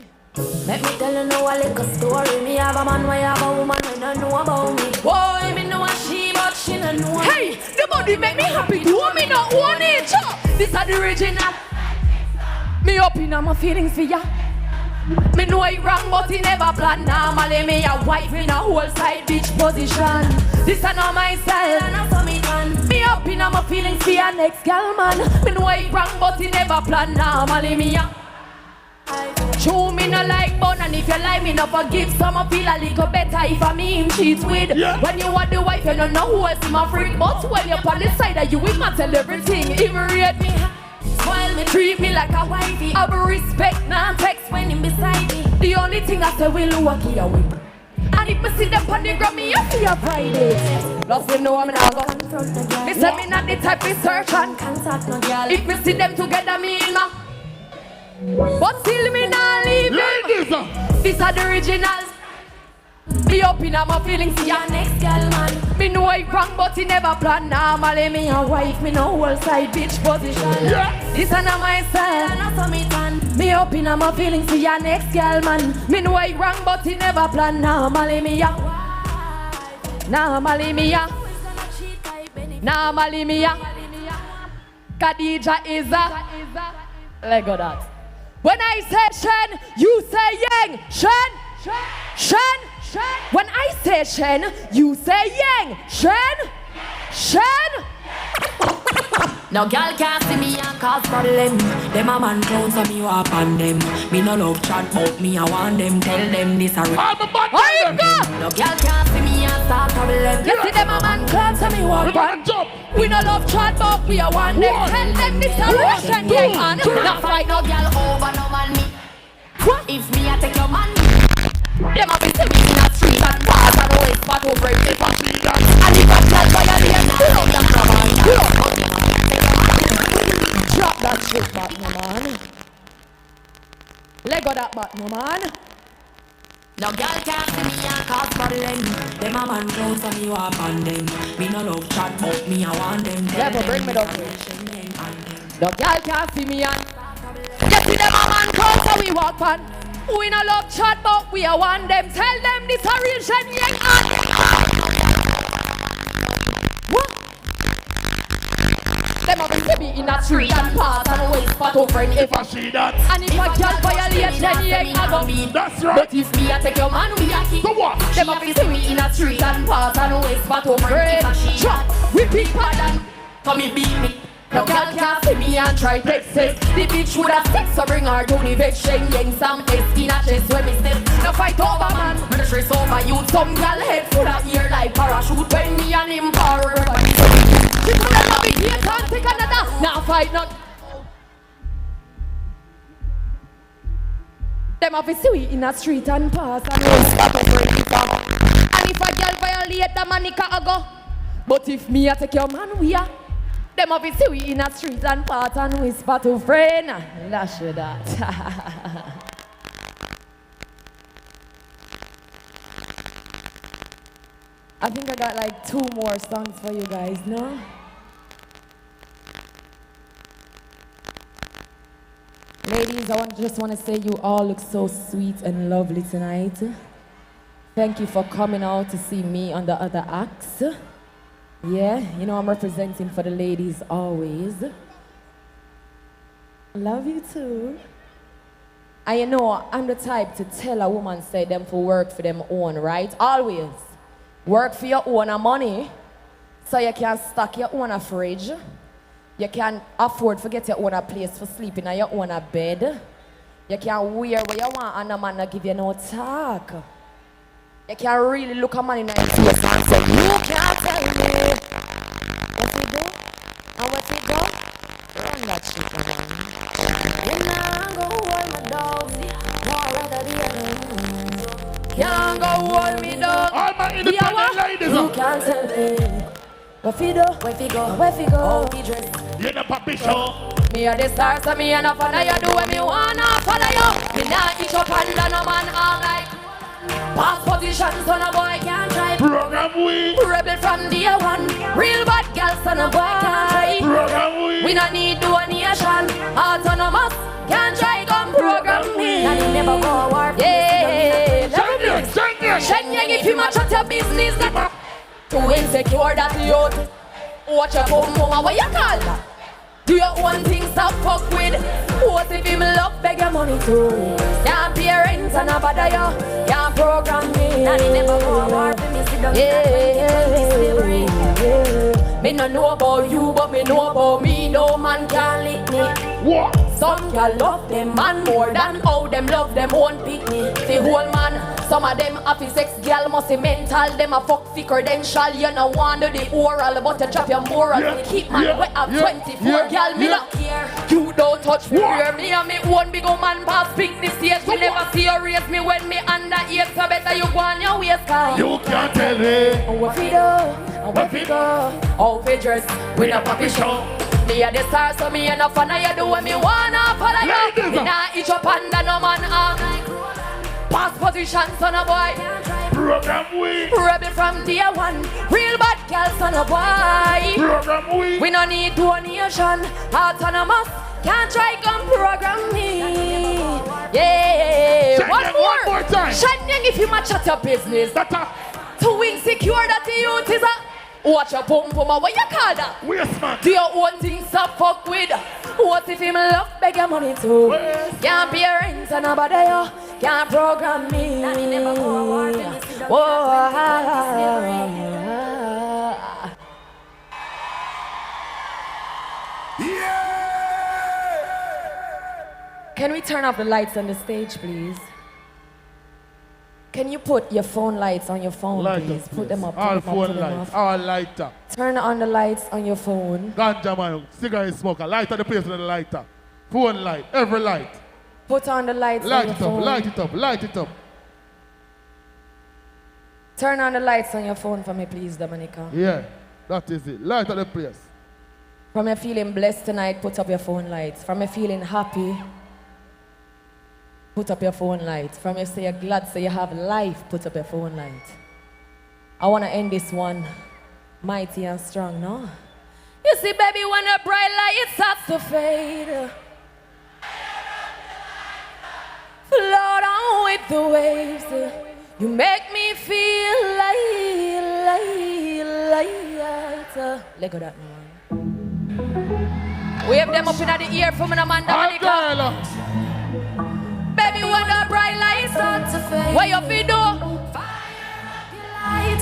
Let me tell you now a little story. Me have a man, why have a woman when I know about me. Boy, me know a she, but she don't know me. Hey, the body make me happy. Do me not own it. This is the original. Me up in my feelings for ya. Me know it wrong, but it never plan. Normally me a wife in a whole side bitch position. This is not my style, and I saw me done. Me up in my feelings for ya next girl, man. Me know it wrong, but it never plan. Normally me a show me no like bun, and if you like me no forgive. Some I feel a little better if I me him cheat with. When you are the wife, you don't know who else my freak. But when you're on the side of you, we might tell everything. Even rate me, spoil me, treat me like a wifey. I will respect, now text when him beside me. The only thing I say will work here with. And if I see them on the ground, me I feel Friday. Plus you know I'm not going. Me say me not the type of search and contact no girl. If we see them together, me in my. But still me not leave them. These are the originals. Be up in my feelings to your next girl, man. Me know it wrong, but he never plan. Normally me a wife, me no whole side bitch position. This is not my style, and I saw me done. Me up in my feelings to your next girl, man. Me know it wrong, but he never plan. Normally me a Khadija is a let go that. When I say Shen, you say Yang. Shen. When I say Shen, you say Yang. Shen. No girl can't see me and cause problem. Them a man clowns and me walk on them. Me no love chat but me I want them. Tell them this a I'm a bad them. No girl can't see me and start problem. You see them a man clowns and me walk on them. We no love chat but we a want them. Tell them this a Russian gang man. No fight no girl over no man. What if me I take your man? Them a be see me in a street and pass and always spot over it if I see that. And if I try violate, pull up that man. Pull up. Drop that shit back, no man. Let go that back, no man. No girl can't see me and cause problem. Them a man close and you up on them. Me no love chat but me I want them. Yeah, but bring me down here. No girl can't see me and you see them a man close and we walk on. We no love chat but we a want them. Tell them this a real Chencia and what? Them a see me in a street and pass and always spot over if I see that. And if a girl violate Chencia I go be. That's right. But if me I take your man we a keep. So what? Them a see me in a street and pass and always spot over if I see that. We pick pardon. For me beat me. No girl can't see me and try texts. The bitch would have sex so bring her to the vet. Shenyang some test in a chest when me step. No fight over man, me no stress over you. Some girl head full of ear like parachute when me and him power. People that love it here can't take another. Now fight not. Them have to see we in a street and pass and one spot over it. And if a girl violate the man, he can't go. But if me I take your man, we are. Them have to see we in a street and pass and whisper to friend. Lash with that. I think I got like 2 more songs for you guys, no? Ladies, I just want to say you all look so sweet and lovely tonight. Thank you for coming out to see me on the other acts. Yeah, you know I'm representing for the ladies always. Love you too. And you know, I'm the type to tell a woman say them for work for them own, right? Always. Work for your own money, so you can stock your own fridge. You can afford to get your own place for sleeping in your own bed. You can wear what you want and the man not give you no talk. You can really look a man in the face and say, you can't tell me. What you do? And what you do? Run that shit around. You can't go hold my dogs. Can't go hold me dog. All my independent ladies. You can't tell me. What you do? Where you go? Where you go? How you dress? You the puppy show. Me are the stars, so me and a follow you. Do what me wanna follow you. Me not eat up and down a man all like. Past positions on a boy can't try. Program we. Rebel from day one. Real bad girls on a boy. Program we. We not need donation. Autonomous can't try come program me. And you never go a war. Yeah. Chencia, if you match at your business, that too insecure that you. Watch your phone, mama, what you call that? Do your own things, stop fuck with. What if him love, beg your money too? Can't pay rent and a bother you. Can't program me. And he never go a war for me, sit down. Yeah. Me no know about you, but me know about me. No man can lick me. What? Some girl love them man more than how them love them own pick me. The whole man, some of them happy sex girl must be mental. Them a fuck thicker than shall. You no want do the oral, but you drop your moral. Keep man wet up 24 girl, me not care. You don't touch me, hear me and me one big old man pass pick the stage. Me never see you raise me when me under 8, so better you go on your waist. You can't tell me. What we do, what we go, how we dress, we no puppy show. Me a the star, so me a no fan of you. Do what me wanna follow you. Me nah itch up under no man arm. Past position, son of boy. Program we. Rebel from day one. Real bad girl, son of boy. Program we. We no need donation. Autonomous can't try come program me. Yeah. One more time. Chencia, if you match at your business. Too insecure that the youth is a. Watch your pum pum, what you call that? Waste man. Do your own things up fuck with. What if him love beg your money too? Can't pay rent and a bother you. Can't program me. Whoa. Can we turn off the lights on the stage, please? Can you put your phone lights on your phone, please? Put them up. All phone lights, all lighter. Turn on the lights on your phone. Ganja man, cigarette smoker, lighter the place with the lighter. Phone light, every light. Put on the lights. Light on your it up, phone. light it up, light it up. Turn on the lights on your phone for me, please, Dominica. Yeah, that is it. Light up the place. From you feeling blessed tonight, put up your phone lights. From you feeling happy, put up your phone lights. From you say you're glad, so you have life, put up your phone light. I want to end this one mighty and strong, no? You see, baby, when the bright light starts to fade, float on with the waves. You make me feel light. Let go that man. Wave them up in the ear for me, man, Dominica. Baby, when the bright lights start to fade, what you feel do?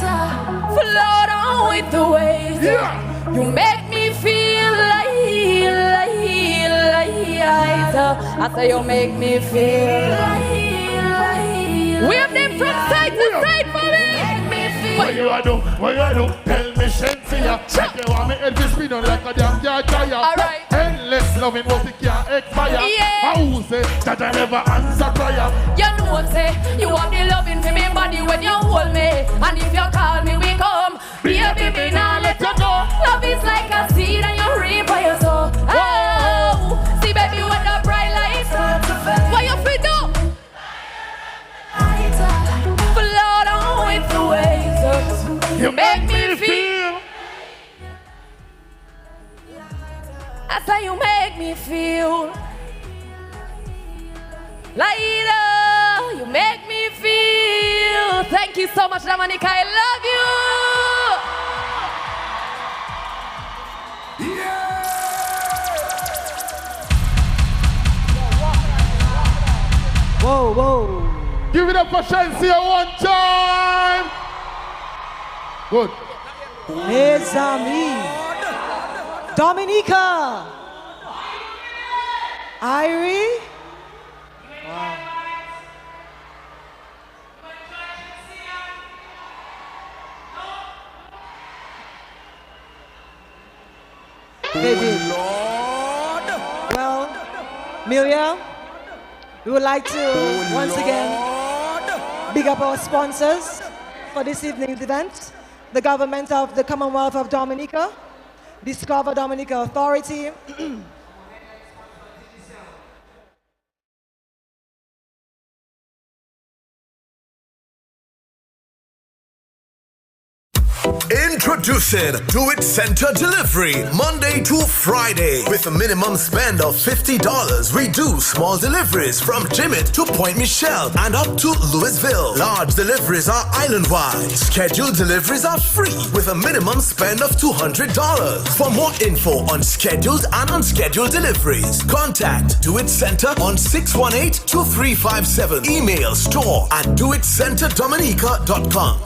Float on with the waves. Yeah. You make me feel light. I say you make me feel light. Wave them from side to side for me. What you do? What you do? Tell me, Chencia. Check you want me head to spin on like a damn car tire. Alright. Endless loving, but it can't expire. Yeah. Who say that I never answer prayer? You know, say you have the loving for me body when you hold me, and if you call me, we come. Baby, me now let you go. Love is like a seed and you reap by your soul. Oh, see, baby, when the bright lights start to fade, what you feel do? Float on with the waves. You make me feel. That's how you make me feel. Lighter, you make me feel. Thank you so much, Dominica. I love you. Whoa, whoa. Give it up for Chencia one time. Good. Mes amis. Dominica. Irie. Wow. Baby. Lord. Well, Milia, we would like to once again big up our sponsors for this evening's event. The government of the Commonwealth of Dominica, Discover Dominica Authority, Introducing Do It Center Delivery, Monday to Friday. With a minimum spend of $50, we do small deliveries from Jimmet to Point Michelle and up to Louisville. Large deliveries are island-wide. Scheduled deliveries are free with a minimum spend of $200. For more info on scheduled and unscheduled deliveries, contact Do It Center on 618-2357. Email store@doitcenterdominica.com.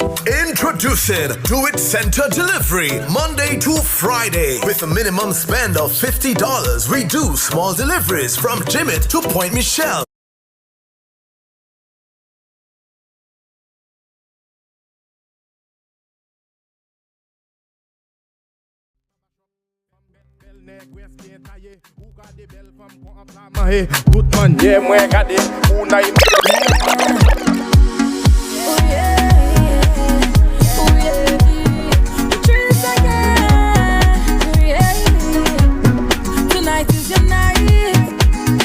Introducing Do It Center Delivery, Monday to Friday. With a minimum spend of $50, we do small deliveries from Jimmet to Point Michelle. Good man, yeah, moi gade, ou na Tonight is your night,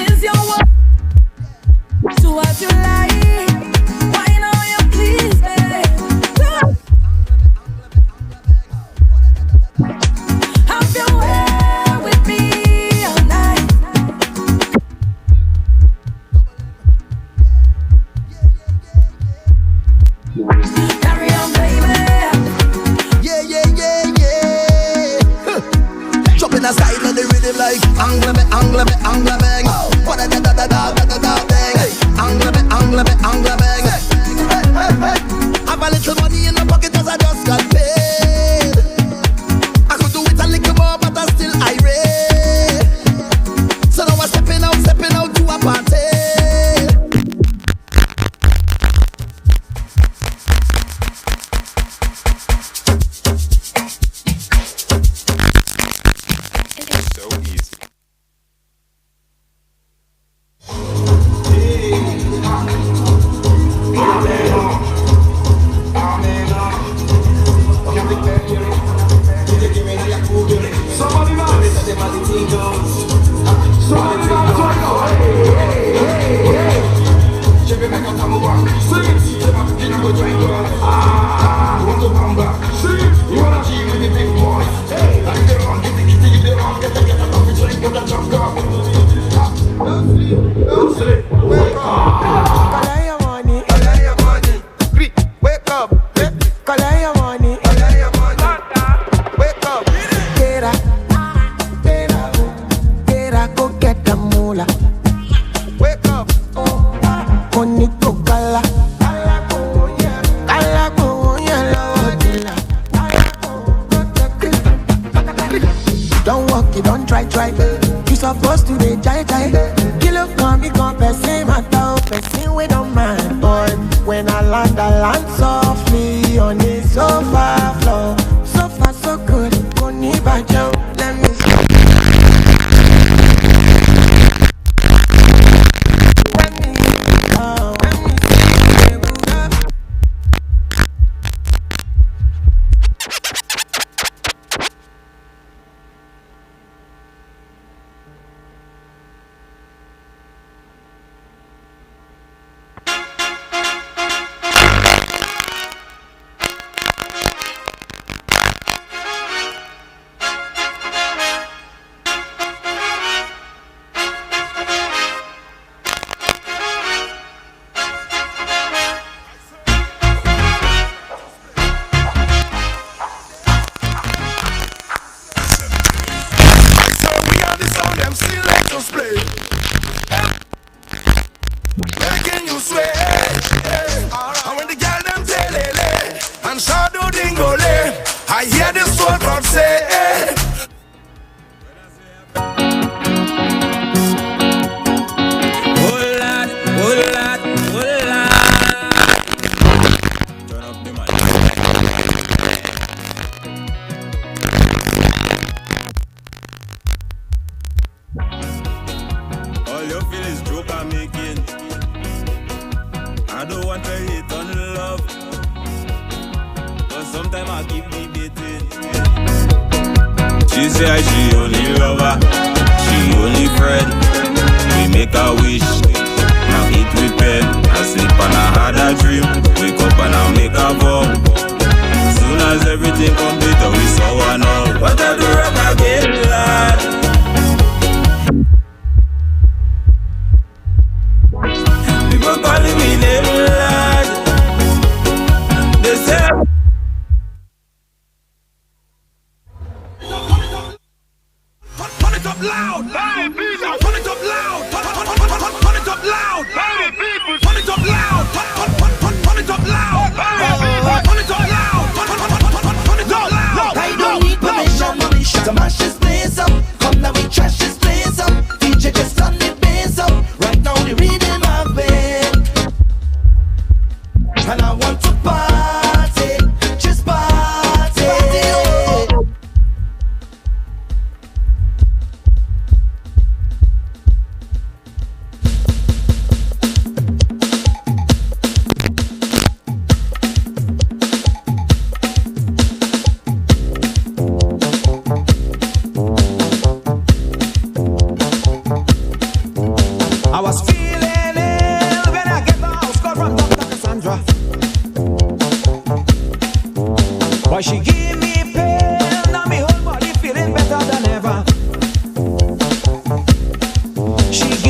is your work. Do what you like, why now you please, babe. Have your way with me all night. Carry on, baby. Yeah, yeah, yeah, yeah. Jumping aside on the rhythm like angle me, bang. What a da da da da da da bang. Angle me, bang. Have a little money in the pocket as I just got paid. I could do it a little more, but I'm still irate. So now I'm stepping out to a party. Turn it up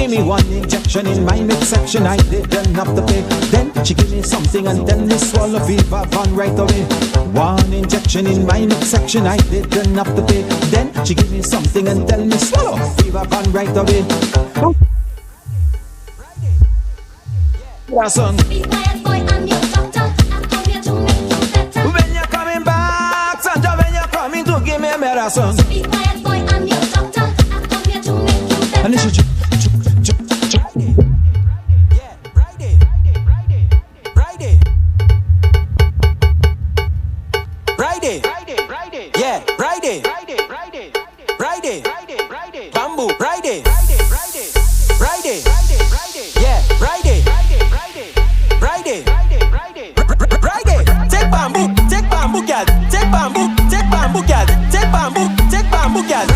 gave me one injection in my midsection, I didn't have to pay. Then she gave me something and then me swallow fever van right away. One injection in my midsection, I didn't have to pay. Then she gave me something and then me swallow fever van right away. Son. Be quiet, boy, I'm your doctor. I come here to make you better. When you're coming back, Sandra, when you're coming to give me a medicine. Be quiet, boy, I'm your doctor. I come here to make you better. And this Friday, bamboo, Friday, yeah, Friday, take bamboo, girl, take bamboo, girl, take bamboo, girl,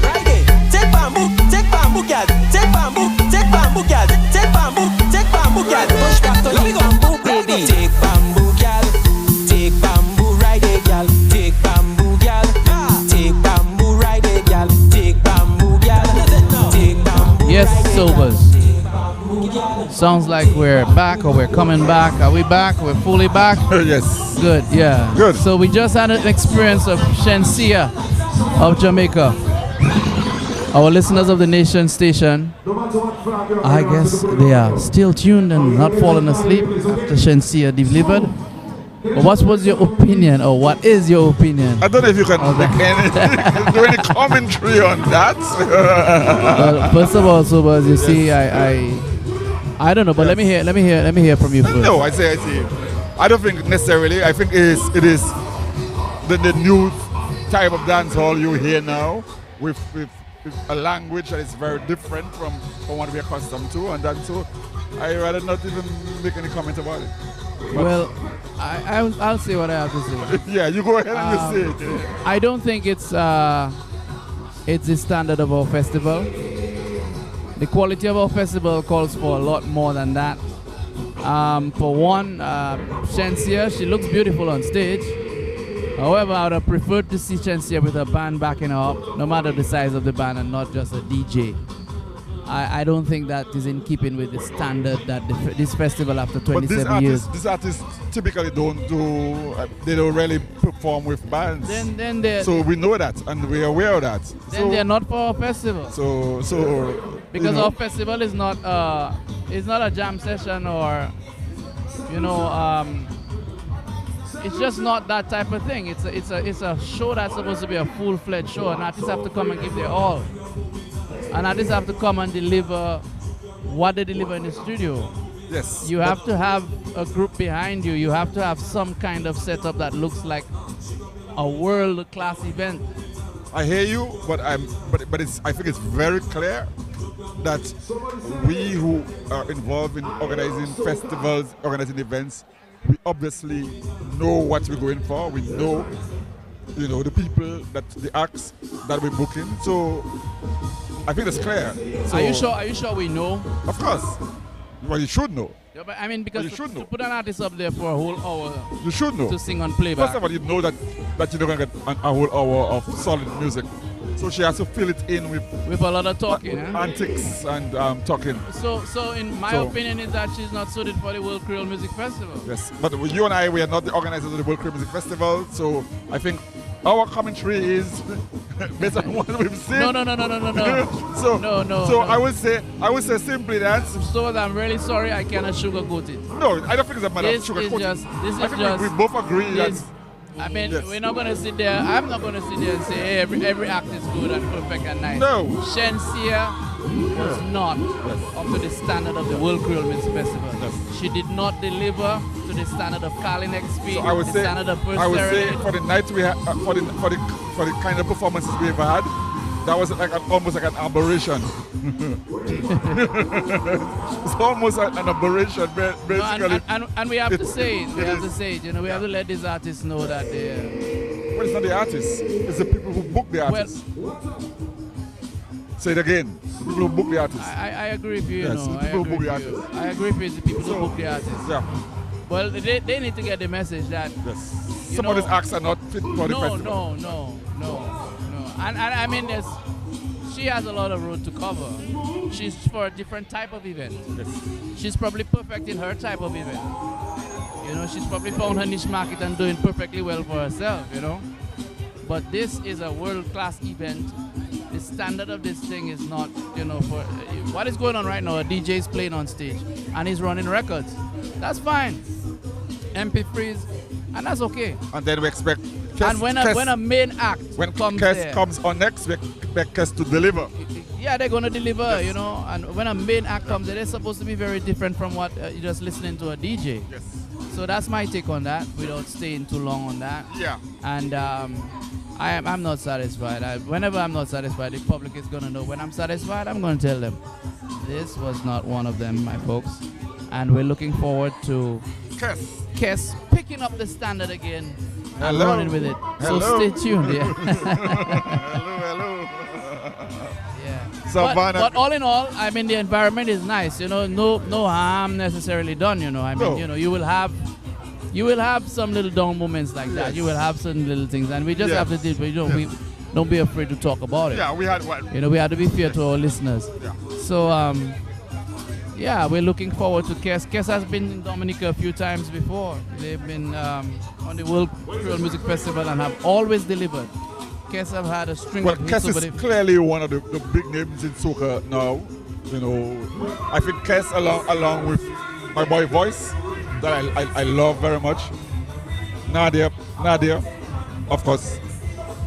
Friday, take bamboo, girl, take bamboo, girl, take bamboo, girl, push back to the bamboo, baby, take bamboo, girl, take bamboo, Friday, girl, take bamboo, girl, take bamboo, Friday, girl, take bamboo, girl, take bamboo. Yes, Sobers. Sounds like we're back or we're coming back. Are we back? We're fully back? Yes. Good, yeah. Good. So we just had an experience of Chencia of Jamaica. Our listeners of the Nation station, I guess they are still tuned and not falling asleep after Chencia delivered. But what was your opinion, or what is your opinion? I don't know if you can do any commentary on that. Well, first of all, Sobers, you see, I don't know, but let me hear from you first. No, I see. I don't think necessarily. I think it is the new type of dance hall you hear now with a language that is very different from what we're accustomed to, and that so I rather not even make any comment about it. But well, I'll say what I have to say. Yeah, you go ahead and you say it. I don't think it's the standard of our festival. The quality of our festival calls for a lot more than that. For one, Chencia, she looks beautiful on stage. However, I would have preferred to see Chencia with a band backing her up, no matter the size of the band, and not just a DJ. I don't think that is in keeping with the standard that this festival after 27 years. These artists typically don't really perform with bands. Then so we know that and we're aware of that. Then they're not for our festival. So because our festival is not a jam session or it's just not that type of thing. It's a show that's supposed to be a full-fledged show, and artists have to come and give their all. And artists have to come and deliver what they deliver in the studio. Yes. You have to have a group behind you. You have to have some kind of setup that looks like a world-class event. I hear you, but I think it's very clear that we who are involved in organizing festivals, organizing events, we obviously know what we're going for. We know, the people, the acts that we're booking. So I think that's clear. So, are you sure we know? Of course. Well, you should know. Yeah, but I mean, because to put an artist up there for a whole hour, you should know. To sing on playback. First of all, you know that you're not going to get a whole hour of solid music. So she has to fill it in with a lot of talking, antics and talking. So in my opinion is that she's not suited for the World Creole Music Festival. Yes, but you and I, we are not the organizers of the World Creole Music Festival, so I think our commentary is based on what we've seen. No. So I would say simply that. So I'm really sorry, I cannot sugarcoat it. No, I don't think it's a matter of sugarcoating. I think we both agree that. I mean, we're not going to sit there. I'm not going to sit there and say, hey, every act is good and perfect and nice. No. Chencia was not up to the standard of the World Creole Music Festival. Yes. She did not deliver to the standard of Carlin XP, so I would say for the night we had, for the kind of performances we've had, that was almost like an aberration. It's almost like an aberration, basically. And we have to say it. We have to let these artists know that they. Well, it's not the artists. It's the people who book the artists. Say it again. The people who book the artists. I agree with you. Yes, the people who book the artists. I agree with the people who book the artists. Yeah. Well, they need to get the message that. Yes. Some of these acts are not fit for the festival. No. And I mean, she has a lot of road to cover. She's for a different type of event. She's probably perfect in her type of event. You know, she's probably found her niche market and doing perfectly well for herself, you know. But this is a world-class event. The standard of this thing is not, you know, for what is going on right now. A DJ is playing on stage and he's running records. That's fine. MP3s, and that's okay. And then we expect and when a main act comes on next, we expect Kes to deliver. Yeah, they're gonna deliver, you know. And when a main act comes, they're supposed to be very different from what you're just listening to a DJ. Yes. So that's my take on that, without staying too long on that. Yeah. And I'm not satisfied. Whenever I'm not satisfied, the public is gonna know. When I'm satisfied, I'm gonna tell them this was not one of them, my folks. And we're looking forward to Kes picking up the standard again and running with it. So stay tuned. Yeah. Hello. Yeah. But all in all, I mean, the environment is nice. You know, no harm necessarily done. You know, I mean, you know, you will have some little down moments like that. You will have certain little things, and we just have to deal with. You know, we don't be afraid to talk about it. Yeah, we had one. You know, we had to be fair to our listeners. Yeah. So yeah, we're looking forward to Kes. Kes has been in Dominica a few times before. They've been on the World Creole Music Festival and have always delivered. Kes have had a string of hits. Kes is clearly one of the big names in soca now. You know, I think Kes along with my boy Voice, that I love very much. Nadia, of course,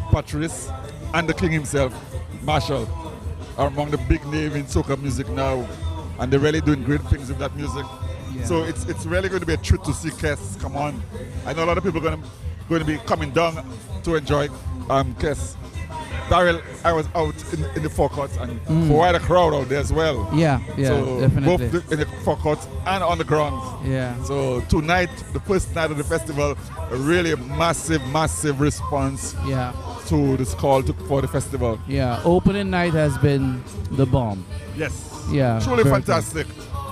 Patrice, and the King himself, Marshall, are among the big names in soca music now. And they're really doing great things with that music. Yeah. So it's really going to be a treat to see Kes come on. I know a lot of people are going to be coming down to enjoy Kes. Daryl, I was out in the forecourt and for quite a crowd out there as well. Yeah, so definitely. Both in the forecourt and on the grounds. Yeah. So tonight, the first night of the festival, a really massive response to this call for the festival. Yeah, opening night has been the bomb. Yes. Yeah, truly fantastic.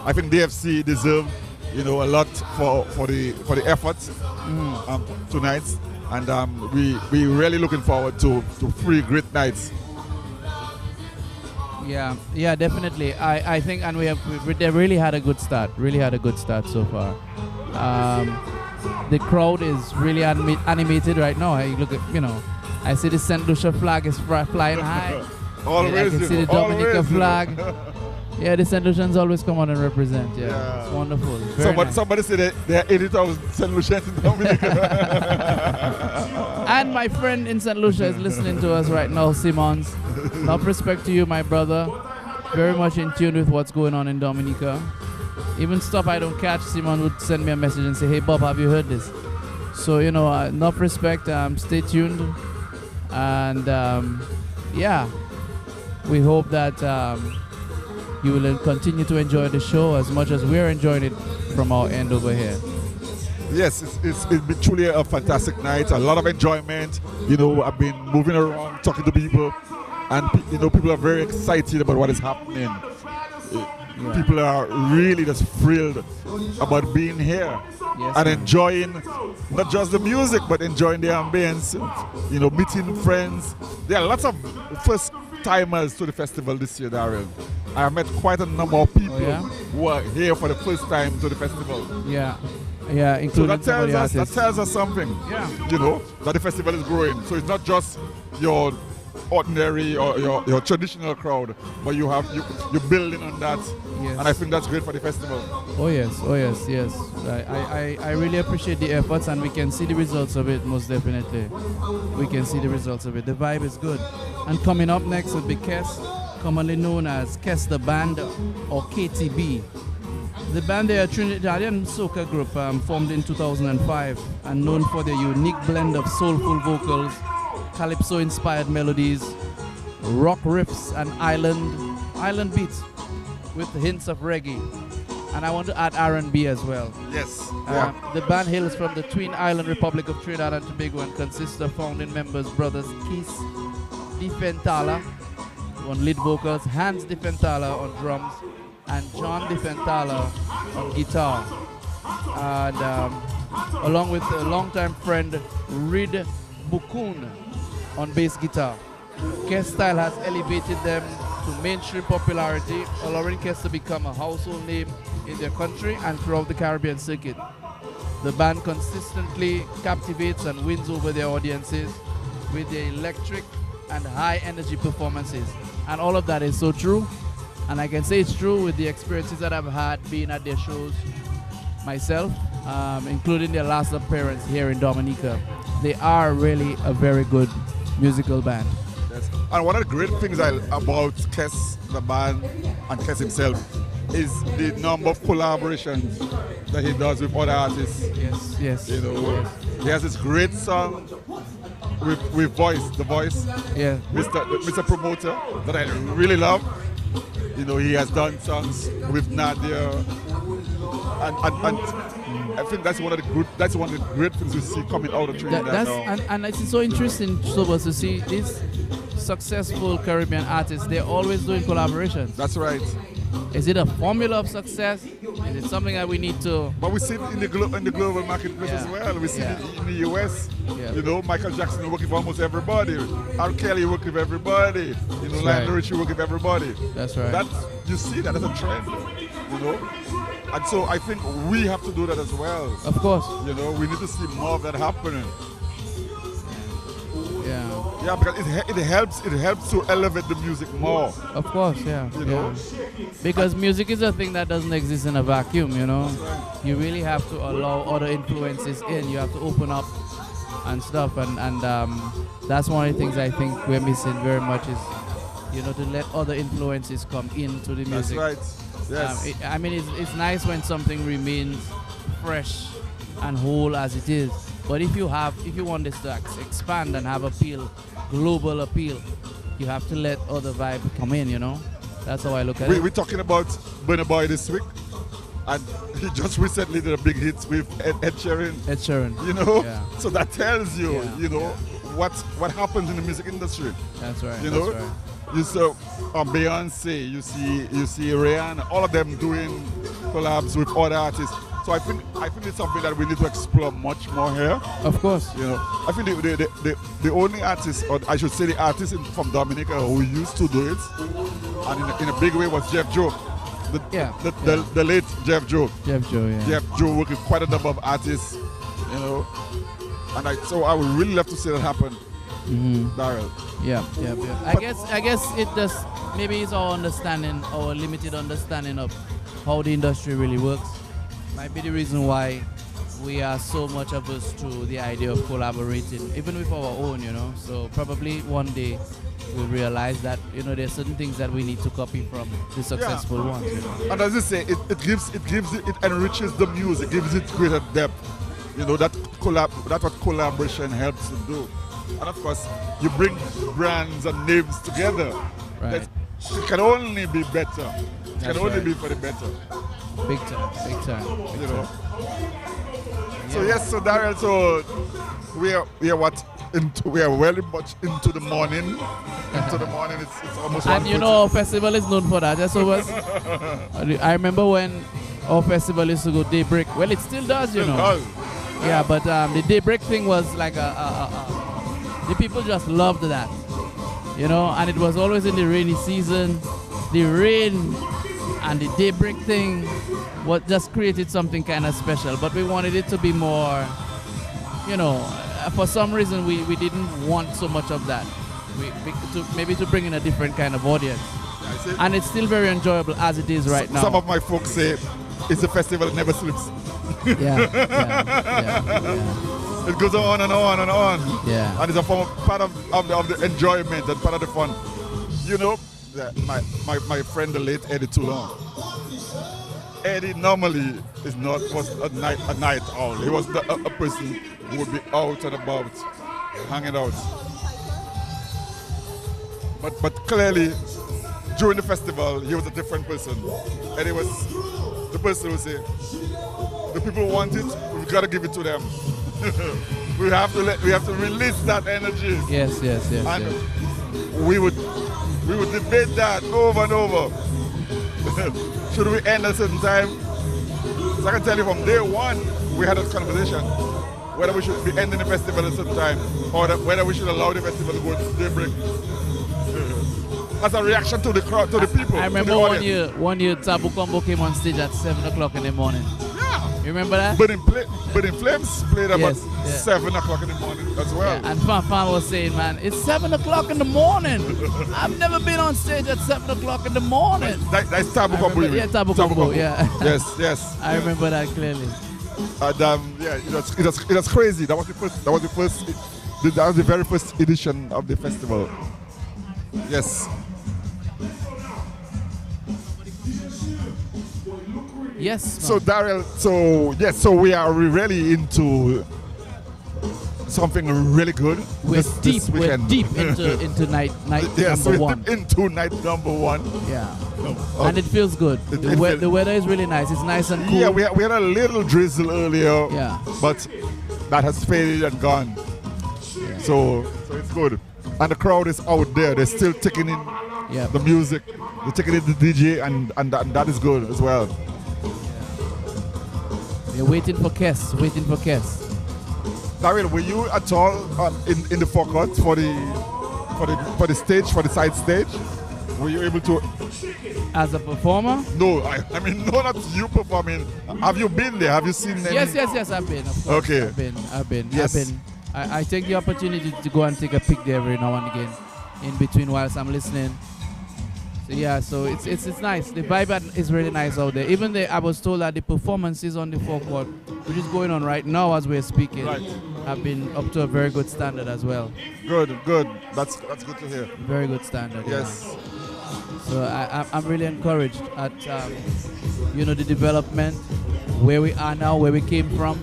I think DFC deserve, you know, a lot for the efforts tonight, and we really looking forward to 3 great nights. Yeah, definitely. I think, and they really had a good start. Really had a good start so far. The crowd is really animated right now. I look at, you know, I see the St. Lucia flag is flying high. Always, I can see the Dominica flag. Yeah, the St. Lucians always come on and represent. Yeah. It's wonderful. Somebody said there are 80,000 St. Lucians in Dominica. And my friend in St. Lucia is listening to us right now, Simons. Enough respect to you, my brother. Very much in tune with what's going on in Dominica. Even stuff I don't catch, Simon would send me a message and say, hey, Bob, have you heard this? So, you know, enough respect. Stay tuned. And, yeah, we hope that you will continue to enjoy the show as much as we're enjoying it from our end over here. Yes, it's been truly a fantastic night, a lot of enjoyment. You know, I've been moving around, talking to people, and you know, people are very excited about what is happening. People are really just thrilled about being here and enjoying not just the music, but enjoying the ambience, you know, meeting friends. There are lots of first-timers to the festival this year, Daryl. I have met quite a number of people who are here for the first time to the festival. Yeah, including so that tells us something. Yeah, you know, that the festival is growing. So it's not just your ordinary or your traditional crowd, but you're building on that. Yes. And I think that's great for the festival. Oh yes. I really appreciate the efforts, and we can see the results of it, most definitely. We can see the results of it. The vibe is good. And coming up next will be Kes, commonly known as Kes the Band or KTB. The band, they are a Trinidadian soca group formed in 2005 and known for their unique blend of soulful vocals, calypso-inspired melodies, rock riffs, and island beats with hints of reggae. And I want to add R&B as well. Yes. The band hails from the Twin Island Republic of Trinidad and Tobago and consists of founding members brothers Keith DiFentala on lead vocals, Hans DiFentala on drums, and John DiFentala on guitar. And along with a longtime friend, Reed Bukun on bass guitar. Kes style has elevated them to mainstream popularity, allowing Kes to become a household name in their country and throughout the Caribbean circuit. The band consistently captivates and wins over their audiences with their electric and high energy performances. And all of that is so true. And I can say it's true with the experiences that I've had being at their shows myself, including their last appearance here in Dominica. They are really a very good musical band. Yes. And one of the great things about Kes, the band, and Kes himself is the number of collaborations that he does with other artists. Yes, yes. You know, yes. He has this great song with The Voice. Yeah. Mr. Promoter that I really love. You know, he has done songs with Nadia, and I think that's one of the great things we see coming out of Trinidad now. And it's so interesting to see these successful Caribbean artists. They're always doing collaborations. That's right. Is it a formula of success? Is it something that we need to? But we see it in the global marketplace as well. We see it in the US. Yeah. You know, Michael Jackson working for almost everybody. R. Kelly working with everybody. You know, Lionel Richie working with everybody. That's right. You see that as a trend. You know, and so I think we have to do that as well. Of course. You know, we need to see more of that happening. Yeah. Yeah, because it helps to elevate the music more. Of course, yeah. You know? Because music is a thing that doesn't exist in a vacuum, you know. You really have to allow other influences in. You have to open up and stuff, and that's one of the things I think we're missing very much is, you know, to let other influences come into the music. That's right. Yes. I mean, it's nice when something remains fresh and whole as it is. But if you want this to expand and have appeal, global appeal, you have to let other vibe come in, you know? That's how I look at it. We're talking about Burna Boy this week, and he just recently did a big hit with Ed Sheeran. Ed Sheeran. You know? Yeah. So that tells you, you know, what happens in the music industry. That's right. You know? That's right. You saw Beyonce, you see Rihanna, all of them doing collabs with other artists. So I think it's something that we need to explore much more here. Of course. You know, I think the only artist, or I should say the artist from Dominica who used to do it, and in a big way, was Jeff Joe. The late Jeff Joe. Jeff Joe, yeah. Jeff Joe worked with quite a number of artists, you know. And so I would really love to see that happen. Darrell. Yeah. I guess it just maybe it's our understanding, our limited understanding of how the industry really works. Might be the reason why we are so much averse to the idea of collaborating, even with our own, you know. So probably one day we'll realize that, you know, there's certain things that we need to copy from the successful ones. You know? And as you say, it enriches the music, gives it greater depth. You know, that's what collaboration helps to do. And of course, you bring brands and names together. Right. It can only be better. It can only be for the better. Big time. You know. So yes, so Darrell, so we are very much into the morning. Into the morning, it's almost. And you know, our festival is known for that. That's always. I remember when our festival used to go daybreak. Well, it still does, you know. Yeah, but the daybreak thing was like the people just loved that, you know, and it was always in the rainy season. The rain and the daybreak thing what just created something kind of special, but we wanted it to be more, you know, for some reason we didn't want so much of that. Maybe to bring in a different kind of audience. And it's still very enjoyable as it is right now. Some of my folks say it's a festival that never sleeps. Yeah. It goes on and on and on. Yeah. And it's a part of the enjoyment and part of the fun. You know, my friend the late Eddie Toulon. Eddie normally was a night owl. He was a person who would be out and about, hanging out. But clearly, during the festival, he was a different person. Eddie was the person who said, the people want it, we've got to give it to them. we have to release that energy. Yes. And we would debate that over and over. Should we end at a certain time? So I can tell you from day one, we had a conversation whether we should be ending the festival at a certain time or whether we should allow the festival to go to daybreak. as a reaction to the crowd, to the people. I remember one year Tabu Combo came on stage at 7 o'clock in the morning. Yeah. You remember that? But in Flames played about 7 o'clock in the morning as well. Yeah, and Fan was saying, man, it's 7 o'clock in the morning. I've never been on stage at 7 o'clock in the morning. That's Tabu Combo. Yeah, Tabu Combo, yeah. Yes. I remember that clearly. And it was crazy. That was the very first edition of the festival. Yes. Yes. So Daryl, so we are really into something really good. We're deep into night yes, number one. Into night number one. Yeah. And it feels good. The weather is really nice. It's nice and cool. Yeah, we had a little drizzle earlier. Yeah. But that has faded and gone. Yeah. So it's good. And the crowd is out there. They're still taking in the music. They're taking in the DJ, and that is good as well. They're waiting for Kes. Daryl, were you at all in the forecourt for the stage, for the side stage? Were you able to? As a performer? No, I mean, no, not you performing. Have you been there? Have you seen any? Yes, I've been. Of course. Okay. I've been. Yes. I take the opportunity to go and take a pic there every now and again, in between whilst I'm listening. So it's nice. The vibe is really nice out there. Even I was told that the performances on the forecourt, which is going on right now as we're speaking, have been up to a very good standard as well. Good. That's good to hear. Very good standard. Yes. Yeah. So I'm really encouraged at the development, where we are now, where we came from,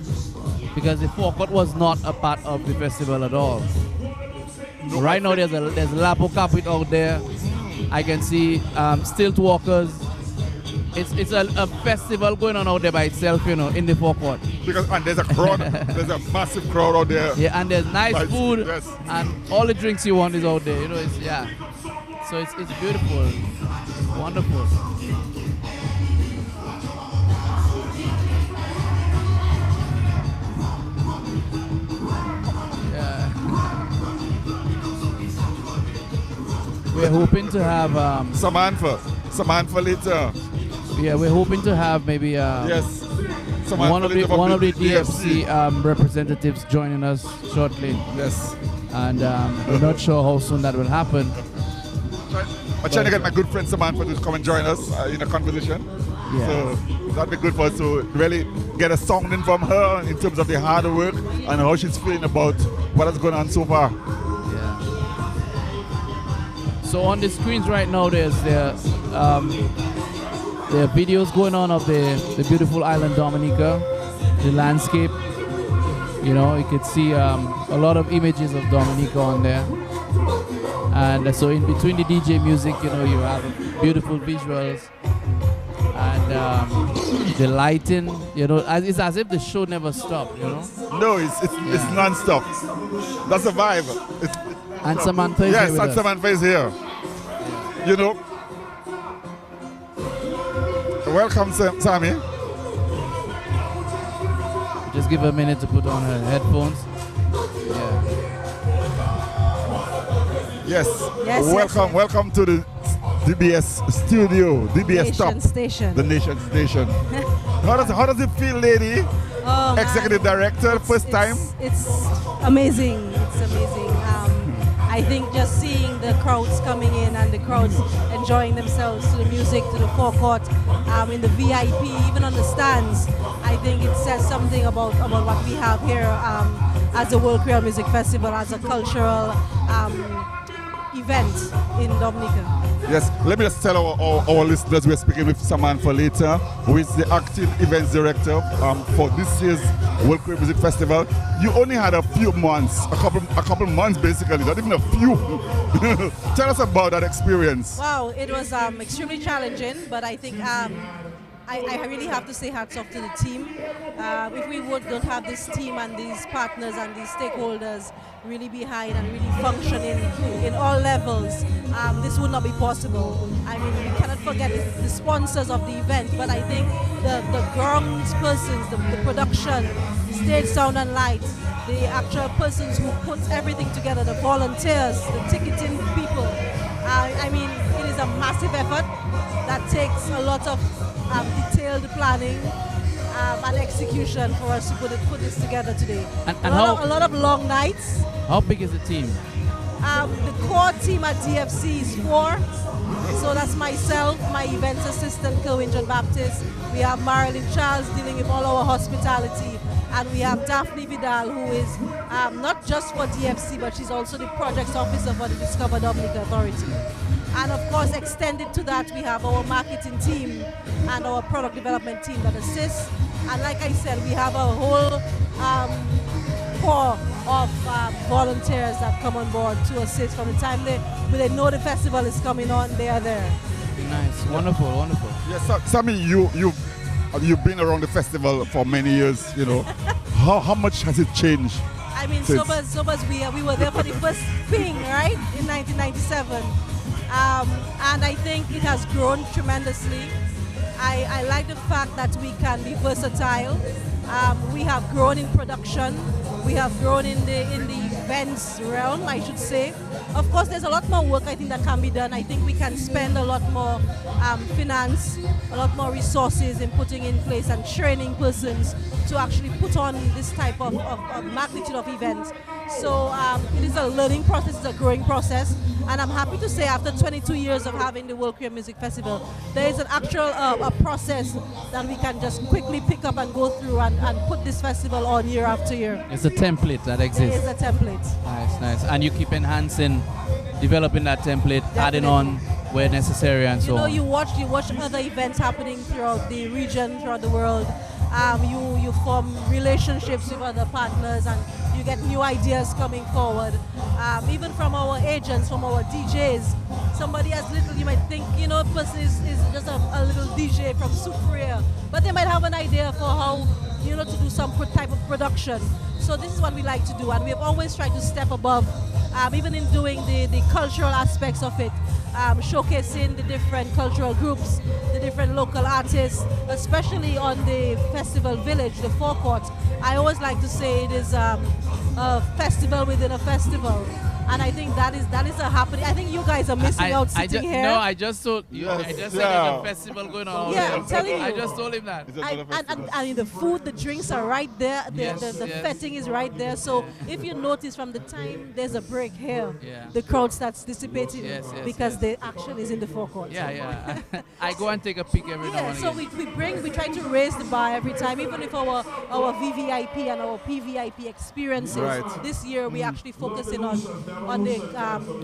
because the forecourt was not a part of the festival at all. No, right now there's Lapo Capit out there. I can see stilt walkers. It's a festival going on out there by itself, in the forecourt. And there's a crowd, there's a massive crowd out there. Yeah, and there's nice food, yes. and all the drinks you want is out there. So it's beautiful, it's wonderful. Yeah. We're hoping to have Samantha later. Yeah, we're hoping to have maybe yes. one of the DFC representatives joining us shortly. Yes. And we're not sure how soon that will happen. I'm trying to get my good friend Samantha to come and join us in a conversation. Yeah. So that'd be good for us to really get a sounding from her in terms of the hard work and how she's feeling about what has gone on so far. Yeah. So on the screens right now, there are videos going on of the beautiful island Dominica, the landscape. You could see a lot of images of Dominica on there. And so in between the DJ music, you have beautiful visuals. And the lighting, it's as if the show never stopped, No, it's non-stop. That's a vibe. And Samantha is here with us. Samantha is here. Welcome, Sammy. Just give her a minute to put on her headphones. Yeah. Yes. Welcome to the DBS studio, DBS Top Station. The Nation Station. How does it feel, lady? Executive Director, first time? It's amazing. It's amazing. I think just seeing the crowds coming in and the crowds enjoying themselves to the music, to the forecourt, in the VIP, even on the stands, I think it says something about what we have here as a World Creole Music Festival, as a cultural event in Dominica. Yes, let me just tell our listeners we're speaking with Samantha later, who is the acting events director for this year's World Creole Music Festival. You only had a few months, a couple months basically, not even a few. Tell us about that experience. Wow, it was extremely challenging, but I think I really have to say hats off to the team. If we don't have this team and these partners and these stakeholders really behind and really functioning in all levels, this would not be possible. I mean, we cannot forget the sponsors of the event, but I think the grounds persons, the production, stage sound and light, the actual persons who put everything together, the volunteers, the ticketing people. I mean, a massive effort that takes a lot of detailed planning and execution for us to put this together today. And a lot of long nights. How big is the team? The core team at DFC is 4. So that's myself, my events assistant, Kerwin John Baptist. We have Marilyn Charles dealing with all our hospitality. And we have Daphne Vidal, who is not just for DFC, but she's also the projects officer for the Discover Dominica Authority. And of course, extended to that, we have our marketing team and our product development team that assists. And like I said, we have a whole core of volunteers that come on board to assist from the time they know the festival is coming on, they are there. Nice, wonderful, wonderful. Yes, Sammy, you've been around the festival for many years, you know. How much has it changed? I mean, Sobers, we were there for the first thing, right, in 1997. And I think it has grown tremendously. I like the fact that we can be versatile. We have grown in production. We have grown in the events realm, I should say. Of course, there's a lot more work I think that can be done. I think we can spend a lot more finance, a lot more resources in putting in place and training persons to actually put on this type of magnitude of events. So it is a learning process, it's a growing process, and I'm happy to say after 22 years of having the World Queer Music Festival, there is an actual a process that we can just quickly pick up and go through and put this festival on year after year. It's a template that exists. It is a template. Nice, nice. And you keep enhancing, developing that template, Definitely. adding on where necessary and so on. You watch other events happening throughout the region, throughout the world. You form relationships with other partners and you get new ideas coming forward. Even from our agents, from our DJs. Somebody as little, you might think, a person is just a little DJ from Sucre, but they might have an idea for how, to do some type of production. So this is what we like to do, and we have always tried to step above, even in doing the cultural aspects of it, showcasing the different cultural groups, the different local artists, especially on the festival village, the forecourt. I always like to say it is a festival within a festival. And I think that is a happening. I think you guys are missing out sitting here. No, I just told you. I just said there's a festival going on. Yeah, I'm telling you. I just told him that. And the food, the drinks are right there. The Yes. fetting is right there. So if you notice from the time there's a break here, Yeah. the crowd starts dissipating because yes. the action is in the forecourt. Yeah. I go and take a peek every now and So again. we try to raise the bar every time, even if our VVIP and our PVIP experiences. Right. This year we actually focusing on the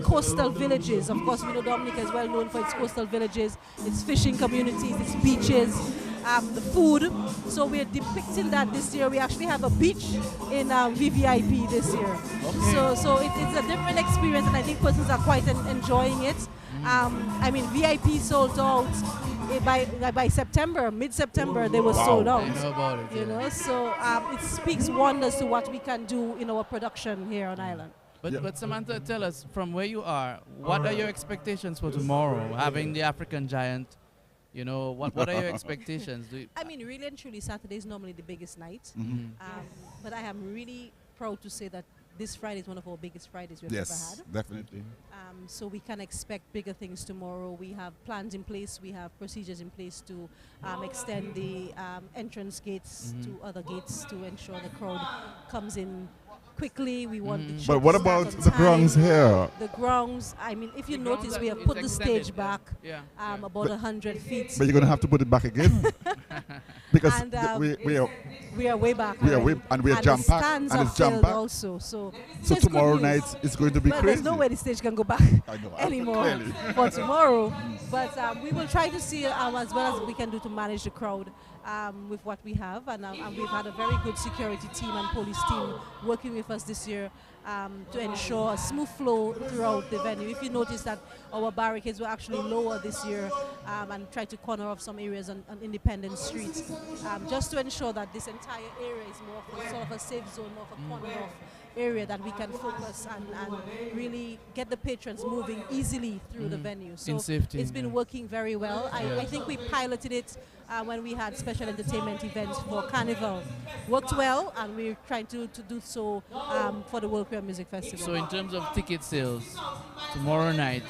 coastal villages. Of course, we know Dominica is well known for its coastal villages, its fishing communities, its beaches, the food. So we're depicting that this year. We actually have a beach in VVIP this year. Okay. So it's a different experience, and I think persons are quite enjoying it. I mean, VIP sold out by September, mid-September, they were sold out. I know about it. So it speaks wonders to what we can do in our production here on Island. But Samantha, tell us, from where you are, what are your expectations for tomorrow? Having the African giant, what are your expectations? I mean, really and truly, Saturday is normally the biggest night. But I am really proud to say that this Friday is one of our biggest Fridays we've ever had. Yes, definitely. So we can expect bigger things tomorrow. We have plans in place. We have procedures in place to extend the entrance gates to other gates to ensure the crowd comes in quickly. We want the show But what to start about on the time. grounds here? The grounds, I mean, if you notice, we have put the stage back about 100 feet. But you're going to have to put it back again. Because And, we are way back. We are already. way, and we are And jam the packed, stands and are it's jam filled packed. also. So So it's good tomorrow news. night is going to be But crazy. there's no way the stage can go back I know, anymore clearly. for tomorrow. But we will try to see as well as we can do to manage the crowd with what we have. And we've had a very good security team and police team working with us this year to ensure a smooth flow throughout the venue. If you notice that our barricades were actually lower this year and tried to corner off some areas on Independence Street, just to ensure that this entire area is more of a sort of a safe zone, more of a corner off area that we can focus and really get the patrons moving easily through the venue. So In safety, it's been working very well. I think we piloted it when we had special entertainment events for Carnival. Worked well, and we're trying to do so for the World Queer Music Festival. So in terms of ticket sales, tomorrow night,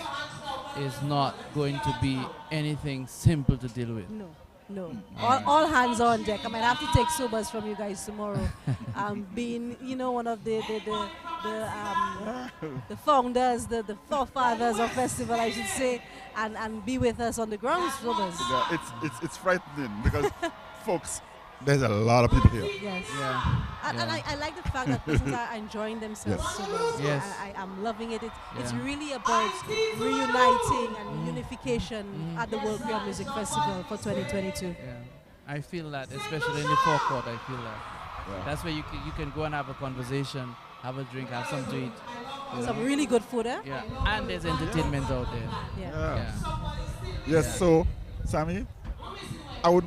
is not going to be anything simple to deal with. No. All hands on deck. I might have to take sobers from you guys tomorrow. Being, one of the founders, the forefathers of festival, I should say, and be with us on the ground sobers. Yeah, it's frightening because folks, there's a lot of people here. Yes. Yeah. And I like the fact that persons are enjoying themselves so much. Yes. I am loving it. It's really about reuniting and unification at the World Queer Music Festival for 2022. Yeah. I feel that, especially in the forecourt, I feel that. Yeah. That's where you can go and have a conversation, have a drink, have something to eat. Some really good food, eh? Yeah. And there's entertainment out there. Yeah. Yes, so, Sammy,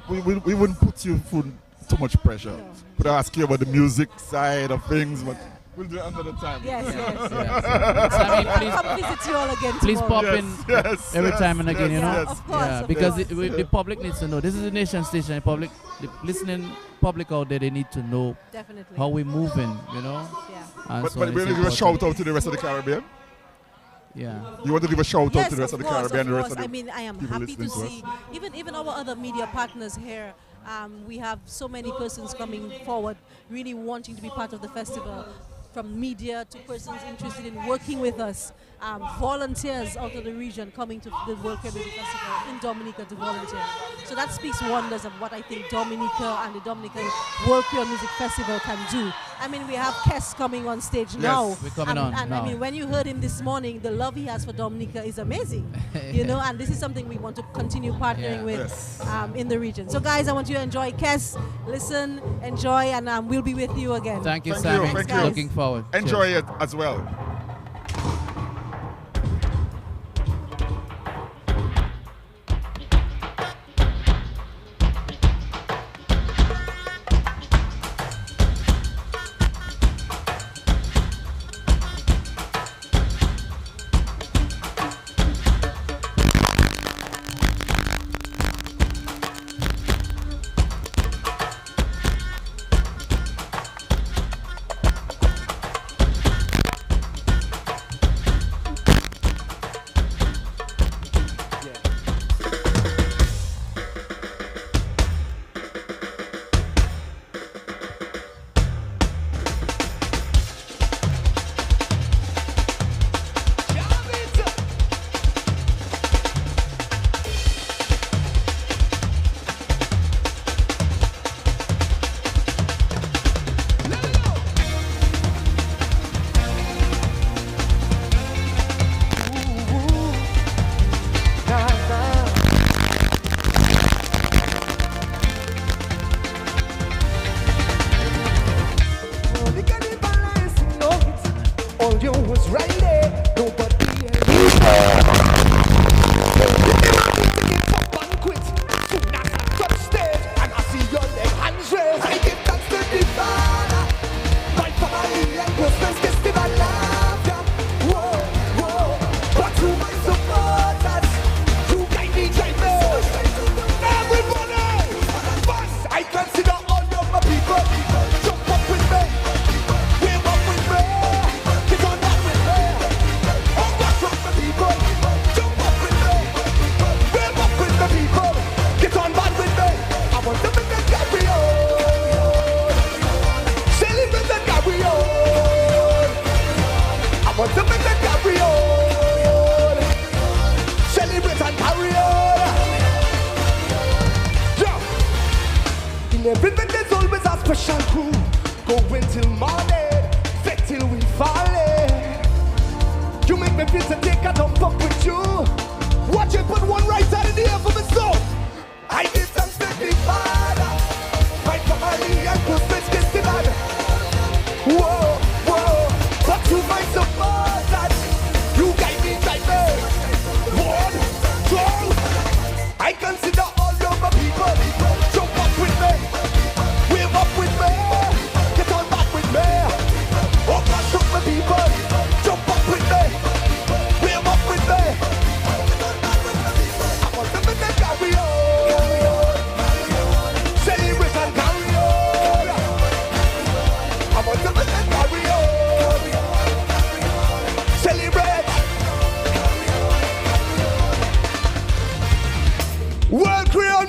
we wouldn't put you through too much pressure. No. But I ask you about the music side of things, but we'll do it another time. Yes. Sammy, please come visit you all again please tomorrow. Pop in every time and again, Of course. Because the public needs to know. This is a nation station. The listening public out there, they need to know how we're moving, Yeah. But we'll give a shout out to the rest of the Caribbean. Yeah. You want to give a shout out to the rest of the Caribbean, the rest of the I mean, I am happy to see even our other media partners here. We have so many persons coming forward, really wanting to be part of the festival, from media to persons interested in working with us, volunteers out of the region coming to the World Queer Music Festival in Dominica to volunteer. So that speaks wonders of what I think Dominica and the Dominican World Queer Music Festival can do. I mean, we have Kes coming on stage now. We're coming on and now. I mean, when you heard him this morning, the love he has for Dominica is amazing. And this is something we want to continue partnering with in the region. So guys, I want you to enjoy Kes, listen, enjoy, and we'll be with you again. Thank you, Sammy. Thank you. Looking forward. Enjoy it as well.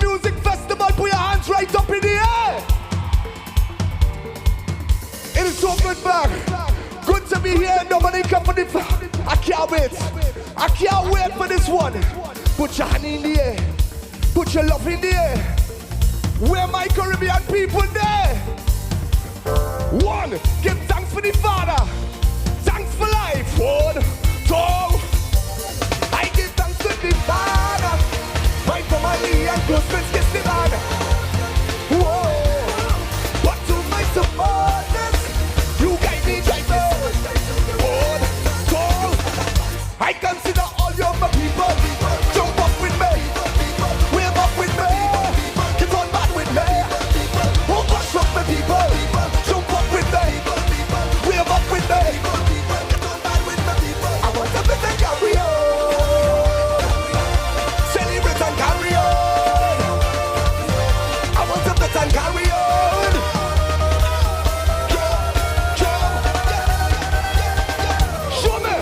Music Festival, put your hands right up in the air. It is so good, man. Good to be here in Dominica for the... I can't wait. I can't wait for this one. Put your hand in the air. Put your love in the air. Where my Caribbean people there? One, give thanks for the Father. Thanks for life. One, two. I give thanks to the Father. My family and close friends kiss the man. Whoa. But to my supporters, you guide me right now. One, two. I consider all your my people. Jump up with me. Wave up with me. Get on back with me. Oh, push up my people. Jump up with me. Wave up with me. Get on back with my people. I want to be the carry on. Celebrate and carry on. I want to bet and carry on. Show me.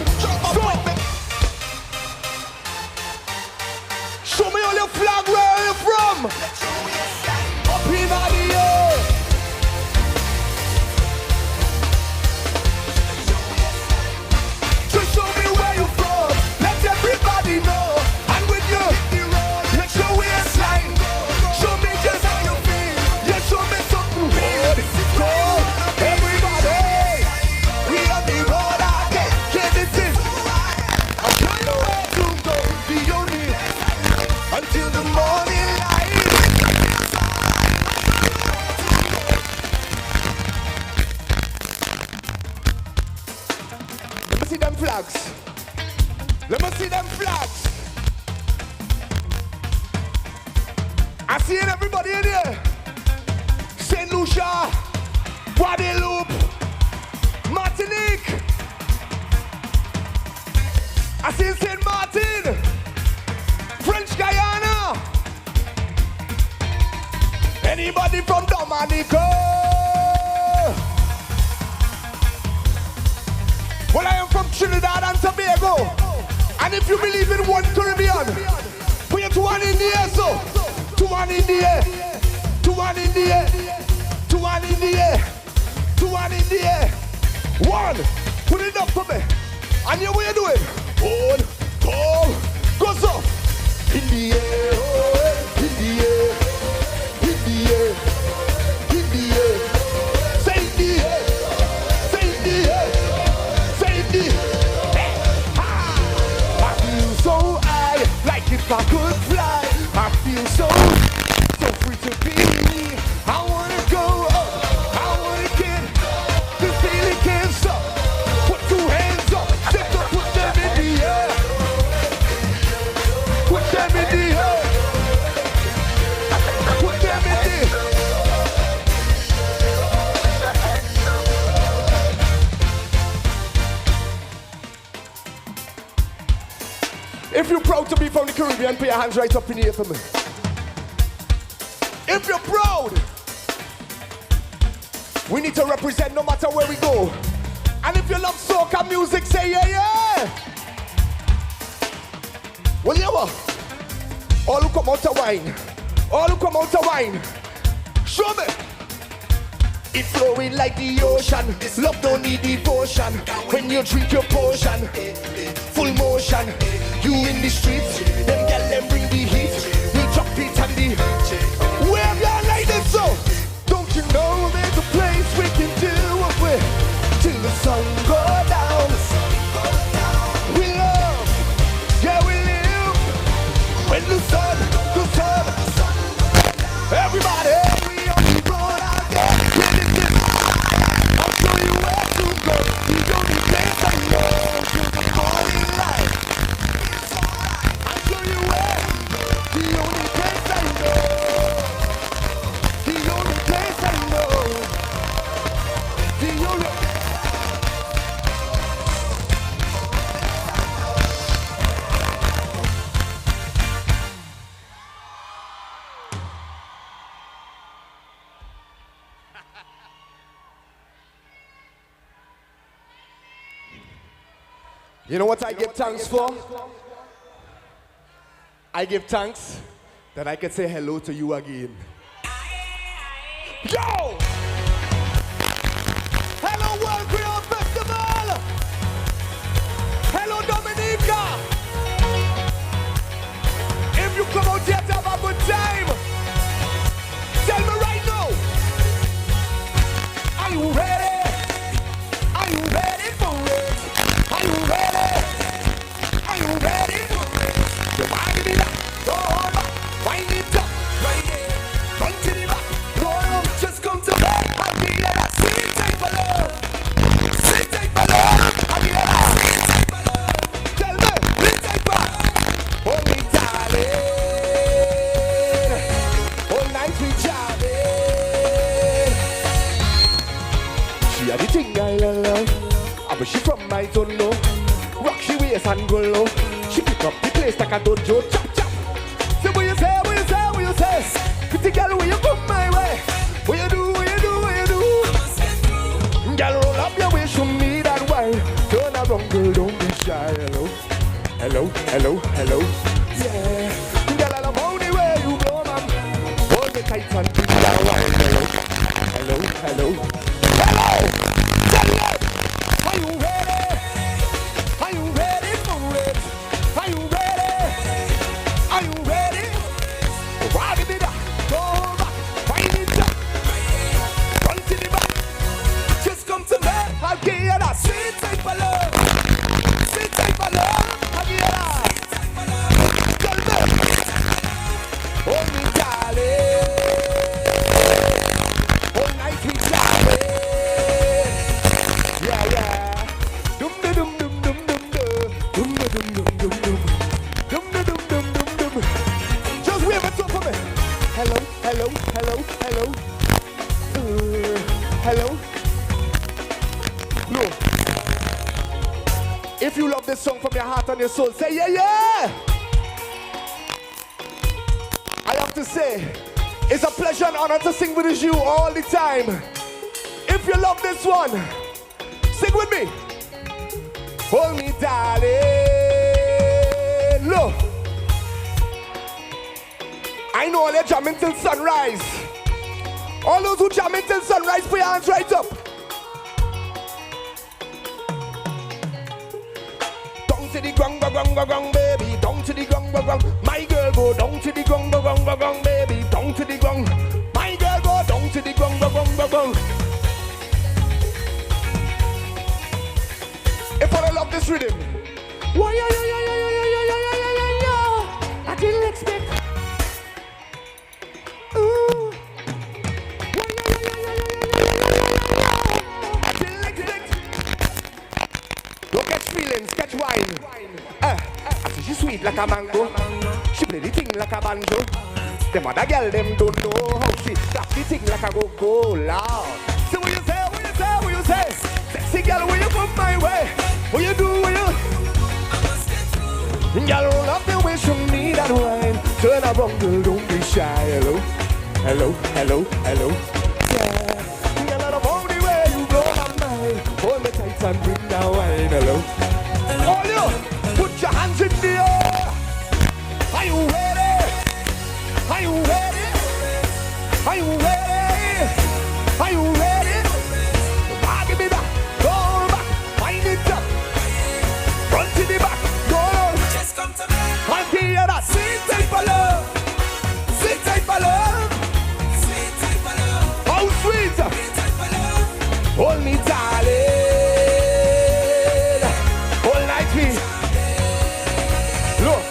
Show me all your flag, where are you from? Up in the air. Just show me where you from. Let everybody know. And with you, let your waistline. Show me just how you feel. Yeah, show me something weird. Go, everybody. We on the road again. Yeah, this is. I'll show you where to go. Be on it until the morning light. Let me see them flags. Let me see them flags. I see everybody in here. Saint Lucia, Guadeloupe, Martinique. I see Saint Martin, French Guyana. Anybody from Dominica? Well, I am from Trinidad and Tobago. And if you believe in one Caribbean, put your 2 1 in the air, so. 2 1 in the air. 2 1 in the air. 2 1 in the air. 2 1 in the air. 1. Put it up for me. And you what you doing? 1, 2, go so. In the air, oh, in the air. In the air. In the air. Say in the air. Say in the air. Say in the air. I feel so high, like if I could fly. I feel so free to be me. I wanna go up, I wanna get this feeling can't stop. Put 2 hands up, just to put them in the air. Put them in the air. Put them in the air. If you're proud to be from the Caribbean, put your hands right up in the air for me. If you're proud, we need to represent no matter where we go. And if you love soca music, say yeah, yeah. Well, yeah, what? All who come out to wine. All who come out to wine. Show me. It flowing like the ocean. Love don't need devotion. When you drink your potion, full motion. You in the streets, them girl them bring the heat. We drop it and the where y'all like this so? Don't you know there's a place we can do what we till the sun go down. We love, yeah we live. When the sun, everybody, we on the road out there. I'll show you where to go. You don't need place I know. The morning light. I'll show you where. The only place I know. The only place I know. The only. You know what I give thanks for? I give thanks that I can say hello to you again. Yo! Hello World Creole Festival! Hello Dominica! If you come out here to have a good time, tell me right now, are you ready? Are you ready for it? Are you ready? Are you ready for it? You wind it up, go over, wind it up, right here, run to the back, go on, just come to me. I'll be there, sweet type of love, sweet type of love. I'll be there, sweet type of love. Tell me, sweet type of, hold me darling, all night we jamming. She had the thing I love, but she from my zone, no. Rock she waist and go low. She pick up the place like a dojo, chop chop. Say what you say, what you say, what you say. Pretty girl, when you come my way, what you do, what you do, what you do. Girl, roll up your waist, show me that wine. Turn around, girl, don't be shy. Hello, hello, hello, hello. Yeah, girl, I love how the way you blow, man. Hold me tight and keep that wine. Hello, hello, hello, hello. Tell me. Are you ready? Are you ready for it? Are you ready? Are you ready? Why did it go back? Wind it up. Run to the back. Just come to me. I'll give you that sweet type of love. Sweet type of love. I'll give you that. Tell me. Hold me, darling. All night we darling. Yeah, yeah. Dum dum dum dum dum dum dum dum dum dum dum dum dum dum dum. Just wave it up for me. Hello, hello, hello, hello. Hello. Look. If you love this song from your heart and your soul, say yeah, yeah. I have to say, it's a pleasure and honor to sing with you all the time. If you love this one, sing with me. Hold me, darling. Look. I know all you're jamming till sunrise. All those who jamming till sunrise, put your hands right up. Down to the ground, baby. Down to the ground. My girl go down to the ground, baby. Down to the ground. My girl go down to the ground. If I love this rhythm, why I didn't expect. Ooh, I didn't expect. Don't catch feelings, catch wine. She's sweet like a mango. She play the thing like a banjo. Them other girl them don't know how she clap the thing like a go-go loud. So what you say, what you say, what you say? Sexy girl, when you come my way, what you do, what you? Girl, roll up the waist from me that wine. Turn around, girl, don't be shy. Hello, hello, hello, hello. Yeah, girl, I love all the way you blow my mind. Hold me tight and bring that wine. Hello, all you, put your hands in the air. Are you ready? Are you ready? Are you ready? Are you ready? Give me back, go back, wind it up. Run to the back, go on. Just come to me. I'll give you that sweet type of love. Sweet type of love. Sweet type of love. How sweet. Sweet type of love. Hold me, darling. All night we. Look.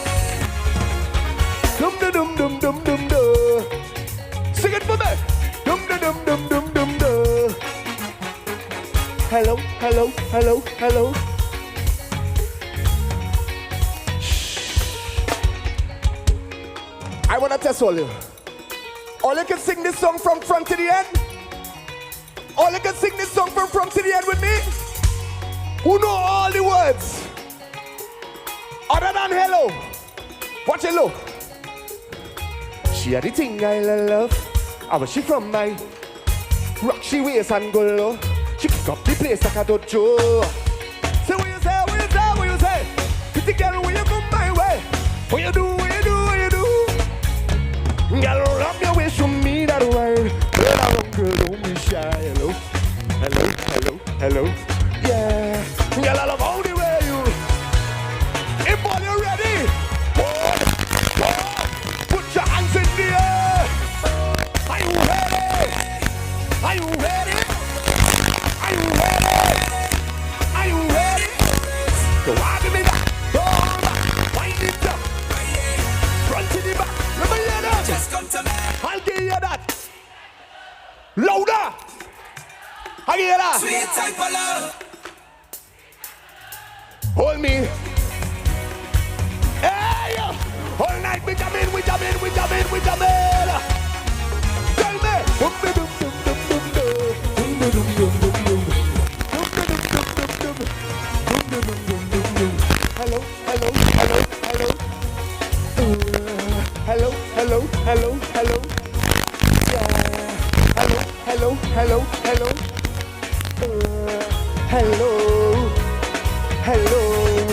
Dum dum dum dum dum dum. Sing it for me. Dum dum dum dum dum dum dum. Hello, hello, hello, hello. I want to test all you. All you can sing this song from front to the end. All you can sing this song from front to the end with me. Who know all the words? Other than hello. Watch it look. She had the thing I love. I was she from my rock she waist and go low. She pick up the place like a dojo. Say what you say, what you say, what you say. Pretty girl, when you come my way. What you do, what you do, what you do. Girl, love your way, show me that word. Girl, I want girl, don't be shy. Hello, hello, hello, hello. Yeah. Girl, I love all the way you. If all you ready, put your hands in the air. Are you ready? Are you ready? Are you ready? Are you ready? So why give me that? Go back, wind it up. Front to the back. Let me hear that. Just come to me. I'll give you that. Louder. I'll give you that. Sweet type of love. Hold me. Hey, all night we jam in, we jam in, we jam in, we jam in. Tell me. Hello, hello, hello, hello. Hello, hello, hello, hello. Yeah. Hello, hello, hello, hello. Hello, hello.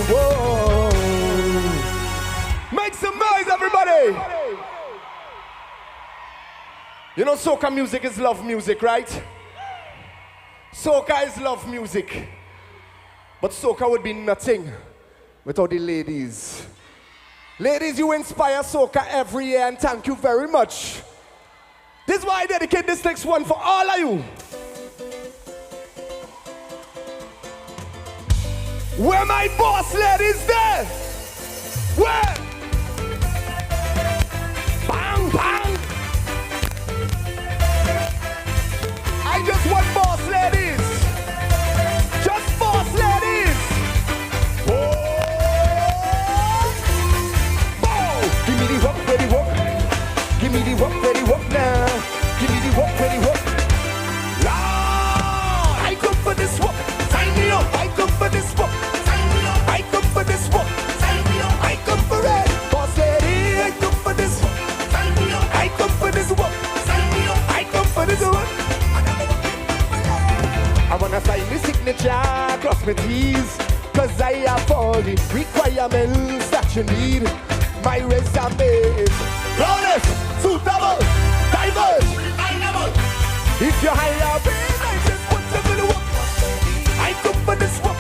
Whoa. Make some noise, everybody. You know, soca music is love music, right? Soca is love music. But soca would be nothing without the ladies. Ladies, you inspire soca every year, and thank you very much. This is why I dedicate this next one for all of you. Where my boss ladies there? Where? Bang, bang. I just want boss ladies. Just boss ladies. Oh. Oh. Give me the work, ready work. Give me the work, ready work now. Give me the work, ready work. Lord, I come for this work. Sign me up. I come for this work. Sign me up. I come for this work. Sign me up. I come for it. Boss lady, I come for this work. Sign me up. I come for this work. Sign me up. I come for this work. I wanna sign the signature, cross my T's, cause I have all the requirements that you need. My resume is flawless, suitable, diverse, dynamo. If you hire me, I just put them in the work. I come for this work.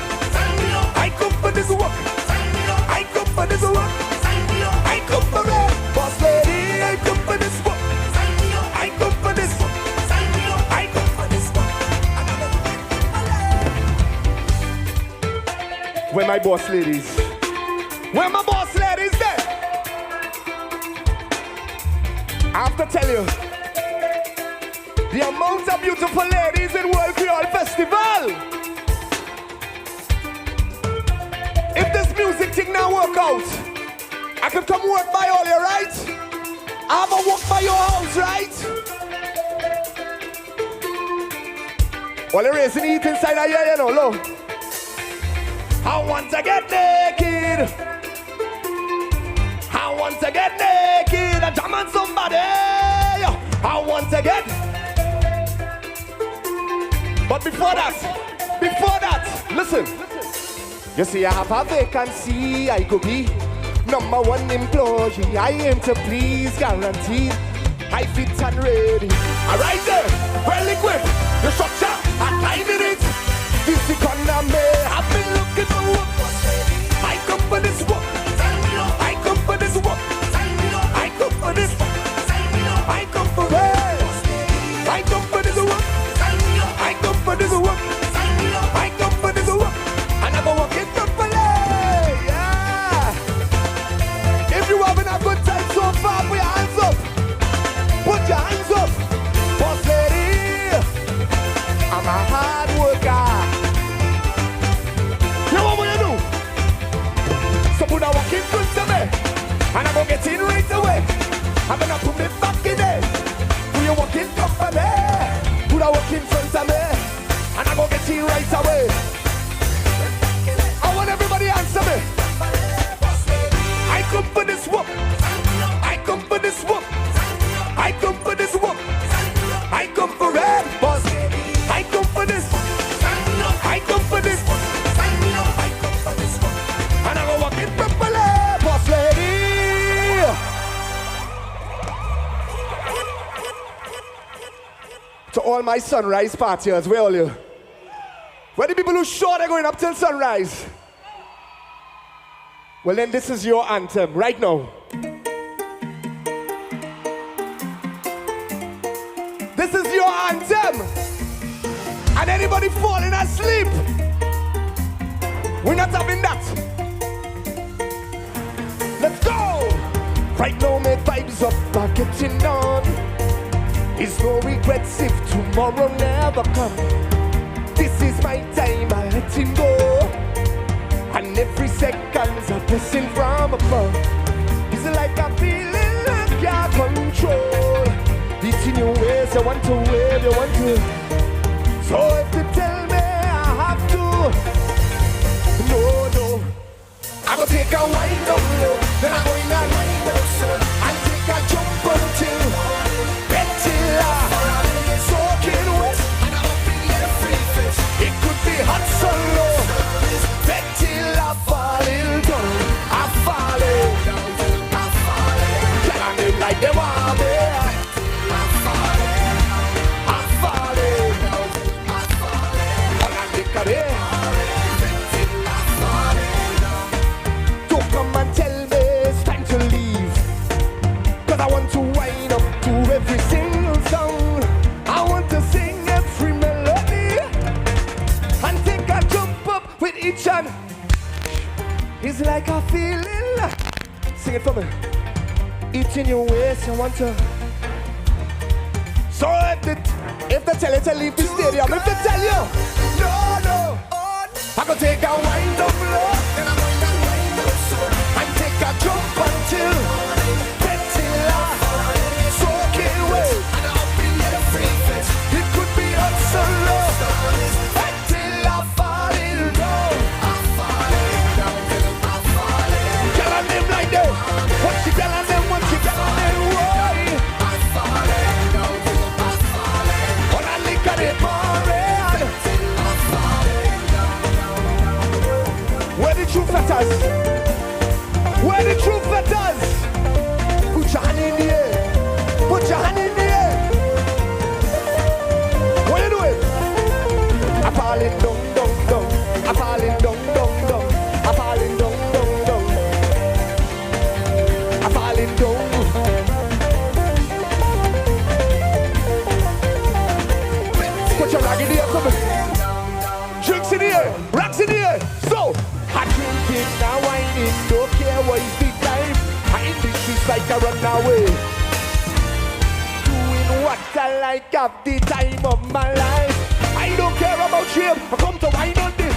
I come for this work. I come for this work. I come for it. Boss lady, I come for this work. I come for this work. I come for this work. Where my boss ladies? Where my boss ladies there? I have to tell you, the amount of beautiful ladies in World Creole Festival. If this music thing now work out, I could come work by all you, right? I have a walk by your house, right? Well, there is an eat inside of here, you know, look. I want to get naked. I want to get naked and jam on somebody. I want to get. But before that, listen. You see, I have a vacancy. I could be #1 employee. I aim to please, guaranteed. I fit and ready. I right there, well equipped. The structure, I'm climbing it. This economy, I've been looking for work. I come for this work. I come for this work. I come for this work. I come for this. I come for this work. I come for this work. I come for this work. And I'm working properly. Yeah. If you're having a good time so far, put your hands up. Put your hands up. Boss lady, I'm a hard worker. To all my sunrise partiers, where are you? Where the people who sure they're going up till sunrise? Well then this is your anthem, right now. This is your anthem. And anybody falling asleep, we're not having that. Let's go! Right now my vibes up are getting on. It's no regrets if tomorrow never comes. This is my time, I let him go. And every second's a blessing from above. It's like a feeling I can't control. It's in your ways, you want to wave, you want to. So if you tell me I have to, no. I'm gonna take a wind up low, then I'm going to wind up slow, and take a jump until soaking wet, and I'm up in every face. It could be hot so low, bet till I'm falling down. I'm falling, telling them like they want me. I'm falling, and I'm licking it. Don't come and tell me it's time to leave, 'cause I want to wind up to every single song. I want to sing every melody and take a jump up with each one. It's like a feeling. Sing it for me. It's in your waist, you want to. So if they tell you to leave the stadium, if they tell you, no, I can take a wind up low, then I'm going to wind up slow, and take a jump until soaking wet, and up in every face. It could be up so low, until I'm falling down. I'm falling down till I'm falling. Tell them like that. What you telling them? What you telling them? Why? I'm falling down till I'm falling. When I look at it, pouring, I'm falling down. Where the true fetters? Where the true fetters? Put your hand in the air. Put your hand in the air. What you doing? I'm falling down. I'm falling down. I'm falling down. I'm falling down. Put your rag in the air, come on. Drinks in the air, racks in the air. So, I'm drinking, now whining, don't care what is the time. I'm in the streets like a runaway. What I like at the time of my life. I don't care about shame, I come to wine on this.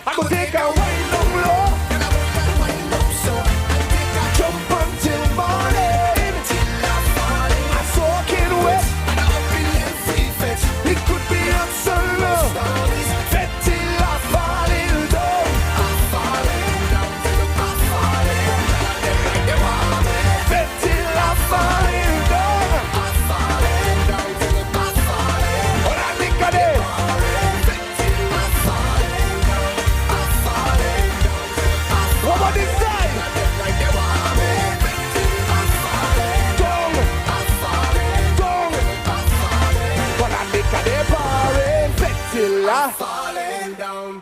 I go take a wine up low, and I go wine up so I take a jump until morning, till I'm falling. I'm soaking wet, and I'm up in every face. It could be up so low, bet till I'm falling down. I'm falling down till I'm falling. Bet till I'm falling down. I'm falling down till I'm falling. When I think of it, bet till I'm falling down. I'm falling down till I'm falling. What about this side? Like they want me. Bet till I'm falling down. I'm falling down. I'm falling. When I think of it, pouring, bet till I'm falling down.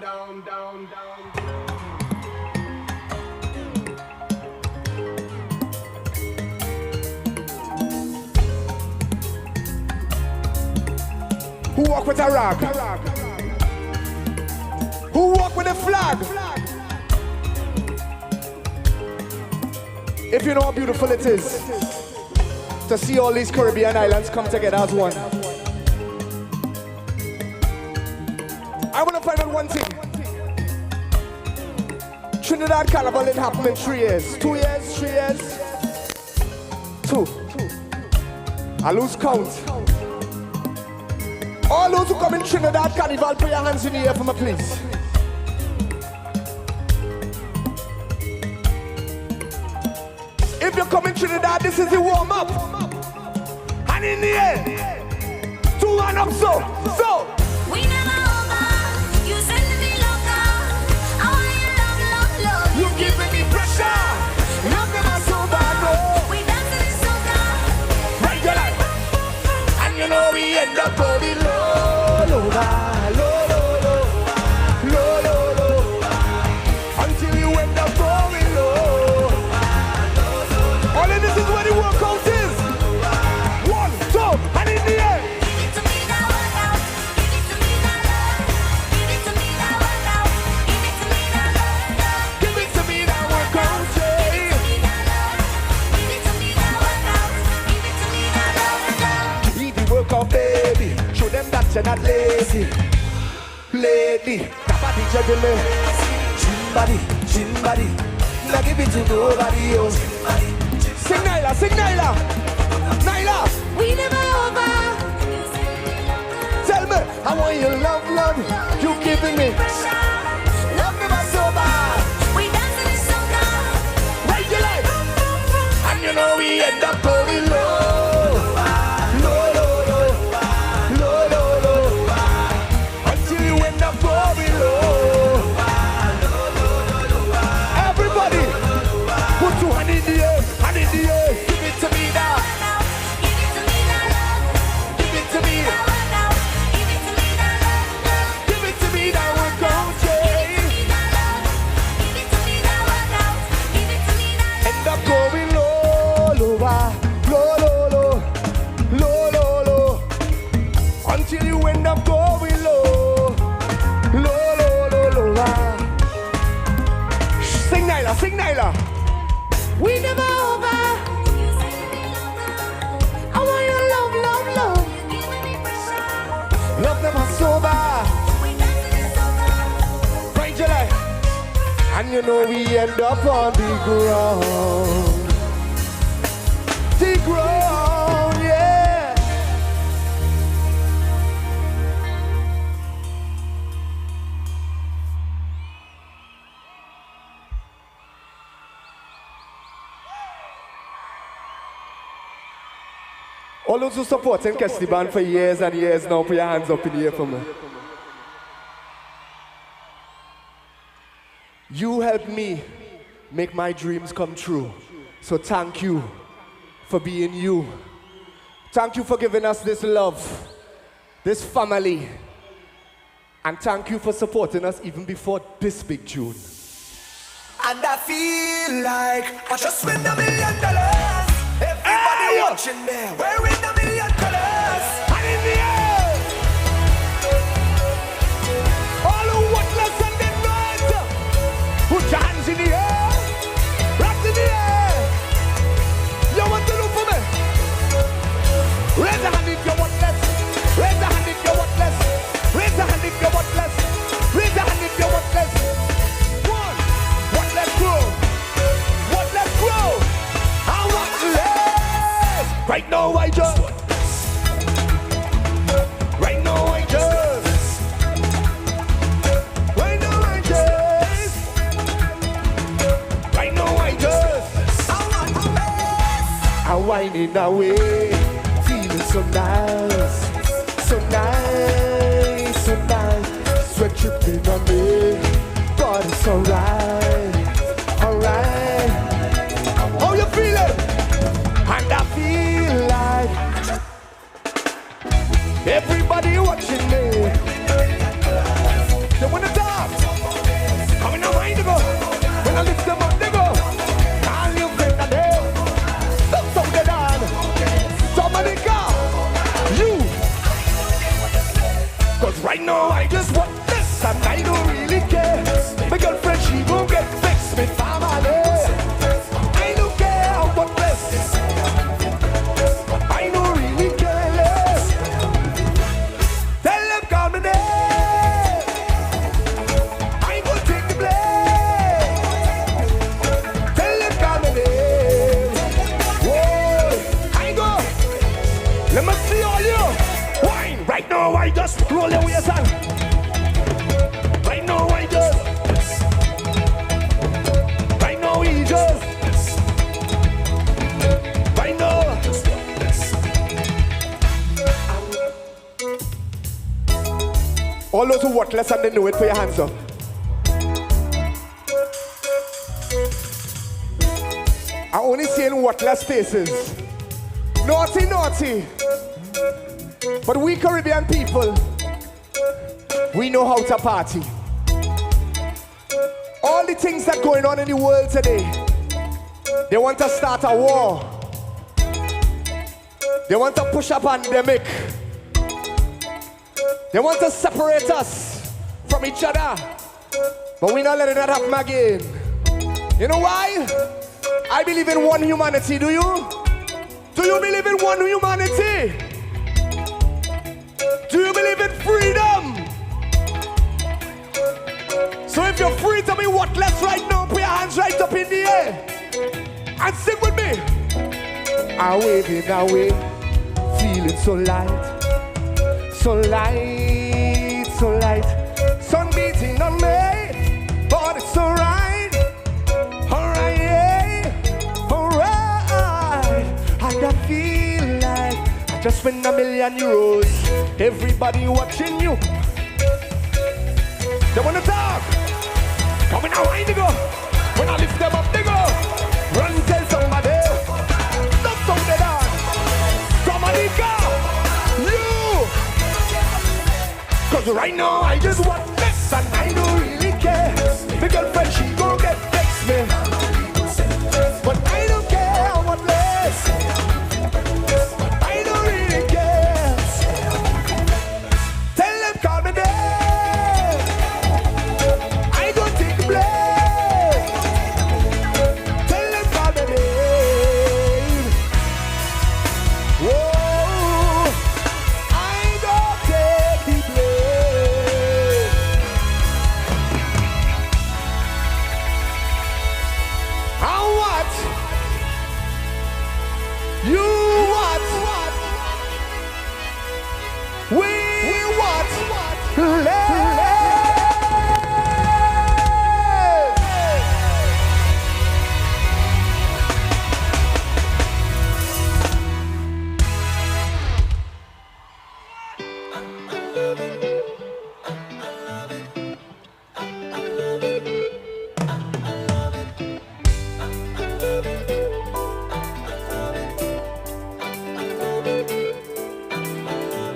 Who walk with a rag? Who walk with a flag? If you know how beautiful it is to see all these Caribbean islands come together as one. I want to find out one thing. Trinidad Carnival didn't happen in 3 years. 2 years, 3 years? 2. I lose count. All those who come in Trinidad Carnival, put your hands in the air for me, please. If you come in Trinidad, this is the warm-up. Hand in the air. 2 and up, so. We never over. You send me longer. I want you love. You giving me pressure. Love never so bad, no. We dance in the soca. Right, your life. And you know we end up going low, low, low, low, low, low, low, until you end up going low. All of this is where the workout is. 1, 2, and in the air. Give it to me that workout, Eat the workout, baby. Show them that you're not lazy. Lady, that body juggling. Chin body. Now give it to nobody else. Sing Nyla, Nyla. We never over. Tell me, I want your love, you giving me. Love never sober. We dancing in soca. Right your life. And you know we end up going low. Low, low, low. Low, low, low. Until you end up going low. Everybody, put your hand in the air, hand in the air. Give it to me now. Give it to me. Give it to me now, we're going to end up going low, low, low, low, low, low, low, until you end up going low, low, low, low, low. Sing Nyla. We never over. I want your love, love, love. Love never sober. Right, July. And you know we end up on the ground. The ground, yeah. All those who support and catch the band for years and years now, put your hands up in the air for me. You helped me make my dreams come true. So thank you for being you. Thank you for giving us this love, this family. And thank you for supporting us even before this big tune. And I feel like I just win $1 million. Everybody watching me, wearing $1 million. And in the air, all who want less and the night, put your hands in the air, rock in the air. You want to do for me? Raise a hand if you want less. Raise a hand if you want less. Raise a hand if you want less. Raise a hand if you want less. One, what less grow? What less grow? I want less. Right now I just. Right now I just. Right now I just. Right now I just. I'm whining away, feeling so nice, so nice, so nice. Sweat dripping on me, but it's alright, alright. How you feeling? And I feel like everybody watching me. They wanna dance, come in the mind to go. When I lift them up, they go. All you bring a day, that's how they done. Dominica, you. Cause right now I just want this and I don't really care. My girlfriend, she gon' get fixed with family. I don't care what this. I don't really care less. Tell them call me name. I will take the blame. Tell them call me name. Whoa, I go. Let me see all you. Wine. Right now I just roll your waist on. Right now I just. Right now we just. Right now. All those who work less and they know it, put your hands up. I'm only seeing worthless faces. Naughty, naughty. But we Caribbean people, we know how to party. All the things that are going on in the world today, they want to start a war. They want to push a pandemic. They want to separate us from each other. But we're not letting that happen again. You know why? I believe in one humanity, do you? Do you believe in one humanity? Do you believe in freedom? So if you're free to be worthless right now, put your hands right up in the air and sing with me. I'm waving away, feeling so light, so light, so light. Sun beating on me, but it's alright, alright, yeah, alright. I can feel like I just spent €1 million. Everybody watching you. They wanna talk. Coming now, I go. When I lift them up, they go. Run, tell somebody. Stop, so they down. Somebody go. You. Cause right now I just want this and I don't really care. The girlfriend, she gon' get text me. But I don't care, I want less. I don't really care. Tell them call me there. I don't take the blame. Tell them call me there. Whoa, I don't take the blame. How what? You what? We what?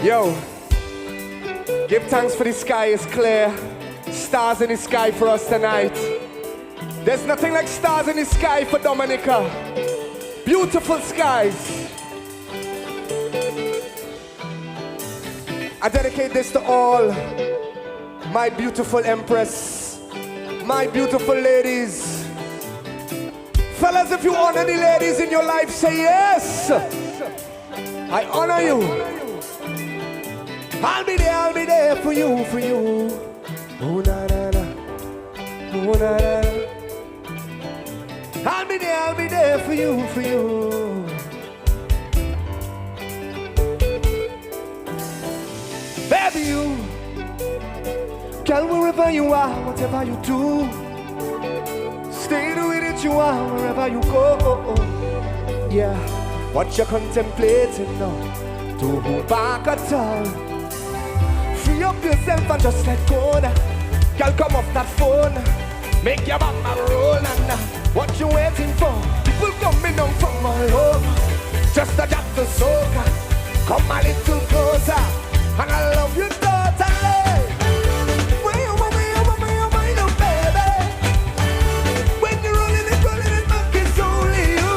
Yo, give thanks for the sky is clear. Stars in the sky for us tonight. There's nothing like stars in the sky for Dominica. Beautiful skies. I dedicate this to all my beautiful empress, my beautiful ladies. Fellas, if you honor the ladies in your life, say yes. I honor you. I'll be there for you, for you. Oh na na na, oh na na na. I'll be there for you, for you. Baby, you, girl, wherever you are, whatever you do, stay the way that you are, wherever you go. Yeah, what you're contemplating now, don't hold back at all. Free up yourself and just let go now. Girl, come off that phone. Make your mama roll and what you waiting for? People coming down from all over. Just a drop the soca. Come a little closer. And I love you totally. When you want me, oh baby. When you're rolling it back, it's only you.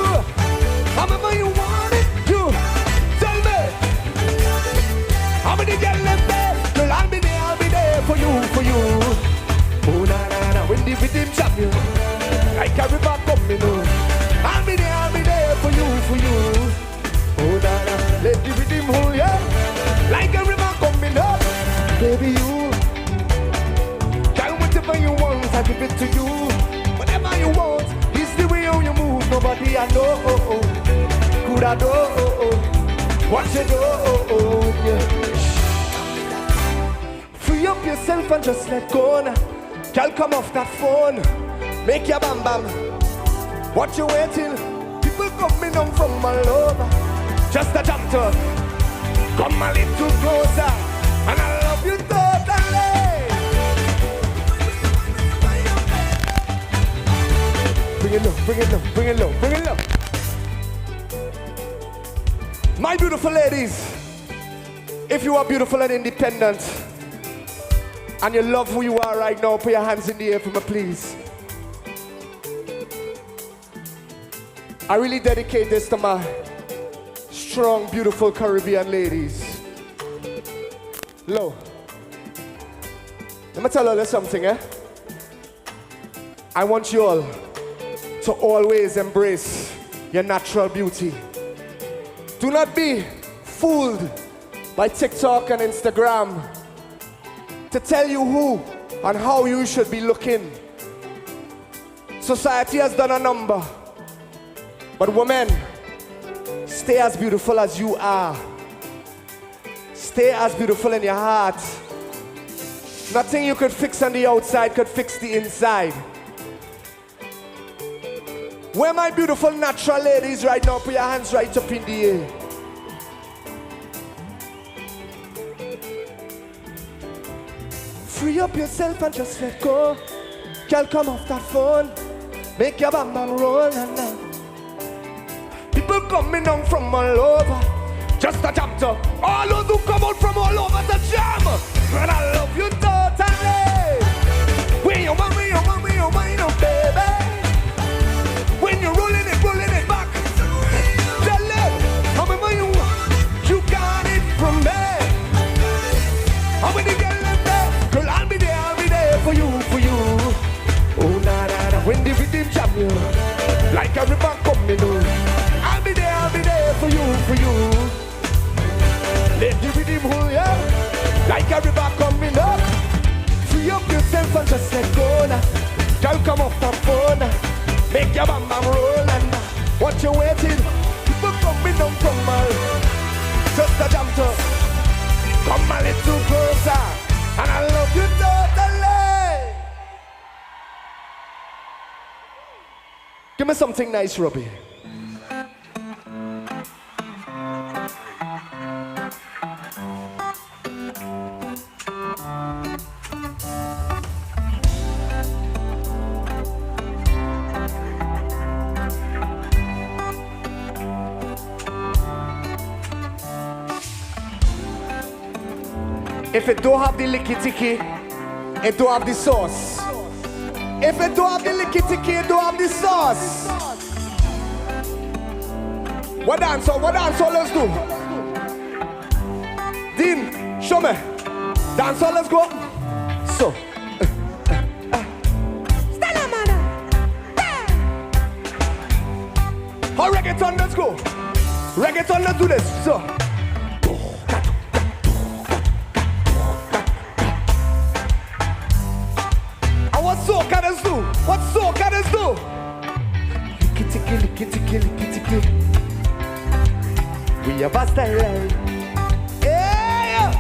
However you want it, you. Tell me. How many girls left there? Girl, I'll be there for you, for you. Oh na na na, when the rhythm champion, like a river coming on. I'll be there for you, for you. Oh na na, let the rhythm hold ya, like a river coming up. Baby you, tell whatever you want, I give it to you. Whatever you want, it's the way how you move. Nobody I know, could I know, what you do, yeah. Free up yourself and just let go now. Girl, come off that phone. Make your bam bam. What you waiting? People coming down from all over. Just a jump to come a little closer. And I love you totally. Bring it low, bring it low, bring it low, bring it low. My beautiful ladies, if If you are beautiful and independent, and you love who you are right now, put your hands in the air for me, please. I really dedicate this to my strong, beautiful Caribbean ladies. Lo, let me tell you something, eh? I want you all to always embrace your natural beauty. Do not be fooled by TikTok and Instagram to tell you who and how you should be looking. Society has done a number, but women, stay as beautiful as you are. Stay as beautiful in your heart. Nothing you could fix on the outside could fix the inside. Where my beautiful natural ladies right now? Put your hands right up in the air. Free up yourself and just let go. Girl, come off that phone. Make your bam bam roll and now. People coming down from all over. Just a jam to all those who come out from all over the jam. And I love you totally. When you want me, you want me, you want me, baby. When you're rolling it back. Tell them, however you want, you got it from me. How many girls left there? Girl, I'll be there for you. Oh, nah, nah, nah. When the rhythm jam you, like a river coming on. I'll be there for you. Let the rhythm hold ya, like a river coming up. Free up yourself and just let go now. Girl, come off the phone. Make your bam bam roll and what you waiting? People coming down from all. Just a jump to come a little closer. And I love you totally. Give me something nice, Robbie. If it don't have the licky ticky, it don't have the sauce. If it don't have the licky ticky, it don't have the sauce. What dance? Let's do. Dean, show me. Dance, let's go. So. How reggaeton, let's go. Reggaeton, let's do this. So. What soca does do? Licky-ticky. We have a style. Yeah!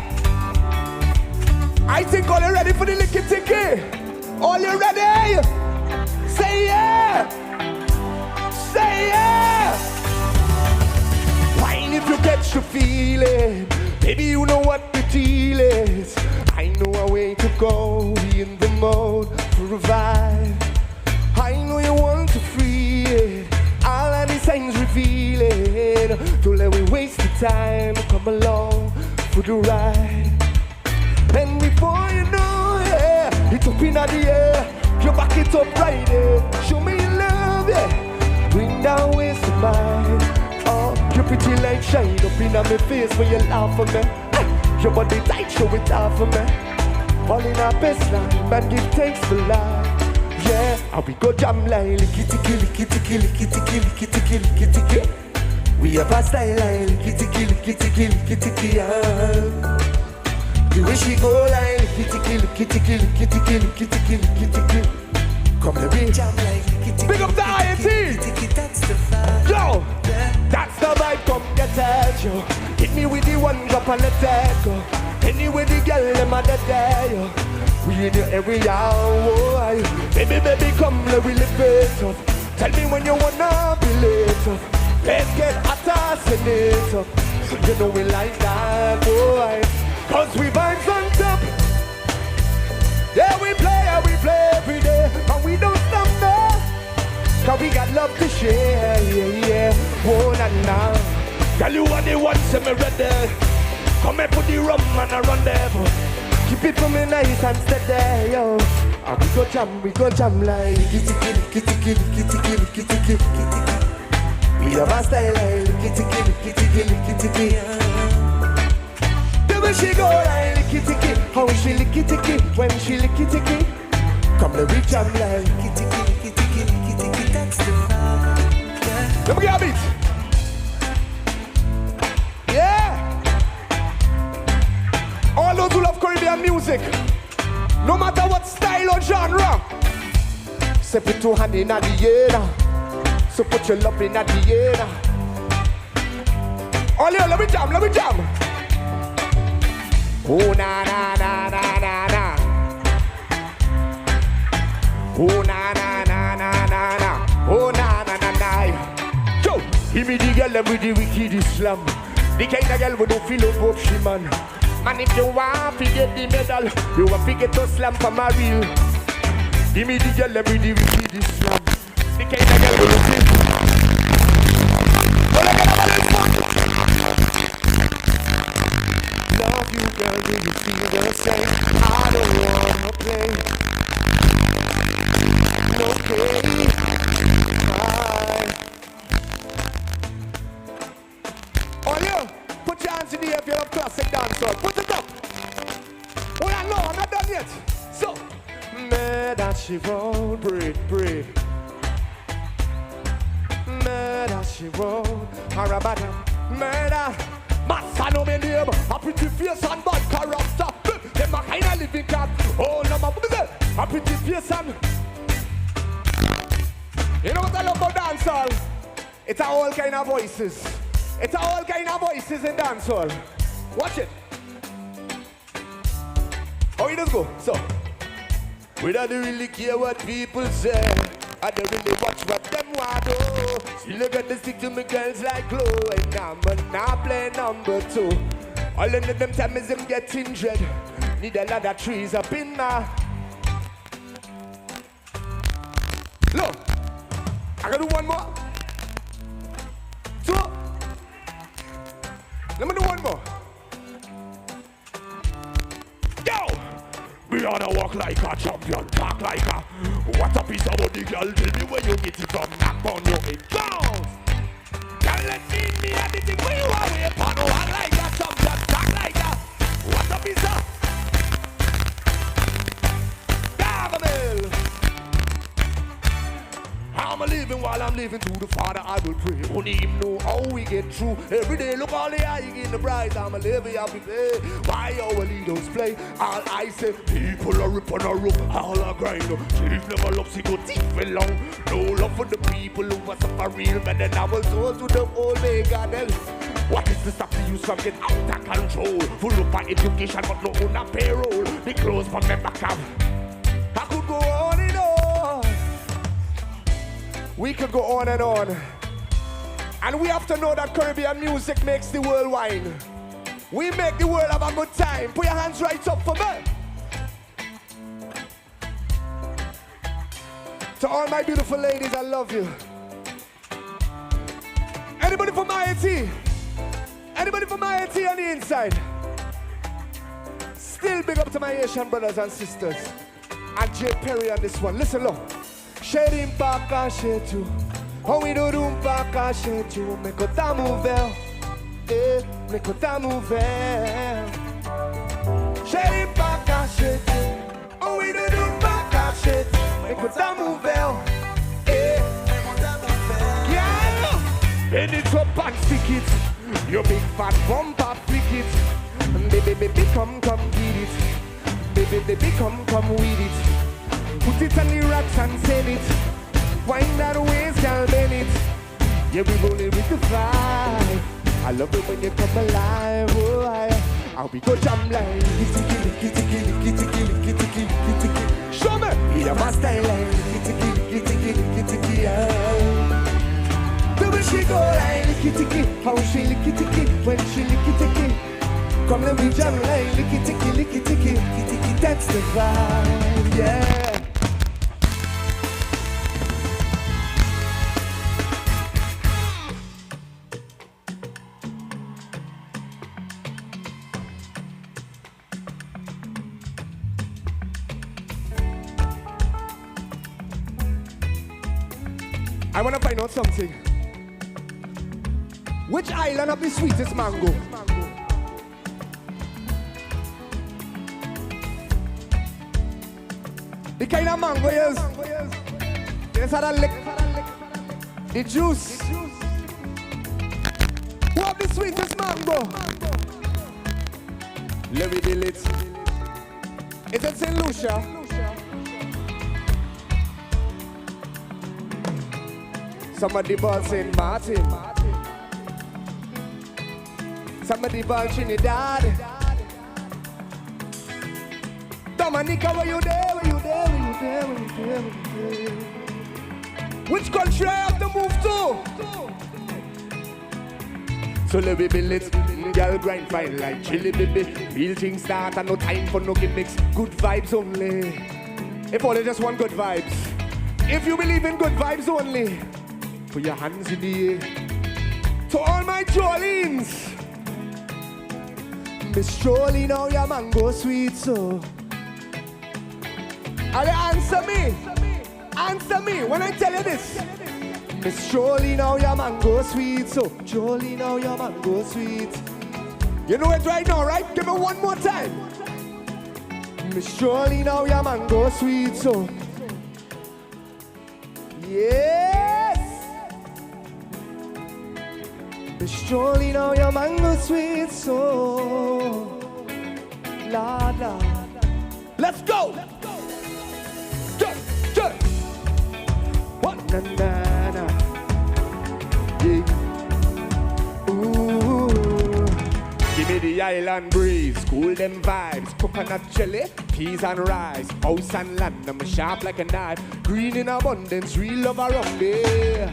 I think all you ready for the licky-ticky? All you ready? Say yeah! Say yeah! Wine if you get your feeling. Baby, you know what the deal is. I know a way to go. Be in the mode for a vibe. I know you want to free it. All of the signs revealing. Don't let me waste the time. Come along for the ride. And before you know, yeah, it's up in the air. You back it up right there. Show me your love, yeah. Bring down waste of mine. Oh, you're pretty like shine up in my face when you laugh for me. Your body tight, show it off for me. All in our best line, man, give thanks for life. Yeah, and we go jam like licky-ticky. We have a style like licky-ticky, yeah. The way she go like licky-ticky. Come let me jam like licky-ticky. Big up the INT. That's the vibe. Yo, that's the vibe, come get at yo. Hit me with the one drop and let that go. Anyway, the girl, them are dead, yo. We in your area, oh, baby, come, let me live it up. Tell me when you wanna be late up. Let's get hotter, send it up. You know we like that, boy. Cause we vibes on top. Yeah, we play every day. And we don't stop there. Cause we got love to share, yeah. Oh, nah. Girl, you are the one, say me ready. Come and put the rum and I run devil. Keep it for me nice and steady, yo. And we go jam like kitty kitty kitty kitty kitty kitty kitty kitty kitty. We have a style like kitty kitty kitty kitty kitty kitty. The way she go like kitty kitty, how she lick kitty kitty when she lick kitty kitty. Come let me jam like kitty kitty kitty kitty kitty kitty. That's the vibe. Let me get a beat. Yeah. All those who love Caribbean music, no matter what style or genre, say put your hand in the air. So put your love in the air. All you, let me jam. Oh na na na na na na. Oh na na na na na na. Oh na na na na. Yo, give me the girl with the wicked Islam. The kind of girl who don't feel up she man. Man, if you want to get the medal, you want to get a slam for my real. Give me the girl with the wicked Islam. The kind of girl who don't feel. Love you, girl, do you feel the same? I don't wanna play. No play. On you, put your hands in the air if you love classic dancehall. Put it up. Oh yeah, no, I'm not done yet. So, murder she won't break. Murder she won't. Harabada, murder. Massa no me name. A pretty face and bad character. Them a kind of living cat. Oh no, my brother. A pretty face and. You know what I love about dancehall? It's all kind of voices. It's all kind of voices in dancehall. Watch it. How it does go? So, we don't really care what people say. I don't really watch what them want do. See, look at the stick to me girls like glue. And I'm not play number 2. All of them tell me them getting dread. Need a lot of trees up in my. Look, I gotta do one more. 2. Let me do one more. Yo! We oughta walk like a champion, talk like a. What a piece of body, girl. Tell me where you get it from. Knock on your head. Bounce! Girl, let's see me and the thing where you are. We upon walk like a champion, talk like a. What a piece of. Gargamel! I'm living while I'm living to the Father I will pray. Only him know how we get through. Every day look all the eye in the bright. I'm a living happy day. Why our leaders play? All I say, people are ripping a rope, all are grind. Chief never love, see go deep and long. No love for the people who was up for real. But then I was told to the old mega then. What is to stop the youth from get out of control? Full of education but no on a payroll. The clothes from my back up. I could go on and on. We could go on. And we have to know that Caribbean music makes the world wine. We make the world have a good time. Put your hands right up for me. To all my beautiful ladies, I love you. Anybody from Haiti? Anybody from Haiti on the inside? Still big up to my Haitian brothers and sisters. And J. Perry on this one. Listen, look. Sherim pa caché tu, oh we do pa caché tu, me kota mouvel, me kota mouvel. Sherim pa caché tu, oh we do pa caché tu, me kota mouvel, me kota mouvel. Yeah, bend it up and stick it, your big fat bumper flick it, baby come get it, baby come with it. Put it on the rocks and send it. Wind that waist, girl, bend it. Yeah, we rolling with the vibe. I love it when you come alive. Oh, I'll be go jam like kitty kitty kitty kitty kitty kitty kitty kitty kitty. Show me, be the master like kitty kitty kitty kitty kitty kitty. The way she go like kitty kitty, how she lick kitty kitty when she lick kitty kitty. Come let me jam like kitty kitty kitty kitty kitty. That's the vibe, yeah. I want to find out something. Which island have the sweetest mango? The kind of mango is had a lick. The juice. Who have the sweetest mango? Let me deal it. Is it St. Lucia? Somebody ball St. Martin. Somebody ball Trinidad. Dominica, were you there? Were you there? Were you there? Were you there? Were you there? Which country I have to move to? So let me build it. Girl grind fine like chili baby. Real things start and no time for no gimmicks. Good vibes only. If only just want good vibes. If you believe in good vibes only, put your hands in the air. To all my Jolines. Miss Jolene, now your mango sweet so. Are you answer me? Answer me when I tell you this. Miss Jolene, now your mango sweet so. Jolene, now your mango sweet. You know it right now, right? Give me one more time. Miss Jolene, now your mango sweet so. Yes. Miss Jolene, now your mango sweet so. La la. Let's go. What na na na. Yeah. Ooh. Give me the island breeze, cool them vibes. Coconut jelly, peas and rice. House and land, I'm sharp like a knife. Green in abundance, real love around there.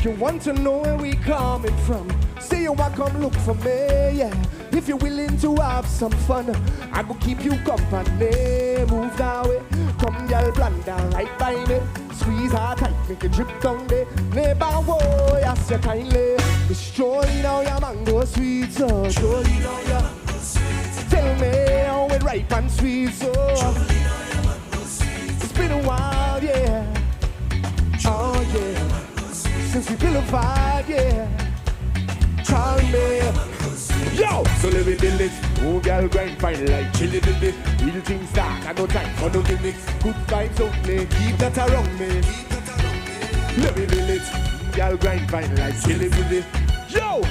You want to know where we coming from? Say you want come look for me, yeah. If you're willing to have some fun, I will keep you company. Move that way, come girl, blunder right by me. Squeeze her tight, make it drip down there. Neighbor, boy, ask you kindly. Miss Jolene, now your mango sweet, so. Jolene, now your mango sweet. Tell me how it ripe and sweet, so. Jolene, now your mango sweet. It's been a while, yeah. Oh, yeah. Since we feel a vibe, yeah. Call me. Yo, so let me build it. Oh, girl, grind fine like chili baby. Real things start, I no time for no gimmicks. Good vibes only, keep that around me. Let me build it. Girl, grind fine like chili baby. Yo,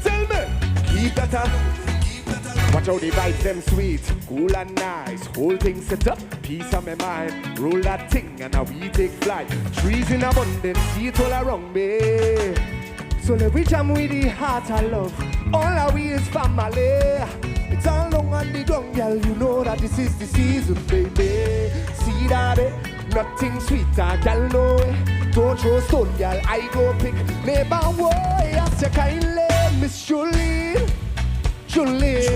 tell me, keep that around. Watch how the vibes them sweet, cool and nice. Whole thing set up, peace on my mind. Roll that thing and now we take flight. Trees in abundance, see it all around me. So let we jam with the heart I love. All our we is family. It's all long on the ground, girl. You know that this is the season, baby. See that, nothing sweeter, girl, no way. Don't throw stone, girl, I go pick. Neighbor, boy, ask you kindly. Miss Jolene, Jolene.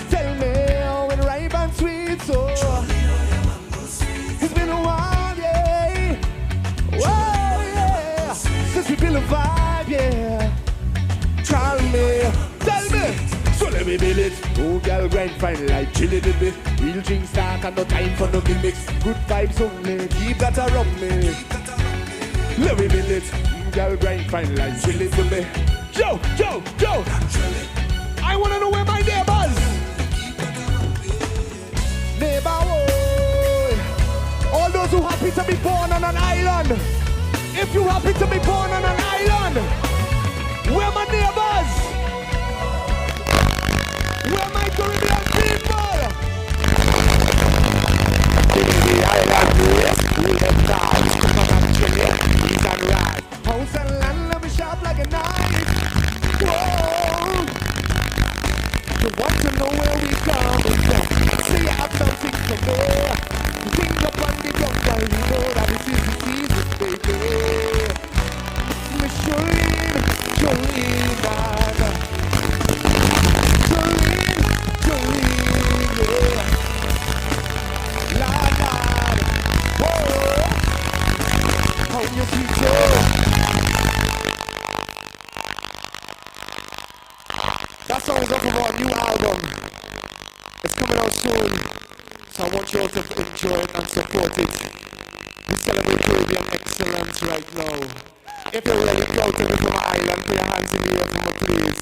Tell me how it ripe and sweet, so. It's been a while, yeah. Whoa, yeah. Since we feel a vibe, yeah. Tell me. So let me build it. Oh, girl, grind fine like chili baby. Real things start and no time for no gimmicks. Good vibes only, keep that around me. Let me build it. Girl, grind fine like chili baby. Yo. I wanna know where my neighbors. Neighbor, boy. All those who happy to be born on an island. If you happy to be born on an island, where my neighbors? Where my Caribbean people? Give me the island race, cool them down. Come on, chili, peace and rice. House and land, let me sharp like a knife. Whoa. You want to know where we come from? Say you have something to know. You think up on the ground, girl, you know that this is the season, baby. Miss Jolene, yeah. Lord, whoa. How you sweet soul. That song's off of our new album. It's coming out soon, so I want you all to enjoy it and support it. The celebrate Caribbean excellence right now. If you're ready, go to me from my island, put your hands in the air for me, please.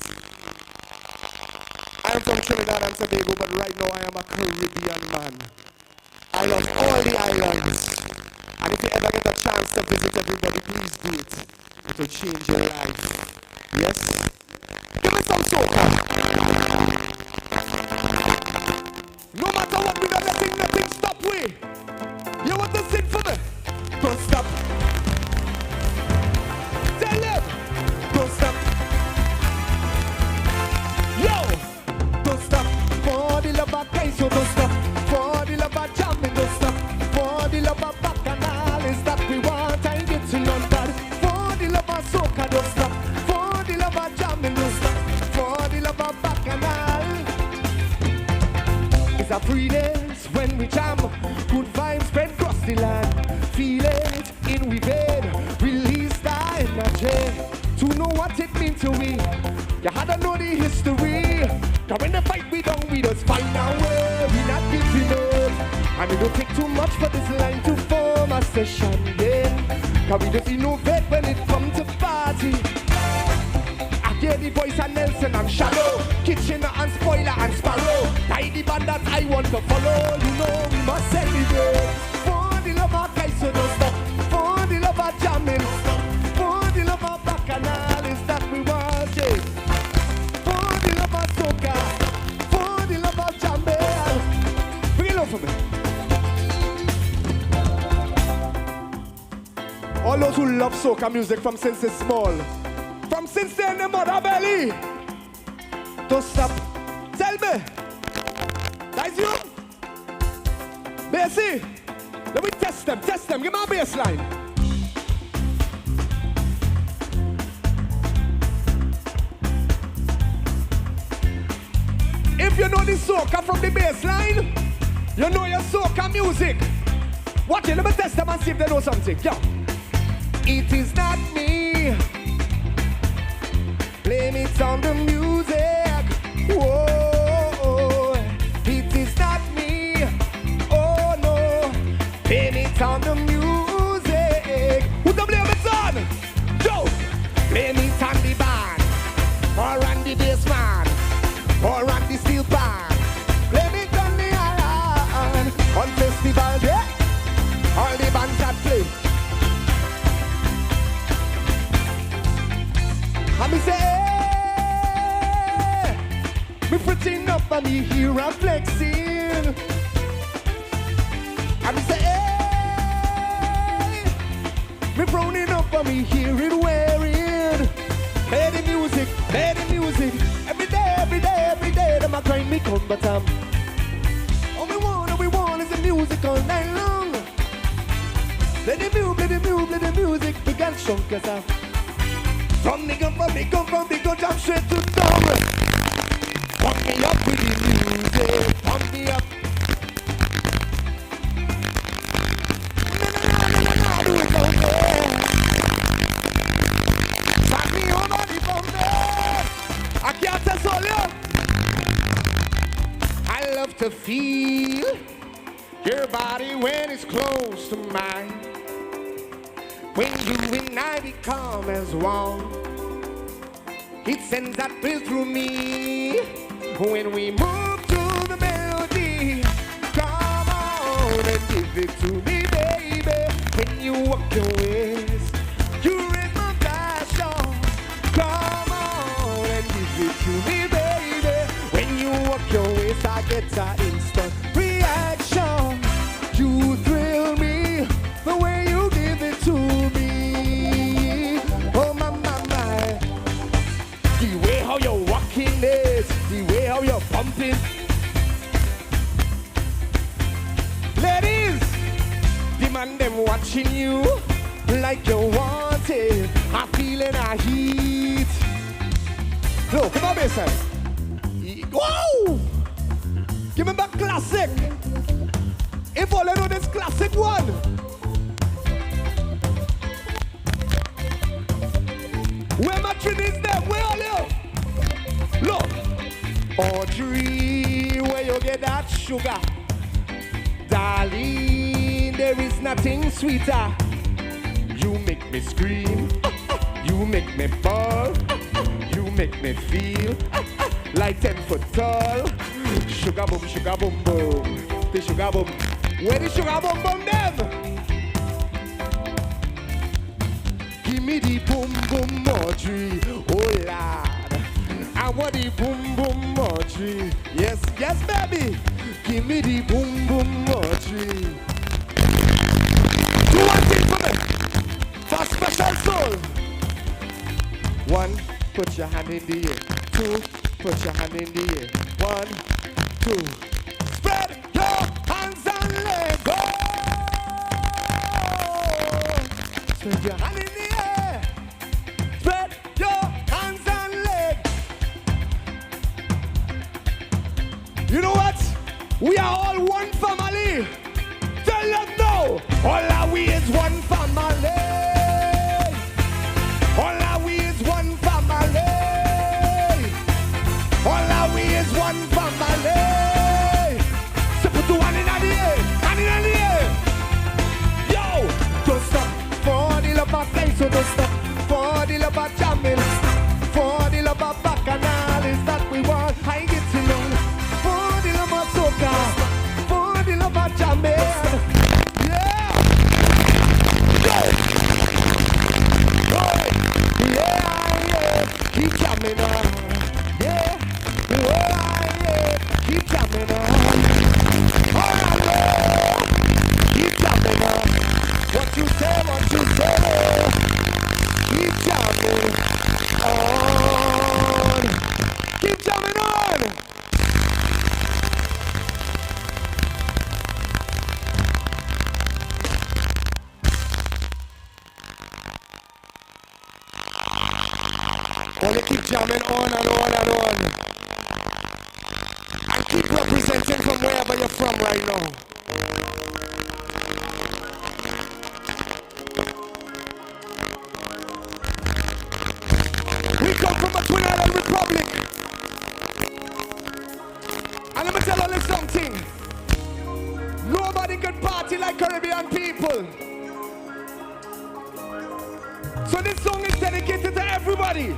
I'm from Trinidad and Tobago, but right now I am a Caribbean man. I love all the islands. And if you ever get a chance to visit everybody, please do it. It will change your life. Yes? Give me some soca. No matter what, we don't let nothing stop we. You want to sing for me? Don't stop. Tell them. Don't stop. Yo! Don't stop. For the love of guys, so don't stop. For the love of jamming, don't stop. For the love of bacchanal is that we want and get to London. For the love of soca, don't stop. For the love of jamming, don't stop. For the love of bacchanal. It's a free dance when we jam. Good vibes spread across the land. Feel it in we vein. Release the energy to know what it means to we. You had to know the history. Cause when the fight we done, we just find our way. We not giving up. And we don't take too much for this line to form a session, yeah. Cause we just innovate when it comes to party. I hear the voice of Nelson and Shadow, Kitchener and Spoiler and Sparrow. Like the band that I want to follow, you know we must celebrate. For the love of guys, so don't stop. For the love of jamming, for the love of bacchanal is that we want it. For the love of soca, for the love of jamming. Bring it up for me. All those who love soca music from since they're small, from since they're in the mother belly, don't stop. Tell me, that's you? Bassy, let me test them, give me a bass line. If you know the soca from the bass line, you know your soca music. Watch it, let me test them and see if they know something. Yo. It is not me. Blame it on the music. Whoa. It is not me. Oh no. Blame it on the music. Who the blame it on? Joe. Blame it on the band. Or on the bass man. Or on the steel band. Blame it on the island. On festival day. All the bands that play. And me say, hey, me fretting up and me here and flexing. And me say, hey, me frowning up and me here it wearing. Play the music, every day, them a grind me come, but all we want is the music all night long. Let the music, we got chunk us up. From the gun, jump straight to down. Pump me up with the music, pump me up. Fuck me on the phone there. I can't tell you. I love to feel your body when it's close to mine. When you and I become as one, it sends that thrill through me. When we move to the melody, come on and give it to me, baby. When you walk your ways, you raise my passion. Come on and give it to me, baby. When you walk your ways, I get an instant reaction. You thrill me the way you give it to me. Oh my, my, my. The way how you're walking is, the way how you're pumping. Ladies, the man them watching you like you want it. I'm feeling a heat. No, come on, baby. Whoa! Give me back classic. If all I know this classic one. Where my tune is there? Where are you? Look. Audrey, where you get that sugar? Darling, there is nothing sweeter. You make me scream, you make me fall, you make me feel like 10 foot tall. Sugar boom boom, the sugar boom. Where the sugar boom boom them? Give me the boom boom Audrey, oh lad. I want the boom boom Audrey. Yes, yes baby. Give me the boom boom Audrey. Do one thing for me, for special soul. 1, put your hand in the air. 2, put your hand in the air. 1, 2. Spread your hands and let go. Spread your hand in the air. Spread your hands and leg. You know what? We are all one family. Tell them no. All our we is one family. All our we is one family. All our we is one family. So put the one in the air, hand in the air. Yo, don't stop for the love of play, so don't stop for the love of jamming, for the love of bacchanal is that we want. I get to know for the love of soca, for the love of jamming. Yeah, yeah, keep jamming on. Yeah, keep jamming on. Keep jamming on. What you say, what you say. Keep jamming on. Keep jamming on. Wanna keep jamming on and on and on. And keep representing from wherever you're from right now. We come from a Twin Island Republic. And let me tell you something. Nobody can party like Caribbean people. So this song is dedicated to everybody.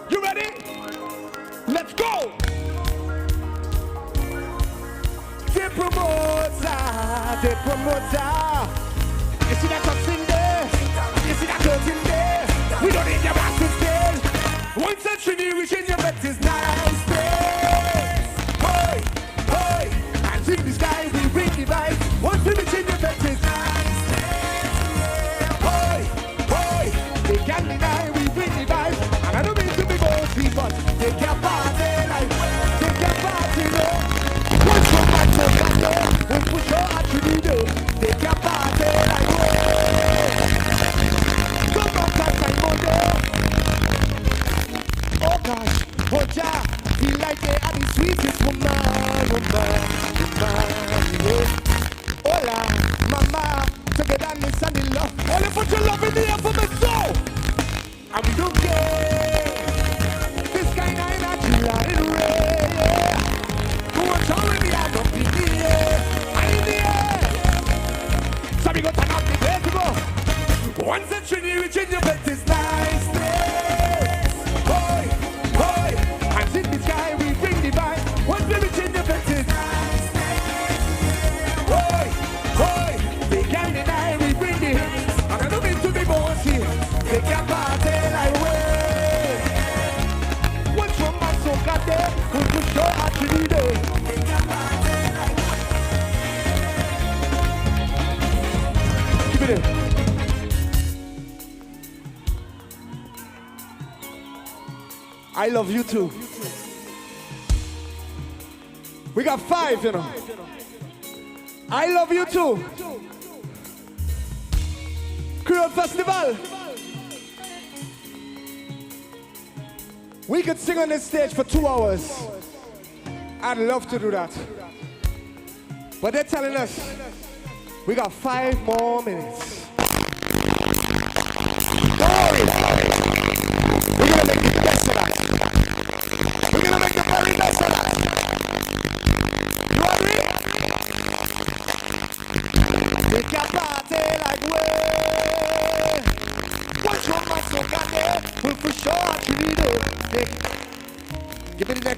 You ready? Let's go! The promoter. You see that cuts in there? You see that curtain in there? We don't need your bastards there. One century reaching your bet is nice place. Hey, hey, and in the sky we bring the vibes. Once we reach in your bet is nice place. Hey, hey, they can't deny we bring the vibes. And I don't mean to be bossy, but they can't party like they can't party low. Once from my toe, when push your heart to the door, they can't party like come on, cause I'm Monday. Oh gosh, oh ja, feel like they are the sweetest woman. Hola, mama, togetherness and the love. Only put your love in the air for me, so. And we don't care. This kind of energy, I in rain. Who wants already out of the air? I'm in the air. So we got turn up the place to go. Once a trinity reaching your bed is nice place. Boy, boy, and in the sky we bring the vibe. Once we reach in your bed is nice place. Boy, boy, they can't deny we bring the hits. And I don't mean to be bossy. They can't party like we. What's from my soca there? We push your heart to the day. They can't party like we. Keep it in. I love you too. We got 5, you know. I love you too. Creole Festival. We could sing on this stage for 2 hours. I'd love to do that. But they're telling us we got 5 more minutes. We're gonna make the best of that. We're gonna make the very best of that. You agree?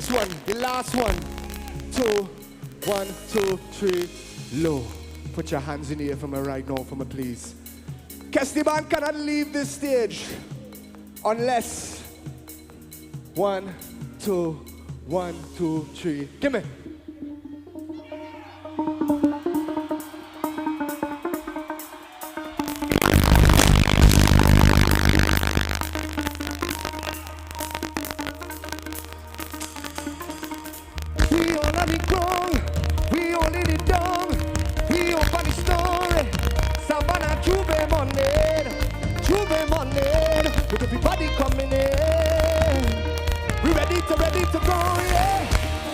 Next one, the last one. 2, 1, 2, 3, low. Put your hands in the air for me right now, for me, please. Kesty Band cannot leave this stage unless 1, 2, 1, 2, 3. Give me. We all have it gone, we all in it down, we open the story. Savannah, Juve Monday, with everybody coming in. We ready to go, yeah.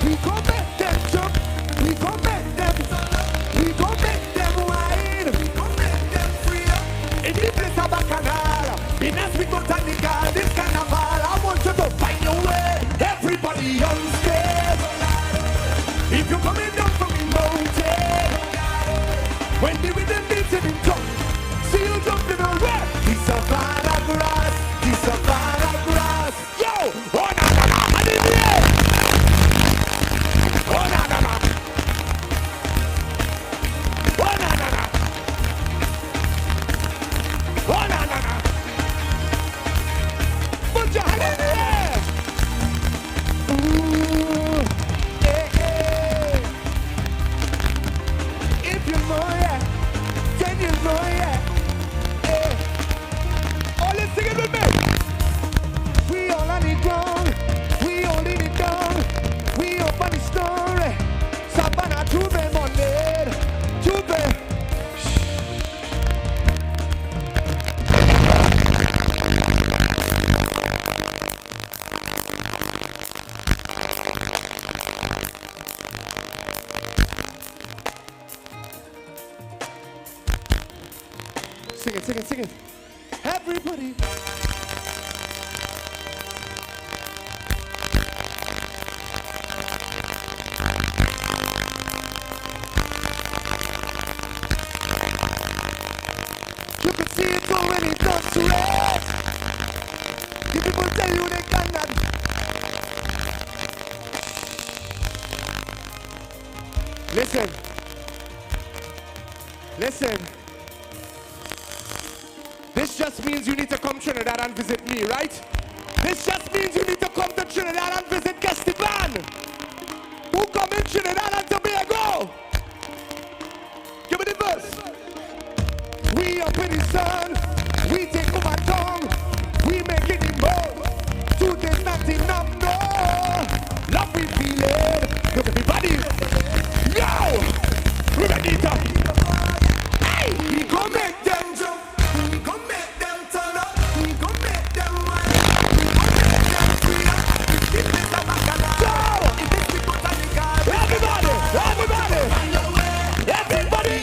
We gon' make them jump, we gon' make them, we gon' make them wide, we gon' make them free up. In the place of Bacchanal, in as we go Tanica, this carnival, I want you to find your way. Everybody on stage. If you're coming down from the mountain, when the rhythm beats in top, see you jumping away. The savannah grass, the savannah grass. Yo, oh na na na, and in the air. Oh na na na, oh na na na, oh na na na. Put your hand in the air. Ooh, eh eh. If you know yeah, then you know yeah. Oh, let's sing it with me. We all on it down, we all in it down, we open the story. Savannah, Juve Monday, Juve. Sing it, sing it, sing it. Everybody. You can see it go when it comes to it. The people tell you they cannot. Listen. Listen. This just means you need to come Trinidad and visit me, right? This just means you need to come to Trinidad and visit Kesty Band. Who come in Trinidad and Tobago? Give me the verse. We up in the sun, we take over tongue, we make it in more. Today's not enough, no. Love we feel it. Look everybody. Yo! We ready to. Hey! We gon' make them jump. We gon' make them turn up. We gon' make them wine. We gon' make them free up. This is the Bacchanal. So! If it's the Botanica. Everybody! Everybody! Everybody!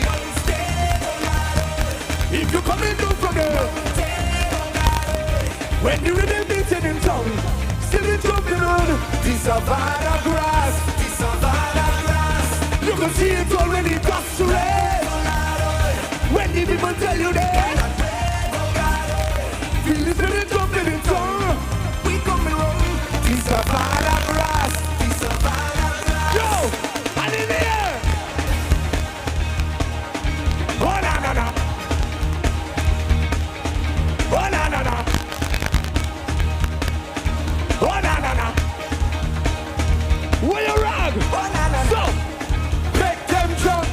If you come in from there, when you really beat it in town, still it jumping on the savannah grass, the savannah grass. You can see it already dust to red. When the people tell you that, feel the spirit jumping in town. We coming on the savannah grass, the savannah grass. Yo, and in the air. Oh na na na. Oh na na na. Oh na na na. Where you rag? Oh na na. So make them jump,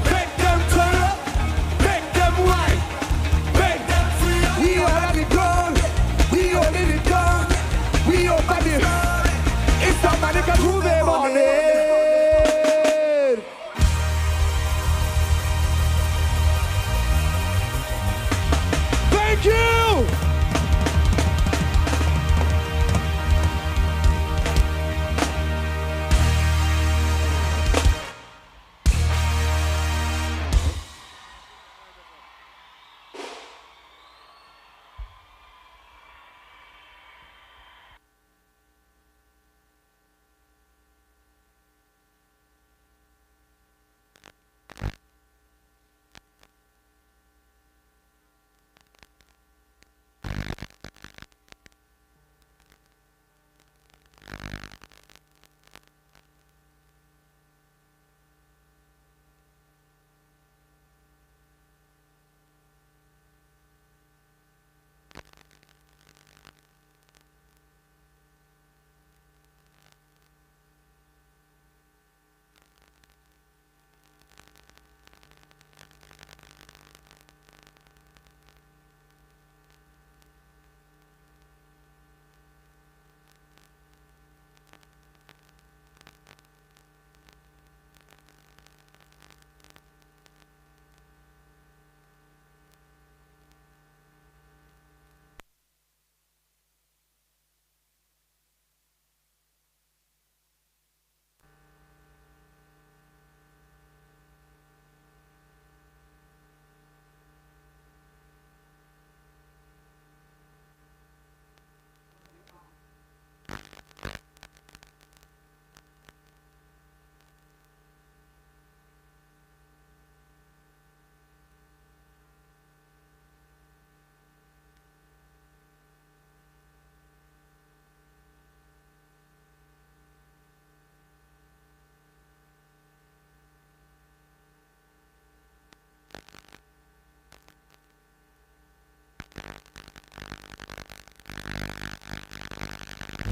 make them turn up, make them wine, make them free. We all have it done, we all in it done, we all got it.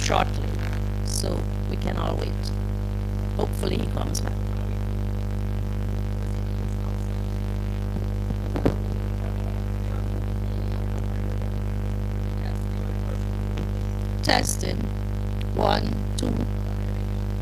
shortly. So we can all wait. Hopefully he comes back. Testing. 1, 2.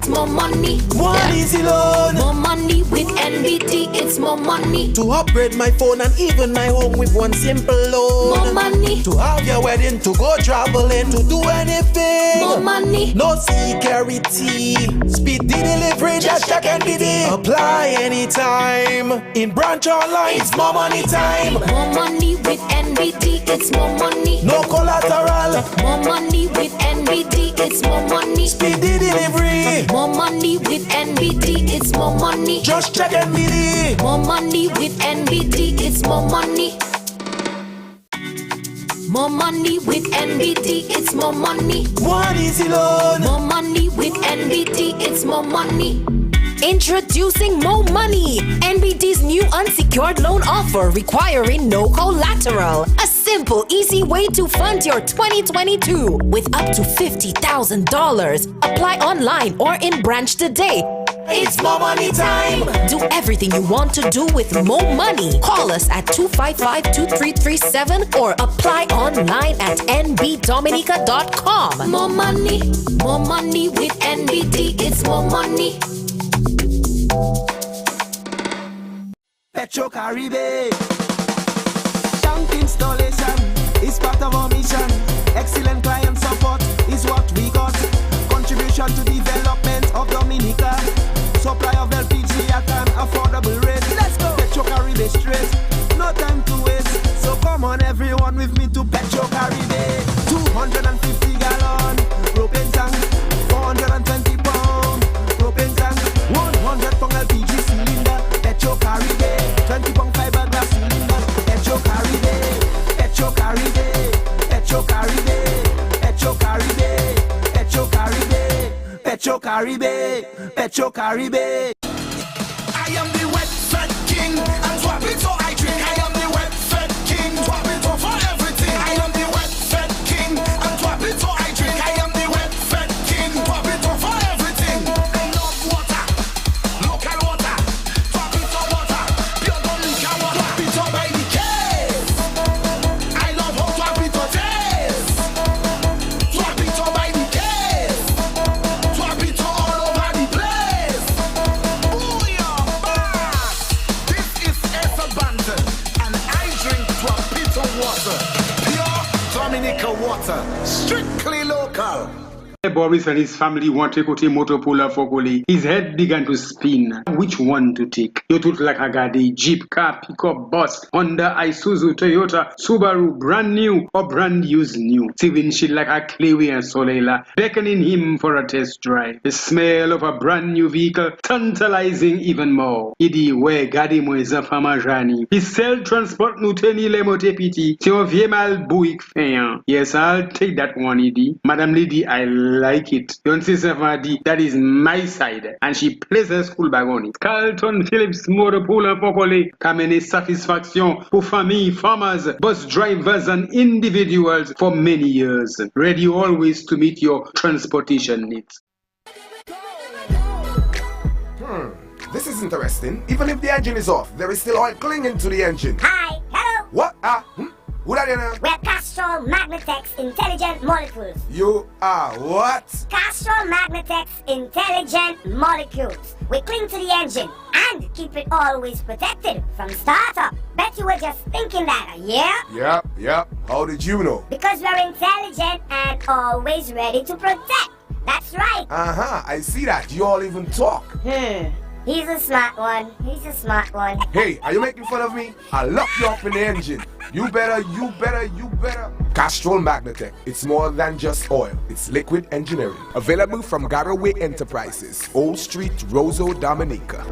More money, one easy loan. More money with NBT, it's more money. To upgrade my phone and even my home with one simple loan. More money. To have your wedding, to go traveling, to do anything. More money. No security. Speed the delivery, just check NBT. Apply anytime. In branch online, it's more money time. More money with NBT, it's more money. No collateral. More money with NBT, it's more money. Speed the delivery. More money with NBT, it's more money. Just check NBT. More money with NBT, it's more money. More money with NBT, it's more money. One easy loan. More money with NBT, it's more money. Introducing More Money, NBT's new unsecured loan offer requiring no collateral. A simple, easy way to fund your 2022 with up to $50,000. Apply online or in branch today. It's more money time. Do everything you want to do with More Money. Call us at 255-2337 or apply online at nbdominica.com. More money with NBT, it's more money. Petro Caribe. Tank installation is part of our mission. Excellent client support is what we got. Contribution to development of Dominica. Supply of LPG at an affordable rate. Let's go. Petro Caribe straight. No time to waste. So come on everyone with me to Petro Caribe. 250 gallon propane tank. 420 pound propane tank. 100 pound LPG cylinder. Petro Caribe. 20 pound fiberglass cylinder. Petro Caribe. Petro Caribe. Petro Caribe. Petro Caribe. Petro Caribe. Petro Caribe. Petro Caribe. I am the wet fed king, and swap it so I drink. I am the wet fed king, swap it for everything. I am the wet fed king, and swap it so I drink. I am the wet fed king, swap it for everything. I love water, local water, swap it for water, pure Dominica water. Swap it for by the case. I love how swap it for taste. Swap it for by the case. Swap it for all over the place. Booyah, boss. This is Esa Banton, and I drink Swapito water. Pure Dominica water. Strictly local. Boris and his family want to go to Motopola for Goli. His head began to spin. Which one to take? You look like a Gadi, Jeep, car, pickup, bus, Honda, Isuzu, Toyota, Subaru, brand new or brand used new. See windshield like a Clewy and Soleila, beckoning him for a test drive. The smell of a brand new vehicle, tantalizing even more. Idi we Gadi Moisa Famajani. His cell transport Nuteni Lemote Piti. Si on vie mal bouik feyan. Yes, I'll take that one, Idi. Madame Lady, I like it. Don't say Savadi, that is my side. And she plays her school bag on it. Carlton Phillips Motopola Pokole. Kamene satisfaction pour famille, farmers, bus drivers and individuals for many years. Ready always to meet your transportation needs. This is interesting. Even if the engine is off, there is still oil clinging to the engine. Hi, hello. What? Who are you now? We're Castrol Magnetex Intelligent Molecules. You are what? Castrol Magnetex Intelligent Molecules. We cling to the engine and keep it always protected from startup. Bet you were just thinking that, yeah? Yep. How did you know? Because we're intelligent and always ready to protect. That's right. I see that. You all even talk. He's a smart one. Hey, are you making fun of me? I'll lock you up in the engine. You better. Castrol Magnetech. It's more than just oil. It's liquid engineering. Available from Garaway Enterprises, Old Street, Roseau, Dominica.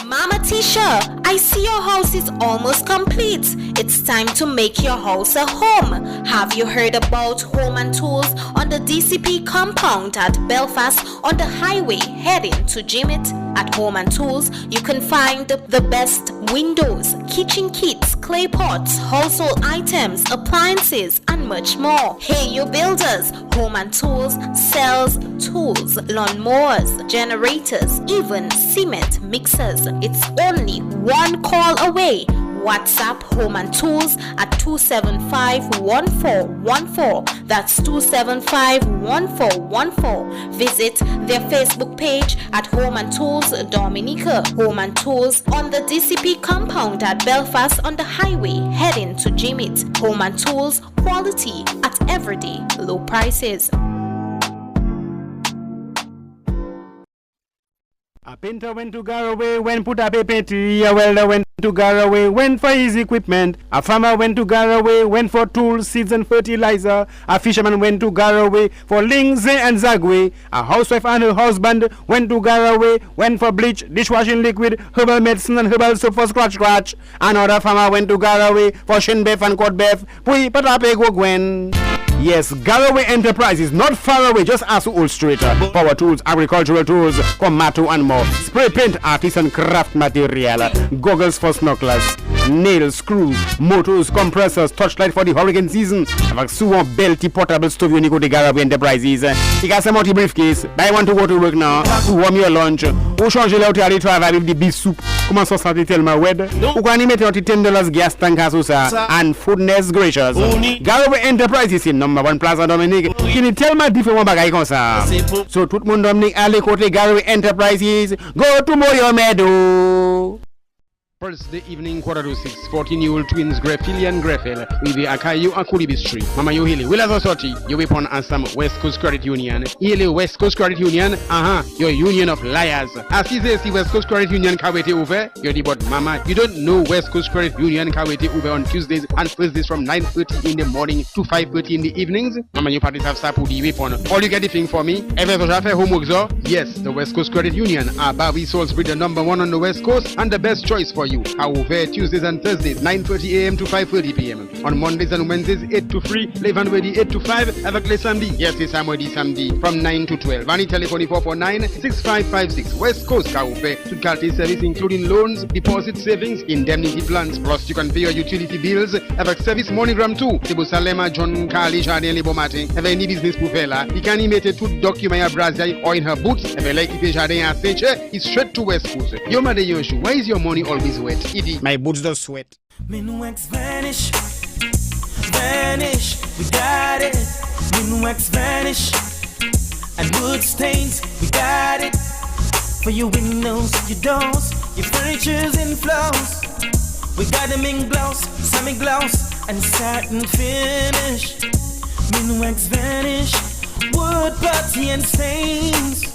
Mama Tisha, I see your house is almost complete. It's time to make your house a home. Have you heard about Home and Tools on the DCP compound at Belfast on the highway heading to Jimmet? At Home and Tools, you can find the best windows, kitchen kits, clay pots, household items, appliances, and much more. Hey, you builders, home and tools, sells tools, lawnmowers, generators, even cement mixers. It's only one call away. WhatsApp Home and Tools at 275-1414. That's 275-1414. Visit their Facebook page at Home and Tools Dominica. Home and Tools on the DCP compound at Belfast on the highway heading to Jimit. Home and Tools, quality at everyday low prices. A painter went to Garaway when put up a painting. A welder went to Garaway, went for his equipment. A farmer went to Garaway, went for tools, seeds and fertilizer. A fisherman went to Garaway for links and zagway. A housewife and her husband went to Garaway, went for bleach, dishwashing liquid, herbal medicine and herbal soap for scratch. Another farmer went to Garaway for shin beef and cod beef. Pui patape go gwen. Yes, Garaway Enterprise is not far away, just ask illustrator. Power tools, agricultural tools, tomato and more. Spray paint, artisan craft material. Goggles for snorkelers. Nails, screws, motors, compressors, touchlight for the hurricane season. Avec souvent belty portable stove unique de Garaway Enterprises. You got some multi briefcase. Buy one to go to work now. To warm your lunch. Ou changer là où tu allais travailler avec des beef soup. Comment ça sentit tellement wed? Ou quand y mettre $10 gas tank à ça. And foodness gracious. Garaway Enterprises in number 1 Plaza Dominique. Can you tell me different bagay comme ça? So tout le monde Dominique allez côté Garaway Enterprises. Go to Moyo Meadow. Thursday evening, 5:45, 14-year-old twins Grefili and Grefel with the Akayu Akulibi Street. Mama Yohili, Willa Zosoti, you weep on Assam West Coast Credit Union. Ile West Coast Credit Union, your union of liars. As you say, West Coast Credit Union Kawete over, you're the but mama, you don't know West Coast Credit Union Kawete over on Tuesdays and Thursdays from 9:30 in the morning to 5:30 in the evenings. Mama, you parties have Sapudi weapon. All you get the thing for me, ever homework, so? Yes, the West Coast Credit Union are Barbie Salisbury, the number 1 on the West Coast and the best choice for you. However, Tuesdays and Thursdays, 9:30 a.m. to 5:30 p.m. On Mondays and Wednesdays, 8 to 3, le vendredi 8 to 5, avec les samedis. Yes, c'est samedi from 9 to 12. Vanny telephone 449-6556. West Coast, however, to quality service including loans, deposit savings, indemnity plans, plus you can pay your utility bills avec service MoneyGram too. C'est pour Salema, John, Carly, Jardin, les Matin. Avec any business pour faire là, you can email tout document à Brazil or in her boots. Avec l'équipe Jardin à Saint-Cher, it's straight to West Coast. Yo, mother, Yoshu, why is your money always wet? My boots don't sweat. Minuex vanish, we got it. Minuex vanish, and wood stains, we got it. For your windows, your doors, your furniture's in flows. We got them in gloss, semi-gloss, and satin finish. Minuex vanish, wood putty and stains.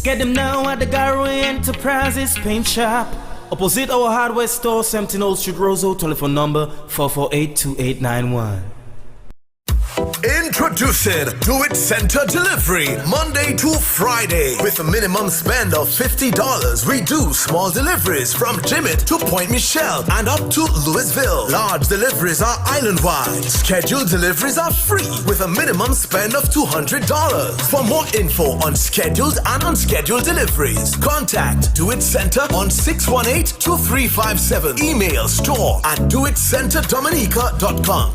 Get them now at the Garaway Enterprises Paint Shop. Opposite our hardware store, 17 Old Street, Roseau, telephone number 448-2891. Introducing Do It Center Delivery, Monday to Friday. With a minimum spend of $50, we do small deliveries from Jimit to Point Michelle and up to Louisville. Large deliveries are island-wide. Scheduled deliveries are free with a minimum spend of $200. For more info on scheduled and unscheduled deliveries, contact Do It Center on 618-2357. Email store@doitcenterdominica.com.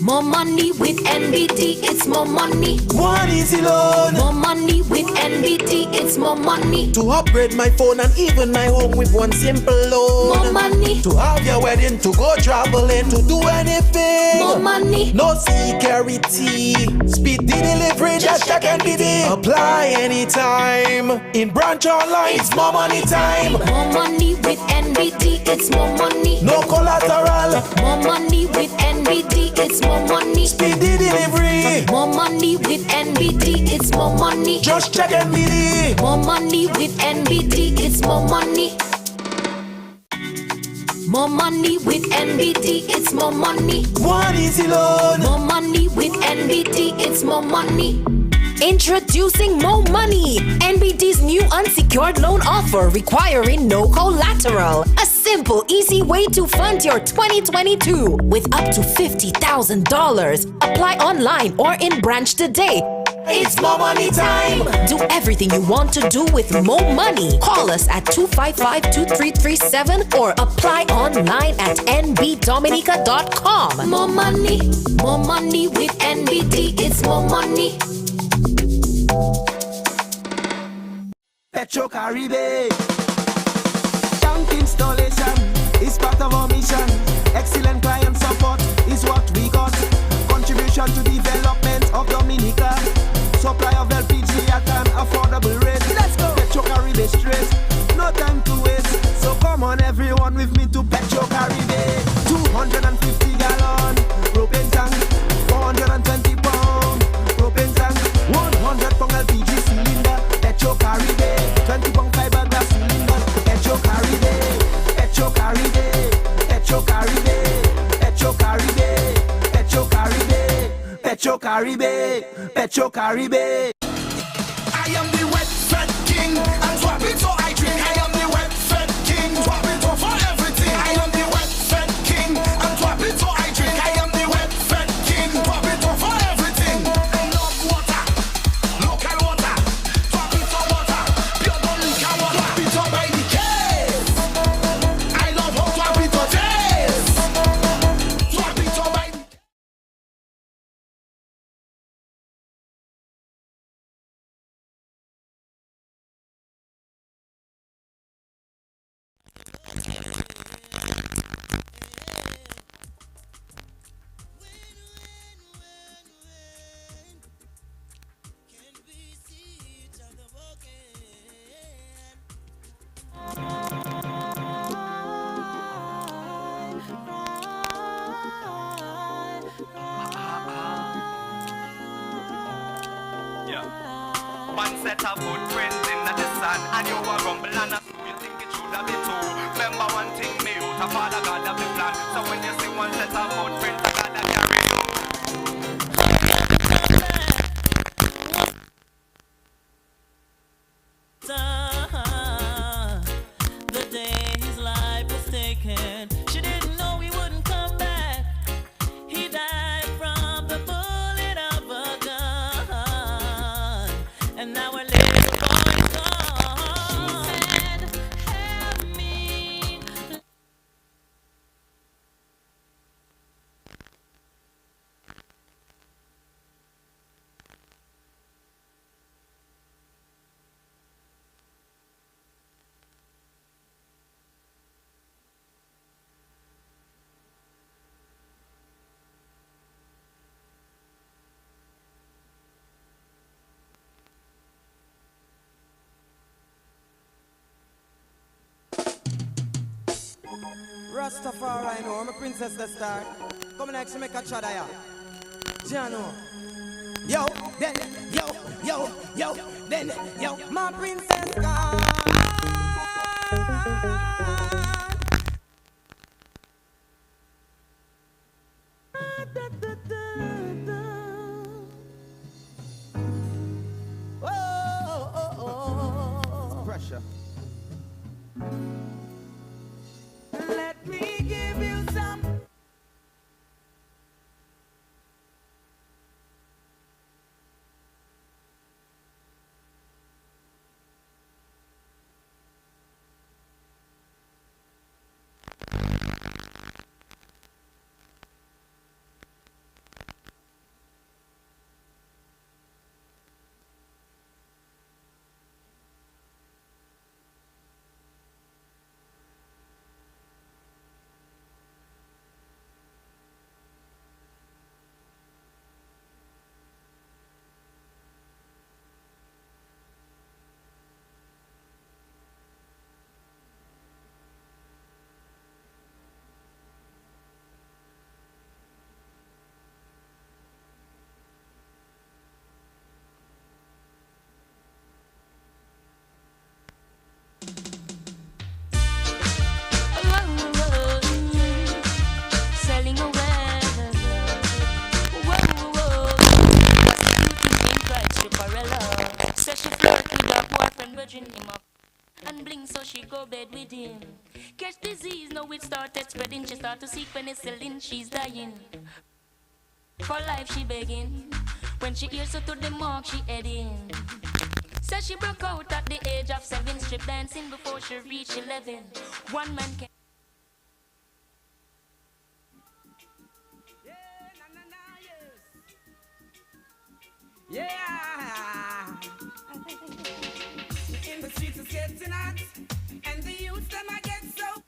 More money with NBT, it's more money. One easy loan. More money with NBT, it's more money. To upgrade my phone and even my home with one simple loan. More money. To have your wedding, to go traveling, to do anything. More money. No security. Speed the delivery, just check NBT. Apply anytime. In branch online, it's more money time. More money with NBT, it's more money. No collateral. More money with NBT, it's more money. Speedy delivery. More money with NBT, it's more money. Just check NBT. More money with NBT, it's more money. More money with NBT, it's more money. One easy loan. More money with NBT, it's more money. Introducing More Money, NBT's new unsecured loan offer requiring no collateral. A simple, easy way to fund your 2022 with up to $50,000. Apply online or in branch today. It's more money time. Do everything you want to do with more money. Call us at 255-2337 or apply online at nbdominica.com. More money with NBD. It's more money. Petro Caribe. Tank installation is part of our mission. Excellent client support is what we got. Contribution to development of Dominica. Supply of LPG at an affordable rate. Let's go. Petro Caribe straight. No time to waste. So come on everyone with me to Petro Caribe. 250 gallon propane tank. 420 pound propane tank. 100 pound LPG cylinder. Petro Caribe. 20 pound fiberglass cylinder. Petro Caribe. Petro Caribe. Petro Caribe. Petro Caribe. Petro Caribe. Petro Caribe. Petro Caribe. I am the wet fed king, and swap it so I drink. I am the wet fed king, swap it for everything. I am the wet fed king, and swap it so I drink. I am the wet fed king, swap it for everything. Enough water, local water, swap it for water, pure Dominica water. Swap it by the case. I love how swap it for taste. Swap it by the One set of footprints in the sun, and you are rumble and you think it should have been two. Remember one thing, me out of Father God of the plan. So when you see one set of footprints, you gotta carry The day his life was taken, she didn't know he wouldn't come back. He died from the bullet of a gun, and now we're little boy's gone. She said, help me. Rastafari, I know, I'm a princess the star. Come next, make a chadaya. Jano. Yo, then, then, my princess gone. It's pressure. Let me give you some. Catch disease, now it started spreading. She start to seek penicillin, she's dying. For life she begging. When she hears her to the mark, she head in. Says she broke out at the age of 7, strip dancing before she reached 11. One man can. Yeah. In the streets it's getting hot, and the youth them I get so.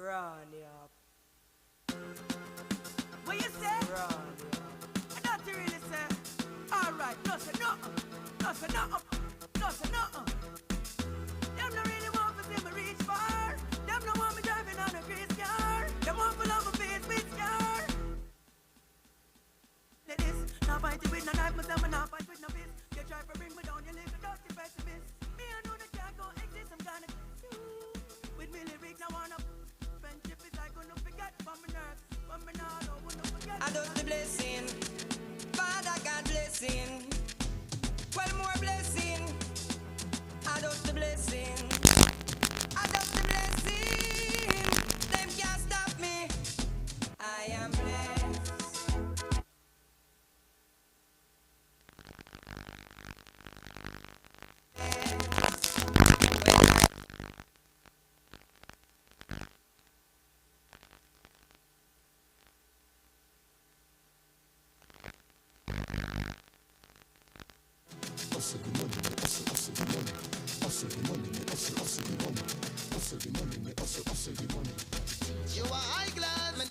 Run up. What you say? Run up. What you really say? Alright, no say nothing. No say nothing. No say nothing. Them no really want to see me reach far. Them no want me driving on a grease car. Them want to love my face with scar. Let this, not fighting with no knife, myself and not fight with no fist. You try to bring me down, you live a dirty pessimist. Me I know that can't go exist, I'm gonna with me lyrics, I wanna friendship is I gonna forget from my nerves. From my now, I wanna forget. I do the blessing, Father God blessing. Well more blessing. I do the blessing. I do the blessing. Them can't stop me. I am blessed. You are high glad man.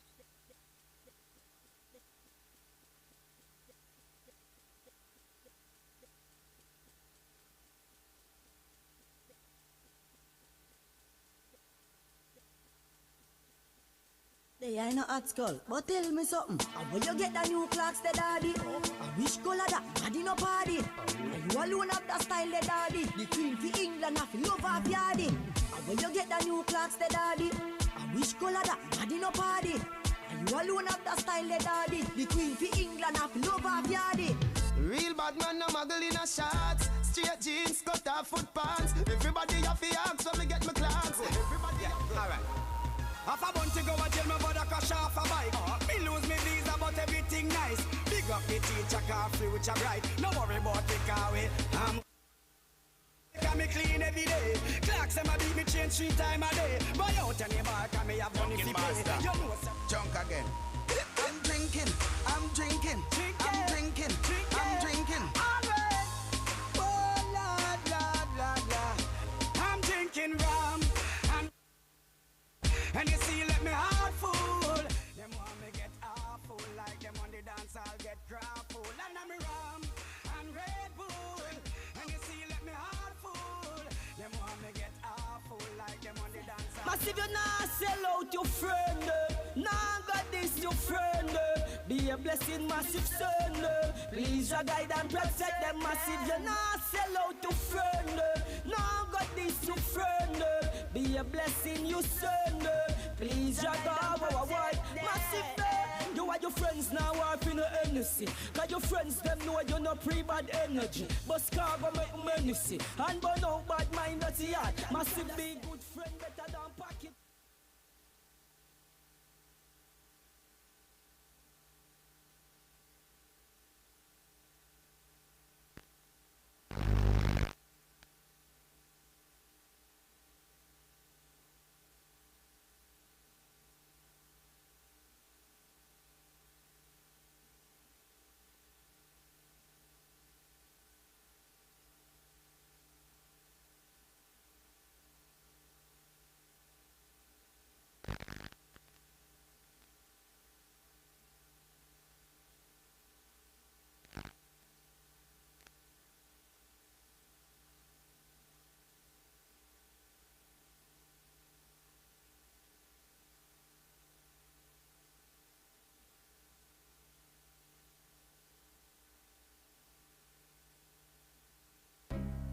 They ain't no hot skull, but tell me something. How will you get the new clocks, the daddy? I wish color that, daddy no party. And you alone have the style, the daddy. The queen for England, have to love off yardy. How will you get the new clocks, the daddy? I wish color that, daddy no party. And you alone have the style, the daddy. The queen for England, have to love off yardy. Real bad man, no muggle in a shorts. Straight jeans, cut off foot pants. Everybody have to ask when me get my clocks. Everybody Half a bunch to go a jail, my brother crash off a bike. Me lose me visa, but everything nice. Big up the teacher, car future bright. No worry about the car way. Me clean every day. Clocks and my beat me change 3 times a day. Buy out any bar, can me have money to pay. You know some junk again. I'm drinking, I'm drinking, I'm drinking, I'm drinking. Alright. Oh Lord, Lord, Lord, Lord. I'm drinking rum. And you see, let me heart full. Them want me get awful, like them on the dance, I'll get grapple. And I'm rum and Red Bull. And you see, let me heart full. Them want me get awful, like them on the dance. Massive, you nah sell out your friend. Nah got this your friend. Be a blessing, massive son. Please your guide and protect them. Massive, you nah sell out your friend. Nah got this your friend. Be a blessing, you son. Please your God, our word. Massive, you and your friends now are in the energy. Cause your friends them know you're not pre-bad energy. But cargo make menacing. And burn out bad mind that's the heart. Massive, be good friend better than pocket.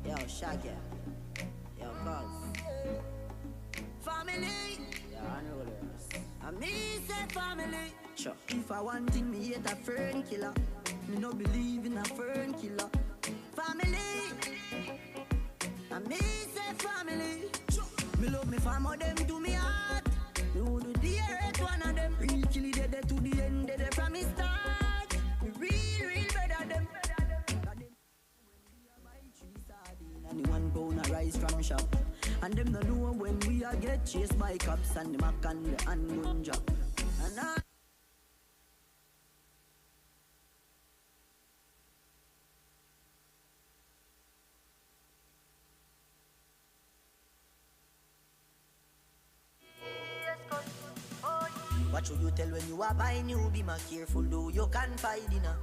Yo, Shaggy. Yo, Cuz. Family. Yeah, I know this. And me say family. Sure. If I want thing, me hate a fern killer. Me no believe in a fern killer. Family. And me say family. Sure. Me love me family, them to me heart. Me would do the earth one of them. Real kill it dead to the end, dead from me start. Me real better them. And the 1 pound a rise from shop. And them no know when we a get chased by cops. And the mac and the handgun drop. And I what should you tell when you are buying new? Be more careful though, you can find dinner.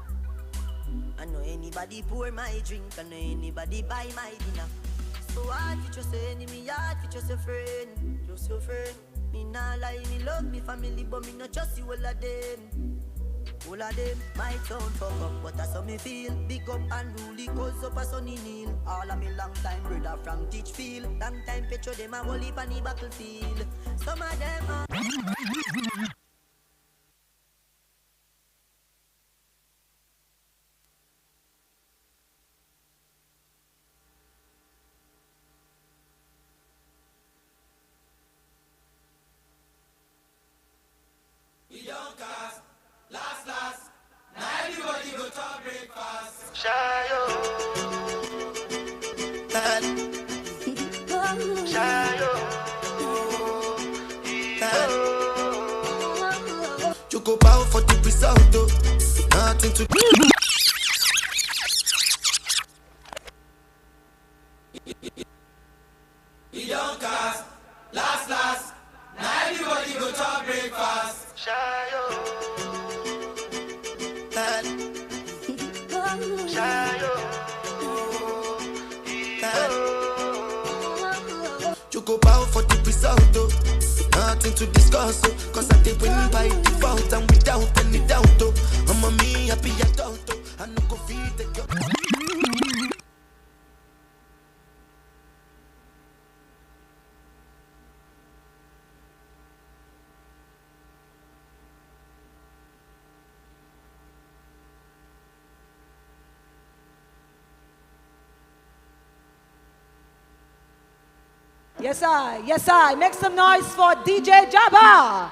I know anybody pour my drink, I know anybody buy my dinner. So hard for just your enemy, hard for just your friend. Just your friend. Me nah lie, me love me family, but me not trust you all of them. All of them, my town fuck up, but that's how me feel. Big up and rule, cause up a sunny kneel. All of me long time brother from Teachfield. Long time petro them a whole heap on the battlefield. Some of them are You go bow for the result, though. Nothing to We don't cast, last. Now everybody go to breakfast. Shayo. You go bow for the result, though. Nothing to discuss, oh. Cause I did win by default and without any doubt, oh. I'm a me happy adult, oh. I no go feed the girl. Yes, I. Make some noise for DJ Jabba.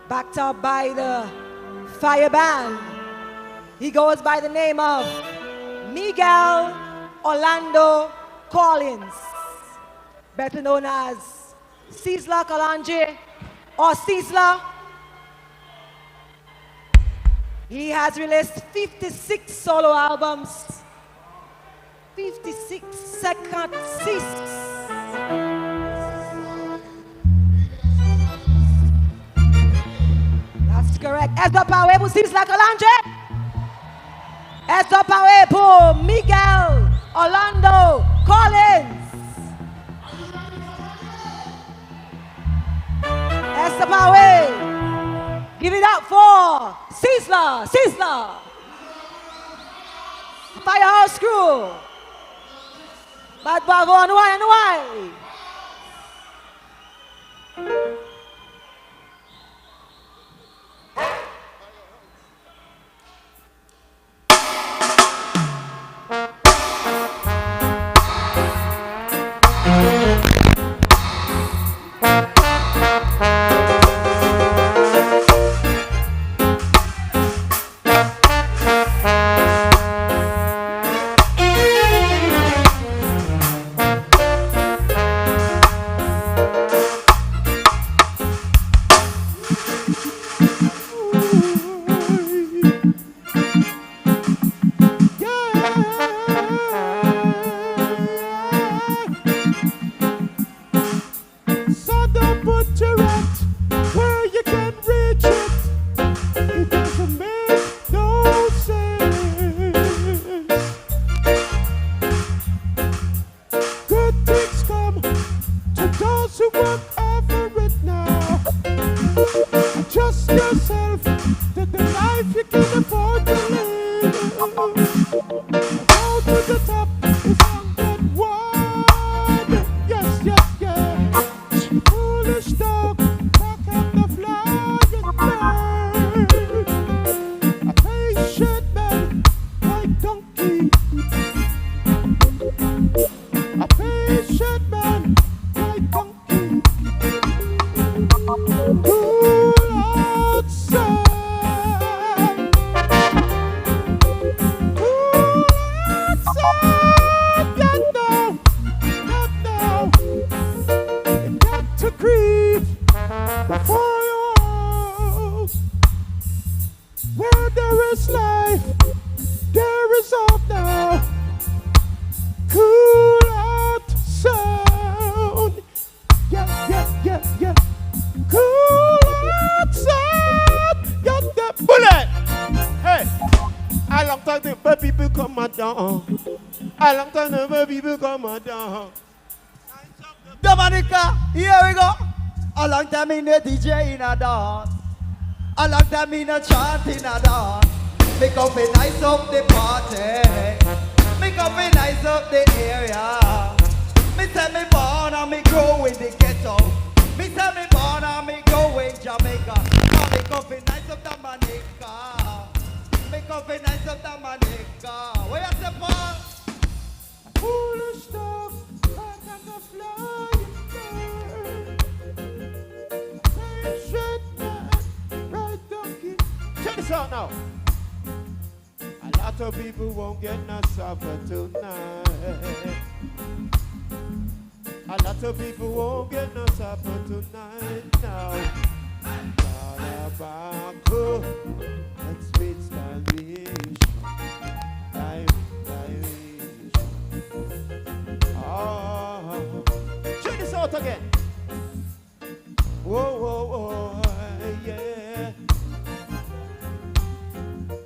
Backed up by the fire band. He goes by the name of Miguel Orlando Collins, better known as Sizzla Kalonji or Sizzla. He has released 56 solo albums, 56 second discs. That's correct. Esto pawe pour Sizzla Kalonji. Esto pawe pour Miguel Orlando Collins. Esto pawe. Give it up for Sizzla. Firehouse Crew. Bad Bravo and why? Dominica, here we go. A long time in the DJ in a dance. A long time in a chant in a dance. Make up a nice up the party. Make up a nice up the area. Me say me born and me grow in the ghetto. Me say me born and me grow in Jamaica. Make up a nice up Dominica. Make up a nice up Dominica. Where you say, Paul? Foolish dog, I can fly. Check this out now. A lot of people won't get no supper tonight. A lot of people won't get no supper tonight now. Tobacco, let's spit starvation. Oh, check this out again. Whoa, yeah.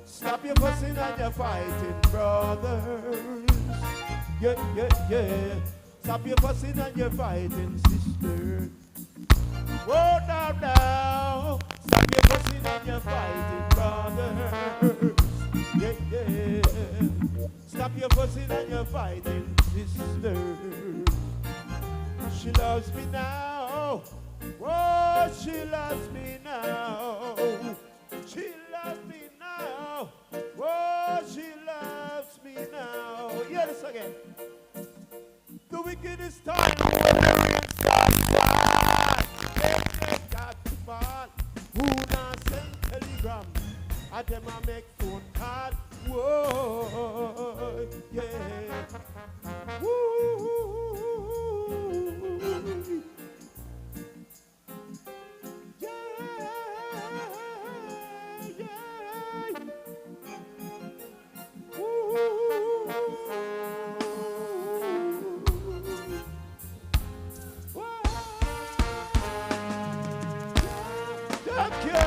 Stop your fussing and your fighting, brothers. Yeah. Stop your fussing and your fighting, sister. Whoa, now. Stop your fussing and your fighting, brothers. Yeah. Stop your fussing and your fighting, sister. She loves me now. Oh, she loves me now. She loves me now. Oh, she loves me now. Yeah. The wickedest time they got to fall. Who not send telegram? I them a make phone call. Whoa, yeah. Woo. Thank you.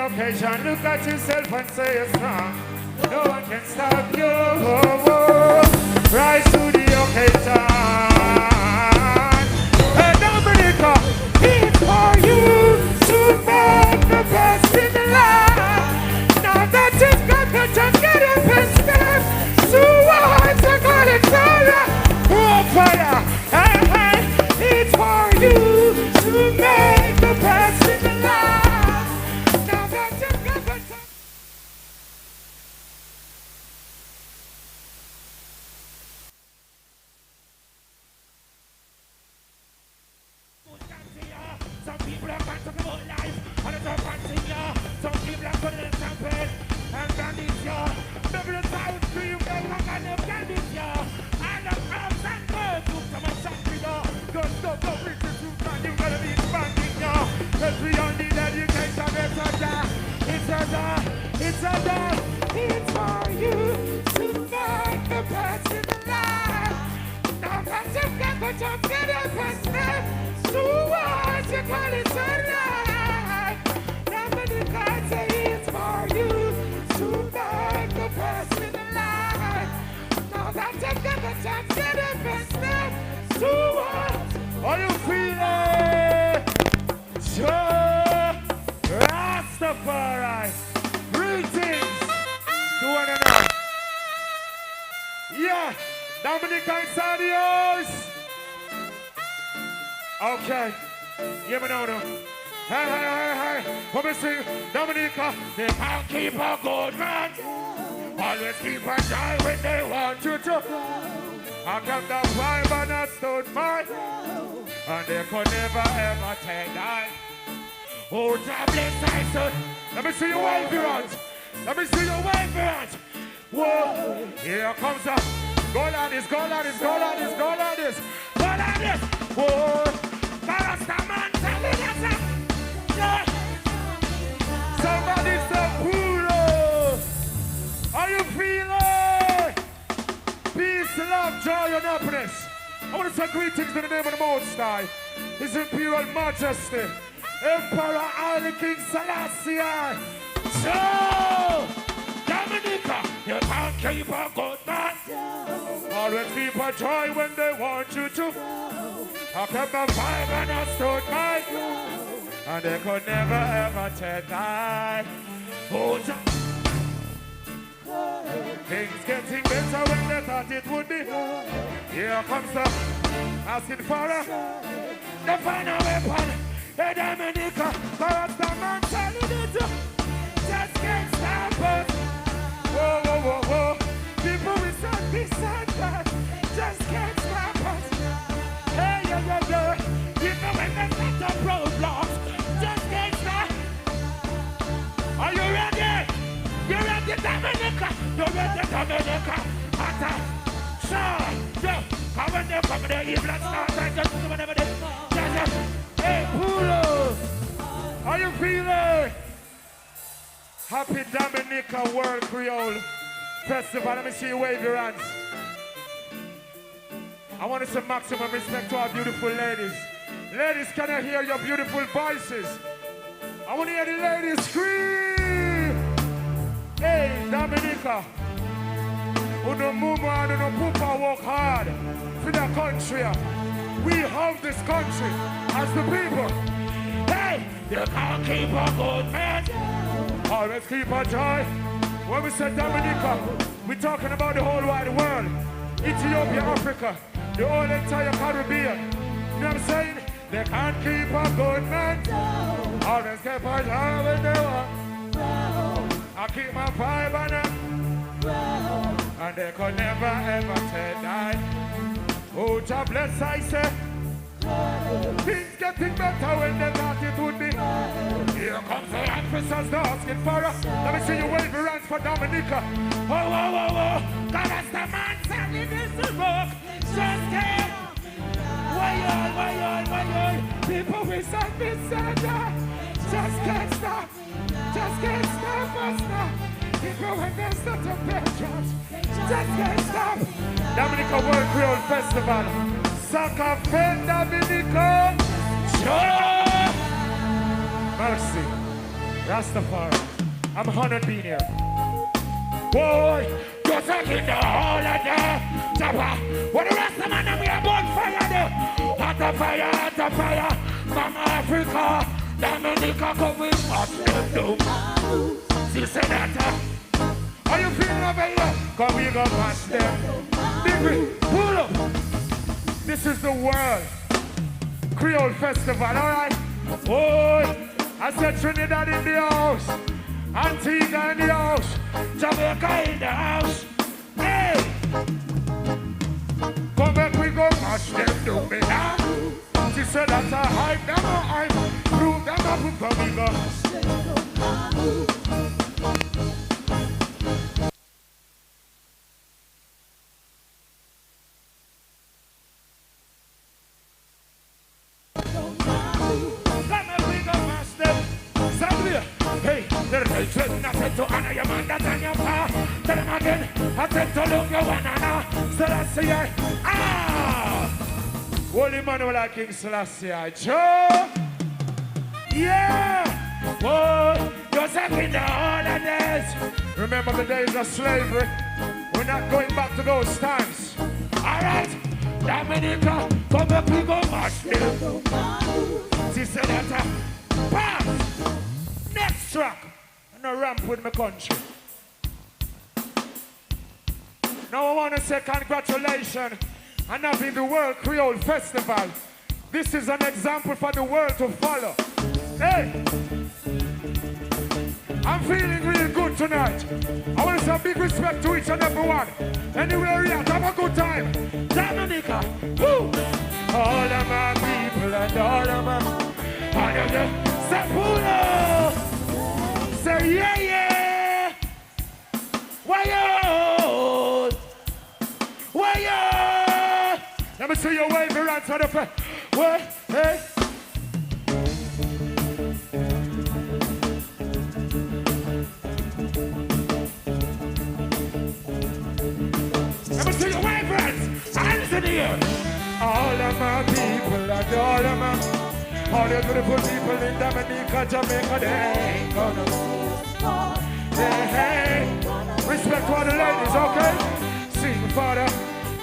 Occasion, look at yourself and say it's wrong. No one can stop you. Rise to the occasion. Hey, Dominica, it's for you to make the best in the life. Now that you've got to just get up and step towards the golden fire. Oh, fire. Hey, hey, it's for you to make the best in the life. It's for you to make the best in the life. Now that you've got the jump, get up and step towards your quality life. Now that you can say it's for you to make the best in the life. Now that you've got the jump, get up and step towards. Are you feeling? Sure. Rastafari. Greetings to one another. Yeah, Dominica inside the house. Okay, give me now. Hey. Come and sing, Dominica. They can't keep a good man. Always keep a joy when they want you to. I kept the vibe and I stood mine. And they could never ever take that. Oh, God bless my son. Let me see your wave, Rant. Let me see your wave, Rant. Whoa, here comes the go like this. Whoa, Barasta man, tell me that. Yeah. Somebody say, Puro. Are you feeling? Peace, love, joy, and happiness. I want to say greetings in the name of the Most High, His Imperial Majesty, Emperor Haile King Selassie. So, Dominica, you can't keep a good man. Always keep a joy when they want you to. I kept the vibe and I stood by. and they could never ever deny. Oh, things getting better when they thought it would be. Here comes the asking for the final weapon. Hey, Dominica, cause the man telling it just can't stop us. Whoa, whoa, whoa, whoa. People we stand beside that just can't stop us. Hey, yeah, yeah, yeah. Even when they set up roadblocks, just can't stop. Are you ready? You ready, Dominica? You ready, Dominica? Attack. Sure. Yeah. Come when they come, they evil and start. I just do whatever they. Yeah, yeah. Hey, Pulo. How you feeling? Happy Dominica World Creole Festival. Let me see you wave your hands. I want to say maximum respect to our beautiful ladies. Ladies, can I hear your beautiful voices? I want to hear the ladies scream. Hey, Dominica. Uno muma and uno pupa work hard for the country. We have this country as the people. Hey, you can't keep a good man. Always keep a joy. When we say Dominica, we're talking about the whole wide world. Ethiopia, Africa, the whole entire Caribbean. You know what I'm saying? They can't keep a good man. Always keep a joy when they want. I keep my vibe on them. And they could never ever die. Oh, God bless, I say. Things getting better when they thought it would be. Here comes the officers, they're asking for us. Let me see you wave your hands for Dominica. Oh, oh, oh, oh. God, that's the man standing in the rock. Just can't. Why, people we stand beside that. Just can't stop. Just can't stop us now. People when they start to pay jobs. Just can't stop. Dominica World Creole Festival. Saka Fen Dominica. Sure. Mercy. Rastafari. I'm honored being here. Boy, you're taking the whole of the Jabba. What the rest of them are we are bonfire there. Hot the fire from Africa. Dominica coming up them down. Cicerero. Are you feeling over here? Come we go past them. Big pull up. This is the World Creole Festival, alright? Oh, I said Trinidad in the house, Antigua in the house, Jamaica in the house. Hey! Come back, we go mash them, do me now. She said that's a hype, them a hype. Prove them up, come we go. Hey, they're children, I said to honor your man that's on your power. Tell them again, I said to look your one now. Selassie, Holy Manuel like King Selassie, Joe. Yeah, boy, you're taking the holidays. Remember the days of slavery. We're not going back to those times. All right, Dominica, come back, we go march them. She said that, pass. Next track, and a ramp with my country. Now I want to say congratulations on having the World Creole Festival. This is an example for the world to follow. Hey, I'm feeling real good tonight. I want to say big respect to each and every one. Anywhere you're at, have a good time. Dominica, woo! All of my people and all of my... All of them. Sapulo! Say yeah, yeah! Why yo? Why yo? Let me see you wave your hands for the face. What? Hey? Let me see you wave your hands. Hands in the air. All of my people and all of my... All the beautiful people in Dominica, Jamaica, they ain't gonna hey. Respect to all the ladies, okay? Sing for the,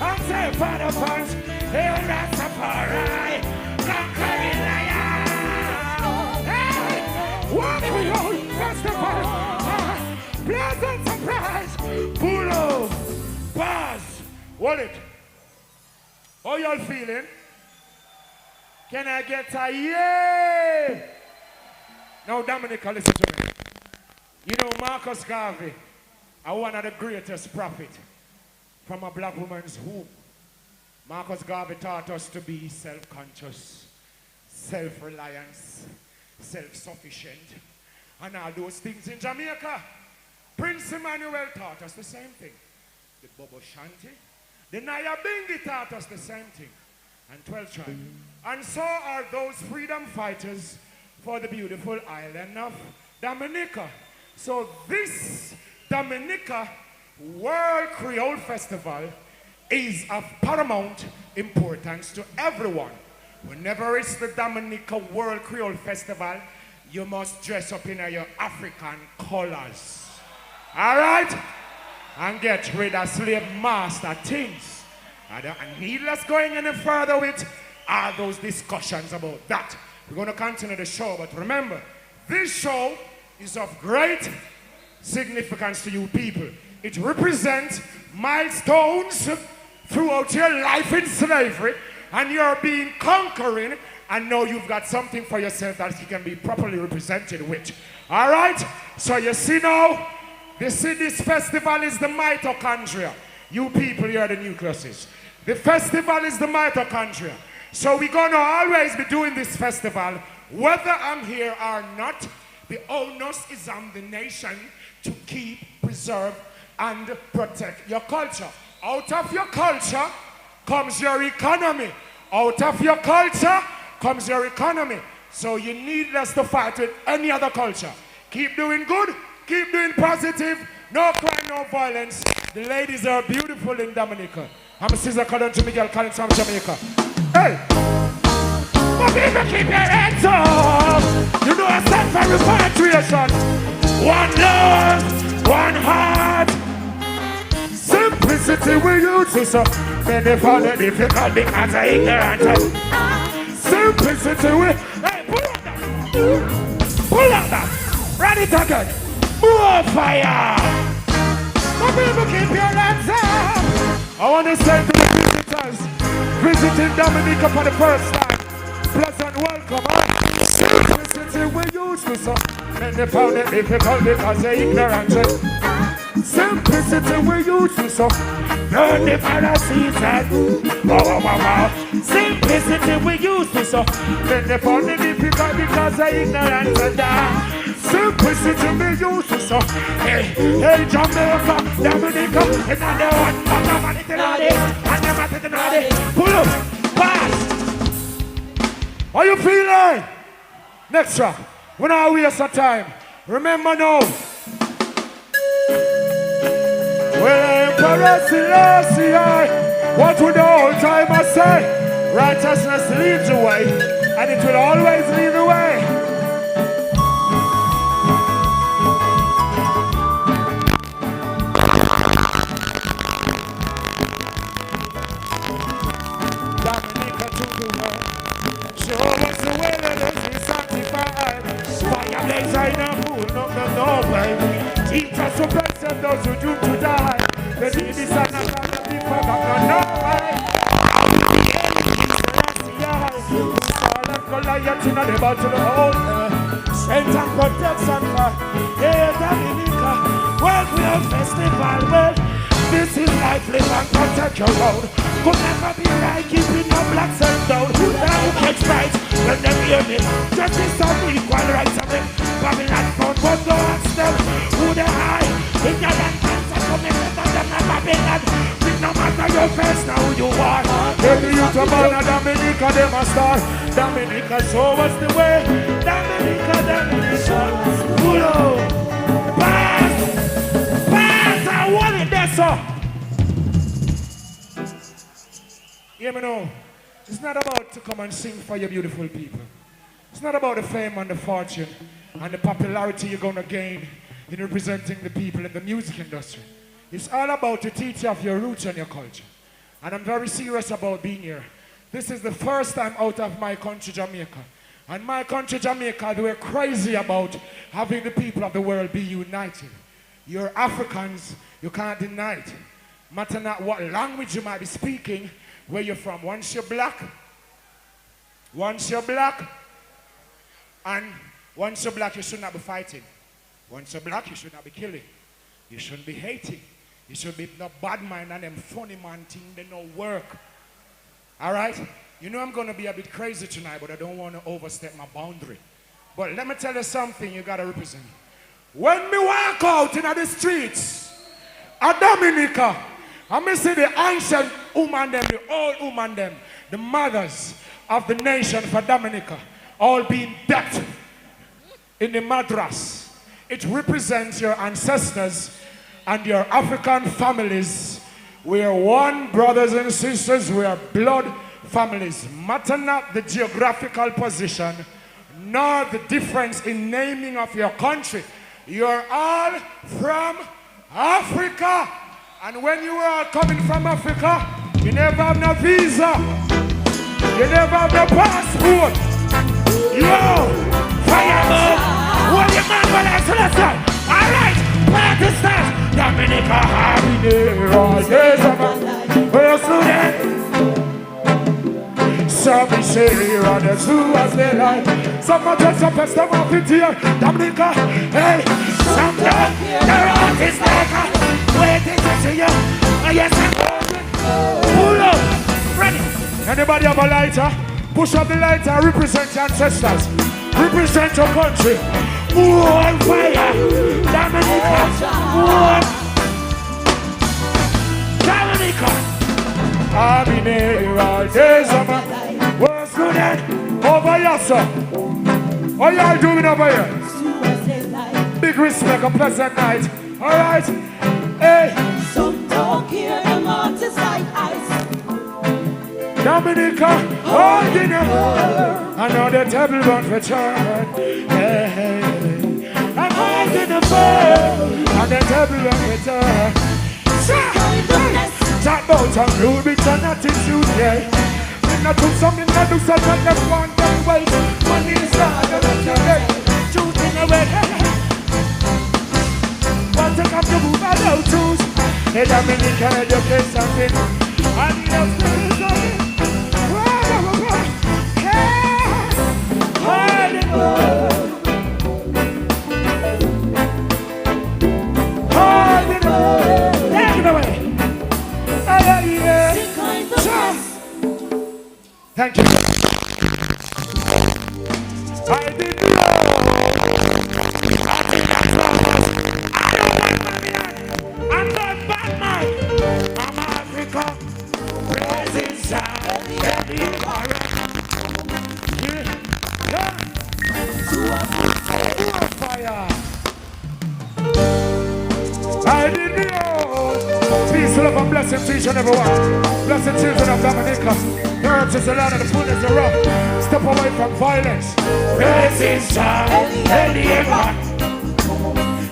I'm saying for the fans. Hey, that's a parade. Conquering lion. Hold it. How y'all feeling? Can I get a yeah? Now, Dominica, listen to me. You know, Marcus Garvey, one of the greatest prophets from a black woman's womb. Marcus Garvey taught us to be self-conscious, self-reliance, self-sufficient, and all those things in Jamaica. Prince Emmanuel taught us the same thing. The Bobo Shanti, the Naya Bingi taught us the same thing. And 12 tribes. And so are those freedom fighters for the beautiful island of Dominica. So this Dominica World Creole Festival is of paramount importance to everyone. Whenever it's the Dominica World Creole Festival, you must dress up in your African colors. All right? And get rid of slave master things. And needless going any further with all those discussions about that. We're going to continue the show, but remember, this show is of great significance to you people. It represents milestones throughout your life in slavery, and you're being conquering, and now you've got something for yourself that you can be properly represented with. All right? So you see now, this festival is the mitochondria. You people, you're the nucleuses. The festival is the mitochondria. So we're going to always be doing this festival, whether I'm here or not. The onus is on the nation to keep, preserve, and protect your culture. Out of your culture comes your economy. Out of your culture comes your economy. So you need us to fight with any other culture. Keep doing good, keep doing positive, no crime, no violence. The ladies are beautiful in Dominica. I'm Sizzla calling to Miguel calling from Jamaica. Hey! But people keep your hands up! You know I stand for repatriation. One love, one heart. Simplicity we use this up. Then they find it difficult because of ignorance. Simplicity we... Hey, pull up that! Pull up that! Run it again! More fire! But people keep your hands up! I want to say to the visitors visiting Dominica for the first time, pleasant welcome, huh? Simplicity we use this up. Then they found it difficult because of ignorance. Simplicity we use this up. Learn the Pharisees and simplicity we use this up. Then they found it difficult because of ignorance. Simplicity we use this up. Hey, Jamaica, Dominica, it's not the one, but the man is not it, and the man is not it. Pull up, pass. How you feeling? Next track. We're not waste of time. Remember now. Well, Emperor Serenade, what would the whole time I say? Righteousness leads the way, and it will always lead the way. Dominica to the world, show us the way that it is sanctified. Fire blaze in a pool, no way. Teach us to present those who do to die. The need is not to be forgotten, no way. Goliath in the battle of the strength and protection for Dominica. World Creole Festival, well, this is life, live and protect your road. Could never be right, keeping your black self down. Now who gets right when they hear me? Justice and equal rights of it. Babylon found but no ask them who they hide. Ignorant cancer coming from them and Babylon. It no matter your face, now who you are. Every youth of honor, Dominica, they must start. Dominica, show us the way. Dominica. Pull up. Pass, I want it there, sir. Hear me now. It's not about to come and sing for your beautiful people. It's not about the fame and the fortune and the popularity you're going to gain in representing the people in the music industry. It's all about to teach you of your roots and your culture. And I'm very serious about being here. This is the first time out of my country, Jamaica. And my country, Jamaica, they were crazy about having the people of the world be united. You're Africans, you can't deny it. Matter not what language you might be speaking, where you're from. Once you're black, and once you're black, you should not be fighting. Once you're black, you should not be killing. You shouldn't be hating. You should be no bad mind and them funny man thing, they no work. All right? You know I'm going to be a bit crazy tonight, but I don't want to overstep my boundary. But let me tell you something you got to represent. When me walk out in the streets of Dominica, I may see the ancient woman them, the old woman them, the mothers of the nation for Dominica, all being decked in the madras. It represents your ancestors and your African families. We are one, brothers and sisters. We are blood families. Matter not the geographical position, nor the difference in naming of your country. You're all from Africa. And when you are coming from Africa, you never have no visa. You never have no passport. Yo, fire! What you man for that? So let's go. All right, party start. Dominica happy day, all days of my life. Where's the some be shady, others who as they like. Some are just a best of our here. Dominica, hey, some don't. They're artists like waiting to see you. Yes, pull up, ready. Anybody have a lighter? Push up the lighter, represent your ancestors. Represent your country. On fire. Dominica. Dominica. I've been here all days of my life. What's good then? Over here, sir. What y'all doing over here? Big respect, a pleasant night. Alright. Hey. Some talk here, them artists like ice. Dominica, holding her. I know the table won't return. Hey, hey. I'm holding the phone. And the table won't return. Talk about some blue bits and attitude, yeah. When I do something, I do something that one can wait. Money is hard, I don't care. Choosing away. One take up the move, I don't choose. Hey, Dominican, educate something. I need a spirit something. Thank you. I didn't know. I'm not Batman. I'm Africa. Rising sun. Fire. I didn't know. Peace, love, and blessing to each and every one. Blessed children of Dominica. The earth is the land and the fullness thereof. Step away from violence. Praise Jah, Elieva.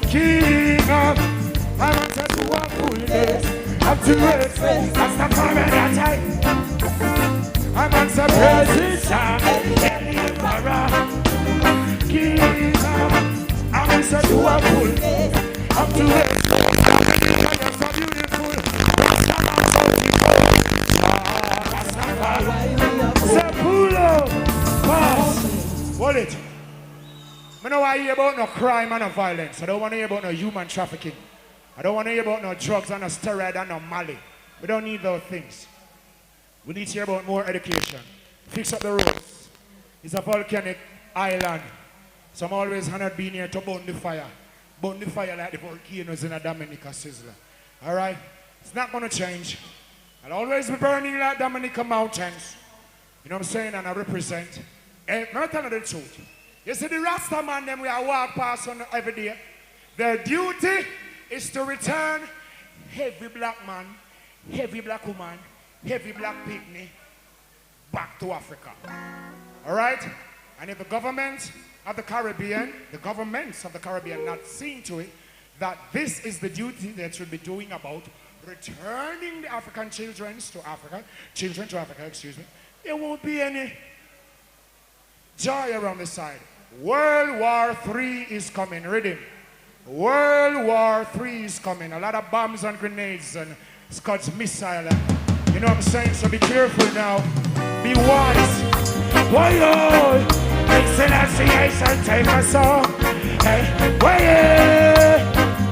King of, I want to do a fullness. Up to it, that's the power that I. I want to praise Jah, Elieva. King of, I want to do a fullness. Up to it. So beautiful. Sepulo, pass. Hold it. I don't want to hear about no crime and no violence. I don't want to hear about no human trafficking. I don't want to hear about no drugs and no steroid and no Mali. We don't need those things. We need to hear about more education. Fix up the roads. It's a volcanic island. So I'm always being here to burn the fire. Burn the fire like the volcanoes in a Dominica Sizzla. Alright? It's not going to change. I'll always be burning like Dominica mountains. You know what I'm saying? And I represent. I'm not telling the truth. You see the Rasta man them we are walk past on every day. Their duty is to return heavy black man, heavy black woman, heavy black pygmy back to Africa. Alright? And if the government of the Caribbean, the governments of the Caribbean not seeing to it, that this is the duty that should be doing about returning the African children to Africa, excuse me, there won't be any joy around the side. World War III is coming, read him. World War III is coming. A lot of bombs and grenades and Scott's missile. You know what I'm saying? So be careful now. Be wise. Why oh? Excellency, I shall take a song. Hey, why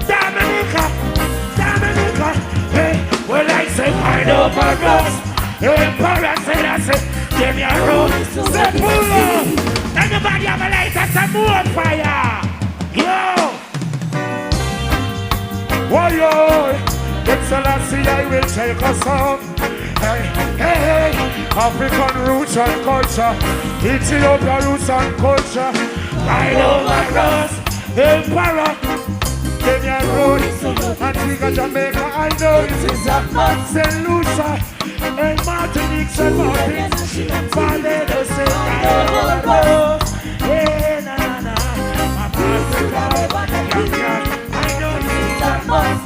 Dominica, hey, well I say find over us. Emperor said I say, give me a road. Say pull up. Everybody have a light and some more fire. Yo. Why oh? Excellency, I will take a song. Hey, hey, hey, African roots and culture, Ethiopia roots and culture. Right over us, Emperor, Kenya road, Antigua, Jamaica. I know this is a St. Lucia, and Martinique, St. Martin, Barbados, right over us. Hey, na na na, my Africa, I know this is a must.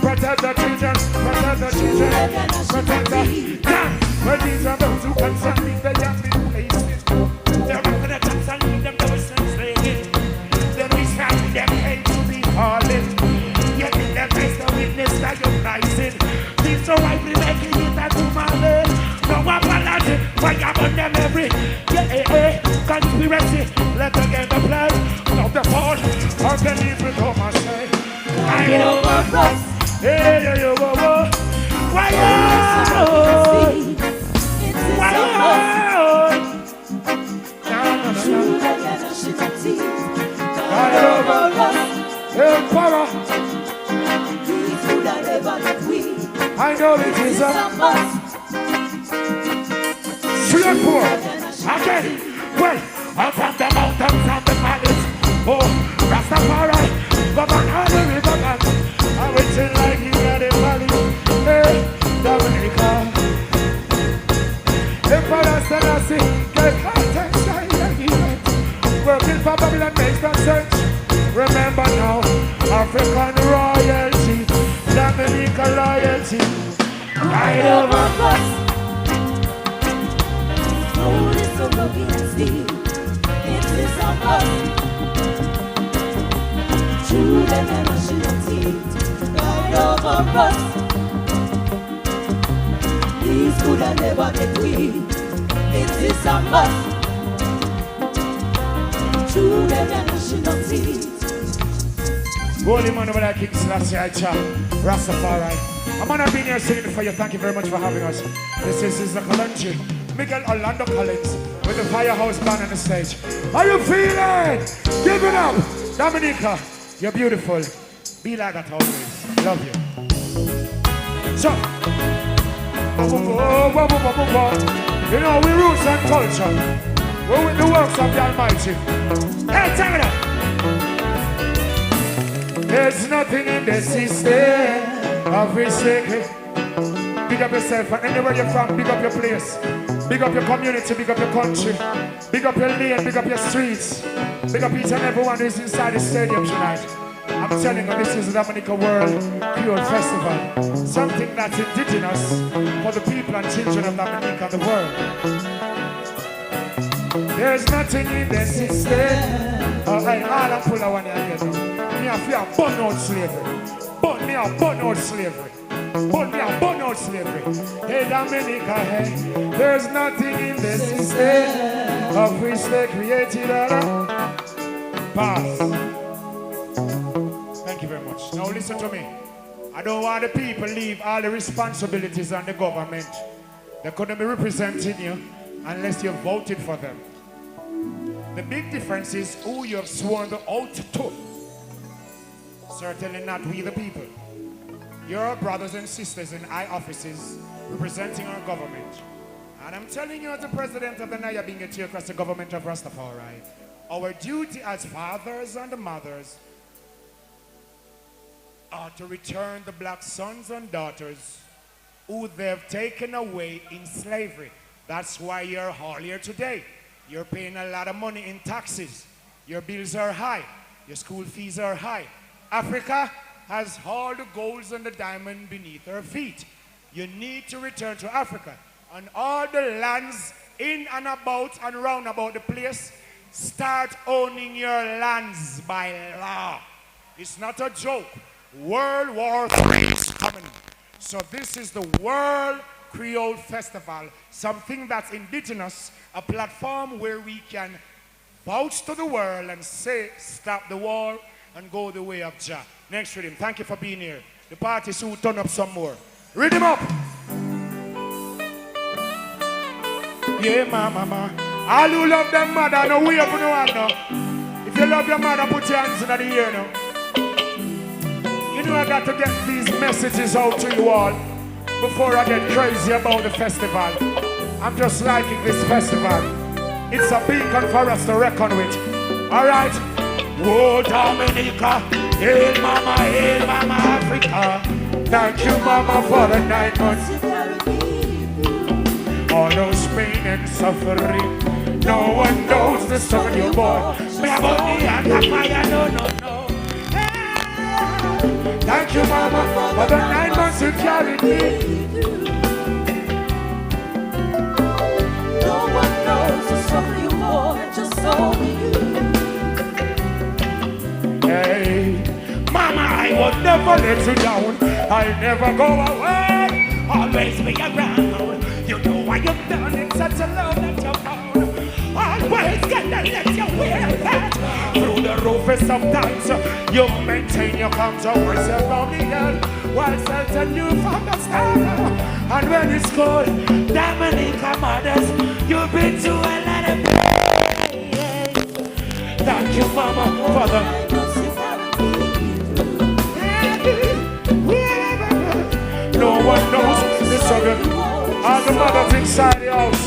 Protect the children, protect the children, protect the young. When these are those who can leave the young in places. They're not gonna come and leave them to be enslaved. Then we stand them hate to be falling. Yet in their face the witness that you're rising. These so I be making it that to my leg. No apology, fire on them every conspiracy. Let them get the blood of the fall. Or believe it all my say. I know my cross. Hey, yo, yo, whoa, whoa. Why, why, I know it is a must. 3 and 4. Again. Well, I'm from the mountains and the valleys. Oh, Rastafari, but I'm on the river bank. I'm waiting like you got a valley. Hey, Dominica. If I said I see, get hot and shine like event. Working for Babylon makes no sense. Remember now, African royalty, Dominica loyalty. Right over us. Oh, it's so rugged and steep. It is a must. True the nationality. Right over us. These could have never get we. It is a must. True the nationality. Holy man over there, King Selassie, I chop. Rastafari. I'm on a being here singing for you. Thank you very much for having us. This is the Kalunji. Miguel Orlando Collins with the Firehouse Band on the stage. Are you feeling? Give it up. Dominica, you're beautiful. Be like that always. Love you. So, you know, we roots and culture. We're with the works of the Almighty. Hey, tell me that. There's nothing in the system of respect. Big up yourself and anywhere you're from, big up your place. Big up your community, big up your country. Big up your lane, big up your streets. Big up each and everyone who's inside the stadium tonight. I'm telling you, this is the Dominica World Pure Festival. Something that's indigenous for the people and children of Dominica and the world. There's nothing in the system. All I pull out one again. Me I feel burn out slavery. Burn out slavery. Burn out slavery. Hey Dominica, hey. There's nothing in the system of which they created a pass. Thank you very much. Now listen to me. I don't want the people leave all the responsibilities on the government. They couldn't be representing you unless you voted for them. The big difference is who you have sworn the oath to. Certainly not we the people. Your brothers and sisters in high offices representing our government. And I'm telling you as the president of the Nyabinga across the government of Rastafari, our duty as fathers and mothers are to return the black sons and daughters who they've taken away in slavery. That's why you're all here today. You're paying a lot of money in taxes. Your bills are high. Your school fees are high. Africa has all the golds and the diamond beneath her feet. You need to return to Africa. And all the lands in and about and round about the place, start owning your lands by law. It's not a joke. World War III is coming. So this is the World Creole Festival, something that's indigenous, a platform where we can vouch to the world and say, stop the war and go the way of Jah. Next rhythm. Thank you for being here. The party soon turn up some more. Rhythm up. Yeah, mama. All who love them mother, no way up no one now. If you love your mother, put your hands in the air now. You know I got to get these messages out to you all before I get crazy about the festival. I'm just liking this festival. It's a beacon for us to reckon with. Alright? Whoa, Dominica, hail mama, Africa. Thank you, mama, for the 9 months. All those pain and suffering, no one knows the son you boy. Me about me and the fire, no. Thank you, mama, for the 9 months you carried me. No one knows the son you boy, just only you. Hey, mama, I will never let you down. I'll never go away, always be around. You know why you've done it, such a love that you found. Always gonna let you wear that. Through the roof is sometimes you maintain your calm to words around the earth, while certain you from the start. And when it's cold, Dominica mothers, you've been to a lot of pain. Thank you, mama, for the no one knows the struggle. All the mothers inside the house,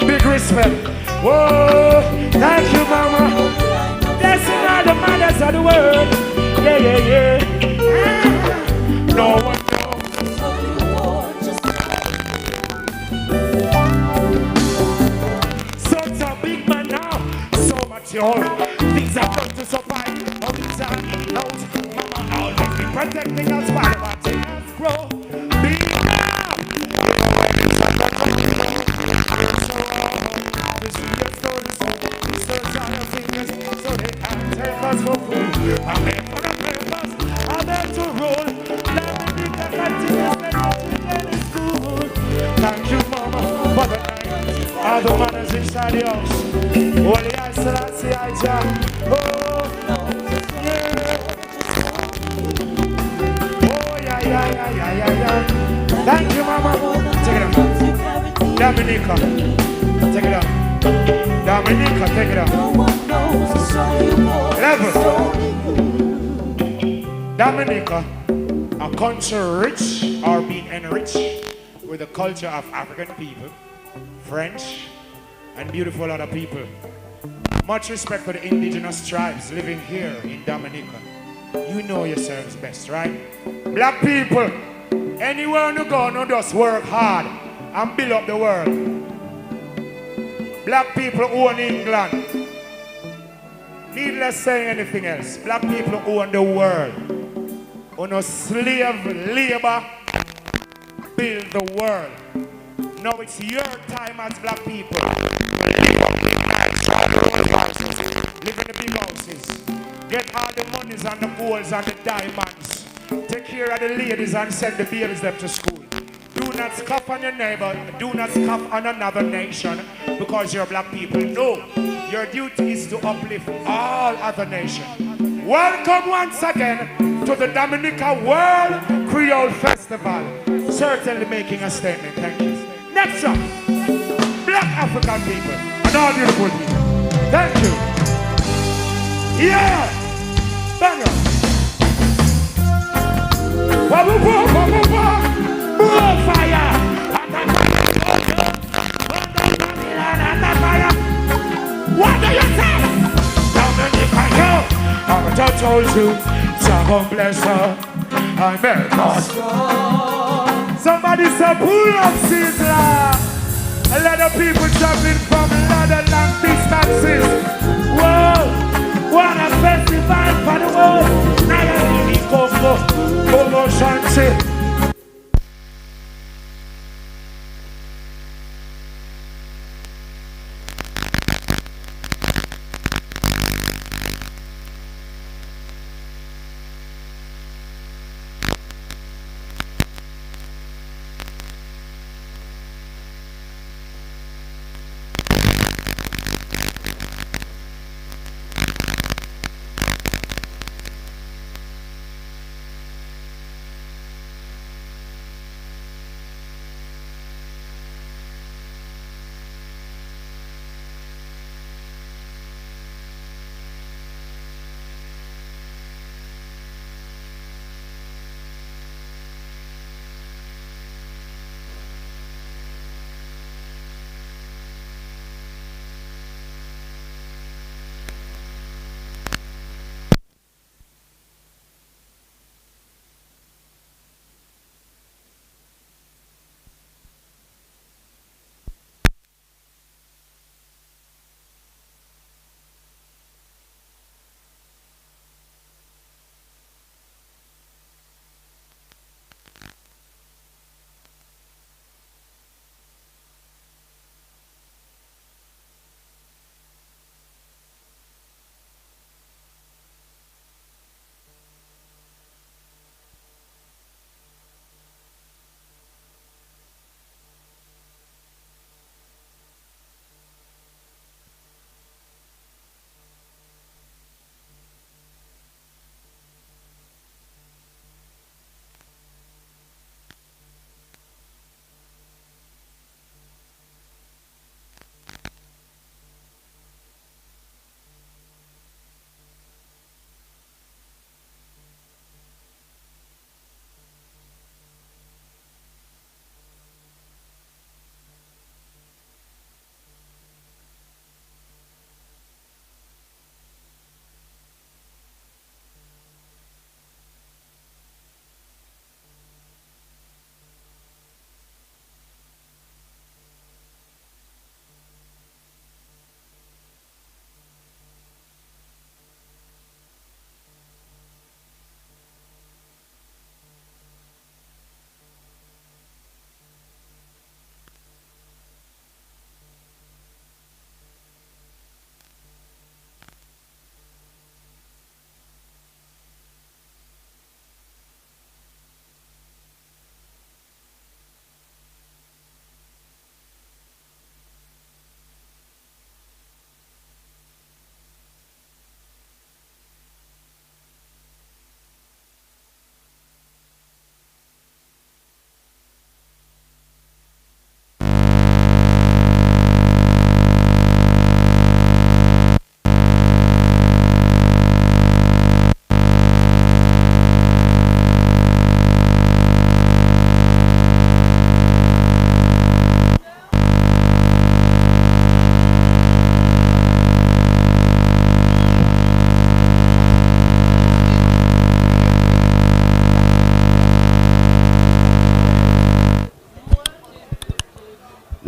big respect. Whoa, thank you, mama. Blessing all the mothers of the world. Yeah. No one knows. Such a big man now, so mature. Things are come to survive. All these are knows. Mama always be protecting us while watching us grow. Big now. For food, I'm here for a purpose, I'm here to rule. Dominica continues in school. Thank you, mama, for the night. All the manners inside the house. Holy I Selassie, I Jah. Oh, yeah. Thank you, mama. Take it up. Dominica, take it up. Dominica, take it up. Level. Dominica, a country rich or being enriched with the culture of African people, French, and beautiful other people. Much respect for the indigenous tribes living here in Dominica. You know yourselves best, right? Black people, anywhere you go, no just work hard and build up the world. Black people own England. Needless saying anything else. Black people own the world. On a slave labor, build the world. Now it's your time as black people. Live in the big houses. Get all the monies and the golds and the diamonds. Take care of the ladies and send the babies them to school. Do not scoff on your neighbor. Do not scoff on another nation because you're black people. No. Your duty is to uplift all other nations. Welcome once again to the Dominica World Creole Festival. Certainly making a statement. Thank you. Next up, Black African people and all beautiful people. Thank you. Yeah! Banger! More fire! What do you say? Dominica, yo! I'm a told you, someone bless her. I make us. Somebody say, pull up, Sizzla. A lot of people traveling from a lot of long distances. Whoa! What a festival for the world. Naya, Congo, Congo, Shanti.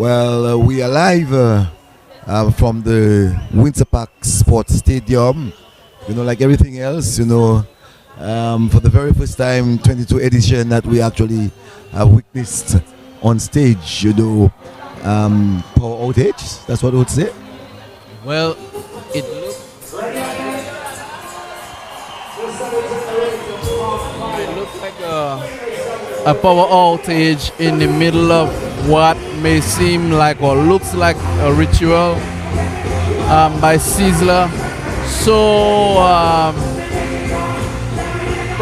Well, we are live from the Winter Park Sports Stadium. You know, like everything else, you know, for the very first time, 22 edition that we actually have witnessed on stage, you know, power outage. That's what I would say. Well, it looks like a power outage in the middle of what may seem like or looks like a ritual by Sizzla. So,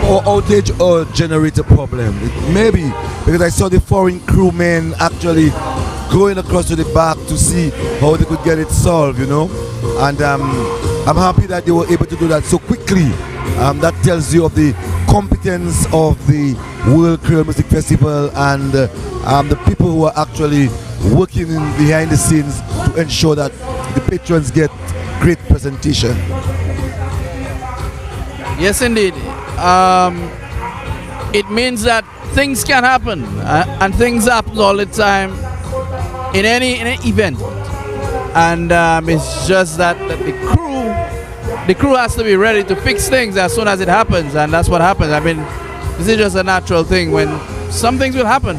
or outage or generator problem. It may be because I saw the foreign crewmen actually going across to the back to see how they could get it solved, you know. And I'm happy that they were able to do that so quickly. That tells you of the competence of the World Creole Music Festival and the people who are actually working behind the scenes to ensure that the patrons get great presentation. Yes, indeed. It means that things can happen, and things happen all the time in any event. And it's just that the crew has to be ready to fix things as soon as it happens, and that's what happens. I mean, this is just a natural thing when some things will happen.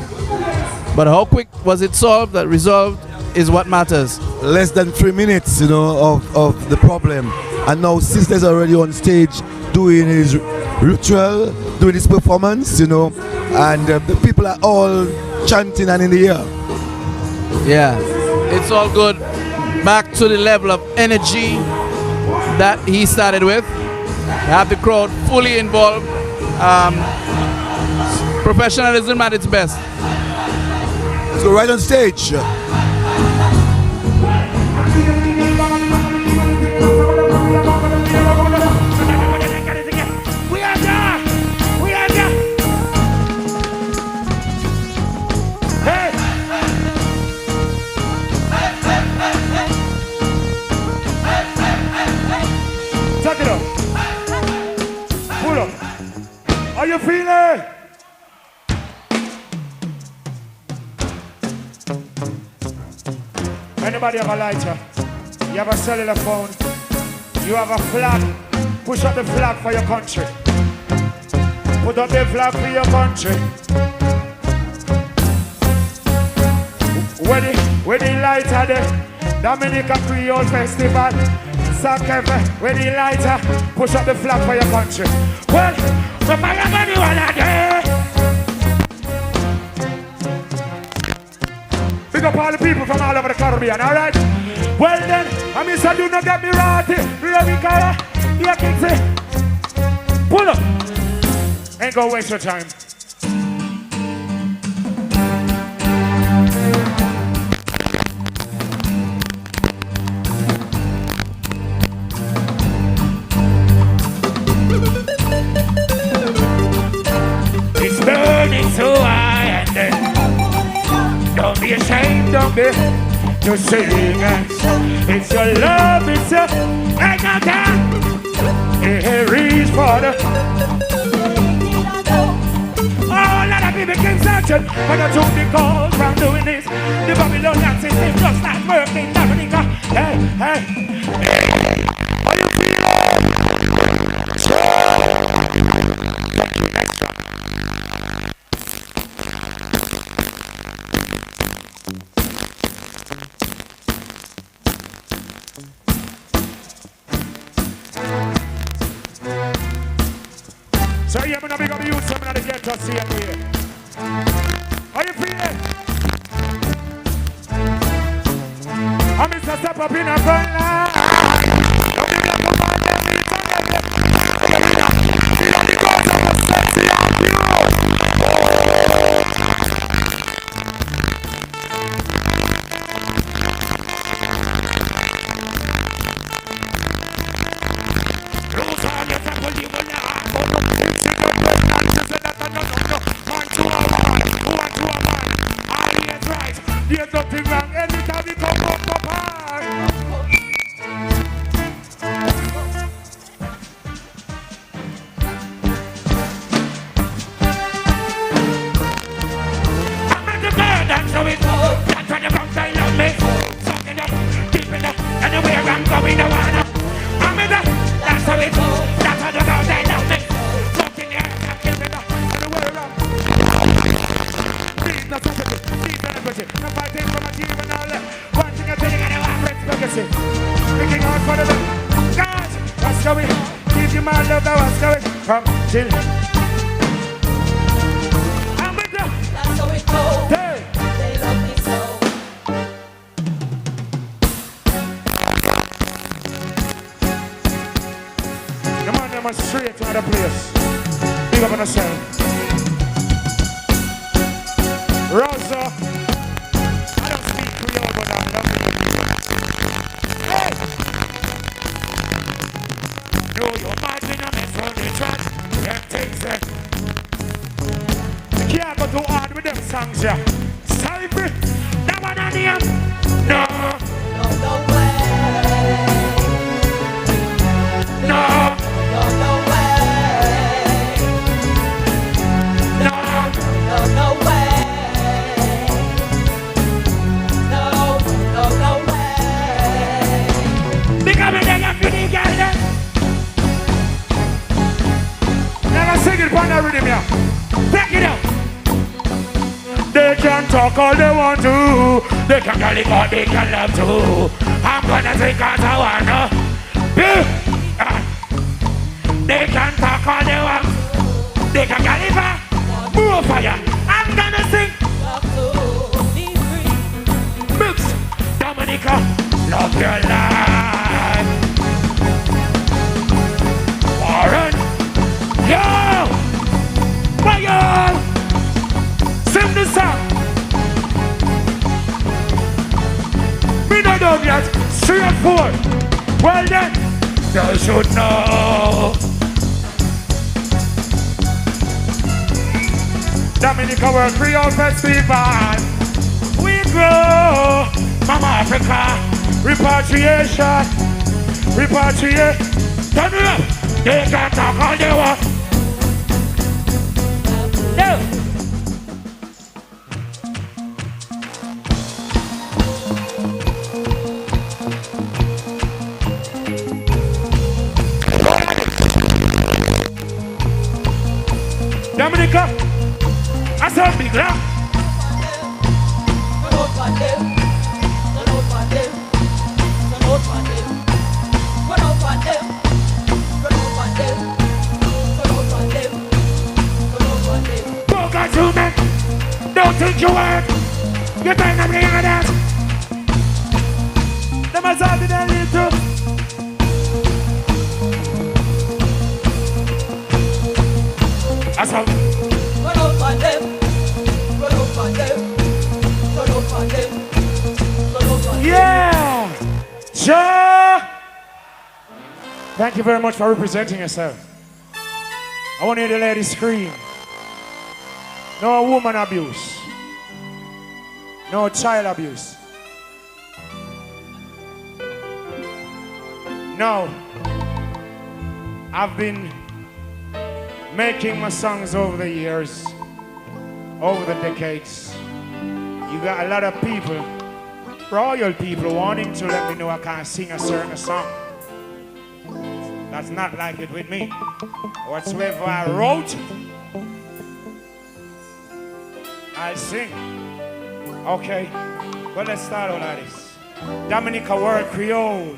But how quick was it solved, resolved, is what matters. Less than 3 minutes, you know, of the problem. And now Sizzla's already on stage doing his ritual, doing his performance, you know, and the people are all chanting and in the air. Yeah, it's all good. Back to the level of energy that he started with. Have the crowd fully involved. Professionalism at its best. So right on stage. How you feeling? Anybody have a lighter? You have a cellular phone? You have a flag? Push up the flag for your country. Put up the flag for your country. Where the lighter there? Dominica Creole Festival. Sakeve, where the lighter? Push up the flag for your country. Well, from Miami, one day. Big up all the people from all over the Caribbean, alright? Well then, I mean, so do not get me rotty. Rebecca, yeah, Kixie. Pull up. Ain't gonna waste your time. It's burning so high and then don't be ashamed, don't be to sing it. It's your love, it's your ain't no time. It reach for the oh, lot of people keep searching for the truth because from doing this the Babylonian system just not working. Dominica, hey, hey, how you feeling? So yeah, I'm gonna big up you, so I'm gonna get to see you here. How you feeling? I'm Mr. Step Up in a corner. There's nothing wrong anytime you come up apart. the man love that was going from chill. I'm with you. That's how it goes. Hey. They love me so. The man them are straight to another place. Big up on yourself. Rosa. I don't speak Creole, but I'm loving you. Hey! No, you're mad in a mess on the track. Them things that you can't go too hard with them songs, yeah. Sorry, that one on the end. No. No way. No. No way. No way. No way. Because me there, you need girl there. Never sing it on the rhythm, yeah. Take it out. They can talk all they want to. They can call it what they can love to. I'm gonna take out a one. They can talk all they want. They can call it more fire. I'm gonna sing. Mix. Dominica, love your life. Warren, yo, fire. Sing the song. Me no done yet. 3 and 4. Well then, you should know. Dominica World Creole Festival. We grow, Mama Africa. Repatriation. Repatriate. Turn it up. They can talk all they want. No. Dominica, I saw big love. Don't think you work. You better not bring on that. Them are all in a little. That's how. Run up on them. Run up on them. Run up on them. Run up on them. Yeah. Sure. Thank you very much for representing yourself. I want to hear the ladies scream. No woman abuse. No child abuse. No. I've been making my songs over the years, over the decades. You got a lot of people, royal people, wanting to let me know I can't sing a certain song. That's not like it with me. Whatsoever I wrote, I sing. Okay, well, let's start all of this. Dominica World Creole.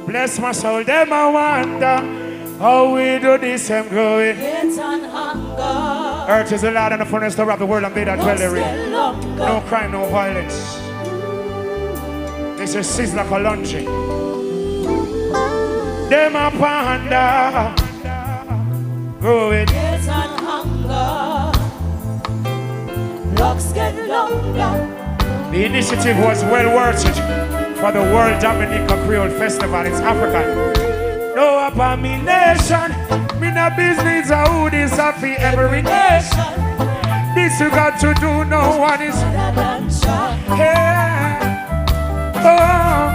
Bless my soul, them I wonder how we do this and growing. It's an hunger. Earth is the land and the fullness of the world, and they that dwell therein. No crime, no violence. This is Sizzla Kalonji. Them I wonder growing. It's an hunger. Locks get longer. The initiative was well worth it for the World Dominica Creole Festival. It's African. No abomination. Me no business of who this happy every nation. This you got to do, no one is. Hey. Oh.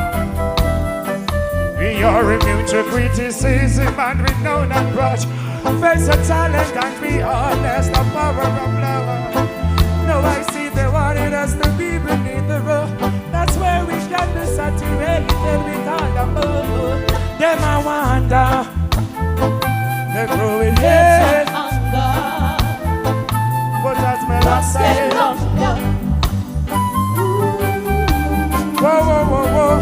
We are immune to criticism and we know not grudge. Face a challenge and be honest, the power of love. No, I see they wanted us to be beneath the road. That's where we got the saturated we call the mood. Them I wonder, they're growing head. But that's my last say. Whoa, whoa, whoa, whoa.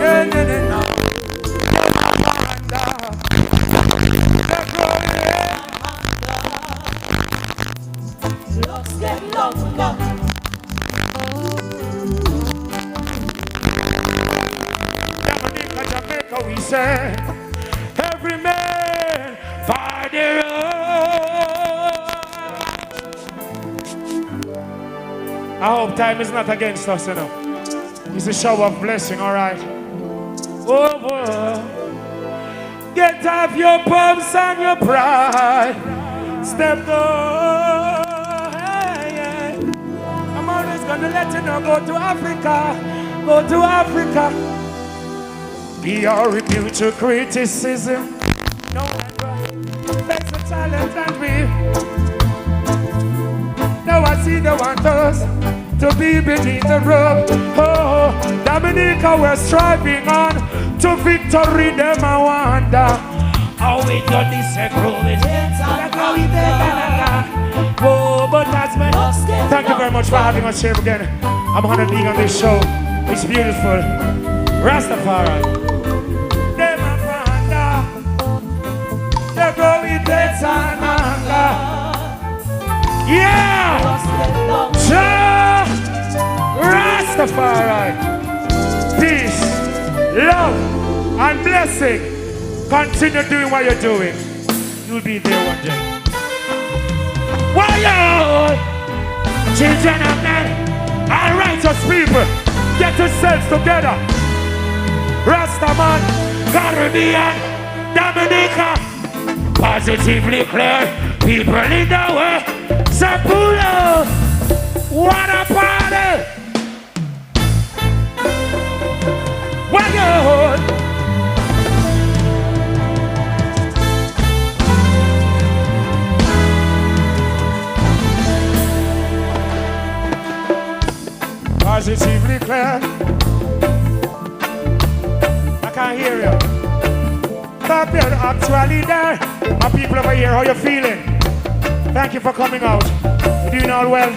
Yeah, yeah, yeah, no. Them I wonder, they're I hope time is not against us, you know. It's a show of blessing, all right? Oh, boy. Get off your pumps and your pride. Step go. Hey, hey. I'm always gonna let you know, go to Africa. Go to Africa. Be our rebuke to criticism. No longer face the challenge and we. Now I see they want us to be beneath the rug. Oh, Dominica, we're striving on to victory. Them I wonder how we done this growing. Oh, but that's my. Thank you very much for having us here again. I'm honored being on this show. It's beautiful. Rastafari. Them I wonder. They go with death and anger. Yeah! Rastafari. Peace, love, and blessing. Continue doing what you're doing. You'll be there one day. Why, children of men, all righteous people, get yourselves together. Rastaman, Caribbean, Dominica, positively clear, people in the way. Sapulo, what a party! What good? Positively clear. I can't hear you. Stop here, actually there. My people over here, how you feeling? Thank you for coming out. You're doing all well.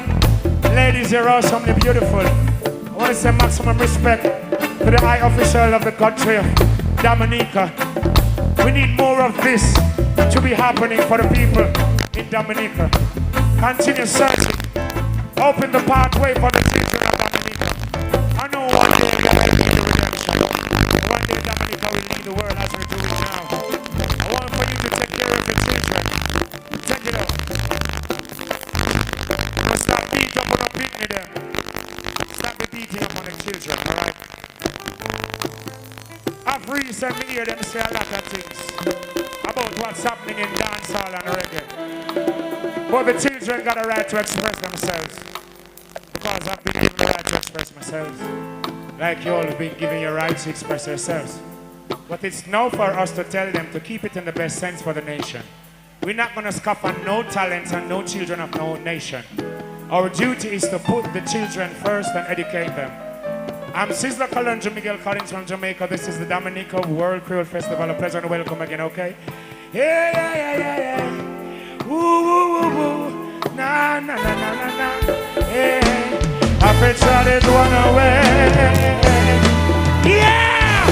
Ladies, you're awesome, you're beautiful. I want to say maximum respect to the high official of the country of Dominica. We need more of this to be happening for the people in Dominica. Continue searching. Open the pathway for the children of Dominica. I know one day Dominica will lead the world as we're doing now. I want for you to take care of the children. Take it up. Stop beating up on the picnic them. Stop the beating up on the children, alright? I've recently heard them say a lot of things about what's happening in dancehall and reggae. But the children got a right to express themselves. Because I've been given the right to express myself. Like you all have been given your right to express yourselves. But it's now for us to tell them to keep it in the best sense for the nation. We're not going to scoff on no talents and no children of no nation. Our duty is to put the children first and educate them. I'm Sizzla Kalonji Miguel Collins from Jamaica. This is the Dominica World Creole Festival. A pleasure and welcome again, okay? Yeah, yeah, yeah, yeah, yeah. Woo, woo, woo, woo. Na, na, na, na, na, na. Yeah. Africa is one away. Yeah!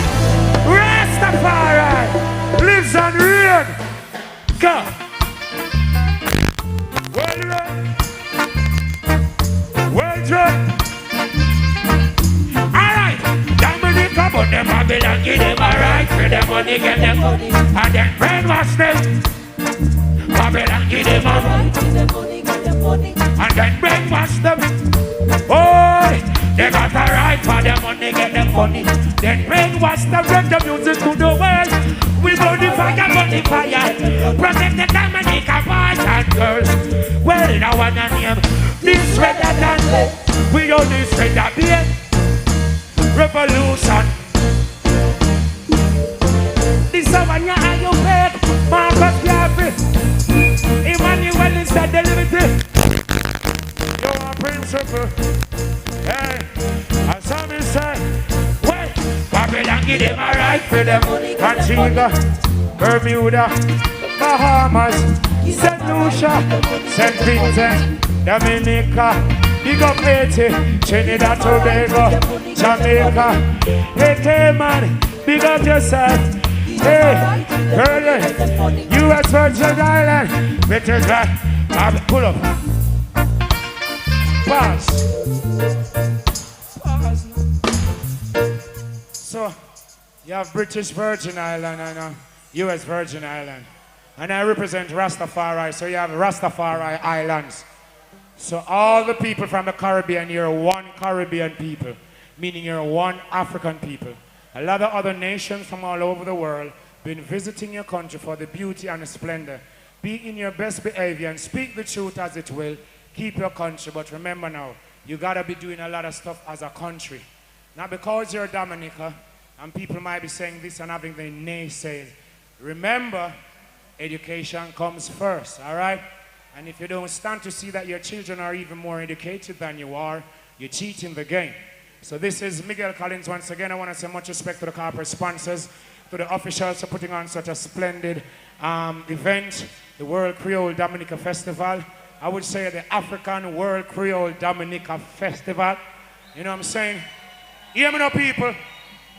Rastafari lives and reign. Go. Well done. Well done. Alright. Dominica, but them Babylon give them a right for them money, get them money. And then brainwash them. Babylon give them a right for them money, get them money. And then brainwash them. Oh, they got a right for them money, get them money. Then brainwash them, bring the music to the world. We bonify and bonify. Protect the Dominica boys and girls. Well, now I name this redder than red. We only say that beer. Revolution. This is when you are your back. Marcus Garvey. Emmanuel instead the liberty. You're a principle. Hey, as some say, well, Babylon give them a right for them. Antigua, Bermuda, Bahamas, St. Lucia, St. Vincent, Dominica, Big up Haiti, Trinidad, Tobago, Jamaica. Hey, Cayman, big up yourself. Hey, early, U.S. Virgin Island, British right, pull up. Pause. So, you have British Virgin Island and U.S. Virgin Island. And I represent Rastafari, so you have Rastafari Islands. So all the people from the Caribbean, you're one Caribbean people, meaning you're one African people. A lot of other nations from all over the world been visiting your country for the beauty and the splendor. Be in your best behavior and speak the truth as it will. Keep your country, but remember now, you gotta be doing a lot of stuff as a country. Not because you're a Dominica, and people might be saying this and having the naysays. Remember, education comes first, all right? And if you don't stand to see that your children are even more educated than you are, you're cheating the game. So this is Miguel Collins once again. I want to say much respect to the corporate sponsors, to the officials for putting on such a splendid event, the World Creole Dominica Festival. I would say the African World Creole Dominica Festival. You know what I'm saying? Hear me now, people.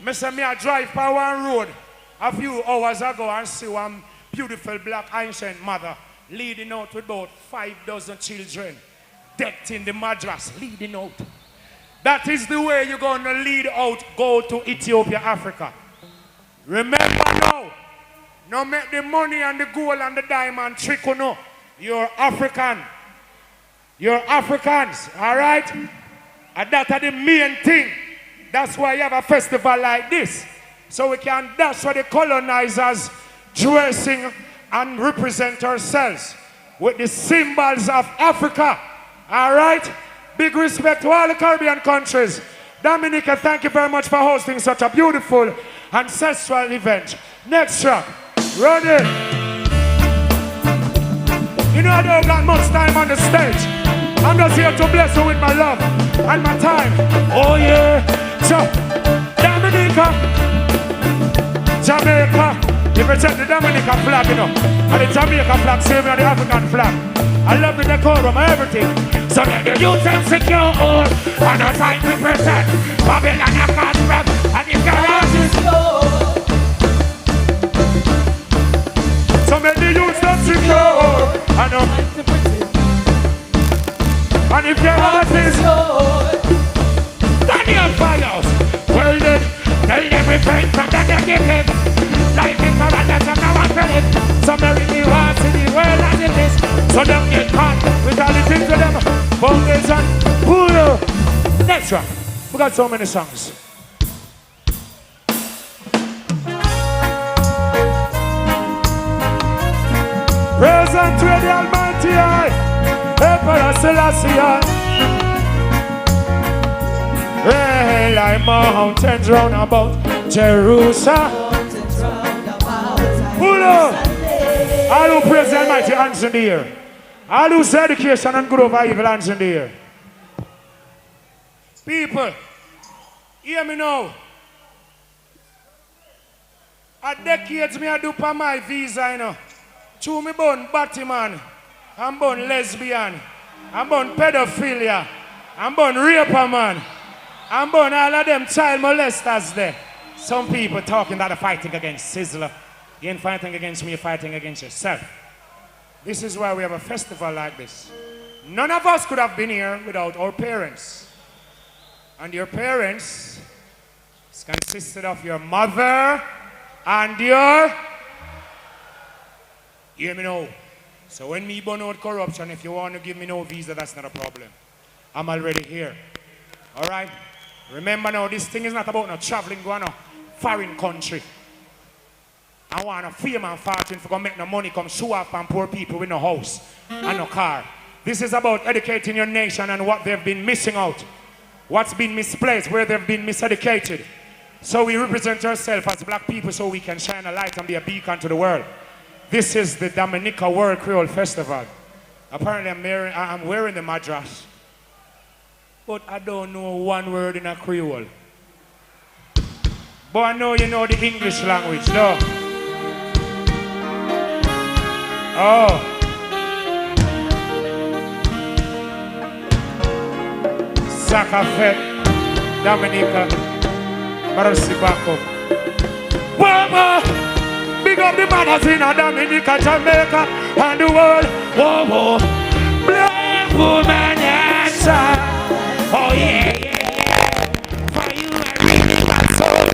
I drive by one road a few hours ago and see one beautiful black ancient mother leading out with about 5 dozen children, decked in the madras, leading out. That is the way you're going to lead out, go to Ethiopia, Africa. Remember now, no make the money and the gold and the diamond trick or no. You're African. You're Africans, all right? And that's the main thing. That's why you have a festival like this. So we can, that's why the colonizers dressing and represent ourselves with the symbols of Africa. All right? Big respect to all the Caribbean countries. Dominica, thank you very much for hosting such a beautiful ancestral event. Next track. Ready? You know I don't got much time on the stage. I'm just here to bless you with my love and my time. Oh yeah. So, Dominica, Jamaica. If you check the Dominica flag, you know, and the Jamaica flag, same as the African flag. I love the decorum and everything. So let the youth them secure all, and a time to present. Babylon a cause rap, and if your heart is low. So let the youth them secure, and a time to present. And if your heart is low, Daniel Fires, well then, tell them refrain from that they give him. Life is for others and no one for it. So Mary the hearts in the world as it is. So don't get caught with all the things to them. Foundation, pull. Next one. We got so many songs. Present to the Almighty I, Emperor Selassie. Well, I'm mountains round about Jerusalem. Pull up! All who praise the Almighty, hands in the air. All who say education and good over evil, hands in the air. People, hear me now. A decades me I do for my visa, you know. Chew me born Batman. I'm born lesbian. I'm born pedophilia. I'm born raper man. I'm born all of them child molesters there. Some people talking that are fighting against Sizzla. You ain't fighting against me, you're fighting against yourself. This is why we have a festival like this. None of us could have been here without our parents. And your parents consisted of your mother and your... Hear me now. So when me burn out corruption, if you want to give me no visa, that's not a problem. I'm already here. All right? Remember now, this thing is not about no traveling going to foreign country. I want to fame and fortune for going to make no money come show up on poor people with no house and no car. This is about educating your nation and what they've been missing out. What's been misplaced, where they've been miseducated. So we represent ourselves as black people so we can shine a light and be a beacon to the world. This is the Dominica World Creole Festival. Apparently I'm wearing the madras. But I don't know one word in a Creole. But I know you know the English language, no? Oh. Zakafet, Dominica, Marosibaco. Whoa, big up the brothers in Dominica, Jamaica, and the world. Whoa, black woman and child. Oh yeah, yeah, yeah. For you and me, my soul.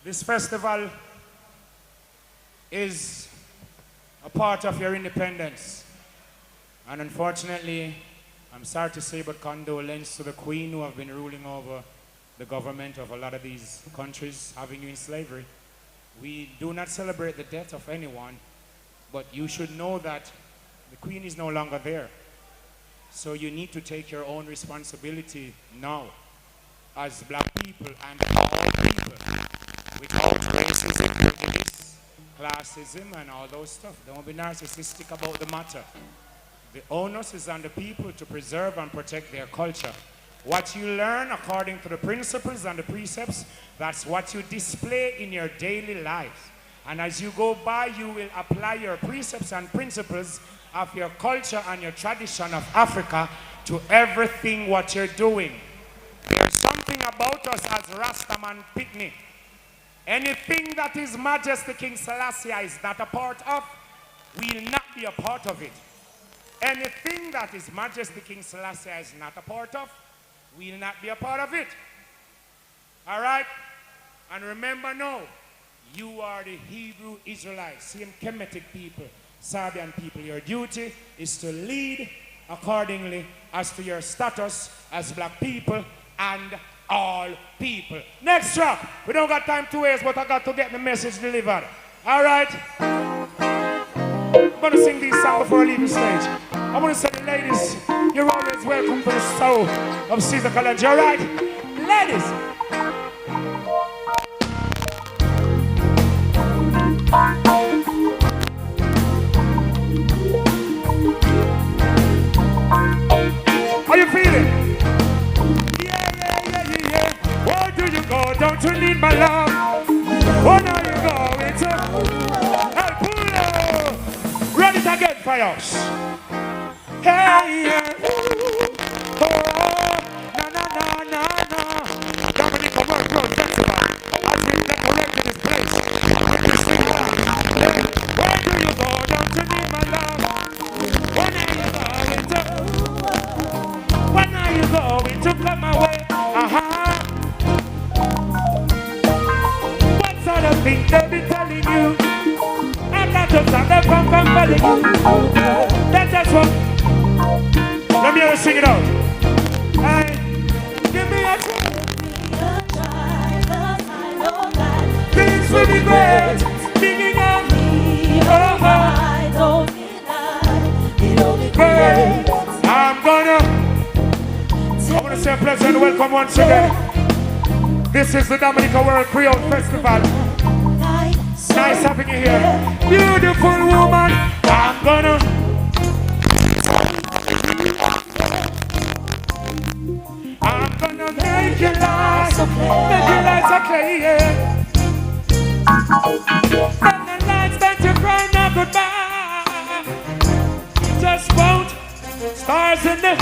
This festival is a part of your independence. And unfortunately, I'm sorry to say, but condolence to the Queen who have been ruling over the government of a lot of these countries, having you in slavery. We do not celebrate the death of anyone, but you should know that the Queen is no longer there. So you need to take your own responsibility now as black people and all people, without racism, prejudice, classism and all those stuff. Don't be narcissistic about the matter. The onus is on the people to preserve and protect their culture. What you learn according to the principles and the precepts, that's what you display in your daily life. And as you go by, you will apply your precepts and principles of your culture and your tradition of Africa to everything what you're doing. There's something about us as Rastaman Picnic. Anything that His Majesty King Selassie is not a part of, will not be a part of it. Anything that His Majesty King Selassie is not a part of, will not be a part of it. All right? And remember now, you are the Hebrew Israelites, same Kemetic people, Serbian people. Your duty is to lead accordingly as to your status as black people and all people. Next track. We don't got time to waste, but I got to get the message delivered. All right? I'm going to sing these songs before I leave the stage. I want to say, ladies, you're always welcome to the soul of Sizzla College. All right? Ladies. How you feeling? Yeah. Where do you go? Don't you need my love? Where are you going to? Hey, pull up. Run it again for us. Hey, yeah. Oh, na. Dominic, come on, bro. As we decorate this place. Hey, where do you go? Don't you need my love? When are you going to? When are you going to come away? What sort of thing they be telling you? I'm not just on them from compelling you. That's just what. Let me hear you sing it out. Hey, give me a try, 'cause I know that things will be great. Thinking of me, I don't deny it'll be great. I'm gonna say a pleasant welcome once again. This is the Dominica World Creole Festival. Nice having you here. Beautiful woman. I'm gonna make your life okay, yeah. And the lights that you cry now goodbye. Just won't stars in the.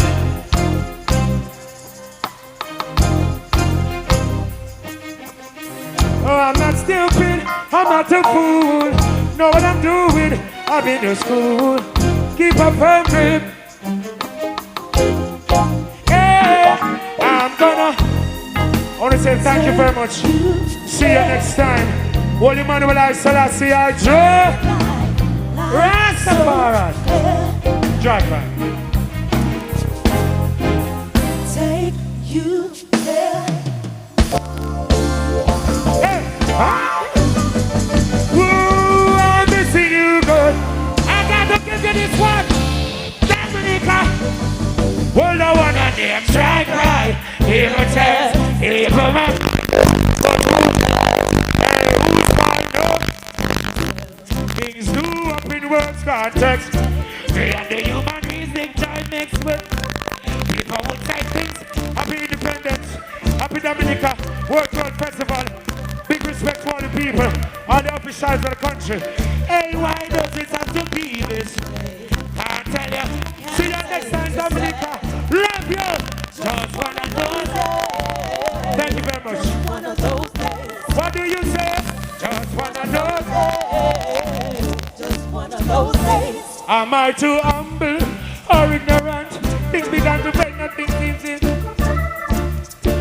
Oh, I'm not stupid, I'm not a fool. Know what I'm doing, I've been to school. Keep a firm grip. I want to say thank you very much. See you next time. Holy Manuel I Selassie I Joe Rastafari. Drive by. Take you there. Hey! Ooh, I'm missing you good. I gotta give you this one. Dominica. Hold on one on them. Try right. Here it is. Here come on. Hey, who's my dog? Things do up in words context. They are the human reason join mixed with people would say things. Happy Independence. Happy Dominica. World Festival. Big respect for all the people. All the officials of the country. Hey, why does it have to be this? I'll tell you. See you next time, Dominica. Love you. Just one of those days. Thank you very much. Just one of those days. What do you say? Just one of those days. Just one of those days. Am I too humble or ignorant? Things began to break, nothing seems in.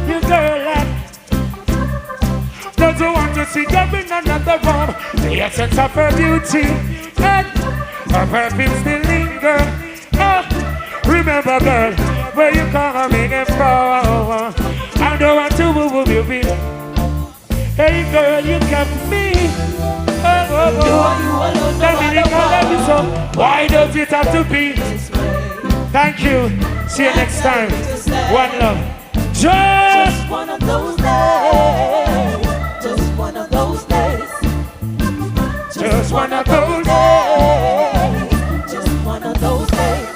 You girl that doesn't want to see her in another room. The essence of her beauty and her perfume still linger. Remember, girl, where you coming from? I don't want to move you be. Hey, girl, you kept me. Dominica, love you so. Why does it have to be? Thank you. See you next time. One love. Just one of those days. Just one of those days. Just one of those days. Just one of those days.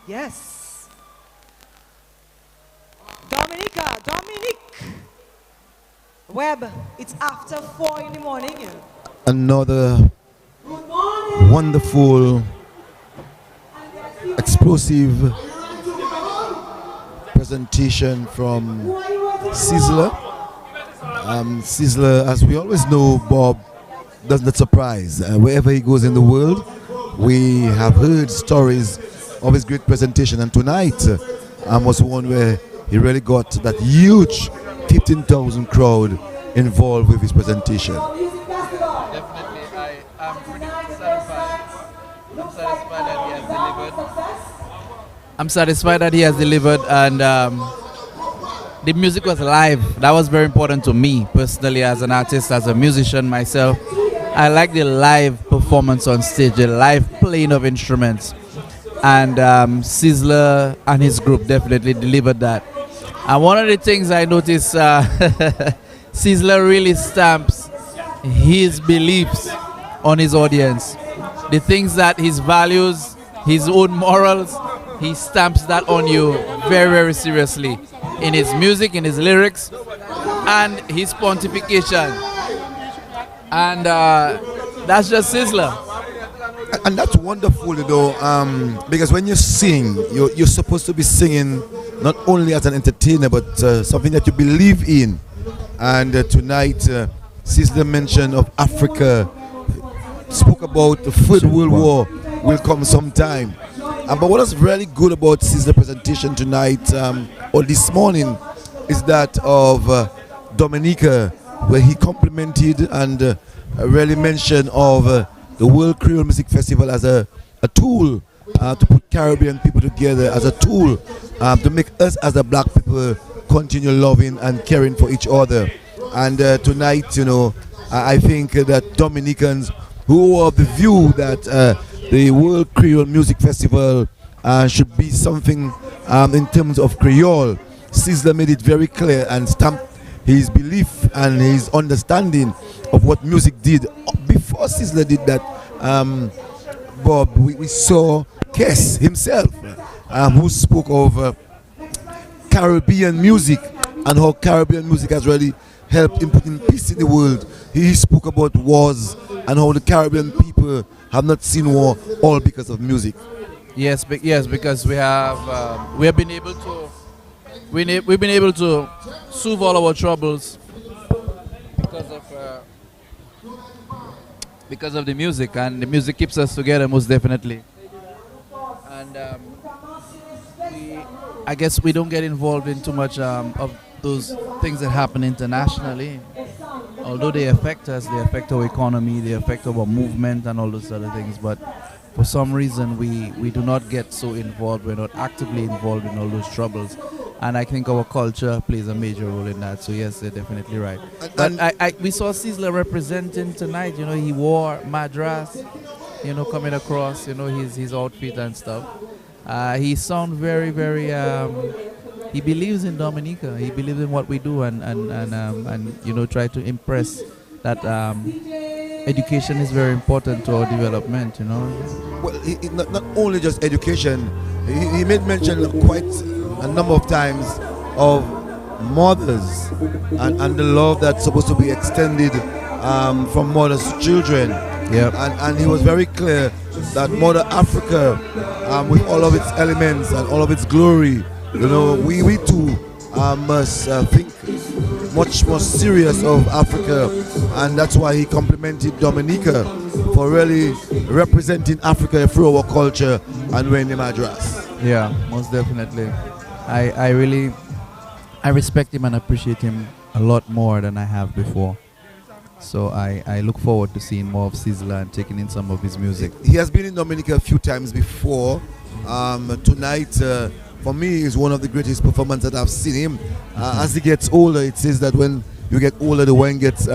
Yes. Dominic. Webb, it's after 4 in the morning. Another wonderful, explosive presentation from Sizzla. Sizzla, as we always know, Bob does not surprise. Wherever he goes in the world, we have heard stories of his great presentation, and tonight was one where he really got that huge 15,000 crowd involved with his presentation. Definitely, I'm pretty satisfied. I'm satisfied that he has delivered, and the music was live. That was very important to me personally, as an artist, as a musician myself. I like the live performance on stage, the live playing of instruments. And Sizzla and his group definitely delivered that. And one of the things I noticed, Sizzla really stamps his beliefs on his audience. The things that his values, his own morals, he stamps that on you very, very seriously. In his music, in his lyrics, and his pontification. And that's just Sizzla. And that's wonderful, you know, because when you sing, you're supposed to be singing not only as an entertainer, but something that you believe in. And tonight, Sizzla mention of Africa, spoke about the Third World War will come sometime. But what is really good about Sizzla's presentation tonight, or this morning, is that of Dominica, where he complimented and really mentioned of the World Creole Music Festival as a tool to put Caribbean people together, as a tool to make us as a black people continue loving and caring for each other. And tonight, you know, I think that Dominicans who are of the view that the World Creole Music Festival should be something in terms of Creole, Sizzla made it very clear and stamped his belief and his understanding of what music did. Before Sizzla did that, Bob, we saw Kes himself, who spoke of Caribbean music and how Caribbean music has really helped in putting peace in the world. He spoke about wars and how the Caribbean people have not seen war, all because of music. Yes, because we have been able to we've been able to soothe all our troubles because of the music, and the music keeps us together most definitely. And I guess we don't get involved in too much of those things that happen internationally. Although they affect us, they affect our economy, they affect our movement and all those other things. But for some reason, we do not get so involved. We're not actively involved in all those troubles. And I think our culture plays a major role in that. So yes, they're definitely right. But we saw Sizzla representing tonight. You know, he wore Madras, you know, coming across, you know, his outfit and stuff. He sound very, very, he believes in Dominica. He believes in what we do and you know, try to impress that education is very important to our development, you know. Well, not only just education, he made mention quite a number of times of mothers and the love that's supposed to be extended from mothers to children. Yep. And he was very clear that Mother Africa, with all of its elements and all of its glory, we too must think much more serious of Africa, and that's why he complimented Dominica for really representing Africa through our culture and wearing the Madras. Yeah, most definitely. I respect him and appreciate him a lot more than I have before. So I look forward to seeing more of Sizzla and taking in some of his music. He has been in Dominica a few times before. Tonight, for me, is one of the greatest performances that I've seen him. As he gets older, it says that when you get older, the wine gets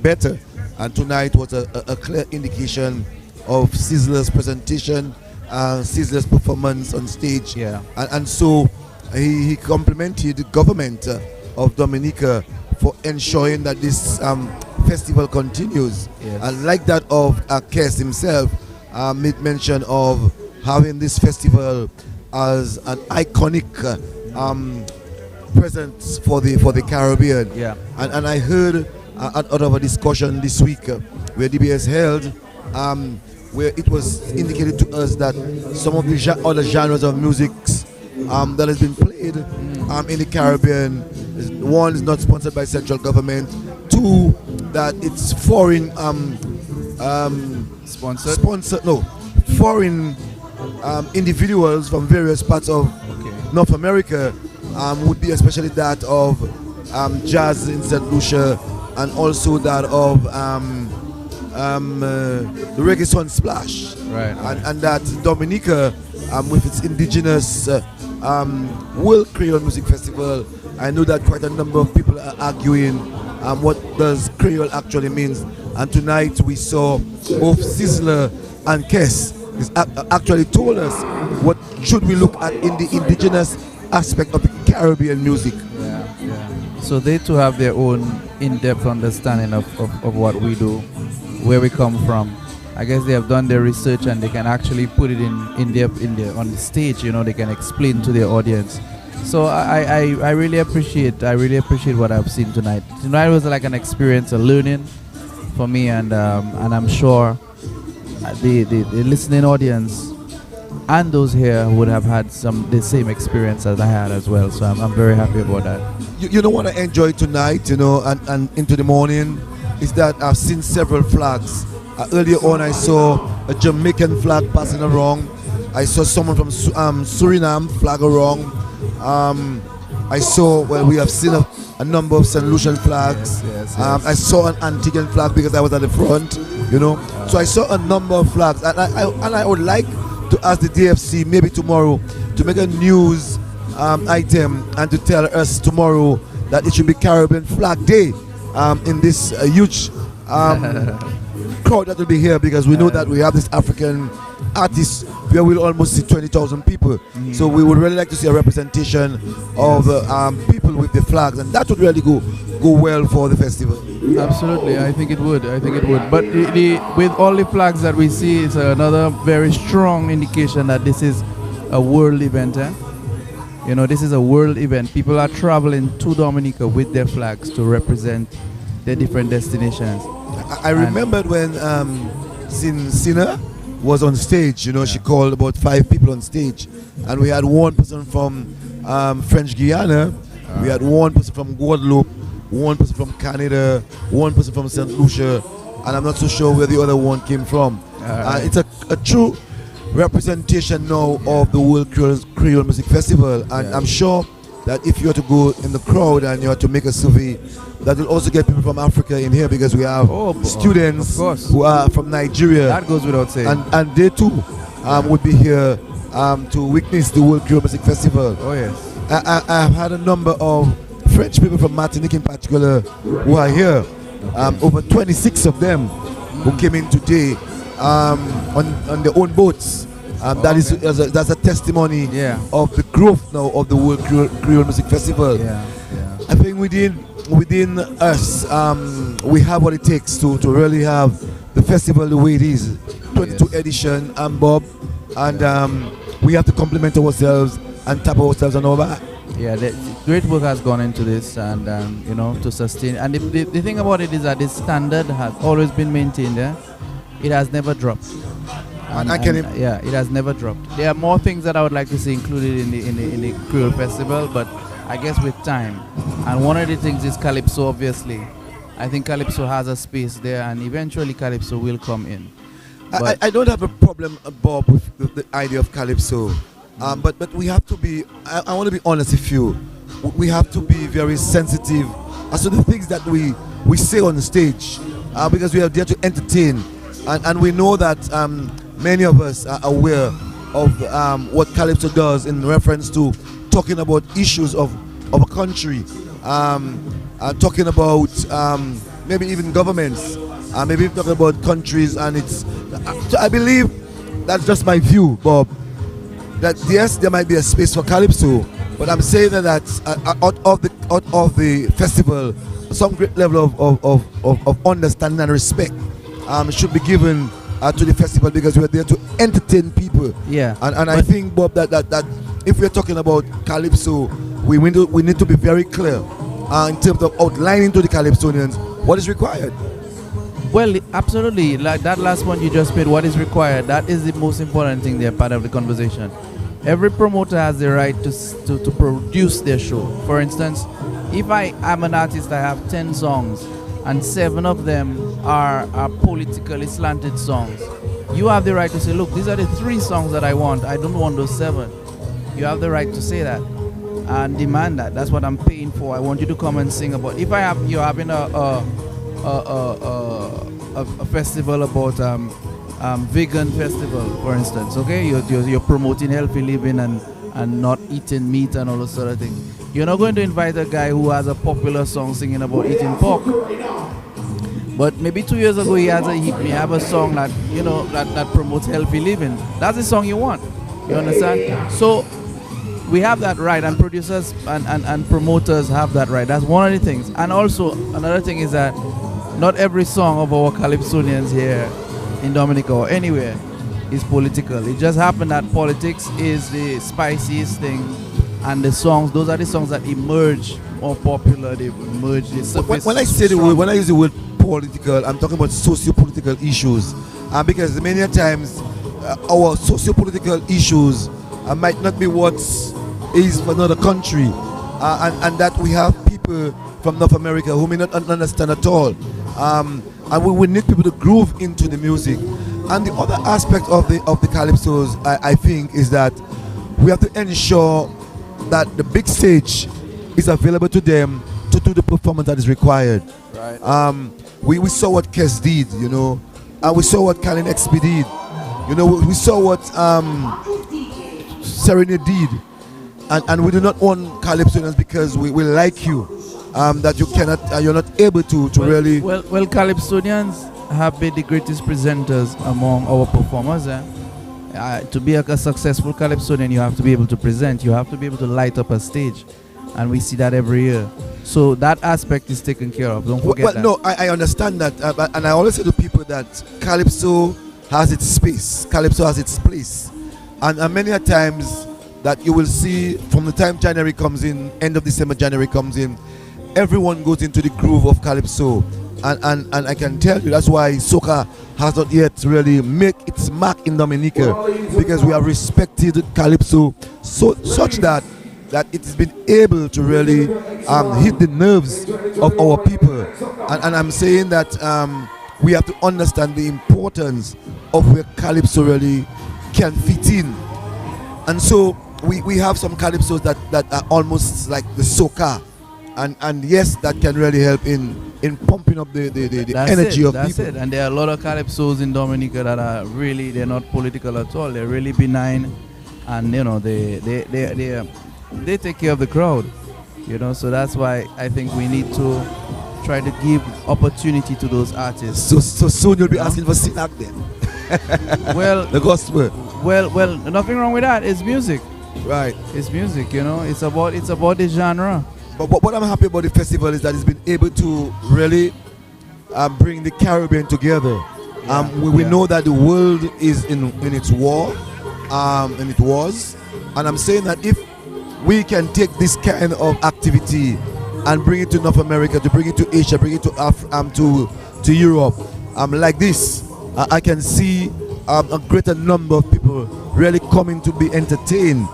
better. And tonight was a clear indication of Sizzla's presentation, Sizzla's performance on stage. Yeah. And so he complimented the government of Dominica for ensuring that this festival continues. Yes. And like that of Kes himself, made mention of having this festival as an iconic presence for the Caribbean. Yeah. And I heard out of a discussion this week where DBS held, where it was indicated to us that some of the other genres of music that has been played in the Caribbean, one, is not sponsored by central government. Two, that it's foreign foreign individuals from various parts of North America, would be especially that of jazz in St. Lucia, and also that of the Reggae Sun Splash. Right. And that Dominica, with its indigenous World Creole Music Festival, I know that quite a number of people are arguing what does Creole actually means. And tonight we saw both Sizzla and Kes actually told us what should we look at in the indigenous aspect of the Caribbean music. Yeah. So they too have their own in-depth understanding of what we do, where we come from. I guess they have done their research and they can actually put it in depth on the stage. They can explain to their audience. So I really appreciate what I've seen tonight. Tonight was like an experience, a learning for me, and I'm sure the listening audience and those here would have had the same experience as I had as well. So I'm very happy about that. You know what I enjoyed tonight, and into the morning, is that I've seen several flags. Earlier on, I saw a Jamaican flag passing around. I saw someone from Suriname flag around. I saw, we have seen a number of St. Lucian flags. Yes. I saw an Antiguan flag because I was at the front, So I saw a number of flags, and I would like to ask the DFC maybe tomorrow to make a news item and to tell us tomorrow that it should be Caribbean Flag Day in this huge crowd that will be here, because we know that we have this African artist where we'll almost see 20,000 people. So we would really like to see a representation of people with the flags, and that would really go well for the festival. Absolutely, I think it would. But with all the flags that we see, it's another very strong indication that this is a world event. This is a world event. People are traveling to Dominica with their flags to represent their different destinations. I remembered when Sina was on stage, she called about 5 people on stage, and we had one person from French Guiana, we had one person from Guadeloupe, one person from Canada, one person from St. Lucia, and I'm not so sure where the other one came from. It's a true representation now of the World Creole Music Festival, and I'm sure that if you are to go in the crowd and you are to make a survey, that will also get people from Africa in here, because we have students who are from Nigeria. That goes without saying. And they too would be here to witness the World Creole Music Festival. Oh yes. I've had a number of French people from Martinique in particular who are here. Over 26 of them who came in today on their own boats. That's a testimony of the growth now of the World Creole Music Festival. I think within us, we have what it takes to really have the festival the way it is. 22 edition, Bob, and we have to compliment ourselves and tap ourselves on our back. Yeah, great work has gone into this, and you know, to sustain. And the thing about it is that the standard has always been maintained. Yeah? It has never dropped. Yeah, it has never dropped. There are more things that I would like to see included in the Creole Festival, but I guess with time. And one of the things is Calypso, obviously. I think Calypso has a space there, and eventually Calypso will come in. I don't have a problem, Bob, with the idea of Calypso. But we have to be, I want to be honest with you, we have to be very sensitive as to the things that we say on the stage, because we are there to entertain. And we know that many of us are aware of what Calypso does in reference to talking about issues of a country, talking about maybe even governments, maybe talking about countries, and it's, I believe, that's just my view, Bob, that yes, there might be a space for Calypso, but I'm saying that out of the festival, some great level of understanding and respect should be given to the festival, because we're there to entertain people. Yeah. And I think, Bob, that if we're talking about Calypso, we need to be very clear in terms of outlining to the Calypsonians what is required. Well, absolutely. Like that last one you just made, what is required, that is the most important thing there, part of the conversation. Every promoter has the right to produce their show. For instance, if I am an artist, I have 10 songs, and 7 of them are politically slanted songs. You have the right to say, look, these are the 3 songs that I want. I don't want those 7. You have the right to say that and demand that. That's what I'm paying for. I want you to come and sing about. If you're having a festival about vegan festival, for instance, okay, you're promoting healthy living and not eating meat and all those sort of things. You're not going to invite a guy who has a popular song singing about eating pork, but maybe 2 years ago he may have a song that, you know, that promotes healthy living. That's the song you want. You understand? So we have that right, and producers and promoters have that right. That's one of the things. And also another thing is that not every song of our Calypsonians here in Dominica or anywhere is political. It just happened that politics is the spiciest thing, and the songs, those are the songs that emerge more popular. They emerge. They surface. When I use the word political, I'm talking about socio-political issues, because many times our socio-political issues might not be what is for another country, and that we have people from North America who may not understand at all, and we need people to groove into the music. And the other aspect of the Calypsos, I think, is that we have to ensure that the big stage is available to them to do the performance that is required. Right. We saw what Kes did, you know, and we saw what Calin XP did, you know, we saw what Serenade did, and we do not want Calypsonians because we like you, that you cannot, you're not able to really. Well, Calypsonians have been the greatest presenters among our performers. To be a successful Calypsonian, you have to be able to present. You have to be able to light up a stage, and we see that every year. So that aspect is taken care of. Don't forget that. No, I understand that, and I always say to people that Calypso has its space. Calypso has its place, and many a times that you will see from the time January comes in, end of December, January comes in, everyone goes into the groove of Calypso. And I can tell you that's why soca has not yet really make its mark in Dominica, because we have respected Calypso such that it has been able to really hit the nerves of our people. And I'm saying that we have to understand the importance of where Calypso really can fit in. And so we have some Calypsos that are almost like the soca, and yes, that can really help in pumping up the energy of people. That's it. And there are a lot of Calypsos in Dominica that are really, they're not political at all. They're really benign, and you know they take care of the crowd. You know, so that's why I think we need to try to give opportunity to those artists. So soon you'll be asking for Sinak then. Well, the gospel. Well, nothing wrong with that. It's music. Right. It's music. You know, it's about the genre. But what I'm happy about the festival is that it's been able to really bring the Caribbean together. We know that the world is in its war, and it was. And I'm saying that if we can take this kind of activity and bring it to North America, to bring it to Asia, bring it to Europe. Like this, I can see a greater number of people really coming to be entertained.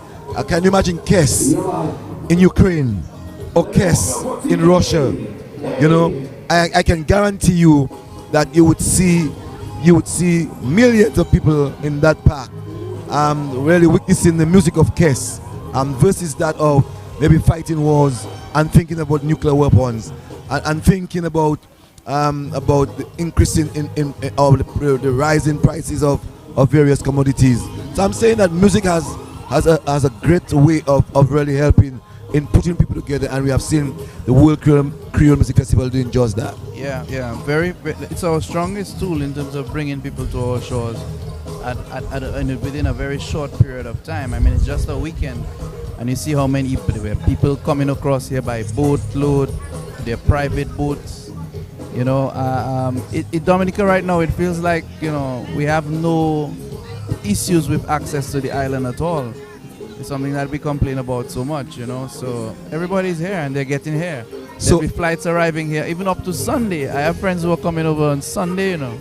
Can you imagine Kes in Ukraine or Kes in Russia? You know, I can guarantee you that you would see millions of people in that park, really witnessing the music of Kes, versus that of maybe fighting wars and thinking about nuclear weapons and thinking about the increasing of the rising prices of various commodities. So I'm saying that music has a great way of really helping in putting people together, and we have seen the World Creole Music Festival doing just that. Yeah, it's our strongest tool in terms of bringing people to our shores within a very short period of time. I mean, it's just a weekend, and you see how many people coming across here by boat load, their private boats. You know, in Dominica right now, it feels like, you know, we have no issues with access to the island at all. It's something that we complain about so much, you know. So everybody's here and they're getting here. So there'll be flights arriving here, even up to Sunday. I have friends who are coming over on Sunday, you know,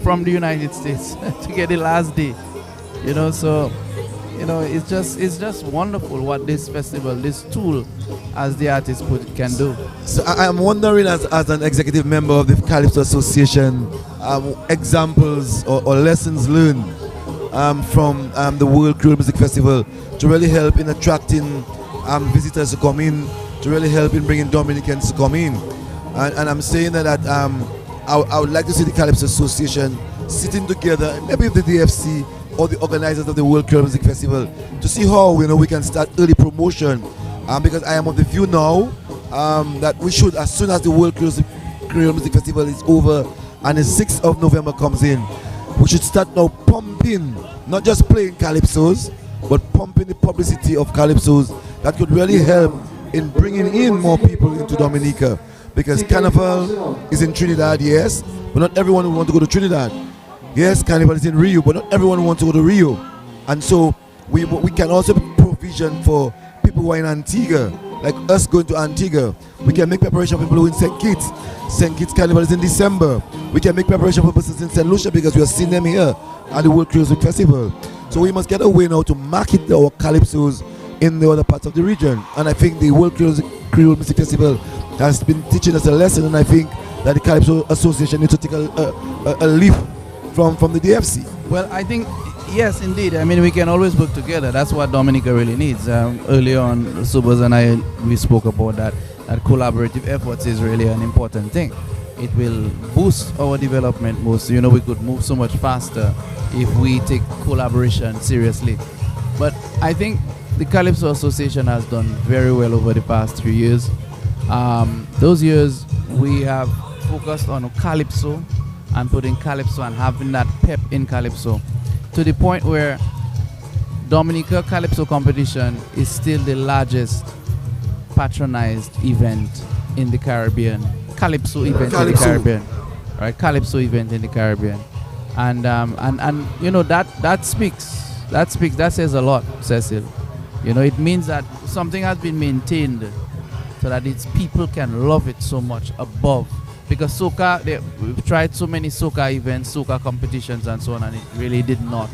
from the United States to get the last day, you know. So, you know, it's just wonderful what this festival, this tool, as the artist put it, can do. So I'm wondering, as an executive member of the Calypso Association, examples or lessons learned from the World Creole Music Festival to really help in attracting visitors to come in, to really help in bringing Dominicans to come in. And I'm saying that I would like to see the Calypso Association sitting together, maybe with the DFC or the organizers of the World Creole Music Festival, to see how, you know, we can start early promotion. Because I am of the view now that we should, as soon as the World Creole Music Festival is over and the 6th of November comes in, we should start now pumping, not just playing calypsos, but pumping the publicity of calypsos that could really help in bringing in more people into Dominica. Because Carnival is in Trinidad, yes, but not everyone will want to go to Trinidad. Yes, Carnival is in Rio, but not everyone wants to go to Rio. And so we can also provision for people who are in Antigua, like us going to Antigua. We can make preparation for people who are in St. Kitts. St. Kitts Carnival is in December. We can make preparation for persons in St. Lucia because we are seeing them here at the World Creole Music Festival. So we must get a way now to market our calypsos in the other parts of the region. And I think the World Creole Music Festival has been teaching us a lesson, and I think that the Calypso Association needs to take a leap from the DFC. Well, I think, yes, indeed. I mean, we can always work together. That's what Dominica really needs. Earlier on, Subas and we spoke about that collaborative efforts is really an important thing. It will boost our development most. You know, we could move so much faster if we take collaboration seriously. But I think the Calypso Association has done very well over the past 3 years. Those years we have focused on Calypso and putting Calypso and having that pep in Calypso to the point where Dominica Calypso competition is still the largest patronized event in the Caribbean. Calypso event in the Caribbean, right? Calypso event in the Caribbean, and you know that says a lot, Cecil. You know, it means that something has been maintained so that its people can love it so much above. Because soca, we've tried so many soca events, soca competitions and so on, and it really did not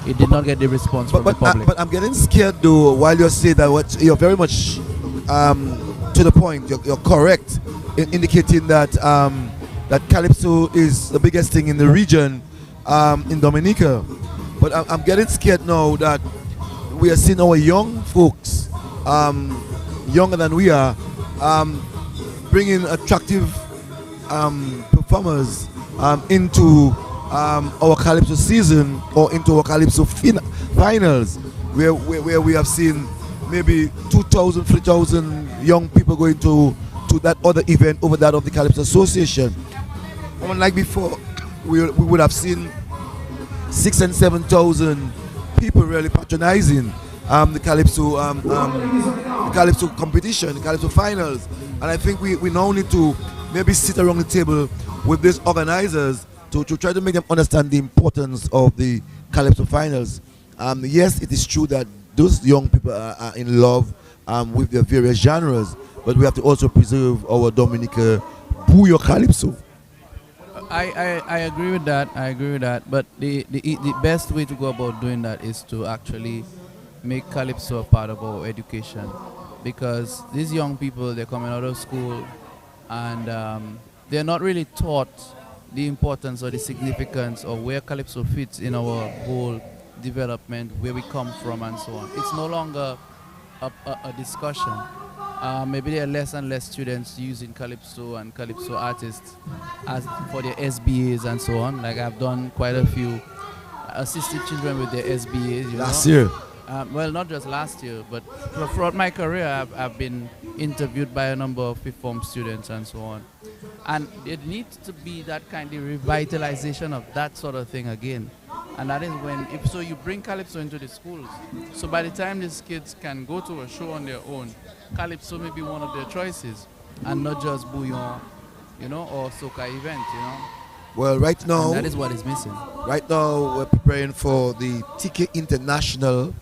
get the response from the public. But I'm getting scared though while you say that. You're very much to the point. You're correct in indicating that that Calypso is the biggest thing in the region in Dominica. But I'm getting scared now that we are seeing our young folks, younger than we are, bringing attractive performers into our Calypso season or into our Calypso finals, where we have seen maybe 2,000, 3,000 young people going to that other event over that of the Calypso Association. Unlike before, we would have seen 6,000 and 7,000 people really patronizing the Calypso competition, the Calypso finals. And I think we now need to maybe sit around the table with these organizers to try to make them understand the importance of the Calypso finals. Yes, it is true that those young people are in love with their various genres, but we have to also preserve our Dominica Bouyon Calypso. I agree with that. I agree with that. But the best way to go about doing that is to actually make calypso a part of our education, because these young people, they're coming out of school and they're not really taught the importance or the significance of where calypso fits in our whole development, where we come from, and so on. It's no longer a discussion. Maybe there are less and less students using calypso and calypso artists as for their SBAs and so on. Like I've done quite a few assisted children with their SBAs. Last year. Well, not just last year, but throughout my career, I've been interviewed by a number of fifth form students and so on. And it needs to be that kind of revitalization of that sort of thing again. And that is when, if so, you bring calypso into the schools. So by the time these kids can go to a show on their own, calypso may be one of their choices, and not just bouillon, or soca event, Well, right now, and that is what is missing. Right now, we're preparing for the TK International.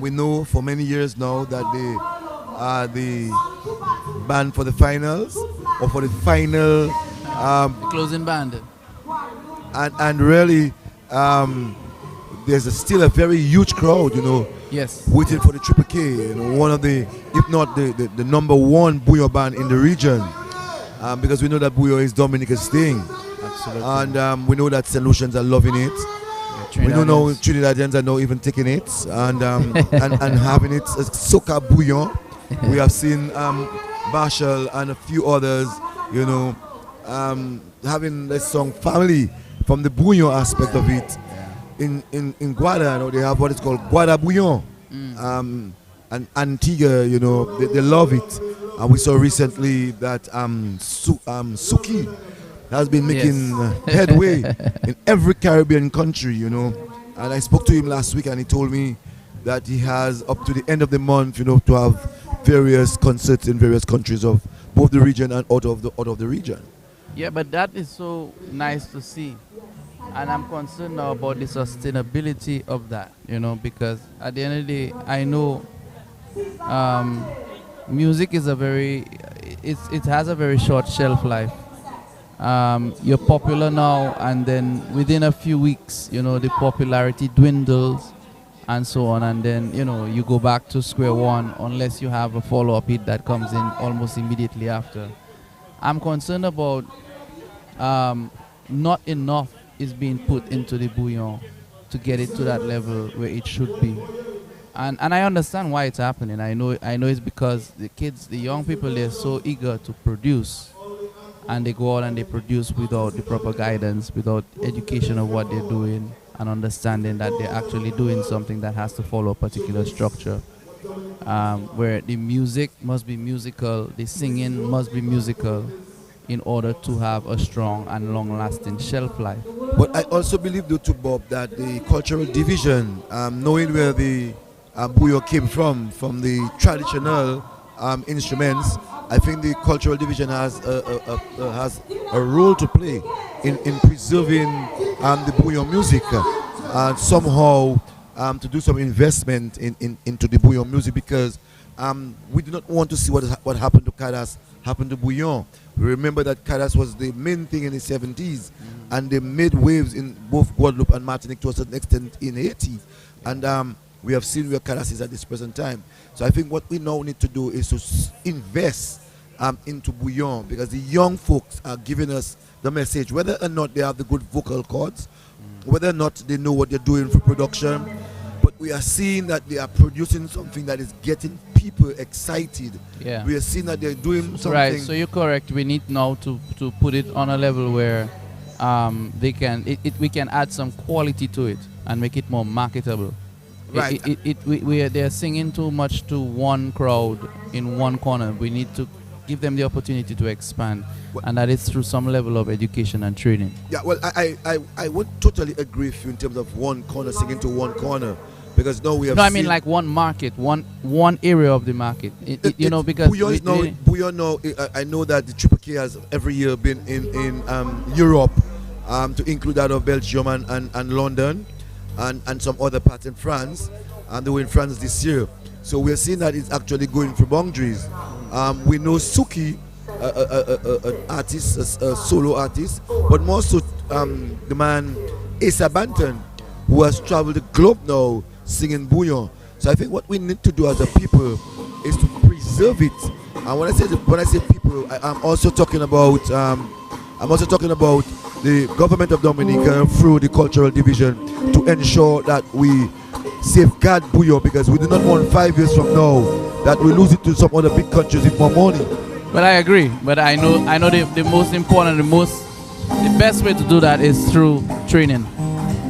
We know for many years now that they are the band for the finals or for the final. The closing band. And really, there's still a very huge crowd, Yes. waiting for the Triple K, one of the, if not the number one bouillon band in the region, because we know that bouillon is Dominica's thing. Absolutely. And we know that St. Lucians are loving it. We know now Trinidadians are now even taking it and having it. Soca bouillon. We have seen Marshall and a few others, having this song Family from the bouillon aspect of it. In Guada, they have what is called Guada Bouillon. And Antigua, they love it. And we saw recently that Suki has been making headway in every Caribbean country, And I spoke to him last week and he told me that he has up to the end of the month, to have various concerts in various countries of both the region and out of the region. Yeah, but that is so nice to see. And I'm concerned now about the sustainability of that, because at the end of the day, I know music is it has a very short shelf life. You're popular now, and then within a few weeks, the popularity dwindles and so on, and then, you go back to square one unless you have a follow-up hit that comes in almost immediately after. I'm concerned about not enough is being put into the bouillon to get it to that level where it should be. And I understand why it's happening. I know it's because the young people, they're so eager to produce, and they go out and they produce without the proper guidance, without education of what they're doing, and understanding that they're actually doing something that has to follow a particular structure, where the music must be musical, the singing must be musical, in order to have a strong and long-lasting shelf life. But I also believe, though, to Bob, that the cultural division, knowing where the bouillon came from the traditional instruments, I think the cultural division has a role to play in preserving the bouillon music, and somehow to do some investment into the bouillon music, because we do not want to see what happened to Cadas happen to bouillon. We remember that Cadas was the main thing in the 70s, and they made waves in both Guadeloupe and Martinique to a certain extent in Haiti. And we have seen where Cadas is at this present time. So I think what we now need to do is to invest into bouillon, because the young folks are giving us the message, whether or not they have the good vocal cords, whether or not they know what they're doing for production. But we are seeing that they are producing something that is getting people excited. Yeah. We are seeing that they're doing something. Right, so you're correct. We need now to put it on a level where we can add some quality to it and make it more marketable. Right. They're singing too much to one crowd in one corner. We need to give them the opportunity to expand, and that is through some level of education and training. Yeah, well, I would totally agree with you in terms of one corner singing to one corner, because now we have. No, I mean like one market, one area of the market. Because bouillon now. I know that the Triple K has every year been in Europe, to include that of Belgium and London, and some other parts in France. and they were in France this year. So we're seeing that it's actually going for boundaries. We know Suki, an artist, a solo artist, but more so the man Asa Banton, who has traveled the globe now singing bouillon. So I think what we need to do as a people is to preserve it. And when I say people, I'm also talking about the government of Dominica through the cultural division to ensure that we safeguard bouillon, because we do not want 5 years from now that we lose it to some other big countries with more money. Well, I agree, but I know the most important, the best way to do that is through training.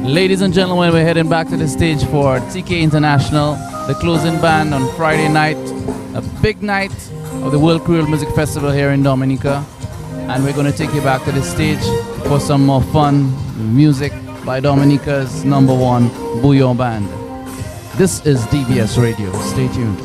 Ladies and gentlemen, we're heading back to the stage for TK International, the closing band on Friday night, a big night of the World Creole Music Festival here in Dominica, and we're going to take you back to the stage for some more fun music by Dominica's #1 bouillon band. This is DBS Radio. Stay tuned.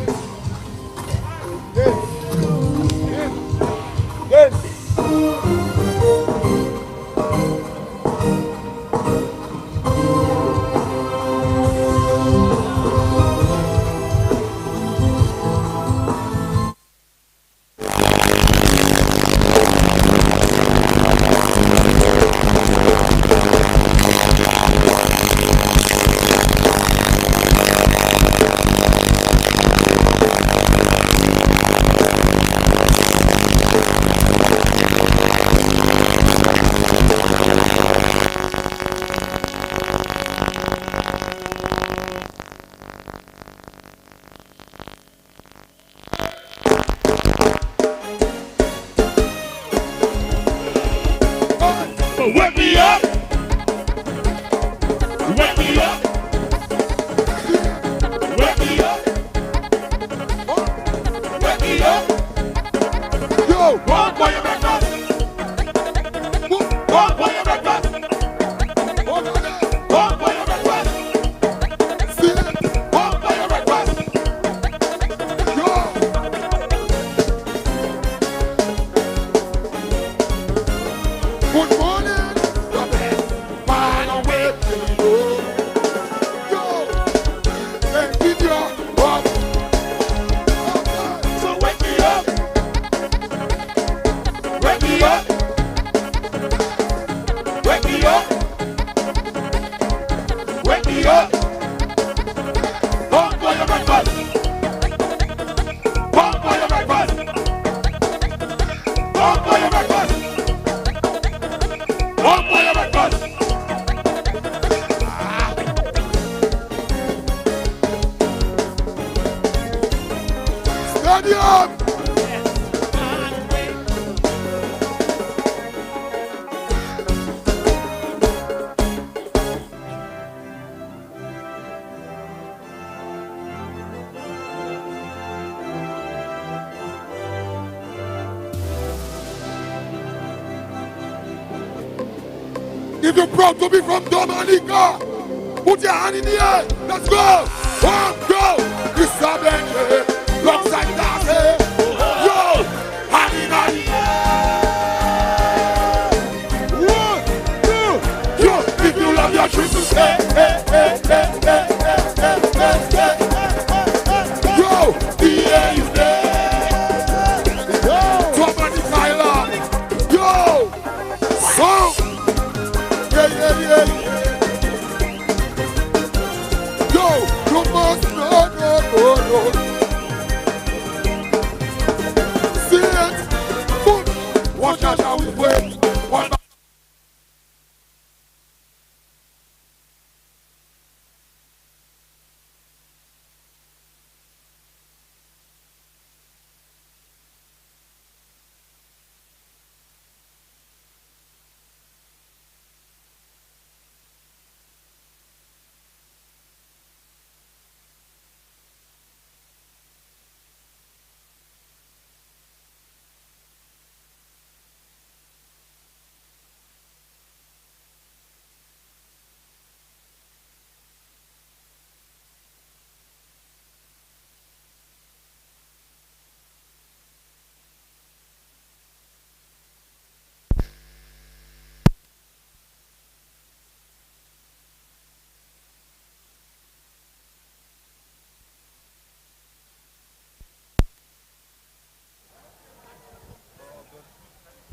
If you're proud to be from Dominica, put your hand in the air. Let's go. One, go. Mr. Bentley, alongside Darcy. Yo, hand in the air. 1, 2. Yo, if you love your trip to stay. Yo, the air is there. Dominica Island. Yo, so. Yeah. Yo, you must no. See it? Good. Watch out how we wait.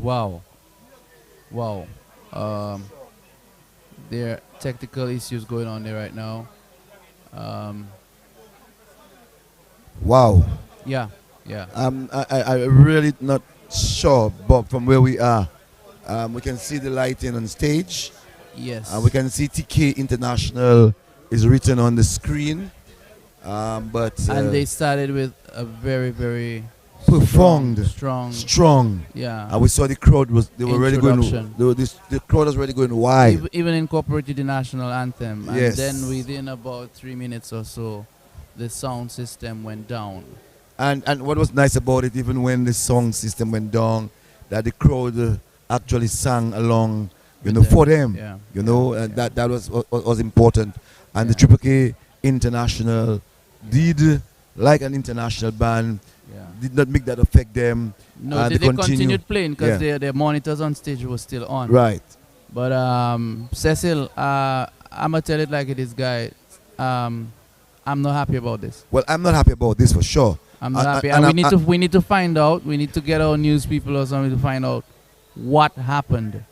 Wow. Wow. There are technical issues going on there right now. Wow. Yeah, yeah. I really not sure, but from where we are, we can see the lighting on stage. Yes. We can see TK International is written on the screen. But and they started with a very, very profound, strong. Yeah. And we saw the crowd they were really going. The crowd was really going wild. Even incorporated the national anthem, and Yes. then within about 3 minutes or so, the sound system went down. And what was nice about it, even when the song system went down, that the crowd actually sang along, for them. Yeah. And that was important. And the Triple K International did, like an international band, did not make that affect them. No, they continued playing because their monitors on stage were still on. Right. But Cecil, I'm gonna tell it like it is, guys. I'm not happy about this. Well, I'm not happy about this for sure. I'm not happy, and we need to find out. We need to get our news people or something to find out what happened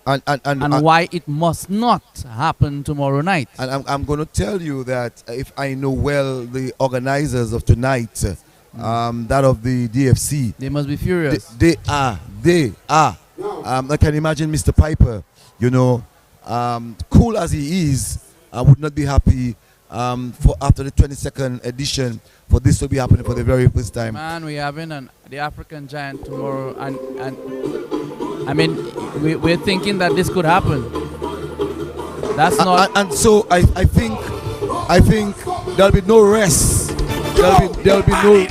and why it must not happen tomorrow night. And I'm going to tell you that if I know well the organizers of tonight, that of the DFC, they must be furious. They are. I can imagine Mr. Piper, cool as he is, I would not be happy for after the 22nd edition for this to be happening for the very first time. Man, we're having the African Giant tomorrow, and I mean, we're thinking that this could happen. That's not. And so I think there'll be no rest. There'll be no.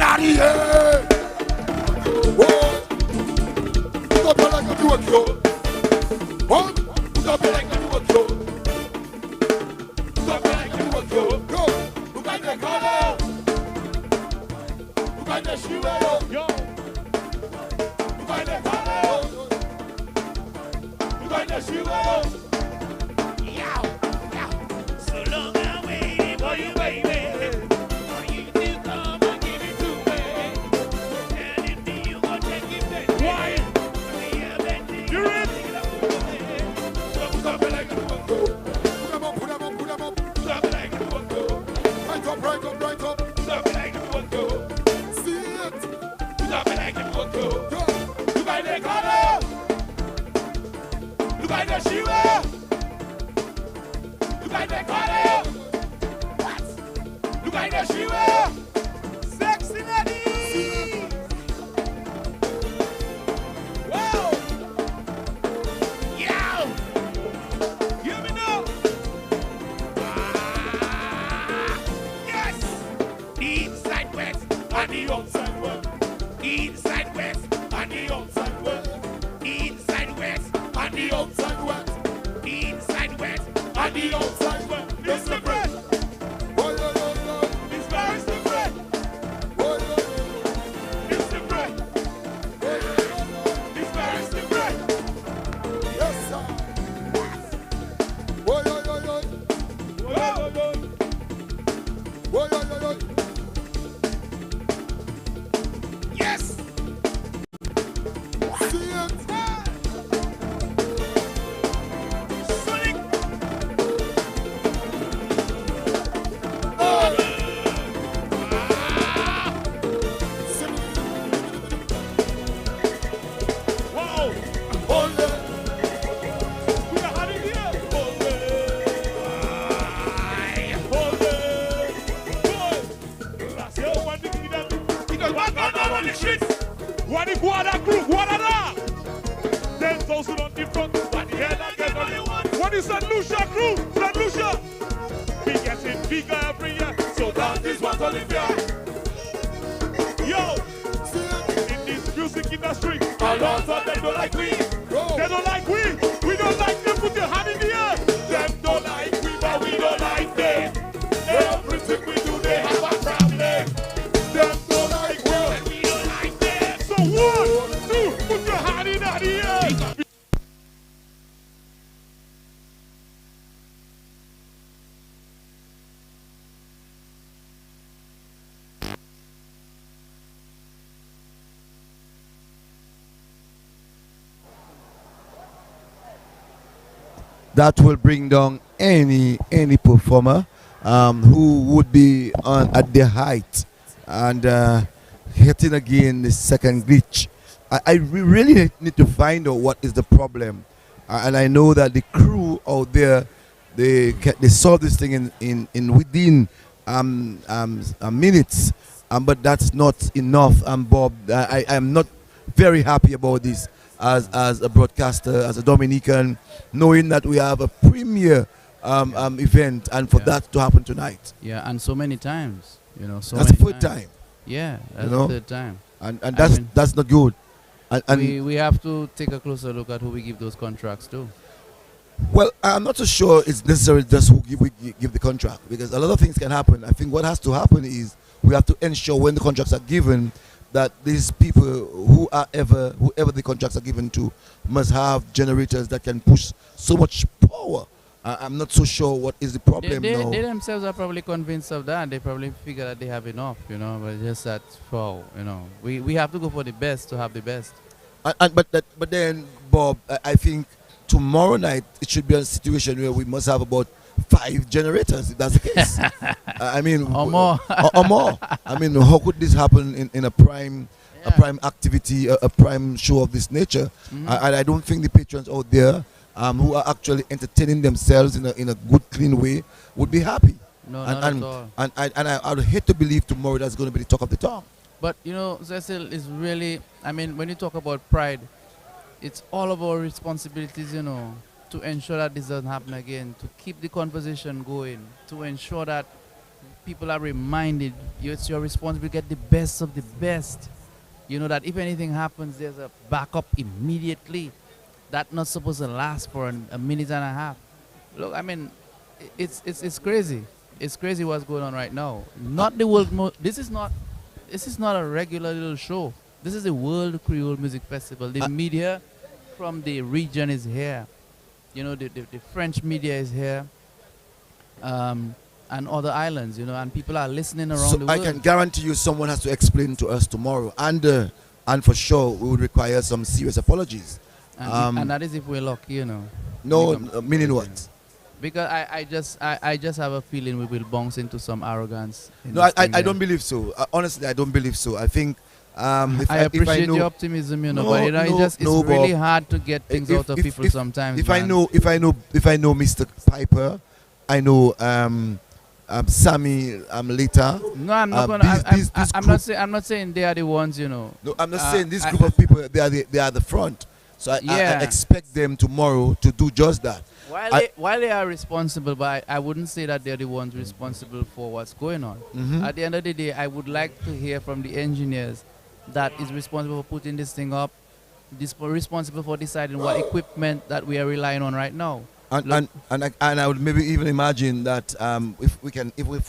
that will bring down any performer who would be at their height and hitting again the second glitch. We really need to find out what is the problem, and I know that the crew out there they solve this thing in within minutes, but that's not enough. Bob, I am not very happy about this as a broadcaster, as a Dominican, knowing that we have a premier event, and for that to happen tonight. Yeah, and so many times, you know. So that's the many third time. Yeah, that's you know? the third time. And that's not good. And we have to take a closer look at who we give those contracts to. Well, I'm not so sure it's necessarily just who we give the contract, because a lot of things can happen. I think what has to happen is we have to ensure when the contracts are given that these people whoever the contracts are given to must have generators that can push so much power. I'm not so sure what is the problem now. They themselves are probably convinced of that. They probably figure that they have enough, you know, but just that for, you know, we have to go for the best to have the best. But then, Bob, I think tomorrow night it should be a situation where we must have about 5 generators, if that's the case. I mean, or more. or more. I mean, how could this happen in a prime activity, a prime show of this nature? I don't think the patrons out there who are actually entertaining themselves in a good, clean way would be happy. No, not at all. And I would hate to believe tomorrow that's going to be the talk of the town. But you know, Cecil, is really, I mean, when you talk about pride, it's all of our responsibilities, you know, to ensure that this doesn't happen again, to keep the conversation going, to ensure that people are reminded it's your responsibility to get the best of the best. You know, that if anything happens, there's a backup immediately. That's not supposed to last for a minute and a half. Look, I mean, it's crazy. It's crazy what's going on right now. Not the world. This is not a regular little show. This is the World Creole Music Festival. The media from the region is here. You know, the French media is here, and other islands, you know, and people are listening around the world. I can guarantee you someone has to explain to us tomorrow, and for sure we would require some serious apologies. And that is if we're lucky, you know. No, meaning what? Because I just have a feeling we will bounce into some arrogance. No, I don't believe so. Honestly, I don't believe so. I think I appreciate your optimism, you know, but you know, it's really hard to get things out of people sometimes. If I know Mr. Piper, I know Sammy later. No, I'm not gonna. I'm not saying they are the ones, you know. No, I'm not saying this group of people. They are the front. So I expect them tomorrow to do just that. While they are responsible, but I wouldn't say that they're the ones responsible for what's going on. At the end of the day, I would like to hear from the engineers that is responsible for putting this thing up, responsible for deciding what equipment that we are relying on right now. And I would maybe even imagine that if we can even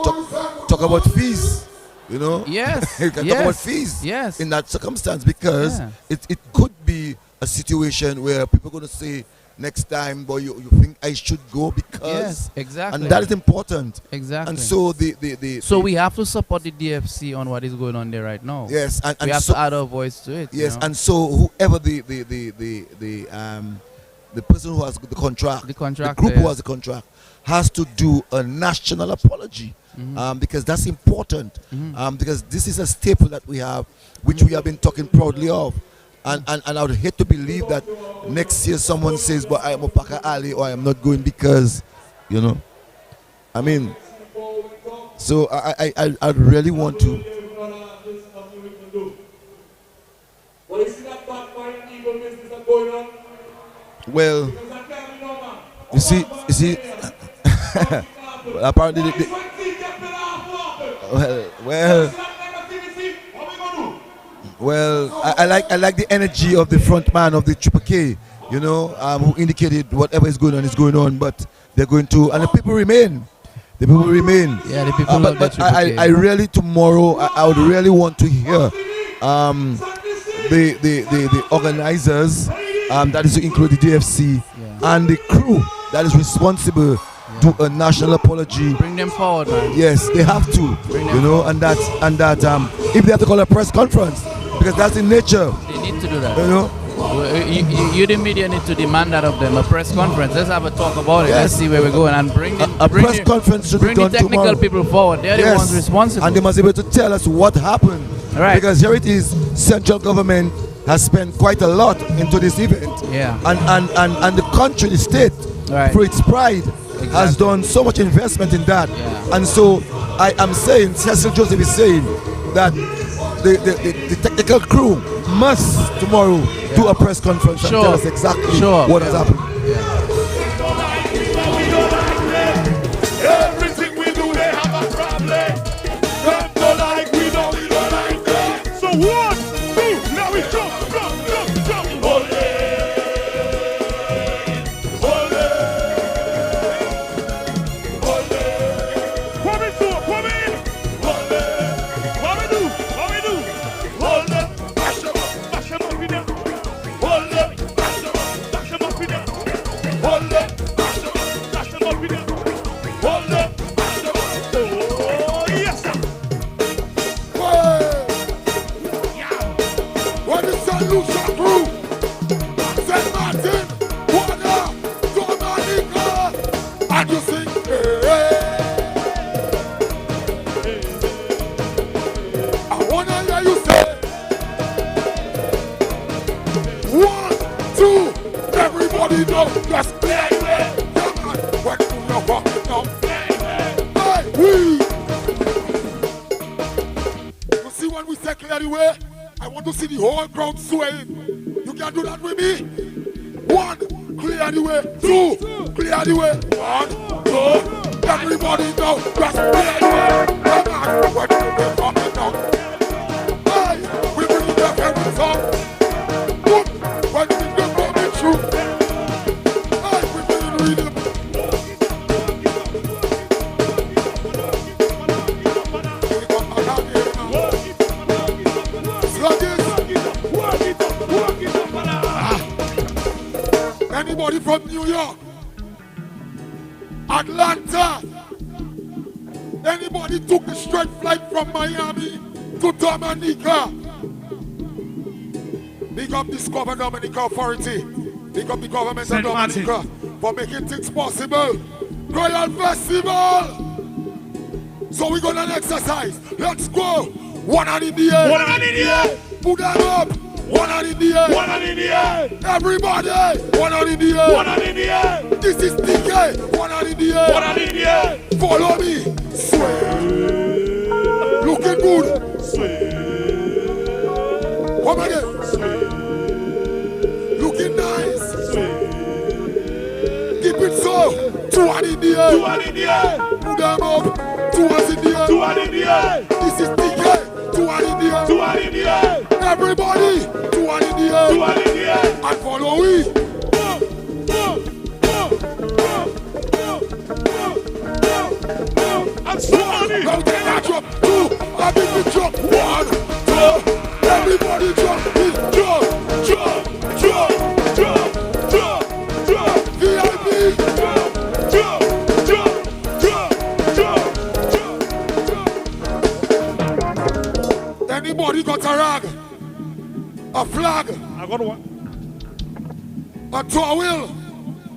talk about fees, you know. Yes. We can talk about fees. Yes. In that circumstance, because it could be a situation where people are going to say next time, boy, you think I should go because exactly, and that is important. Exactly. And so so we have to support the DFC on what is going on there right now. Yes, and we have to add our voice to it. Yes, you know? and so whoever the person who has the contract, the group who has the contract, has to do a national apology, because that's important. Because this is a staple that we have, which we have been talking proudly of. And I would hate to believe that next year someone says, but I am a Paka Ali, or I am not going because, you know. I mean, so I really want to. Well, you see, well, apparently, well, I like the energy of the front man of the Triple K, you know, who indicated whatever is going on, but they're going to, and the people remain. The people remain. Yeah, the people love but the Triple K. I really tomorrow I would really want to hear the organizers, that is to include the DFC and the crew that is responsible to a national apology. Bring them forward, man. Yes, they have to. You know, and that if they have to call a press conference, because that's in nature. They need to do that. You know, You the media need to demand that of them. A press conference. Let's have a talk about it. Yes. Let's see where we're going and bring a press conference should bring be the done technical tomorrow. people forward. They're the ones responsible. And they must be able to tell us what happened. Right. Because here it is, central government has spent quite a lot into this event. Yeah. And the country, the state, for its pride, has done so much investment in that. Yeah. And so I am saying, Cecil Joseph is saying that the technical crew must tomorrow do a press conference and tell us exactly what has happened. Everything we do, they have a problem. Them don't like, we don't like them. So 1, 2, now we jump. Hold it. Come in. Hold it. What we do? Hold it. Bash them up in there. Hold it. Bash them up in there. Hold it. Bash them up in there. Hold it. Oh, yes, sir. When the sun looks up through, St. Martin, water, Dominica, and you sing, I wanna hear you say, 1, 2, everybody know, just play it. Come on, what do you fucking know? Hey, we. You see when we say clear the way? I want to see the whole crowd swaying. You can do that with me? 1, clear the way. 2, clear the way. 1, 2, everybody know. Just clear the way. Come on, what do you fucking know? Hey, we bring the favorite song. Good, when we go coming through. Hey, we bring the rhythm. Anybody from New York, Atlanta, anybody took the straight flight from Miami to Dominica? Big up Discover Dominica Authority. Big up the government of Dominica for making things possible. Royal Festival. So we're gonna exercise. Let's go. 1 hand in the air. 1 hand in the air. Put that up. 1 hand in the air. 1 hand in the air. Everybody. 1 hand in the air. 1 hand in the air. This is DK. 1 hand in the air. 1 hand in the air. Follow me. Sway. Looking good. Sway. Come again. Sway. Looking nice. Sway. Keep it so. 2 hand in the air. 2 hand in the air. Put them up. 2 hands in the air. 2 hand in the air. This is DK. 2 hand in the air. 2 hand in the air. Everybody. 2 hand in the air. 2 hand in the air. And follow we. And somebody. Now take that drop. 2. I think we drop. 1, 2. Everybody drop. Drop. VIP. Anybody got a rag? A flag? I got one. A towel?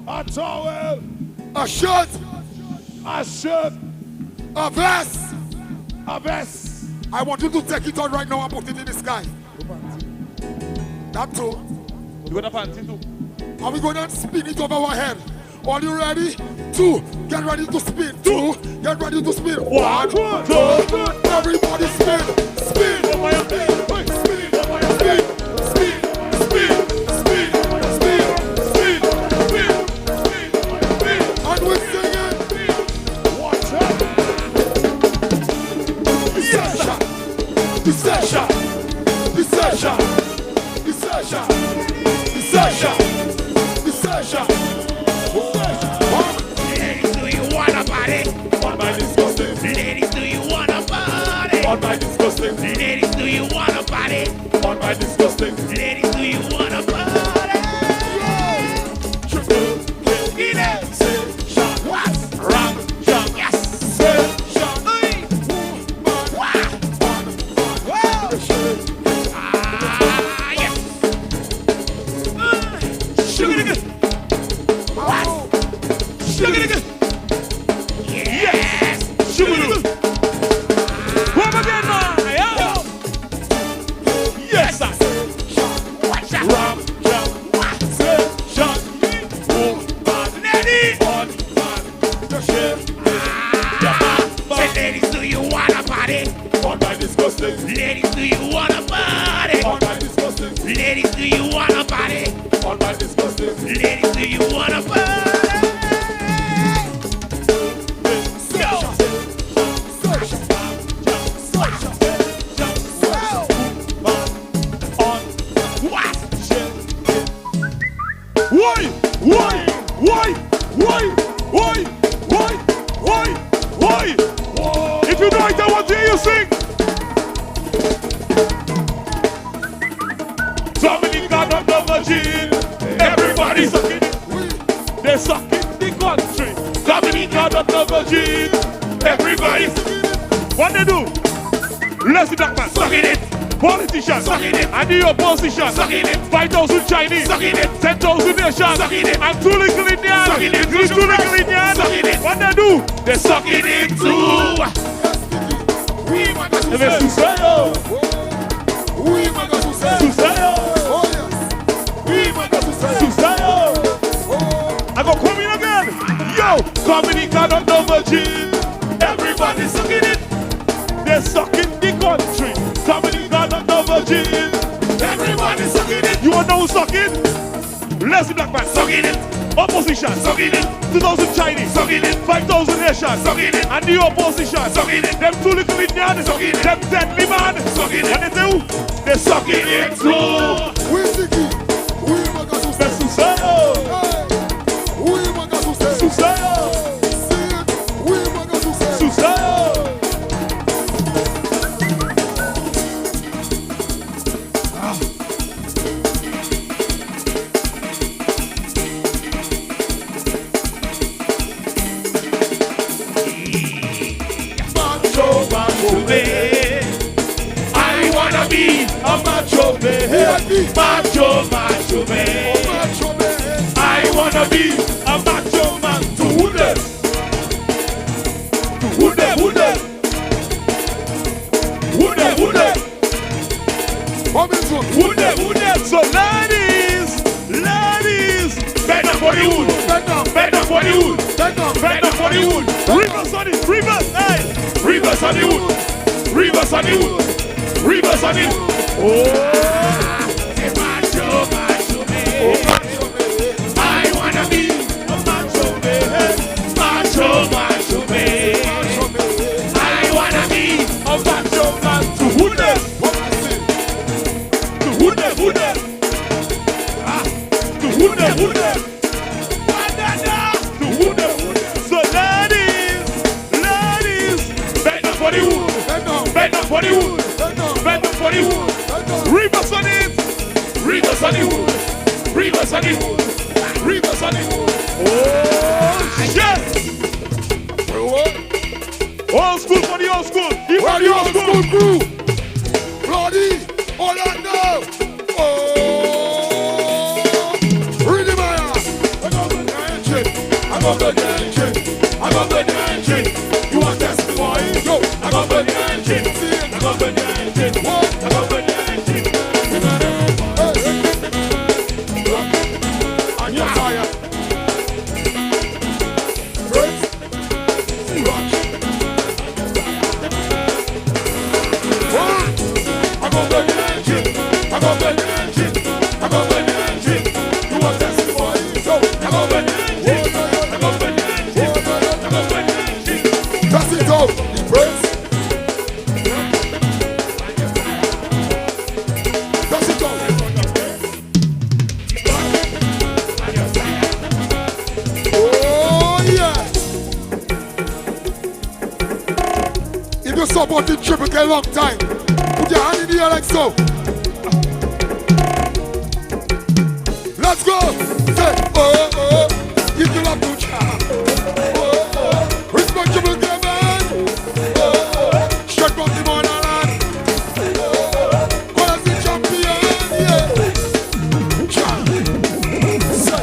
A towel. A shirt? A shirt. A vest? A vest. I want you to take it on right now and put it in the sky. That too. You got a panty too. Are we going to spin it over our head? Are you ready? 2. Get ready to spin. 2. Get ready to spin. 1, 2. Everybody spin. Spin. Spin. And we're singing. Watch out. Ladies, do you wanna party? On my disgusting. Ladies, do you wanna party? On my disgusting. Ladies, do you wanna party? On my disgusting. Ladies, do you wanna party? Sugar nigga. What? Sugar nigga. Yes. Sugar nigga. One again, man. Yo. Yes, sir. Watch out. Ram, jump, say, shot, boom, bad, lady, on, man, the shit. Say, ladies, do you wanna party? On my disgusting. Ladies, do you wanna party? On my disgusting. Ladies, do you wanna party? On my disgusting. Ladies, do you wanna party? Why? If you know it, I want to hear you sing. Dominica, not the virgin. Everybody sucking it. They're sucking the country. Dominica, not the virgin. Everybody sucking it. What they do? Let's the black man sucking it. Politicians sucking it. And the opposition sucking it. 5,000 Chinese sucking it. 10,000 Asians sucking it. And 2 little Indians sucking it. 2 little Indians sucking it. What they do? They're sucking it too. We want to say Cicero. We want to say Cicero. Oh yes. We want to say Cicero. I go come in again. Yo, Dominica not the virgin. Everybody sucking it. They're sucking the country. Dominica not the virgin. Everybody sucking it. You want to know who's sucking? Let's the black man sucking it. Opposition sucking it. 2,000 Chinese sucking it. 5,000 Asians sucking it. And the opposition sucking it. Them 2 little Indians sucking it. Them deadly man sucking it. What they do? They're sucking it too. We sticky. We want to say Cicero. We want to say Cicero. We want to say Cicero. I wanna be a macho man. Macho man. I wanna be a macho man. To wood. So ladies, better for the wood. Better for the wood. Better for the wood. Rivers on it, rivers, hey. Rivers on the wood. Rivers on the wood. Rivers on it. Oh, macho man. I wanna be a macho man. Macho man. I wanna be a macho man. To wood. To wood. To wood. So ladies, better for the wood. Better for the wood. Better for the wood. Rivers on it. Rivers on the wood. Rivers on the wood. Rivers on the wood. Oh, yes. Old school for the old school. For the old school crew. Bloody Orlando. Oh, really, man. I got the engine. I got the engine. I got the engine. You want testimony? Yo, I got the engine. I got the engine. What? I got the engine. On your fire. I got the engine. I got the engine. I got the engine. You want testimony? Yo, I got the engine. I got the engine. I got the engine. That's it, go. Praise. That's it, go. Oh, yeah. If you support the triple K long time, put your hand in the air like so. Let's go. Say, oh, oh. If you love to chat. Oh, oh. Responsible Kevin. Oh, oh. Straight from the motherland. Oh, oh. Quality champion. Yeah. Chat. So,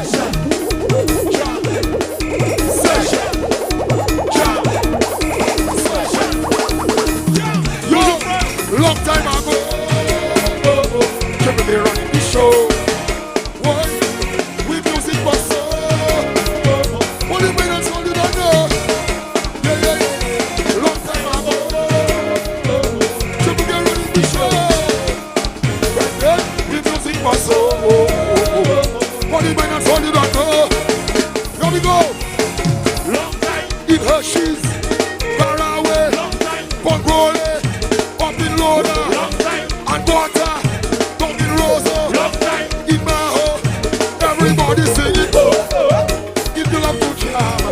Everybody sing it. Give you love to jam.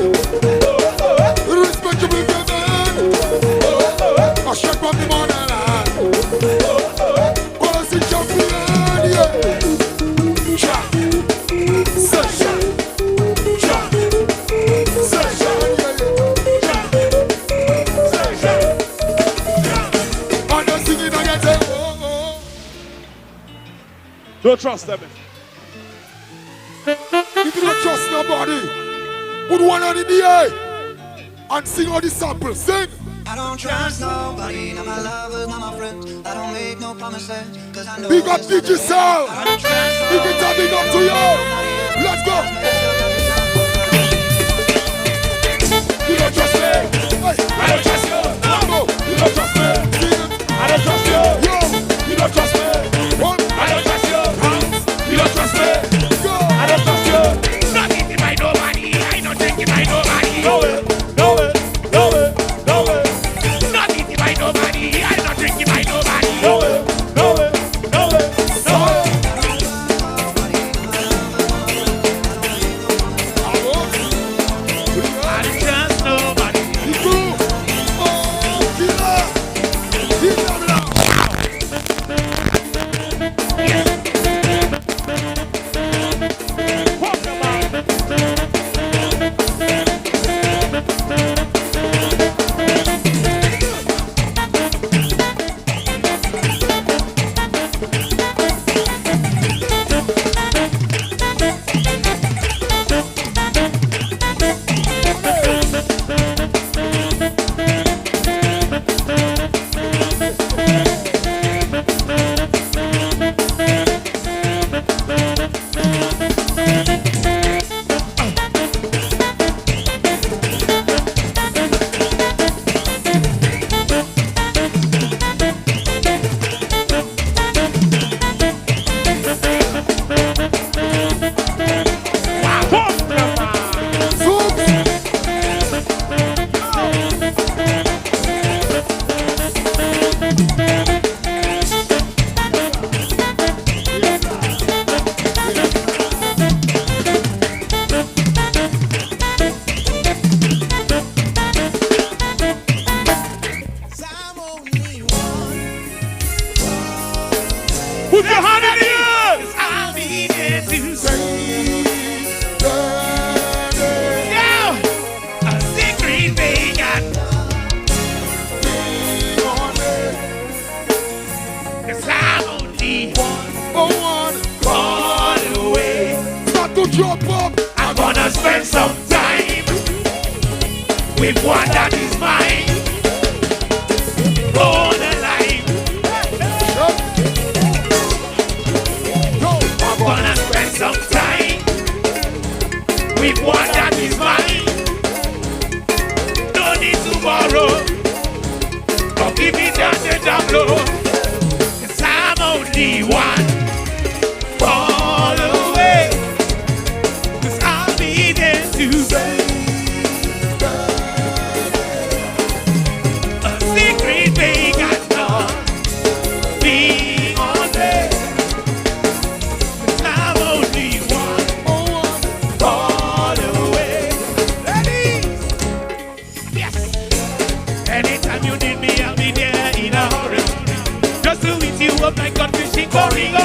Respectable man. I shake from the motherland. Policy champion, yeah. Cha. Session. Cha. Session, yeah. Cha. Session. And then sing it again, say, oh, oh. Don't trust them. If you don't trust nobody, put one on in the air and sing all the samples. Sing. I don't trust nobody, not my lovers, not my friends. I don't make no promises, cause I know Big up DJ Sound. Big it up, big up to you. Let's go. You don't trust me. Hey, I don't trust you. No, you don't trust me. I don't trust you. Yo, you don't trust me. What? I don't trust you. You don't trust me. Go. I don't trust you. Not eating by nobody. I don't drink it by nobody. No way, no way, no way, no way. Not eating by nobody. I don't drink it by nobody. No way, no way, no way, no way. I don't trust nobody. Put your hand in the air. 'Cause I'll be there to save. Yeah, a secret they got. 'Cause I'm only one call away. Start to jump up. I'm gonna spend some time with one that is mine. Born alive. I'm gonna spend some time with one that is mine. No need to borrow, but give me that down low. 'Cause I'm only one fall away. 'Cause I'll be there to save. A secret they got done. Be on there. 'Cause I'm only one fall away. Ladies, yes. Anytime you need me, I'll be there in a hurry. Just to eat you up like gun fishing for Ringo.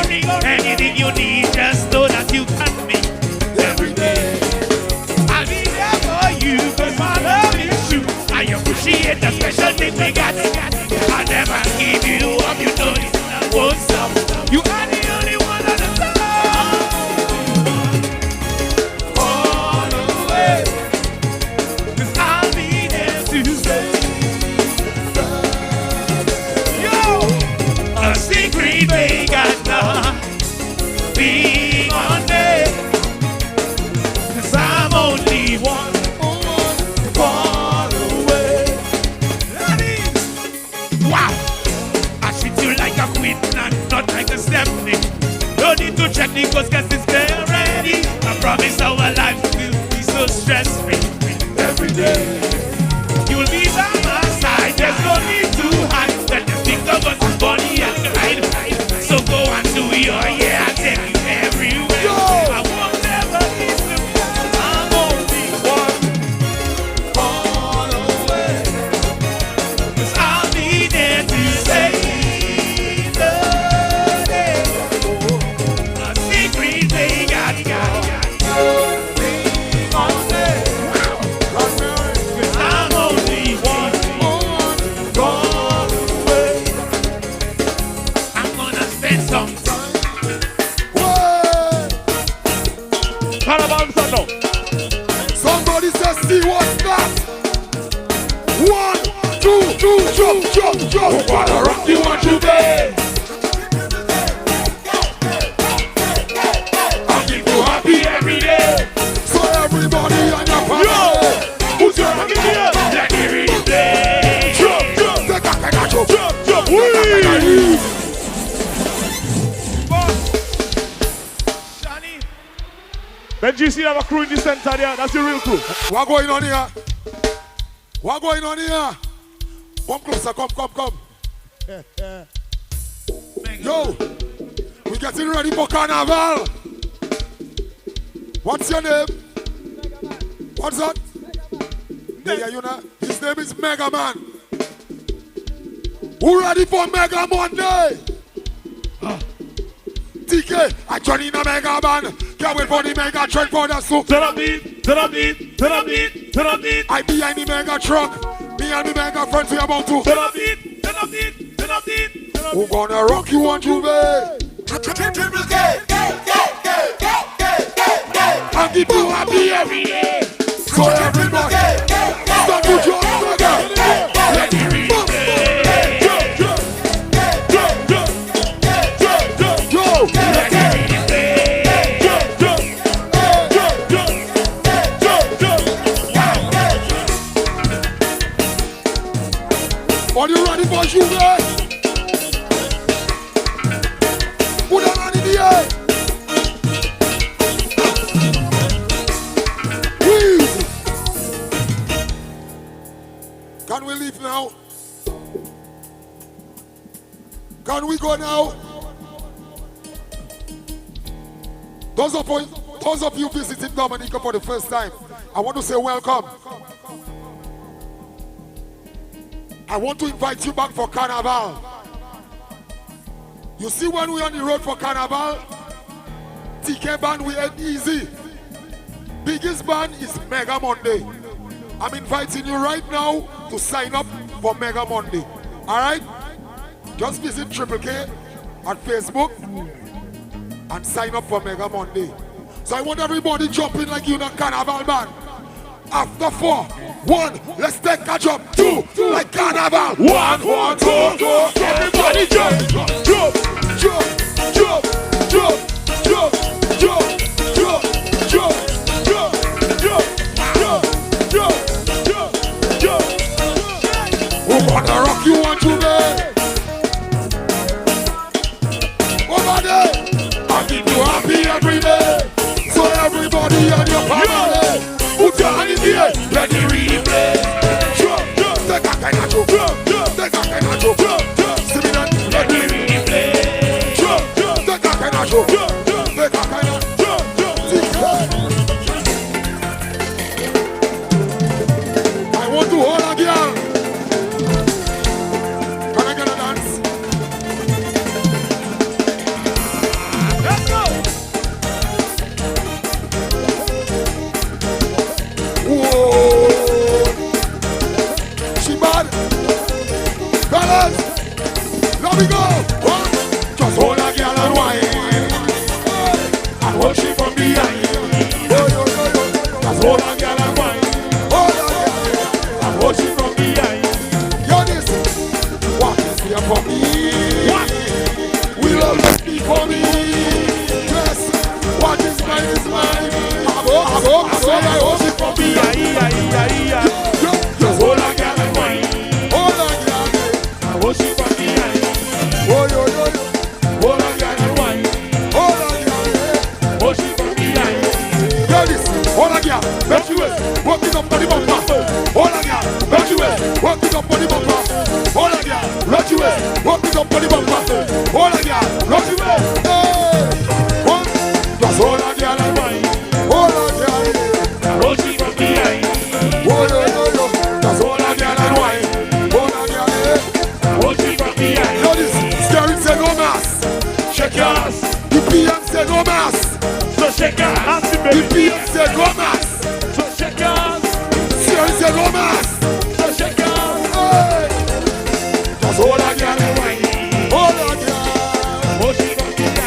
Carnival son now. Somebody says, see what's that? 1, 2, jump. Who wanna rock you on today? I'll keep you happy every day. So everybody on your party. Yo, who's your happy day? Let me read it play. Jump. When GC have a crew in the center there, that's the real crew. What going on here? What going on here? Come closer, come. Yo, we getting ready for Carnival. What's your name? What's that? Yeah, you know, his name is Mega Man. Who ready for Mega Monday? TK, I join in a Mega Man. Can't wait for the Mega Trend for the soup. Turn up beat. I behind the Mega truck. Me and the Mega friends we about to. Turn up beat. Who gonna rock you on Juve? And keep you happy every day. So everybody, start to jump together. Let me read it. Are you ready for Juve? Put that hand in the air. Please. Can we leave now? Can we go now? Those of you visiting Dominica for the first time, I want to say welcome. I want to invite you back for Carnival. You see, when we're on the road for Carnival, TK band we ain't easy. Biggest band is Mega Monday. I'm inviting you right now to sign up for Mega Monday. Alright? Just visit Triple K on Facebook and sign up for Mega Monday. So I want everybody jumping like you know Carnival band. After 4, 1, let's take a jump. 2, like Carnival. 1, 2. Everybody jump. Who wanna rock you on today? Over there, I'll keep you happy every day. So everybody on your party. Put your hand in the air, let me read it play. Take a kind of joke. See me then, let me read it play. Take a kind of joke. I want to hold a girl. Can I get a dance? Let's go. Whoa. She bad. Fellas, let me go. What? Just hold a girl and wine. And hold she from behind. Just hold a girl and wine. And hold she from behind. Yo, this. What is here for me? What? Will always be for me. Yes. What is mine is mine. I hold she from behind. Just hold a girl and wine. Hold a girl. I hold she from behind. Hold a girl and wine. Hold a girl. Hold she from behind. Yo, this. Hold a girl. Bet you is. Walk it up for the bumper. Hold a girl. Bet you is. Walk it up for the bumper. Hold a girl. Bet you is. Walk it up for the bumper. Hold a girl. Bet you is. Hey. Just hold a girl and wine. Hold a girl. Hold she from behind. Hold a girl. Just hold a girl and wine. Hold a girl. Hold she from behind. Yo, this. Scary say no mass. Shake your ass. The PM say no mass. So shake your ass. The PM say no mass. So shake your ass. Scary say no mass. So shake your ass. Hey. Just hold a girl and wine. Hold a girl. Hold she from behind.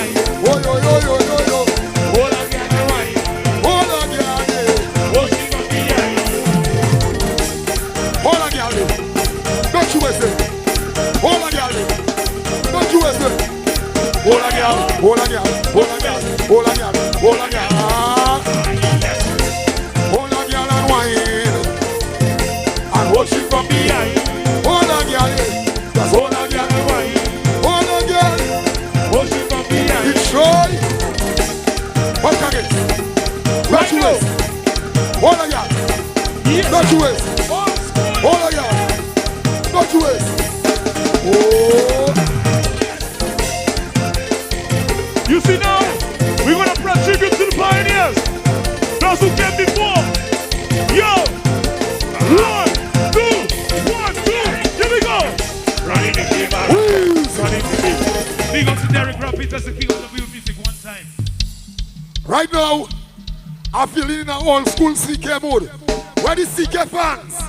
from behind. Hold on, girl. Just hold on, girl. Hold on, girl. Hold she from behind. It's Troy. Back again. Not you waist. Hold on, girl. Not you waist. Hold on, girl. Not you waist. Oh. You see now, we're gonna pay tribute to the pioneers, those who came before. Yo, 1, 2, 1, 2, here we go. Running the game, running the game. Big up to Derek Rapids as the king of the wheel music one time. Right now, I'm feeling in an old school CK mode. Where the CK fans?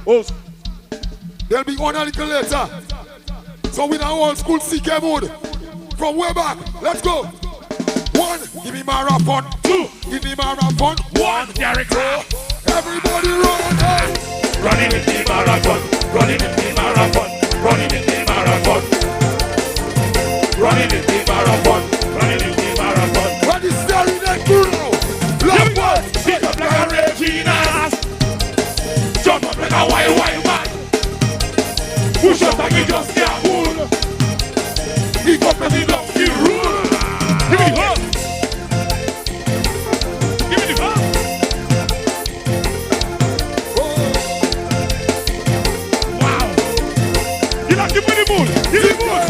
Oh, they'll be on a little later. So we're in an old school CK mode. From way back, let's go. 1, give me marathon. 2, give me marathon. 1, Derek. Everybody run, hey. Running in the marathon, running in the marathon, running in the marathon. Running in the marathon, running in the marathon. Where the Serenade crew now? Love one. Pick up like a Regina. Jump up like a wild man. Push up like you just can't hold. Pick up and the donkey rule. Give me the hug. Give me the hug. Wow. Give me the mood. Give me the mood.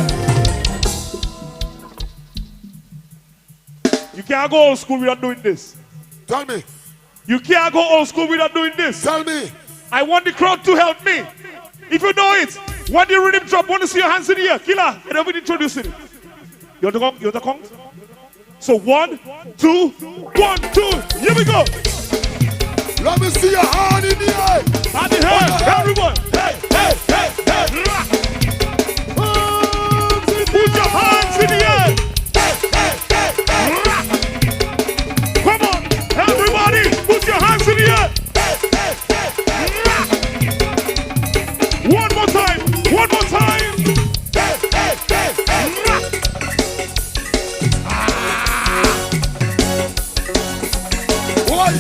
You can't go old school without doing this. Tell me. You can't go old school without doing this. Tell me. I want the crowd to help me. If you know it, when the rhythm drop, I want to see your hands in the air. Killer, and everybody introduce it. You want the count? So 1, 2, 1, 2. Here we go. Let me see your hand in the air. Hand in hand, everyone. Hey, hey, hey, hey. Put your hands in the air. Hey, hey, hey, hey. Come on, everybody, put your hands in the air. One more time, one more time.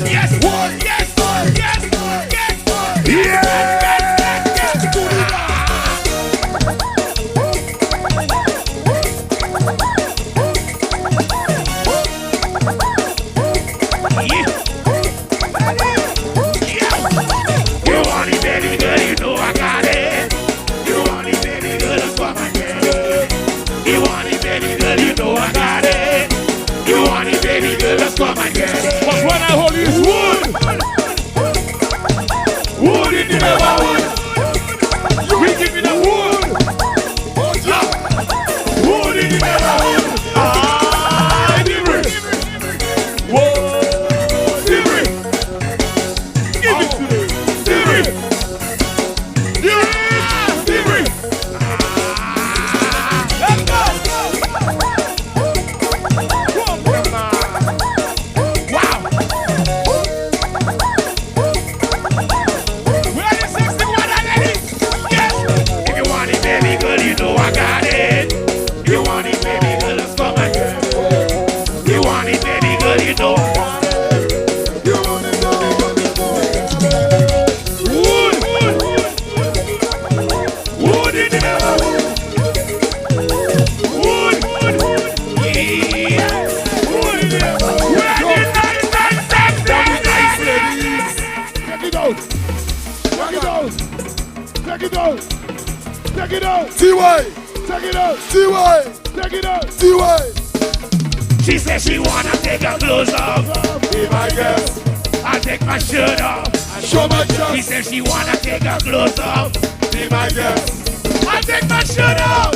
Yes, one, yes, one, yes, one, yes, one. Yeah. You want it, baby girl, you know I got it. You want it, baby girl, that's what I get. You want it, baby girl, you know I got it. You want it, baby girl, that's what I get. But when I hold you, it's wood. Wood in the neighborhood. We give me the wood. Wood in the neighborhood. Ah, different. Whoa, different. Give it to me. Different. Different. Let's go. Take it out. T-Way. Take it out. T-Way. Take it out. T-Way. She said she wanna take her clothes off. Be my guest. I take my shirt off. Show my chest. She said she wanna take her clothes off. Be my guest. I take my shirt off.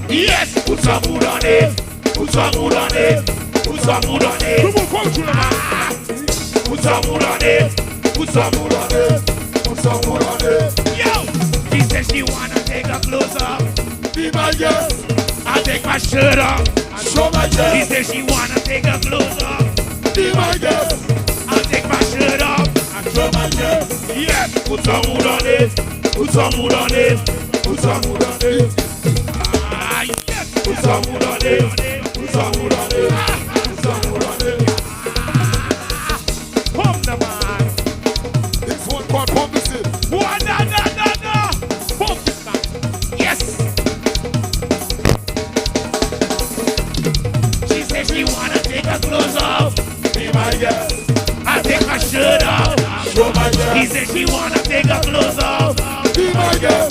Yes, put some mood on it. Put some mood on it. Put some mood on it. Put some mood on it. Put some mood on it. Put some mood on it. Yo, she said she wanna take her clothes off. Be my guest. I take my shirt off. Show my chest. She said she wanna take her clothes off. Be my guest. I'll take my shirt off and show my chest. Yes, put some mood on it. Put some mood on it. Put some mood on it. Ah, yes, put some mood on it. Put some mood on it. Put some mood on it. Come the man. This one called publicity. What? girl. I take my shirt off. Show my girl. He said she wanna take her clothes off. Be my girl.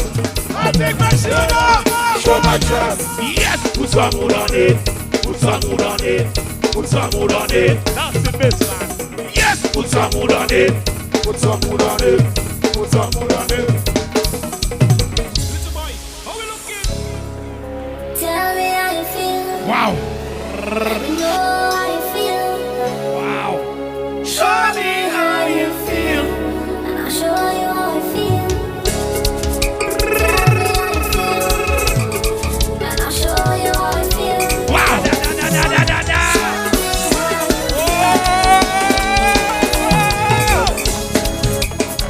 I take my shirt off. Show my chest. Yes, put some mood on it. Put some mood on it. Put some mood on it. That's the best man. Yes, put some mood on it. Put some mood on it. Put some mood on it. Listen, boy, how we looking? Tell me how you feel. Wow. Let me know how you feel. Wow. Show me how you feel. And I'll show you how I feel. Tell me how you feel. And I'll show you how I feel. Wow. Da, da, da, da, da, da.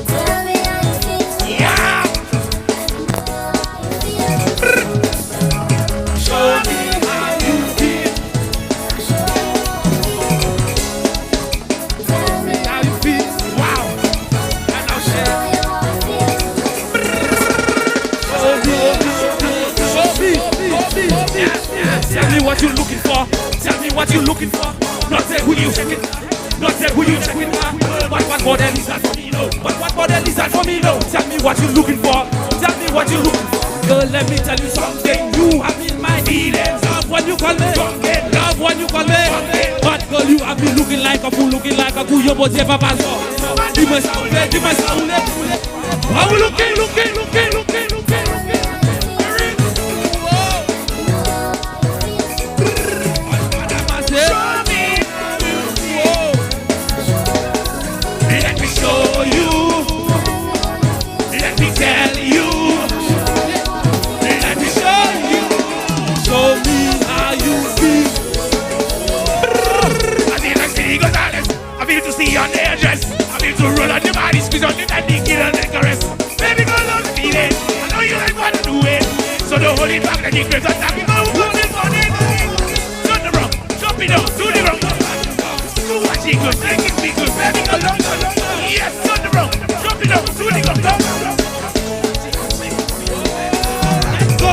Tell me how you feel. Yeah. Show me how you feel. Tell me How you feel. Wow. And I'll share. Tell me what you're looking for. Tell me what you're looking for. Not say who you check it. Not say who you check with. What model is that for me? No. What model is that for me? No. Tell me what you're looking for. Tell me what you're looking for. Girl, let me tell you something. You have in my feelings. Love when you call me. Love when you call me. But girl, you have me looking like a fool, looking like a fool. Your body ever pass off. Give me sound, give me sound. How we looking, looking, looking, looking, looking. Let me show you. Let me tell you. Let me show you. Show me how you feel. I feel like City Gonzalez. I feel to see on their dress. I feel to roll on the body, squeeze on the daddy, kill and the caress. Baby girl, don't feel it. I know you like what to do it. So don't hold it back, let it grip on top. You know who this on it. Turn the wrong, jump it down, do the wrong. Do what she good, make it be good. Baby girl, don't go. Yes, turn the wrong, jump it down, do the wrong. Let's go.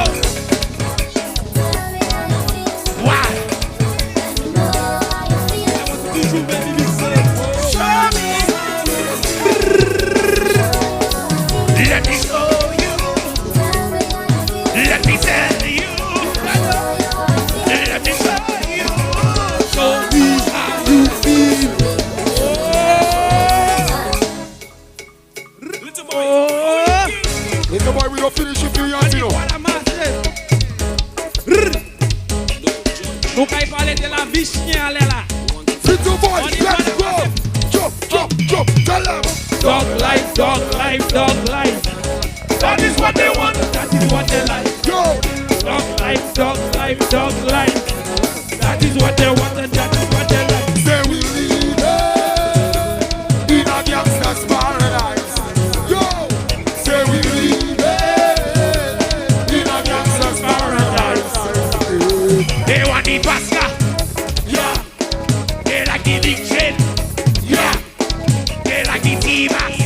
Why? Let me show you. Let me tell you. Let me show you. Show me how you feel. Little boy, we don't finish if you want to know. Nunca aí falei de la vichinha, Lela. Little boy, let's go. Jump, jump, jump, tell them. Dog life, dog life, dog life. That is what they want. That is what they like. Yo. Dog life, dog life, dog life. That is what they want and that is what they like. Say we live in a gangster's paradise. Yo. Say we live in a gangster's paradise. They want the Pascal. Yeah. They like the big chain. Yeah. They like the T-Max.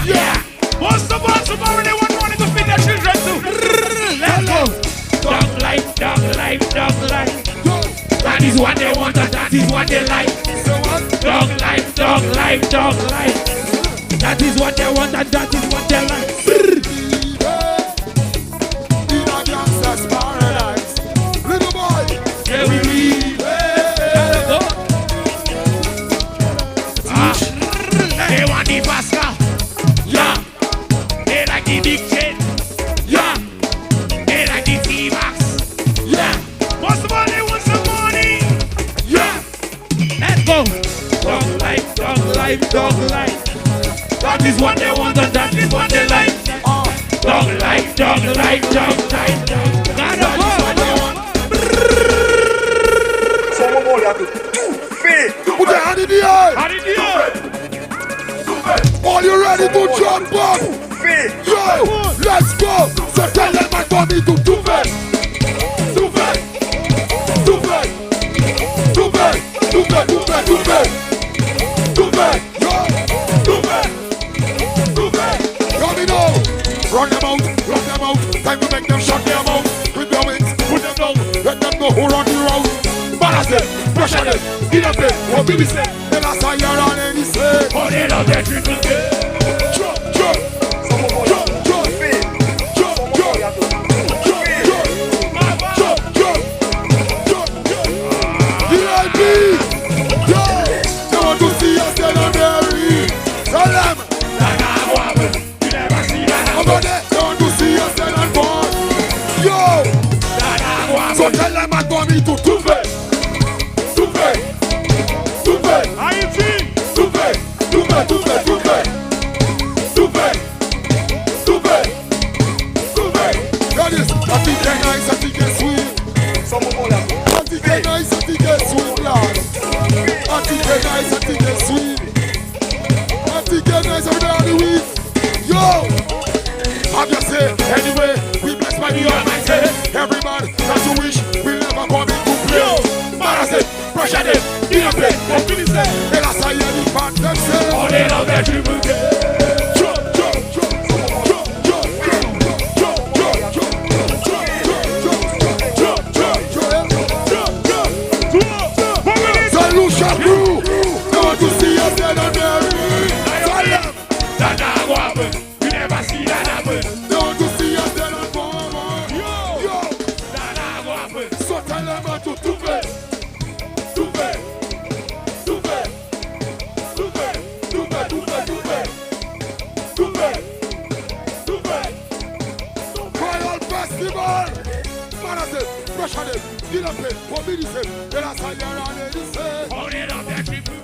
Yeah. Most of all, tomorrow they want money to feed their children too. Let's go. Dog life, dog life, dog life. That is what they want and that is what they like. Dog life, dog life, dog life. That is what they want and that is what they like. In a gangster's paradise. Little boy. Yeah, we live. They want the Pascal. Yeah. They like the big chain. Yeah. They like the T-Max. Yeah. Most of all, they want some money. Yeah. Let's go. Dog life, dog life, dog life. That is what they want and that is what they like. Dog life, dog life, dog life. That is what they want. Someone more like to put your hand in the air. Hand in the air. Are you ready to jump up? Yo, let's go. So tell them my body to do it. Do it. Do it. Do it. Do it. Do it. Do it. Do it. Yo, do it. Do it. Run it out. Run them out. Run them out. Time to make them shut their mouth. With their wings, put them down. Let them know who run the road. Balance it. Pressure it. Get up it. What we say? Then I say of the triple K. Jump, jump. Jump, jump. Jump, jump. Jump, jump. Jump, jump. VIP. Yo. They want to see us celebrate. Tell them. That I want. You never see that. Over there. They want to see us celebrate. Yo. That I want. So tell them I'm going to Tuve. Tuve. Tuve. Haiti. Tuve. Tuve. Tuve. Tuve. Tuve. Tuve. Tuve. That is. I think they're nice. I think they're sweet. Some more. I think they're nice. I think they're sweet, Lord. I think they're nice. I think they're sweet. I think they're nice. Everybody week. Yo. I'm just saying. Anyway, we blessed by the Almighty. Everybody, that's a wish. We'll never come into play. Marathon, pressure them, in a play, what can you say? And I say, yeah, the band them say, oh, they love their triple K. Jump, jump, jump, jump, jump, jump, jump, jump, jump, Solution crew, they want to see us dead and buried. Tell them, that never happen. You never see that happen. They want to see us dead and buried. Yo, that never happen. So tell them how to Tuve. Tuve. Tuve. Tuve. Tuve. Tuve. Tuve. Tuve. Royal Festival. Marathon, pressure them, dinner play, mobility them. Then I say you're on it, you say. Hold it up, that triple.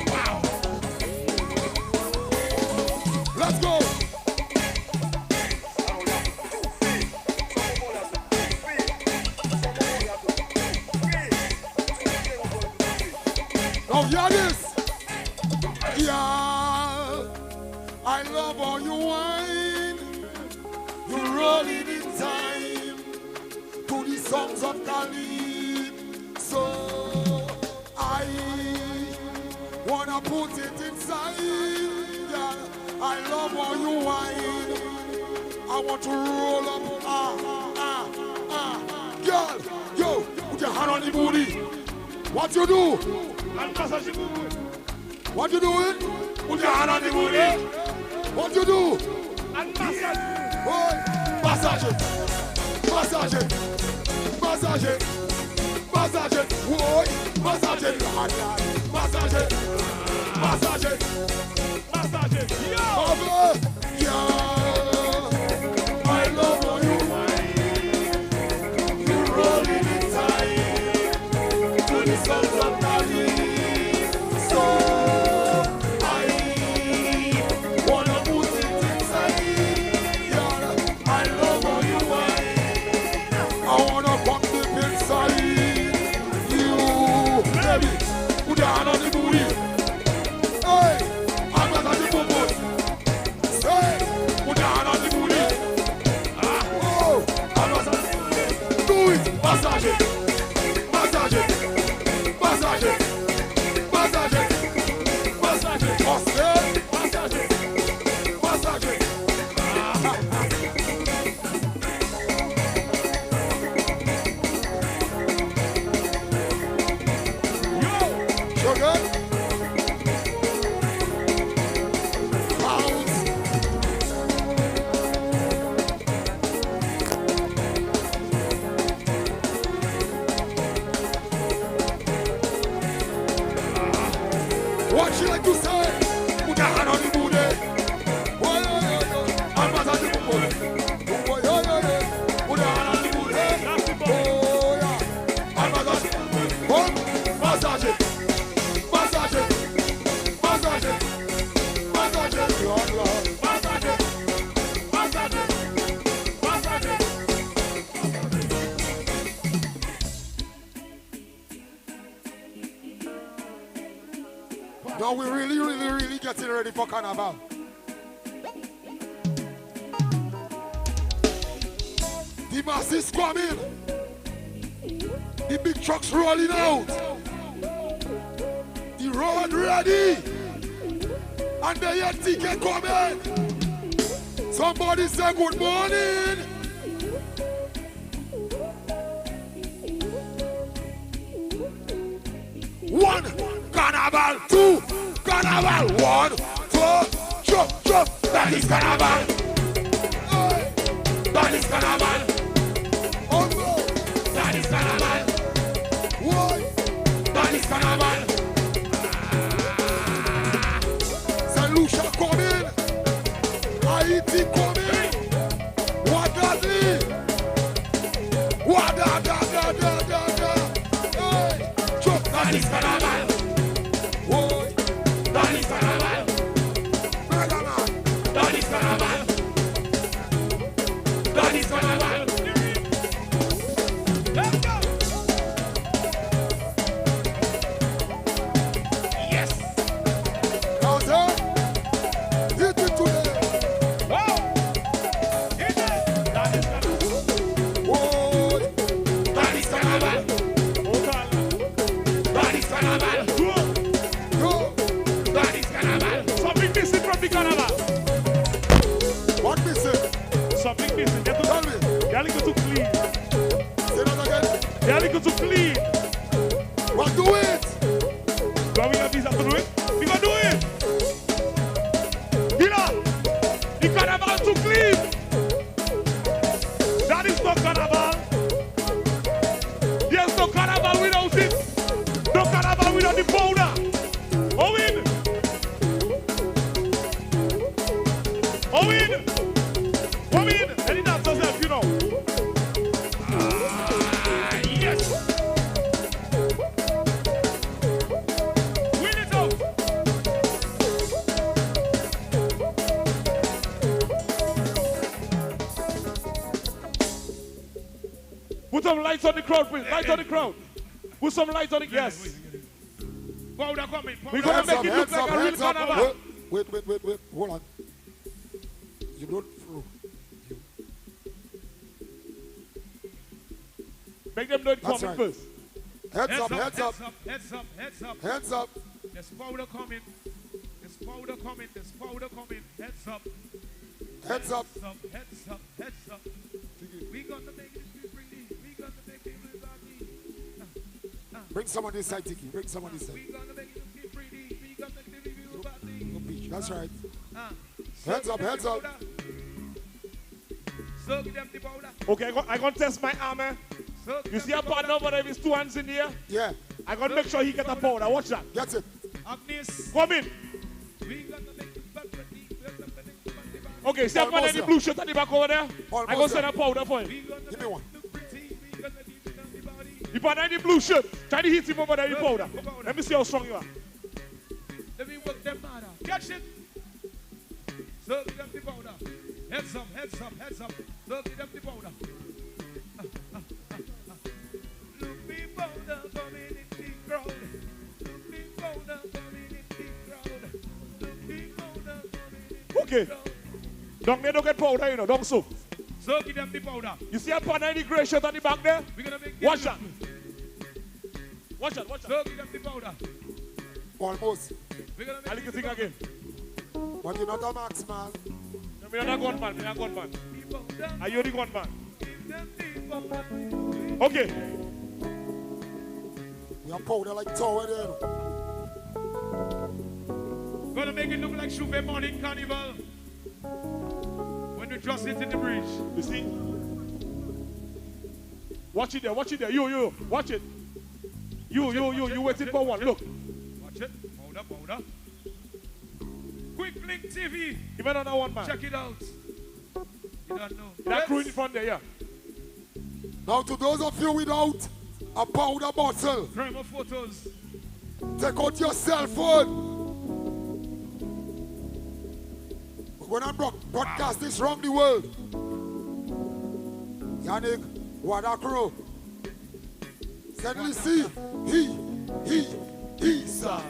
Wow. Let's go. Now hear this. Yeah, I love all you wine. You roll it in time to the songs of Khalid. So I wanna put it inside. Yeah, I love all you wine. I want to roll up. Girl, yo, put your hand on the booty. What you do? And massage the booty. What you doing? Put your hand on the booty. What you do? And massage. Boy, massage it. Massage it. Massage it. Massage it. Boy, massage it. Massage it. Massage it. Massage it. Yo! Yeah. I love all you wine. You roll it inside to the sounds of Khalid. So I wanna put it inside. Yeah, I love all you wine. I wanna come deep inside you, baby. Put your hand on the booty. Hey, I'm not on the booty. Hey, put your hand on the booty. Oh, I'm not on the booty. Do it, massage it, massage it, massage it. Massage it, massage it, massage it, massage it. Yo, sugar, pounds. What you like to say? Put your hand on the booty. Oh, yeah, yeah. I'm massage the booty. Oh, yeah, yeah, yeah. Put your hand on the booty. Oh, yeah. I'm massage the booty. Oh, massage it. Massage it. Massage it. Massage it. Lord, Lord. Massage it. Massage it. Massage it. Now we're really getting ready for Carnival. The masses coming. The big trucks rolling out. The road ready. And the young ticket coming. Somebody say good morning. Carnival. 2, Carnival. 1, 2, jump. That is Carnival. That is Carnival. Oh no. That is Carnival. Why? That is Carnival. Saint Lucia coming. Haiti coming. Ouagadougou. Hey. Jump. That is Carnival. Why? That is Carnival. That is Carnival. That is Carnival. Let's go. Yes. Counter. Hit it today. Wow. Hit it. That is Carnival. Whoa. That is Carnival. That is Carnival. Go. That is Carnival. Something missing from the Carnival. What missing? Something missing. Get to tell me. Y'all go to clean. Say that again. Y'all go to clean. What do it? Do we have these up to do it? We gonna do it. Gila. The Carnival to clean. That is not Carnival. There's no Carnival without it. No Carnival without the powder. Owen. Owen. Owen. Any dance yourself, you know. Yes. Win it up. Put some lights on the crowd, please. Lights on the crowd. Put some lights on the yes. Powder coming. We're gonna make it look like a real Carnival. Wait. Hold on. You don't throw. Make them know it coming right. first. Heads up. Heads up. There's powder coming. There's powder coming. Heads up. Heads up. We gonna make it pretty. We gonna make it pretty. Bring some on this side, Tiki. Bring some on this side. We gonna make it pretty. We gonna make it pretty. That's right. Heads up. So give them the powder. Okay, I gonna test my arm. You see a partner over there with his 2 hands in here? Yeah. I gonna make sure he get a powder. Watch that. That's it. Agnes. Come in. Okay, see a partner in the blue shirt at the back over there? I gonna send a powder for him. Give me one. The partner in the blue shirt. Try to hit him over there with the powder. Let me see how strong you are. Let me work them harder. Catch it. So give them the powder. Heads up. So give them the powder. Look me powder coming in the crowd. Look me powder coming in the crowd. Look me powder coming in the crowd. Okay. Don't get powder, you know. Don't soup. So give them the powder. You see a partner in the gray shirt on the back there? We're gonna make watch that. Watch that. So give them the powder. Almost. We're gonna make it again. But you're not a max man. I'm not a gunman. Are you the gunman? Okay. We are powder like tower there. Gonna make it look like Chauvet morning carnival. When we just hit in the bridge. You see? Watch it there. You. Watch it. You waiting for one. Look. Watch it. Powder. Quick Link TV. Give another one, man. Check it out. You don't know. That crew in front there, yeah. Now to those of you without a powder bottle, Crime photos. Take out your cell phone. We're gonna broadcast this around the world. Yannick, what a crew. Suddenly see, he, sir.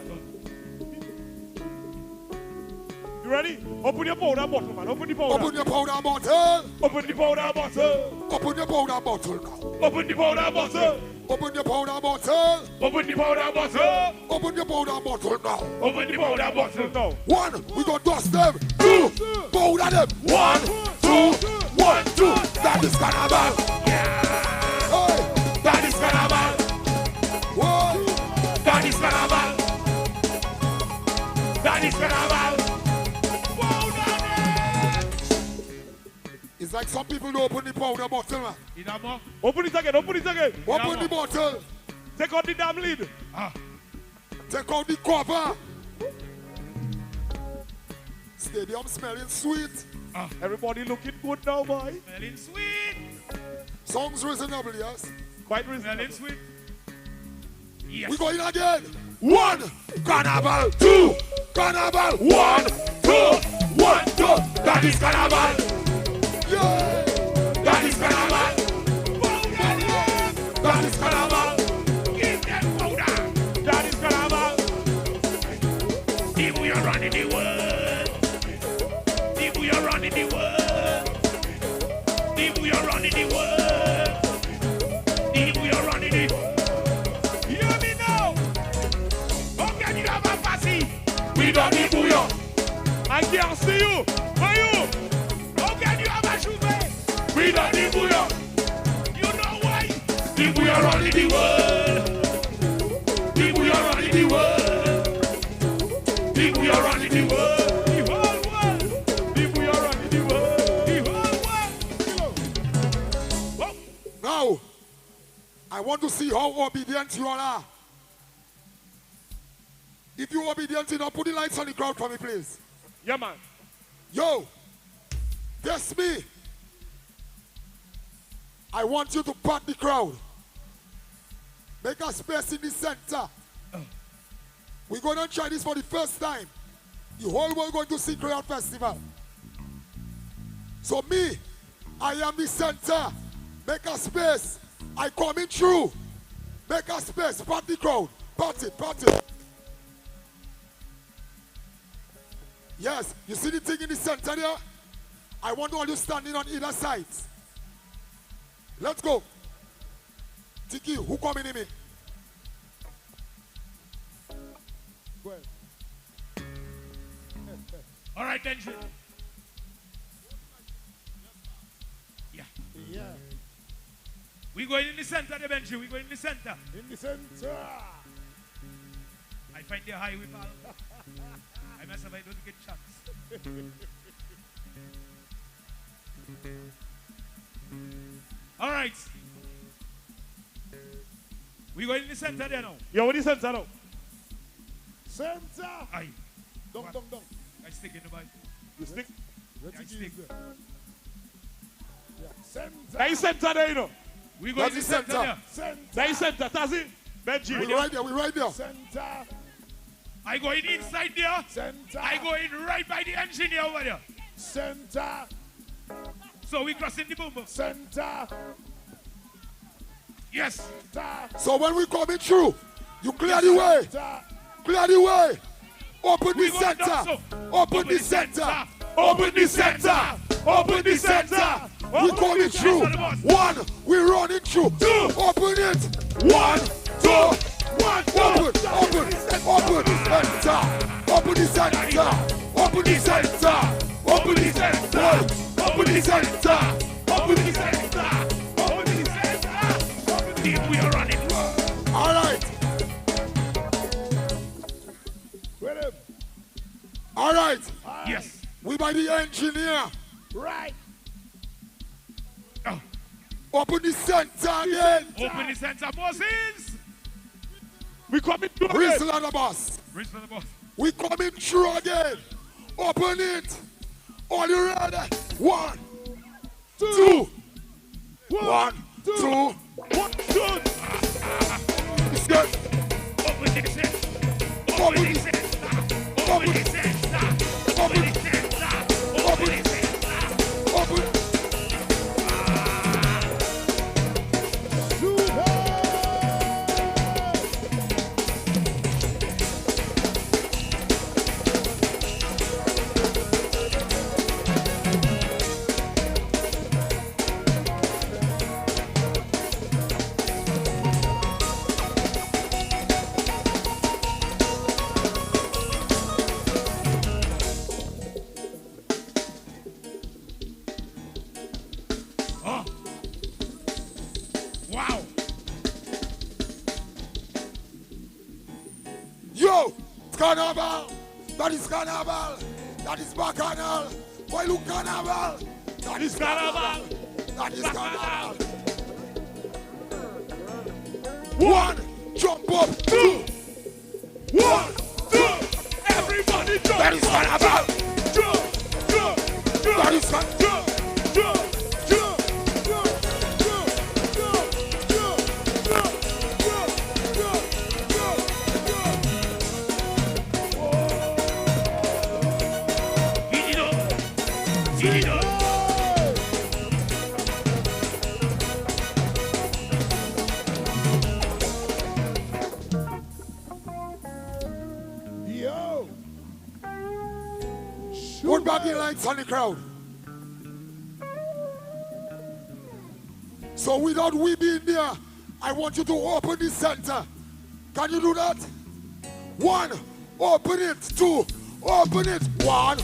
You ready? Open your powder bottle, man. Open the powder. Open your powder bottle. Open the powder bottle. Open your powder bottle now. Open the powder bottle. Open your powder bottle. Open the powder bottle. Open your powder bottle now. Open the powder bottle now. 1, we gonna dust them. 2, powder them. 1, 2, 1, 2. That is Carnival. Yeah. Hey, that is Carnival. Whoa. That is Carnival. It's like some people don't open the powder bottle, man. Open it again, open it again. Open the bottle. Take out the damn lid. Take out the cover. Stadium smelling sweet. Everybody looking good now, boy. Smelling sweet. Sounds reasonable, yes? Quite reasonable. Smelling sweet. Yes. We going again. 1, Carnival, 2, Carnival, 1, 2, 1, 2. That is Carnival. Yeah. That is Carnival. That is Carnival. Give them powder. That is Carnival. If we are running the world. If we are running the world. If we are running the world. If we are running the world. Hear me now. How can you have a fussy? We don't need bouillon. I can't see you. Where you? How can you have a choupe? We don't need bouillon. You know why? If we are running the world. If we are running the world. If we are running the world. The whole world. If we are running the world. The whole world. Now, I want to see how obedient you all are. If you're obedient enough, put the lights on the crowd for me, please. Yeah, man. Yo, that's me. I want you to pat the crowd. Make a space in the center. We're going to try this for the first time. The whole world going to see Creole Festival. So me, I am the center. Make a space. I coming through. Make a space. Pat the crowd. Pat it, pat it. Yes, you see the thing in the center there? I want all you standing on either sides. Let's go. Tiki, who coming in me? Go ahead. All right, Benji. Yeah. Yeah. We going in the center, the Benji. We going in the center. In the center. I find the highway, pal. I must have I don't get chance. All right. We going in the center there now. Yo, what is center now? Center. Aye. Dong. I stick in the bike. You stick? Yeah, I stick. Center. That is center there, you know. We going in the center there. That is center, Tazi. Benji. We right there. Center. I go in inside there. Center. I go in right by the engineer over there. Center. So we crossing the boom. Center. Yes. So when we coming through, you clear the way. Clear the way. Open the center. Open the center. Open the center. Open the center. We coming through. 1, we running through. 2, open it. 1, 2, 1, open the center. Open the center. Open the center. Open the center. Open the center. Open the center. We are running. All right. All right. Yes. We by the engineer. Right. Open the center again. Open the center, Moses. We coming through again. Whistle on the bus. Whistle on the bus. We coming through again. Open it. Are you ready? 1, 2. 1, 2. 1, 2. It's good. Open the center. Open the center. Open the center. Open the center. Open the center. Open. Yo, it's Carnival. That is Carnival. That is Bacchanal. Why look Carnival? That is Carnival. That is Carnival. One, jump up, two. One, two. Everybody jump. That is Carnival. Jump, jump, jump. That is Carnival. Jump, jump, jump, jump, jump, jump, jump, jump, jump, jump, jump. Beat it up. Beat it up. Yo! Put back your lights on the crowd. So without we being there, I want you to open the center. Can you do that? One, open it. Two, open it. One,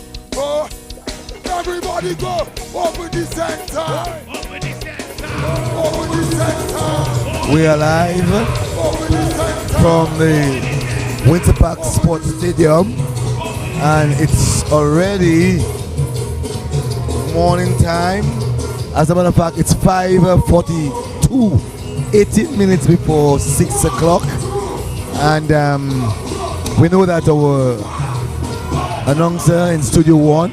everybody go. Open the center. Open the center. Open the center. We are live Open the center. from the Winter Park Sports Stadium, and it's already morning time. As a matter of fact, it's 5:42, 18 minutes before 6 o'clock, and we know that our announcer in Studio 1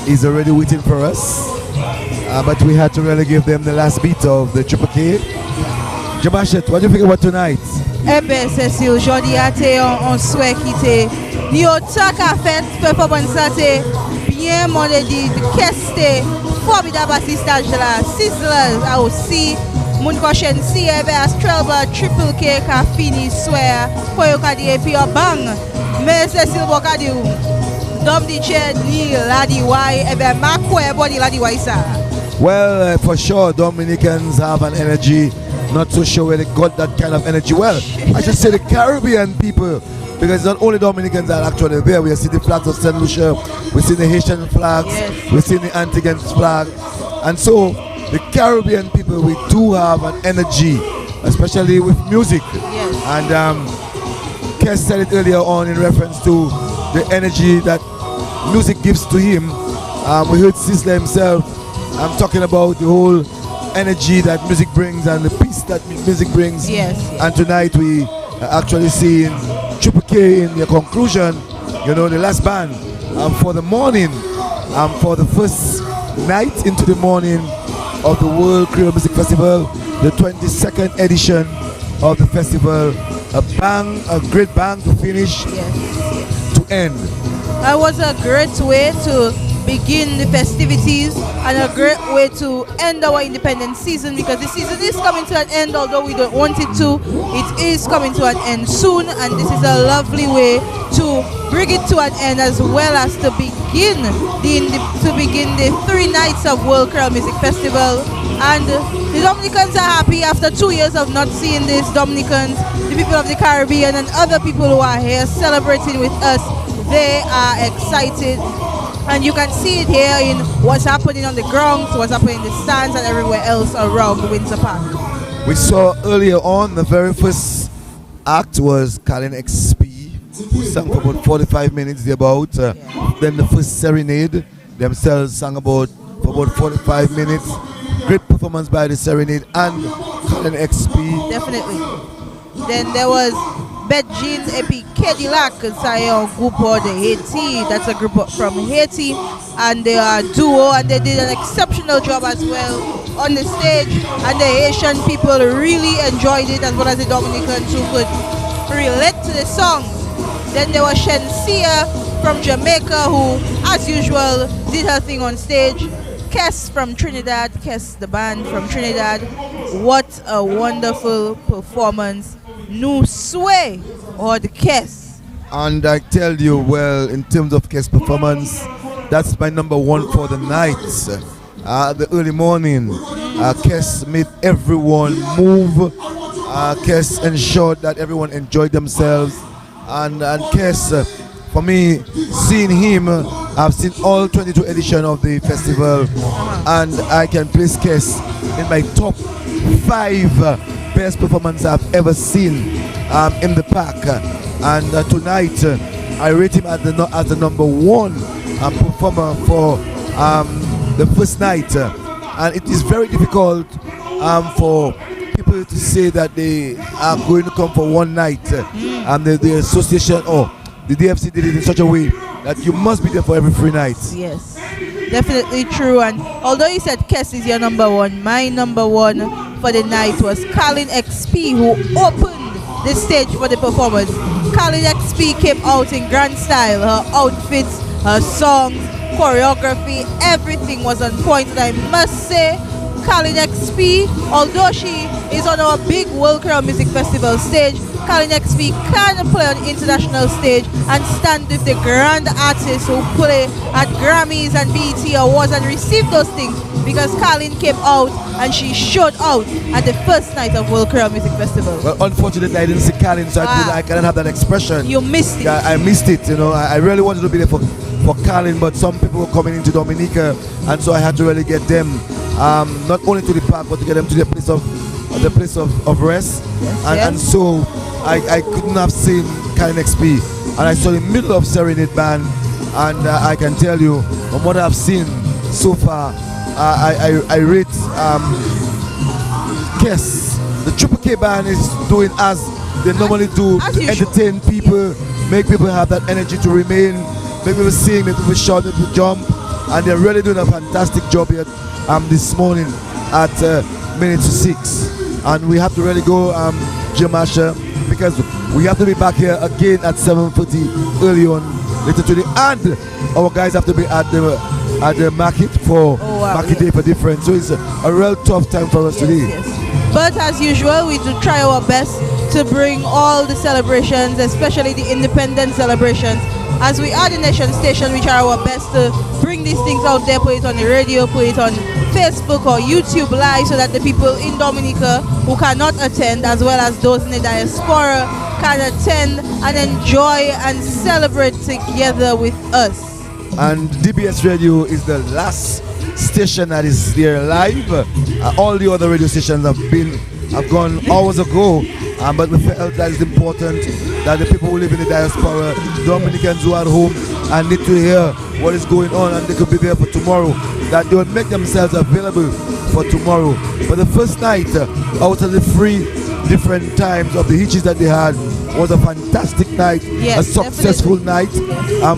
is already waiting for us, but we had to really give them the last beat of the Triple K. Jabashet, what do you think about tonight? Eh bien, c'est sûr, aujourd'hui, on souhaite quitter. Yo, tant qu'à faire, performance, c'est bien, mon dit, qu'est-ce que formidable assistage là. Sizzla aussi, mon prochaine Chencia, Strelba, Triple K, qui a fini, swear, pour yo ka di, et puis bang. Mais c'est sûr, bon, ka di ou. Dom di che, ni la di wai, eh bien, ma kwe, bon, di la di wai ça. Well, for sure, Dominicans have an energy. Not so sure where they got that kind of energy. Well, I should say the Caribbean people, because not only Dominicans are actually there. We see the flags of St. Lucia, we see the Haitian flags, we see the Antiguan flag, and so the Caribbean people, we do have an energy, especially with music. And Kes said it earlier on in reference to the energy that music gives to him. We heard Sizzla himself. I'm talking about the whole energy that music brings and the peace that music brings. And tonight we are actually seeing Triple K in their conclusion, you know, the last band for the morning, for the first night into the morning of the World Creole Music Festival, the 22nd edition of the festival. A great bang to finish, to end. It was a great way to begin the festivities and a great way to end our independence season, because the season is coming to an end, although we don't want it to. It is coming to an end soon, and this is a lovely way to bring it to an end, as well as to begin the 3 nights of World Creole Music Festival. And the Dominicans are happy after 2 years of not seeing this. Dominicans, the people of the Caribbean, and other people who are here celebrating with us, they are excited. And you can see it here in what's happening on the grounds, what's happening in the stands, and everywhere else around Windsor Park. We saw earlier on the very first act was Cadillac XP, who sang for about 45 minutes thereabout. Then the first Serenade themselves sang for about 45 minutes. Great performance by the Serenade and Cadillac XP. Definitely. Then there was Beijing et Cadillac, c'est group de Haiti. That's a group from Haiti, and they are a duo, and they did an exceptional job as well on the stage. And the Haitian people really enjoyed it, as well as the Dominicans who could relate to the song. Then there was Chencia from Jamaica, who, as usual, did her thing on stage. Kes from Trinidad, Kes the band from Trinidad. What a wonderful performance. Nous souhait or the Kes. And I tell you, well, in terms of Kes performance, that's my number one for the night. The early morning, Kes made everyone move. Kes ensured that everyone enjoyed themselves. And Kes, for me, seeing him, I've seen all 22 editions of the festival, and I can place Kes in my top 5 best performance I've ever seen in the park. And tonight, I rate him as the number 1 performer for the first night, and it is very difficult for people to say that they are going to come for one night, and the association or the DFC did it in such a way that you must be there for every 3 nights. Yes, definitely true. And although you said Kes is your number one, my number one for the night was Colin XP, who opened the stage for the performance. Colin XP came out in grand style. Her outfits, her songs, choreography, everything was on point. And I must say, Colin XP, although she is on our big World Crown Music Festival stage, Colin XP can play on international stage and stand with the grand artists who play at Grammys and BET Awards and receive those things, because Colin came out and she showed out at the first night of World Crown Music Festival. Well, unfortunately, I didn't see Colin, so I cannot have that expression. You missed it. I missed it, you know. I really wanted to be there for Colin, but some people were coming into Dominica, and so I had to really get them not only to the park, but to get them to the place of rest. Yes, and so I couldn't have seen Colin XP, and I saw the middle of Serenade band, and I can tell you from what I've seen so far, I rate Kes. The Triple K band is doing as they normally do to entertain people, make people have that energy to remain, make people sing, make people shout, make people jump, and they're really doing a fantastic job here this morning at 6:05, and we have to really go, Jim Asher, because we have to be back here again at 7:30 early on later today, and our guys have to be at the market for market day for different. So it's a real tough time for us today. Yes. But as usual, we do try our best to bring all the celebrations, especially the independent celebrations. As we are the nation station, we try our best to bring these things out there, put it on the radio, put it on Facebook or YouTube Live, so that the people in Dominica who cannot attend, as well as those in the diaspora, can attend and enjoy and celebrate together with us. And DBS Radio is the last station that is there live. All the other radio stations have gone hours ago, but we felt that it's important that the people who live in the diaspora, Dominicans who are at home and need to hear what is going on, and they could be there for tomorrow, that they will make themselves available for tomorrow. But the first night, out of the 3 different times of the hitches that they had, was a fantastic night, a successful night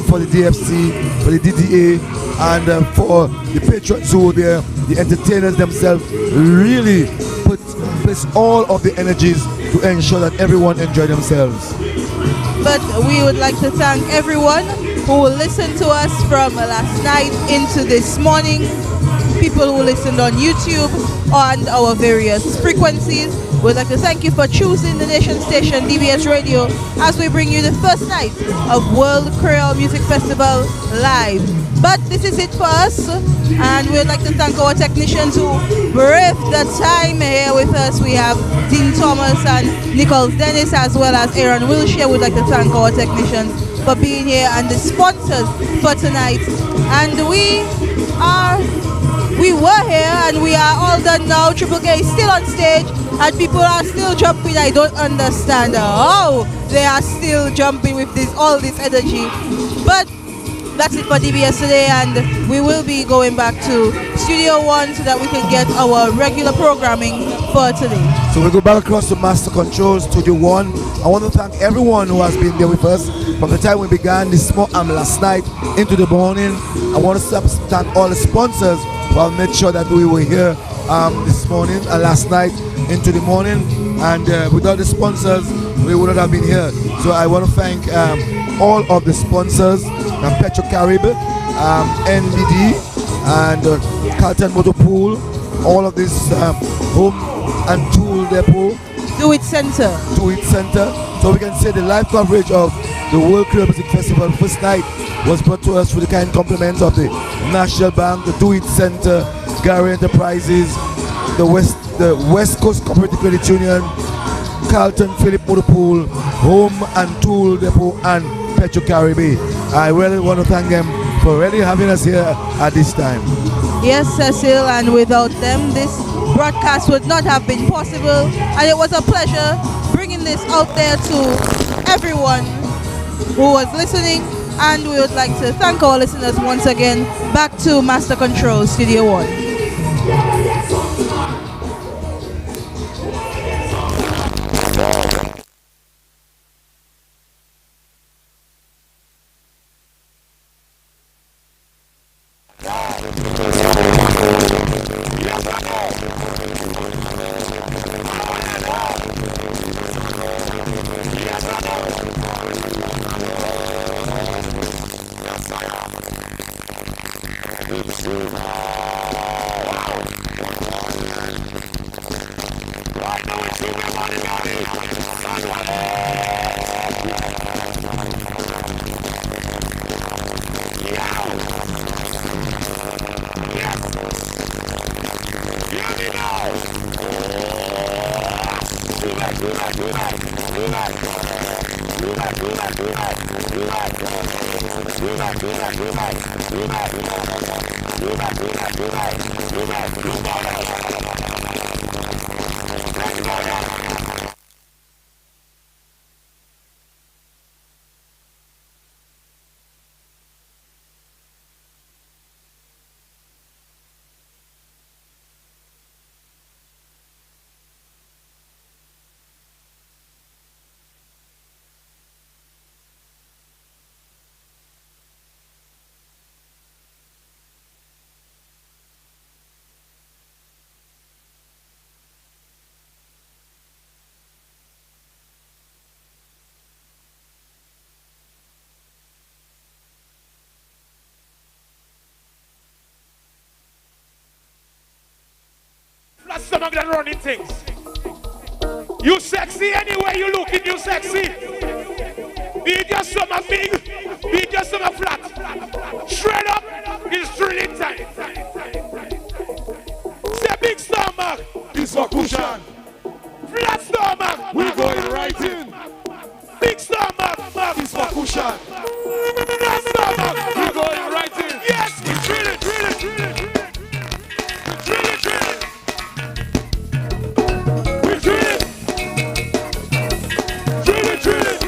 for the DFC, for the DDA, and for the patrons who were there. The entertainers themselves really place all of the energies to ensure that everyone enjoy themselves. But we would like to thank everyone who will listen to us from last night into this morning, people who listened on YouTube and our various frequencies. We'd like to thank you for choosing the nation station DBS Radio as we bring you the first night of World Creole Music Festival live. But this is it for us, and we'd like to thank our technicians who braved the time here with us. We have Dean Thomas and Nichols Dennis, as well as Aaron Wilshire. We'd like to thank our technicians for being here and the sponsors for tonight. And we were here and we are all done now. Triple K is still on stage and people are still jumping. I don't understand how they are still jumping with all this energy. But that's it for DBS today, and we will be going back to Studio 1 so that we can get our regular programming for today. So we go back across to Master Control, Studio 1. I want to thank everyone who has been there with us from the time we began last night into the morning. I want to thank all the sponsors who have made sure that we were here this morning and last night into the morning. And without the sponsors, we would not have been here. So I want to thank all of the sponsors, Petro Carib, NBD, and Carlton Motor Pool, all of this home and tool depot. Do It Center. So we can say the live coverage of the World Creole Music Festival first night was brought to us with the kind compliments of the National Bank, the Do It Center, Gary Enterprises, the West Coast Cooperative Credit Union, Carlton Philip Motor Pool, Home and Tool Depot, and Petro Caribbean. I really want to thank them for really having us here at this time. Yes, Cecil, and without them, this broadcast would not have been possible. And it was a pleasure bringing this out there to everyone who was listening And we would like to thank our listeners once again. Back to Master Control, Studio 1. Some of them running things. You sexy anywhere you looking, you sexy. Be it your summer big, be it your summer flat. Straight up, it's drilling time. Say big stomach, This for cushion. flat stomach, We going right in. big stomach, This for cushion. flat stomach. We going right in. Yes, we drill it, drill it, drill it, drill it. Drill it, drill it. We drill it. Drill it, drill it.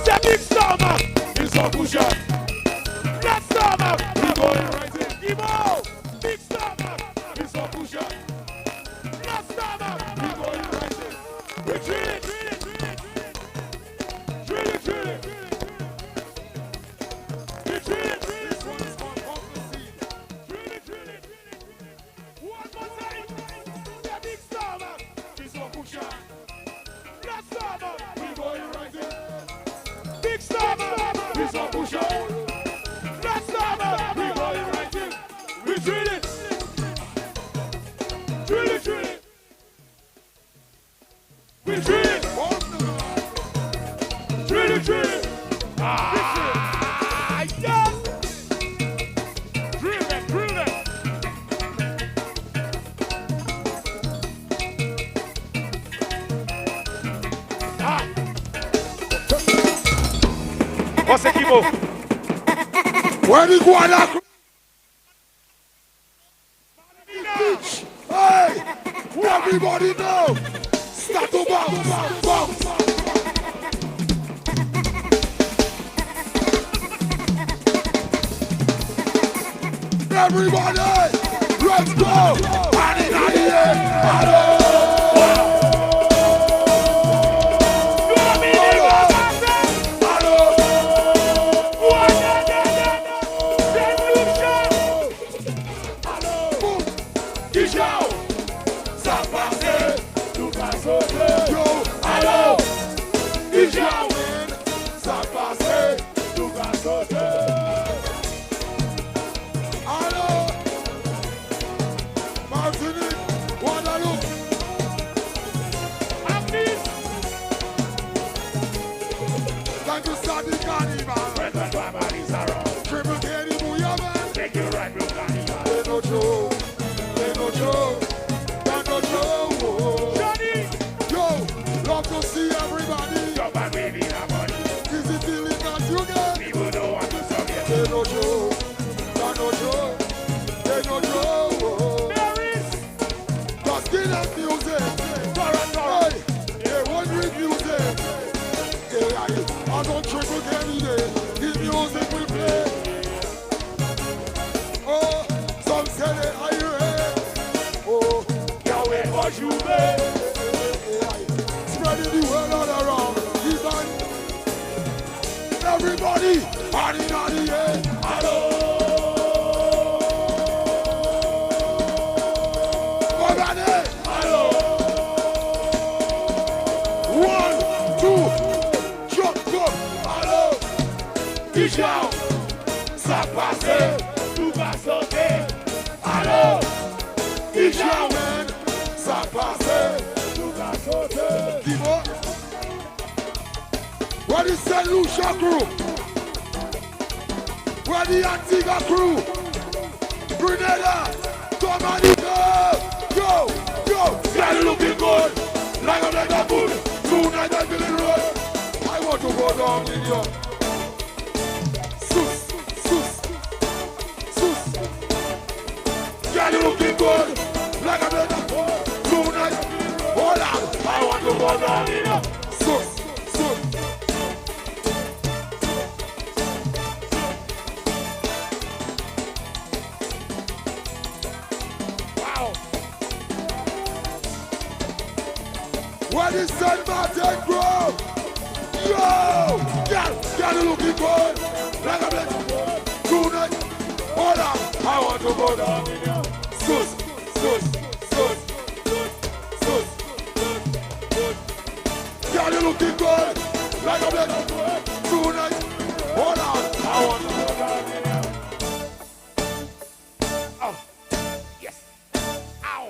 Say big stomach, This for cushion. flat stomach. We going right in. Give out. Big stomach, This for cushion. flat stomach. We going right in. We drill it, drill it, drill it. Drill it, drill it. We drill it, drill it. Drill it, drill it. One more time. Say big stomach, This for cushion. flat stomach. We going right in. Big stomach, This for cushion. flat stomach. We going right in. We drill it. Drill it, drill it. We drill it. Drill it, drill it. Yes. Drill it, drill it. What's equipo? Where the guana? Bitch. Hey, everybody know. Start to bounce, bounce. Everybody, let's go. And in the air, Thank you, Sadi Carnival. Triple K, the booyah man. Take you right, blue Carnival. They no joke, they no joke, they no joke. Johnny! Yo, love to see everybody. Jump and wave it I don't triple any day. The music will play. Oh, some say they are you here. Oh, can't wait for you, babe. Spreading the word all around. Even everybody, party in the air. Hello. Hello. 1, 2, jump, go. Hello. Tchau. Ça passe, tout va sauter. Allô, Tchau, man. Ça passe, tout va sauter. Dis-moi. What is Saint Lucia crew? What the Antigua crew? Grenada, come on, go, go. Girl, you looking good, like a leg of food. Tonight I'm feeling road. I want to go down in you. Sus. Girl, you looking good, like a leg of food. Tonight, hold on, I want to go down in you. Sus. Where the sun mountain grow? Yo! Girl, you looking good. Like a bit. Tonight, hold on. I want to go down in your sus. Girl, you looking good. Like a bit. Tonight, hold on. I want to go down in your. Oh. Yes. Ow.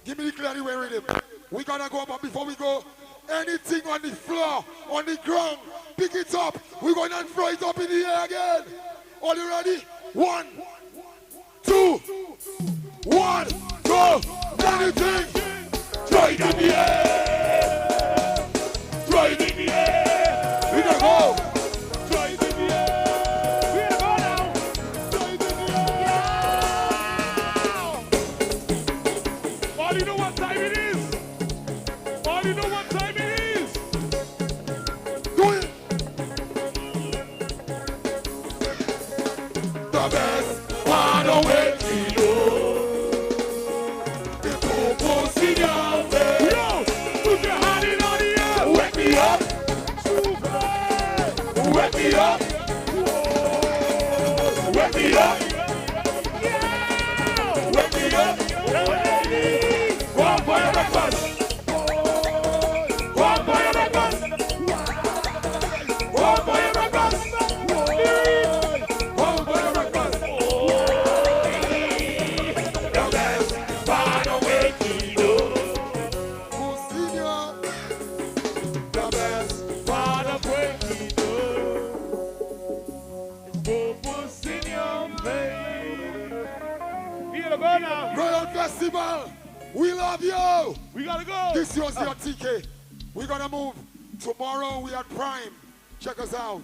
Give me the clear way rhythm. We gotta go, but before we go, anything on the floor, on the ground, pick it up. We're gonna throw it up in the air again. Are you ready? 1, 2, 1, go. Anything, throw it in the air. Throw it in the air. We gotta go. Throw it in the air. We gotta go now. Throw it in the air. All you know what time it is. All you know what time it is. Do it. The best part of it. Wake me up. Wake me up. Yeah. Wake me up. One for your breakfast. One for your breakfast. One for your breakfast. One for your breakfast. The best part of waking up. Musinia. The best part of waking up. Royal Festival, we love you. We gotta go. This was your TK. We're gonna move. Tomorrow we at Prime. Check us out.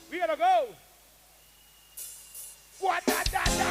We gotta go. What da da da.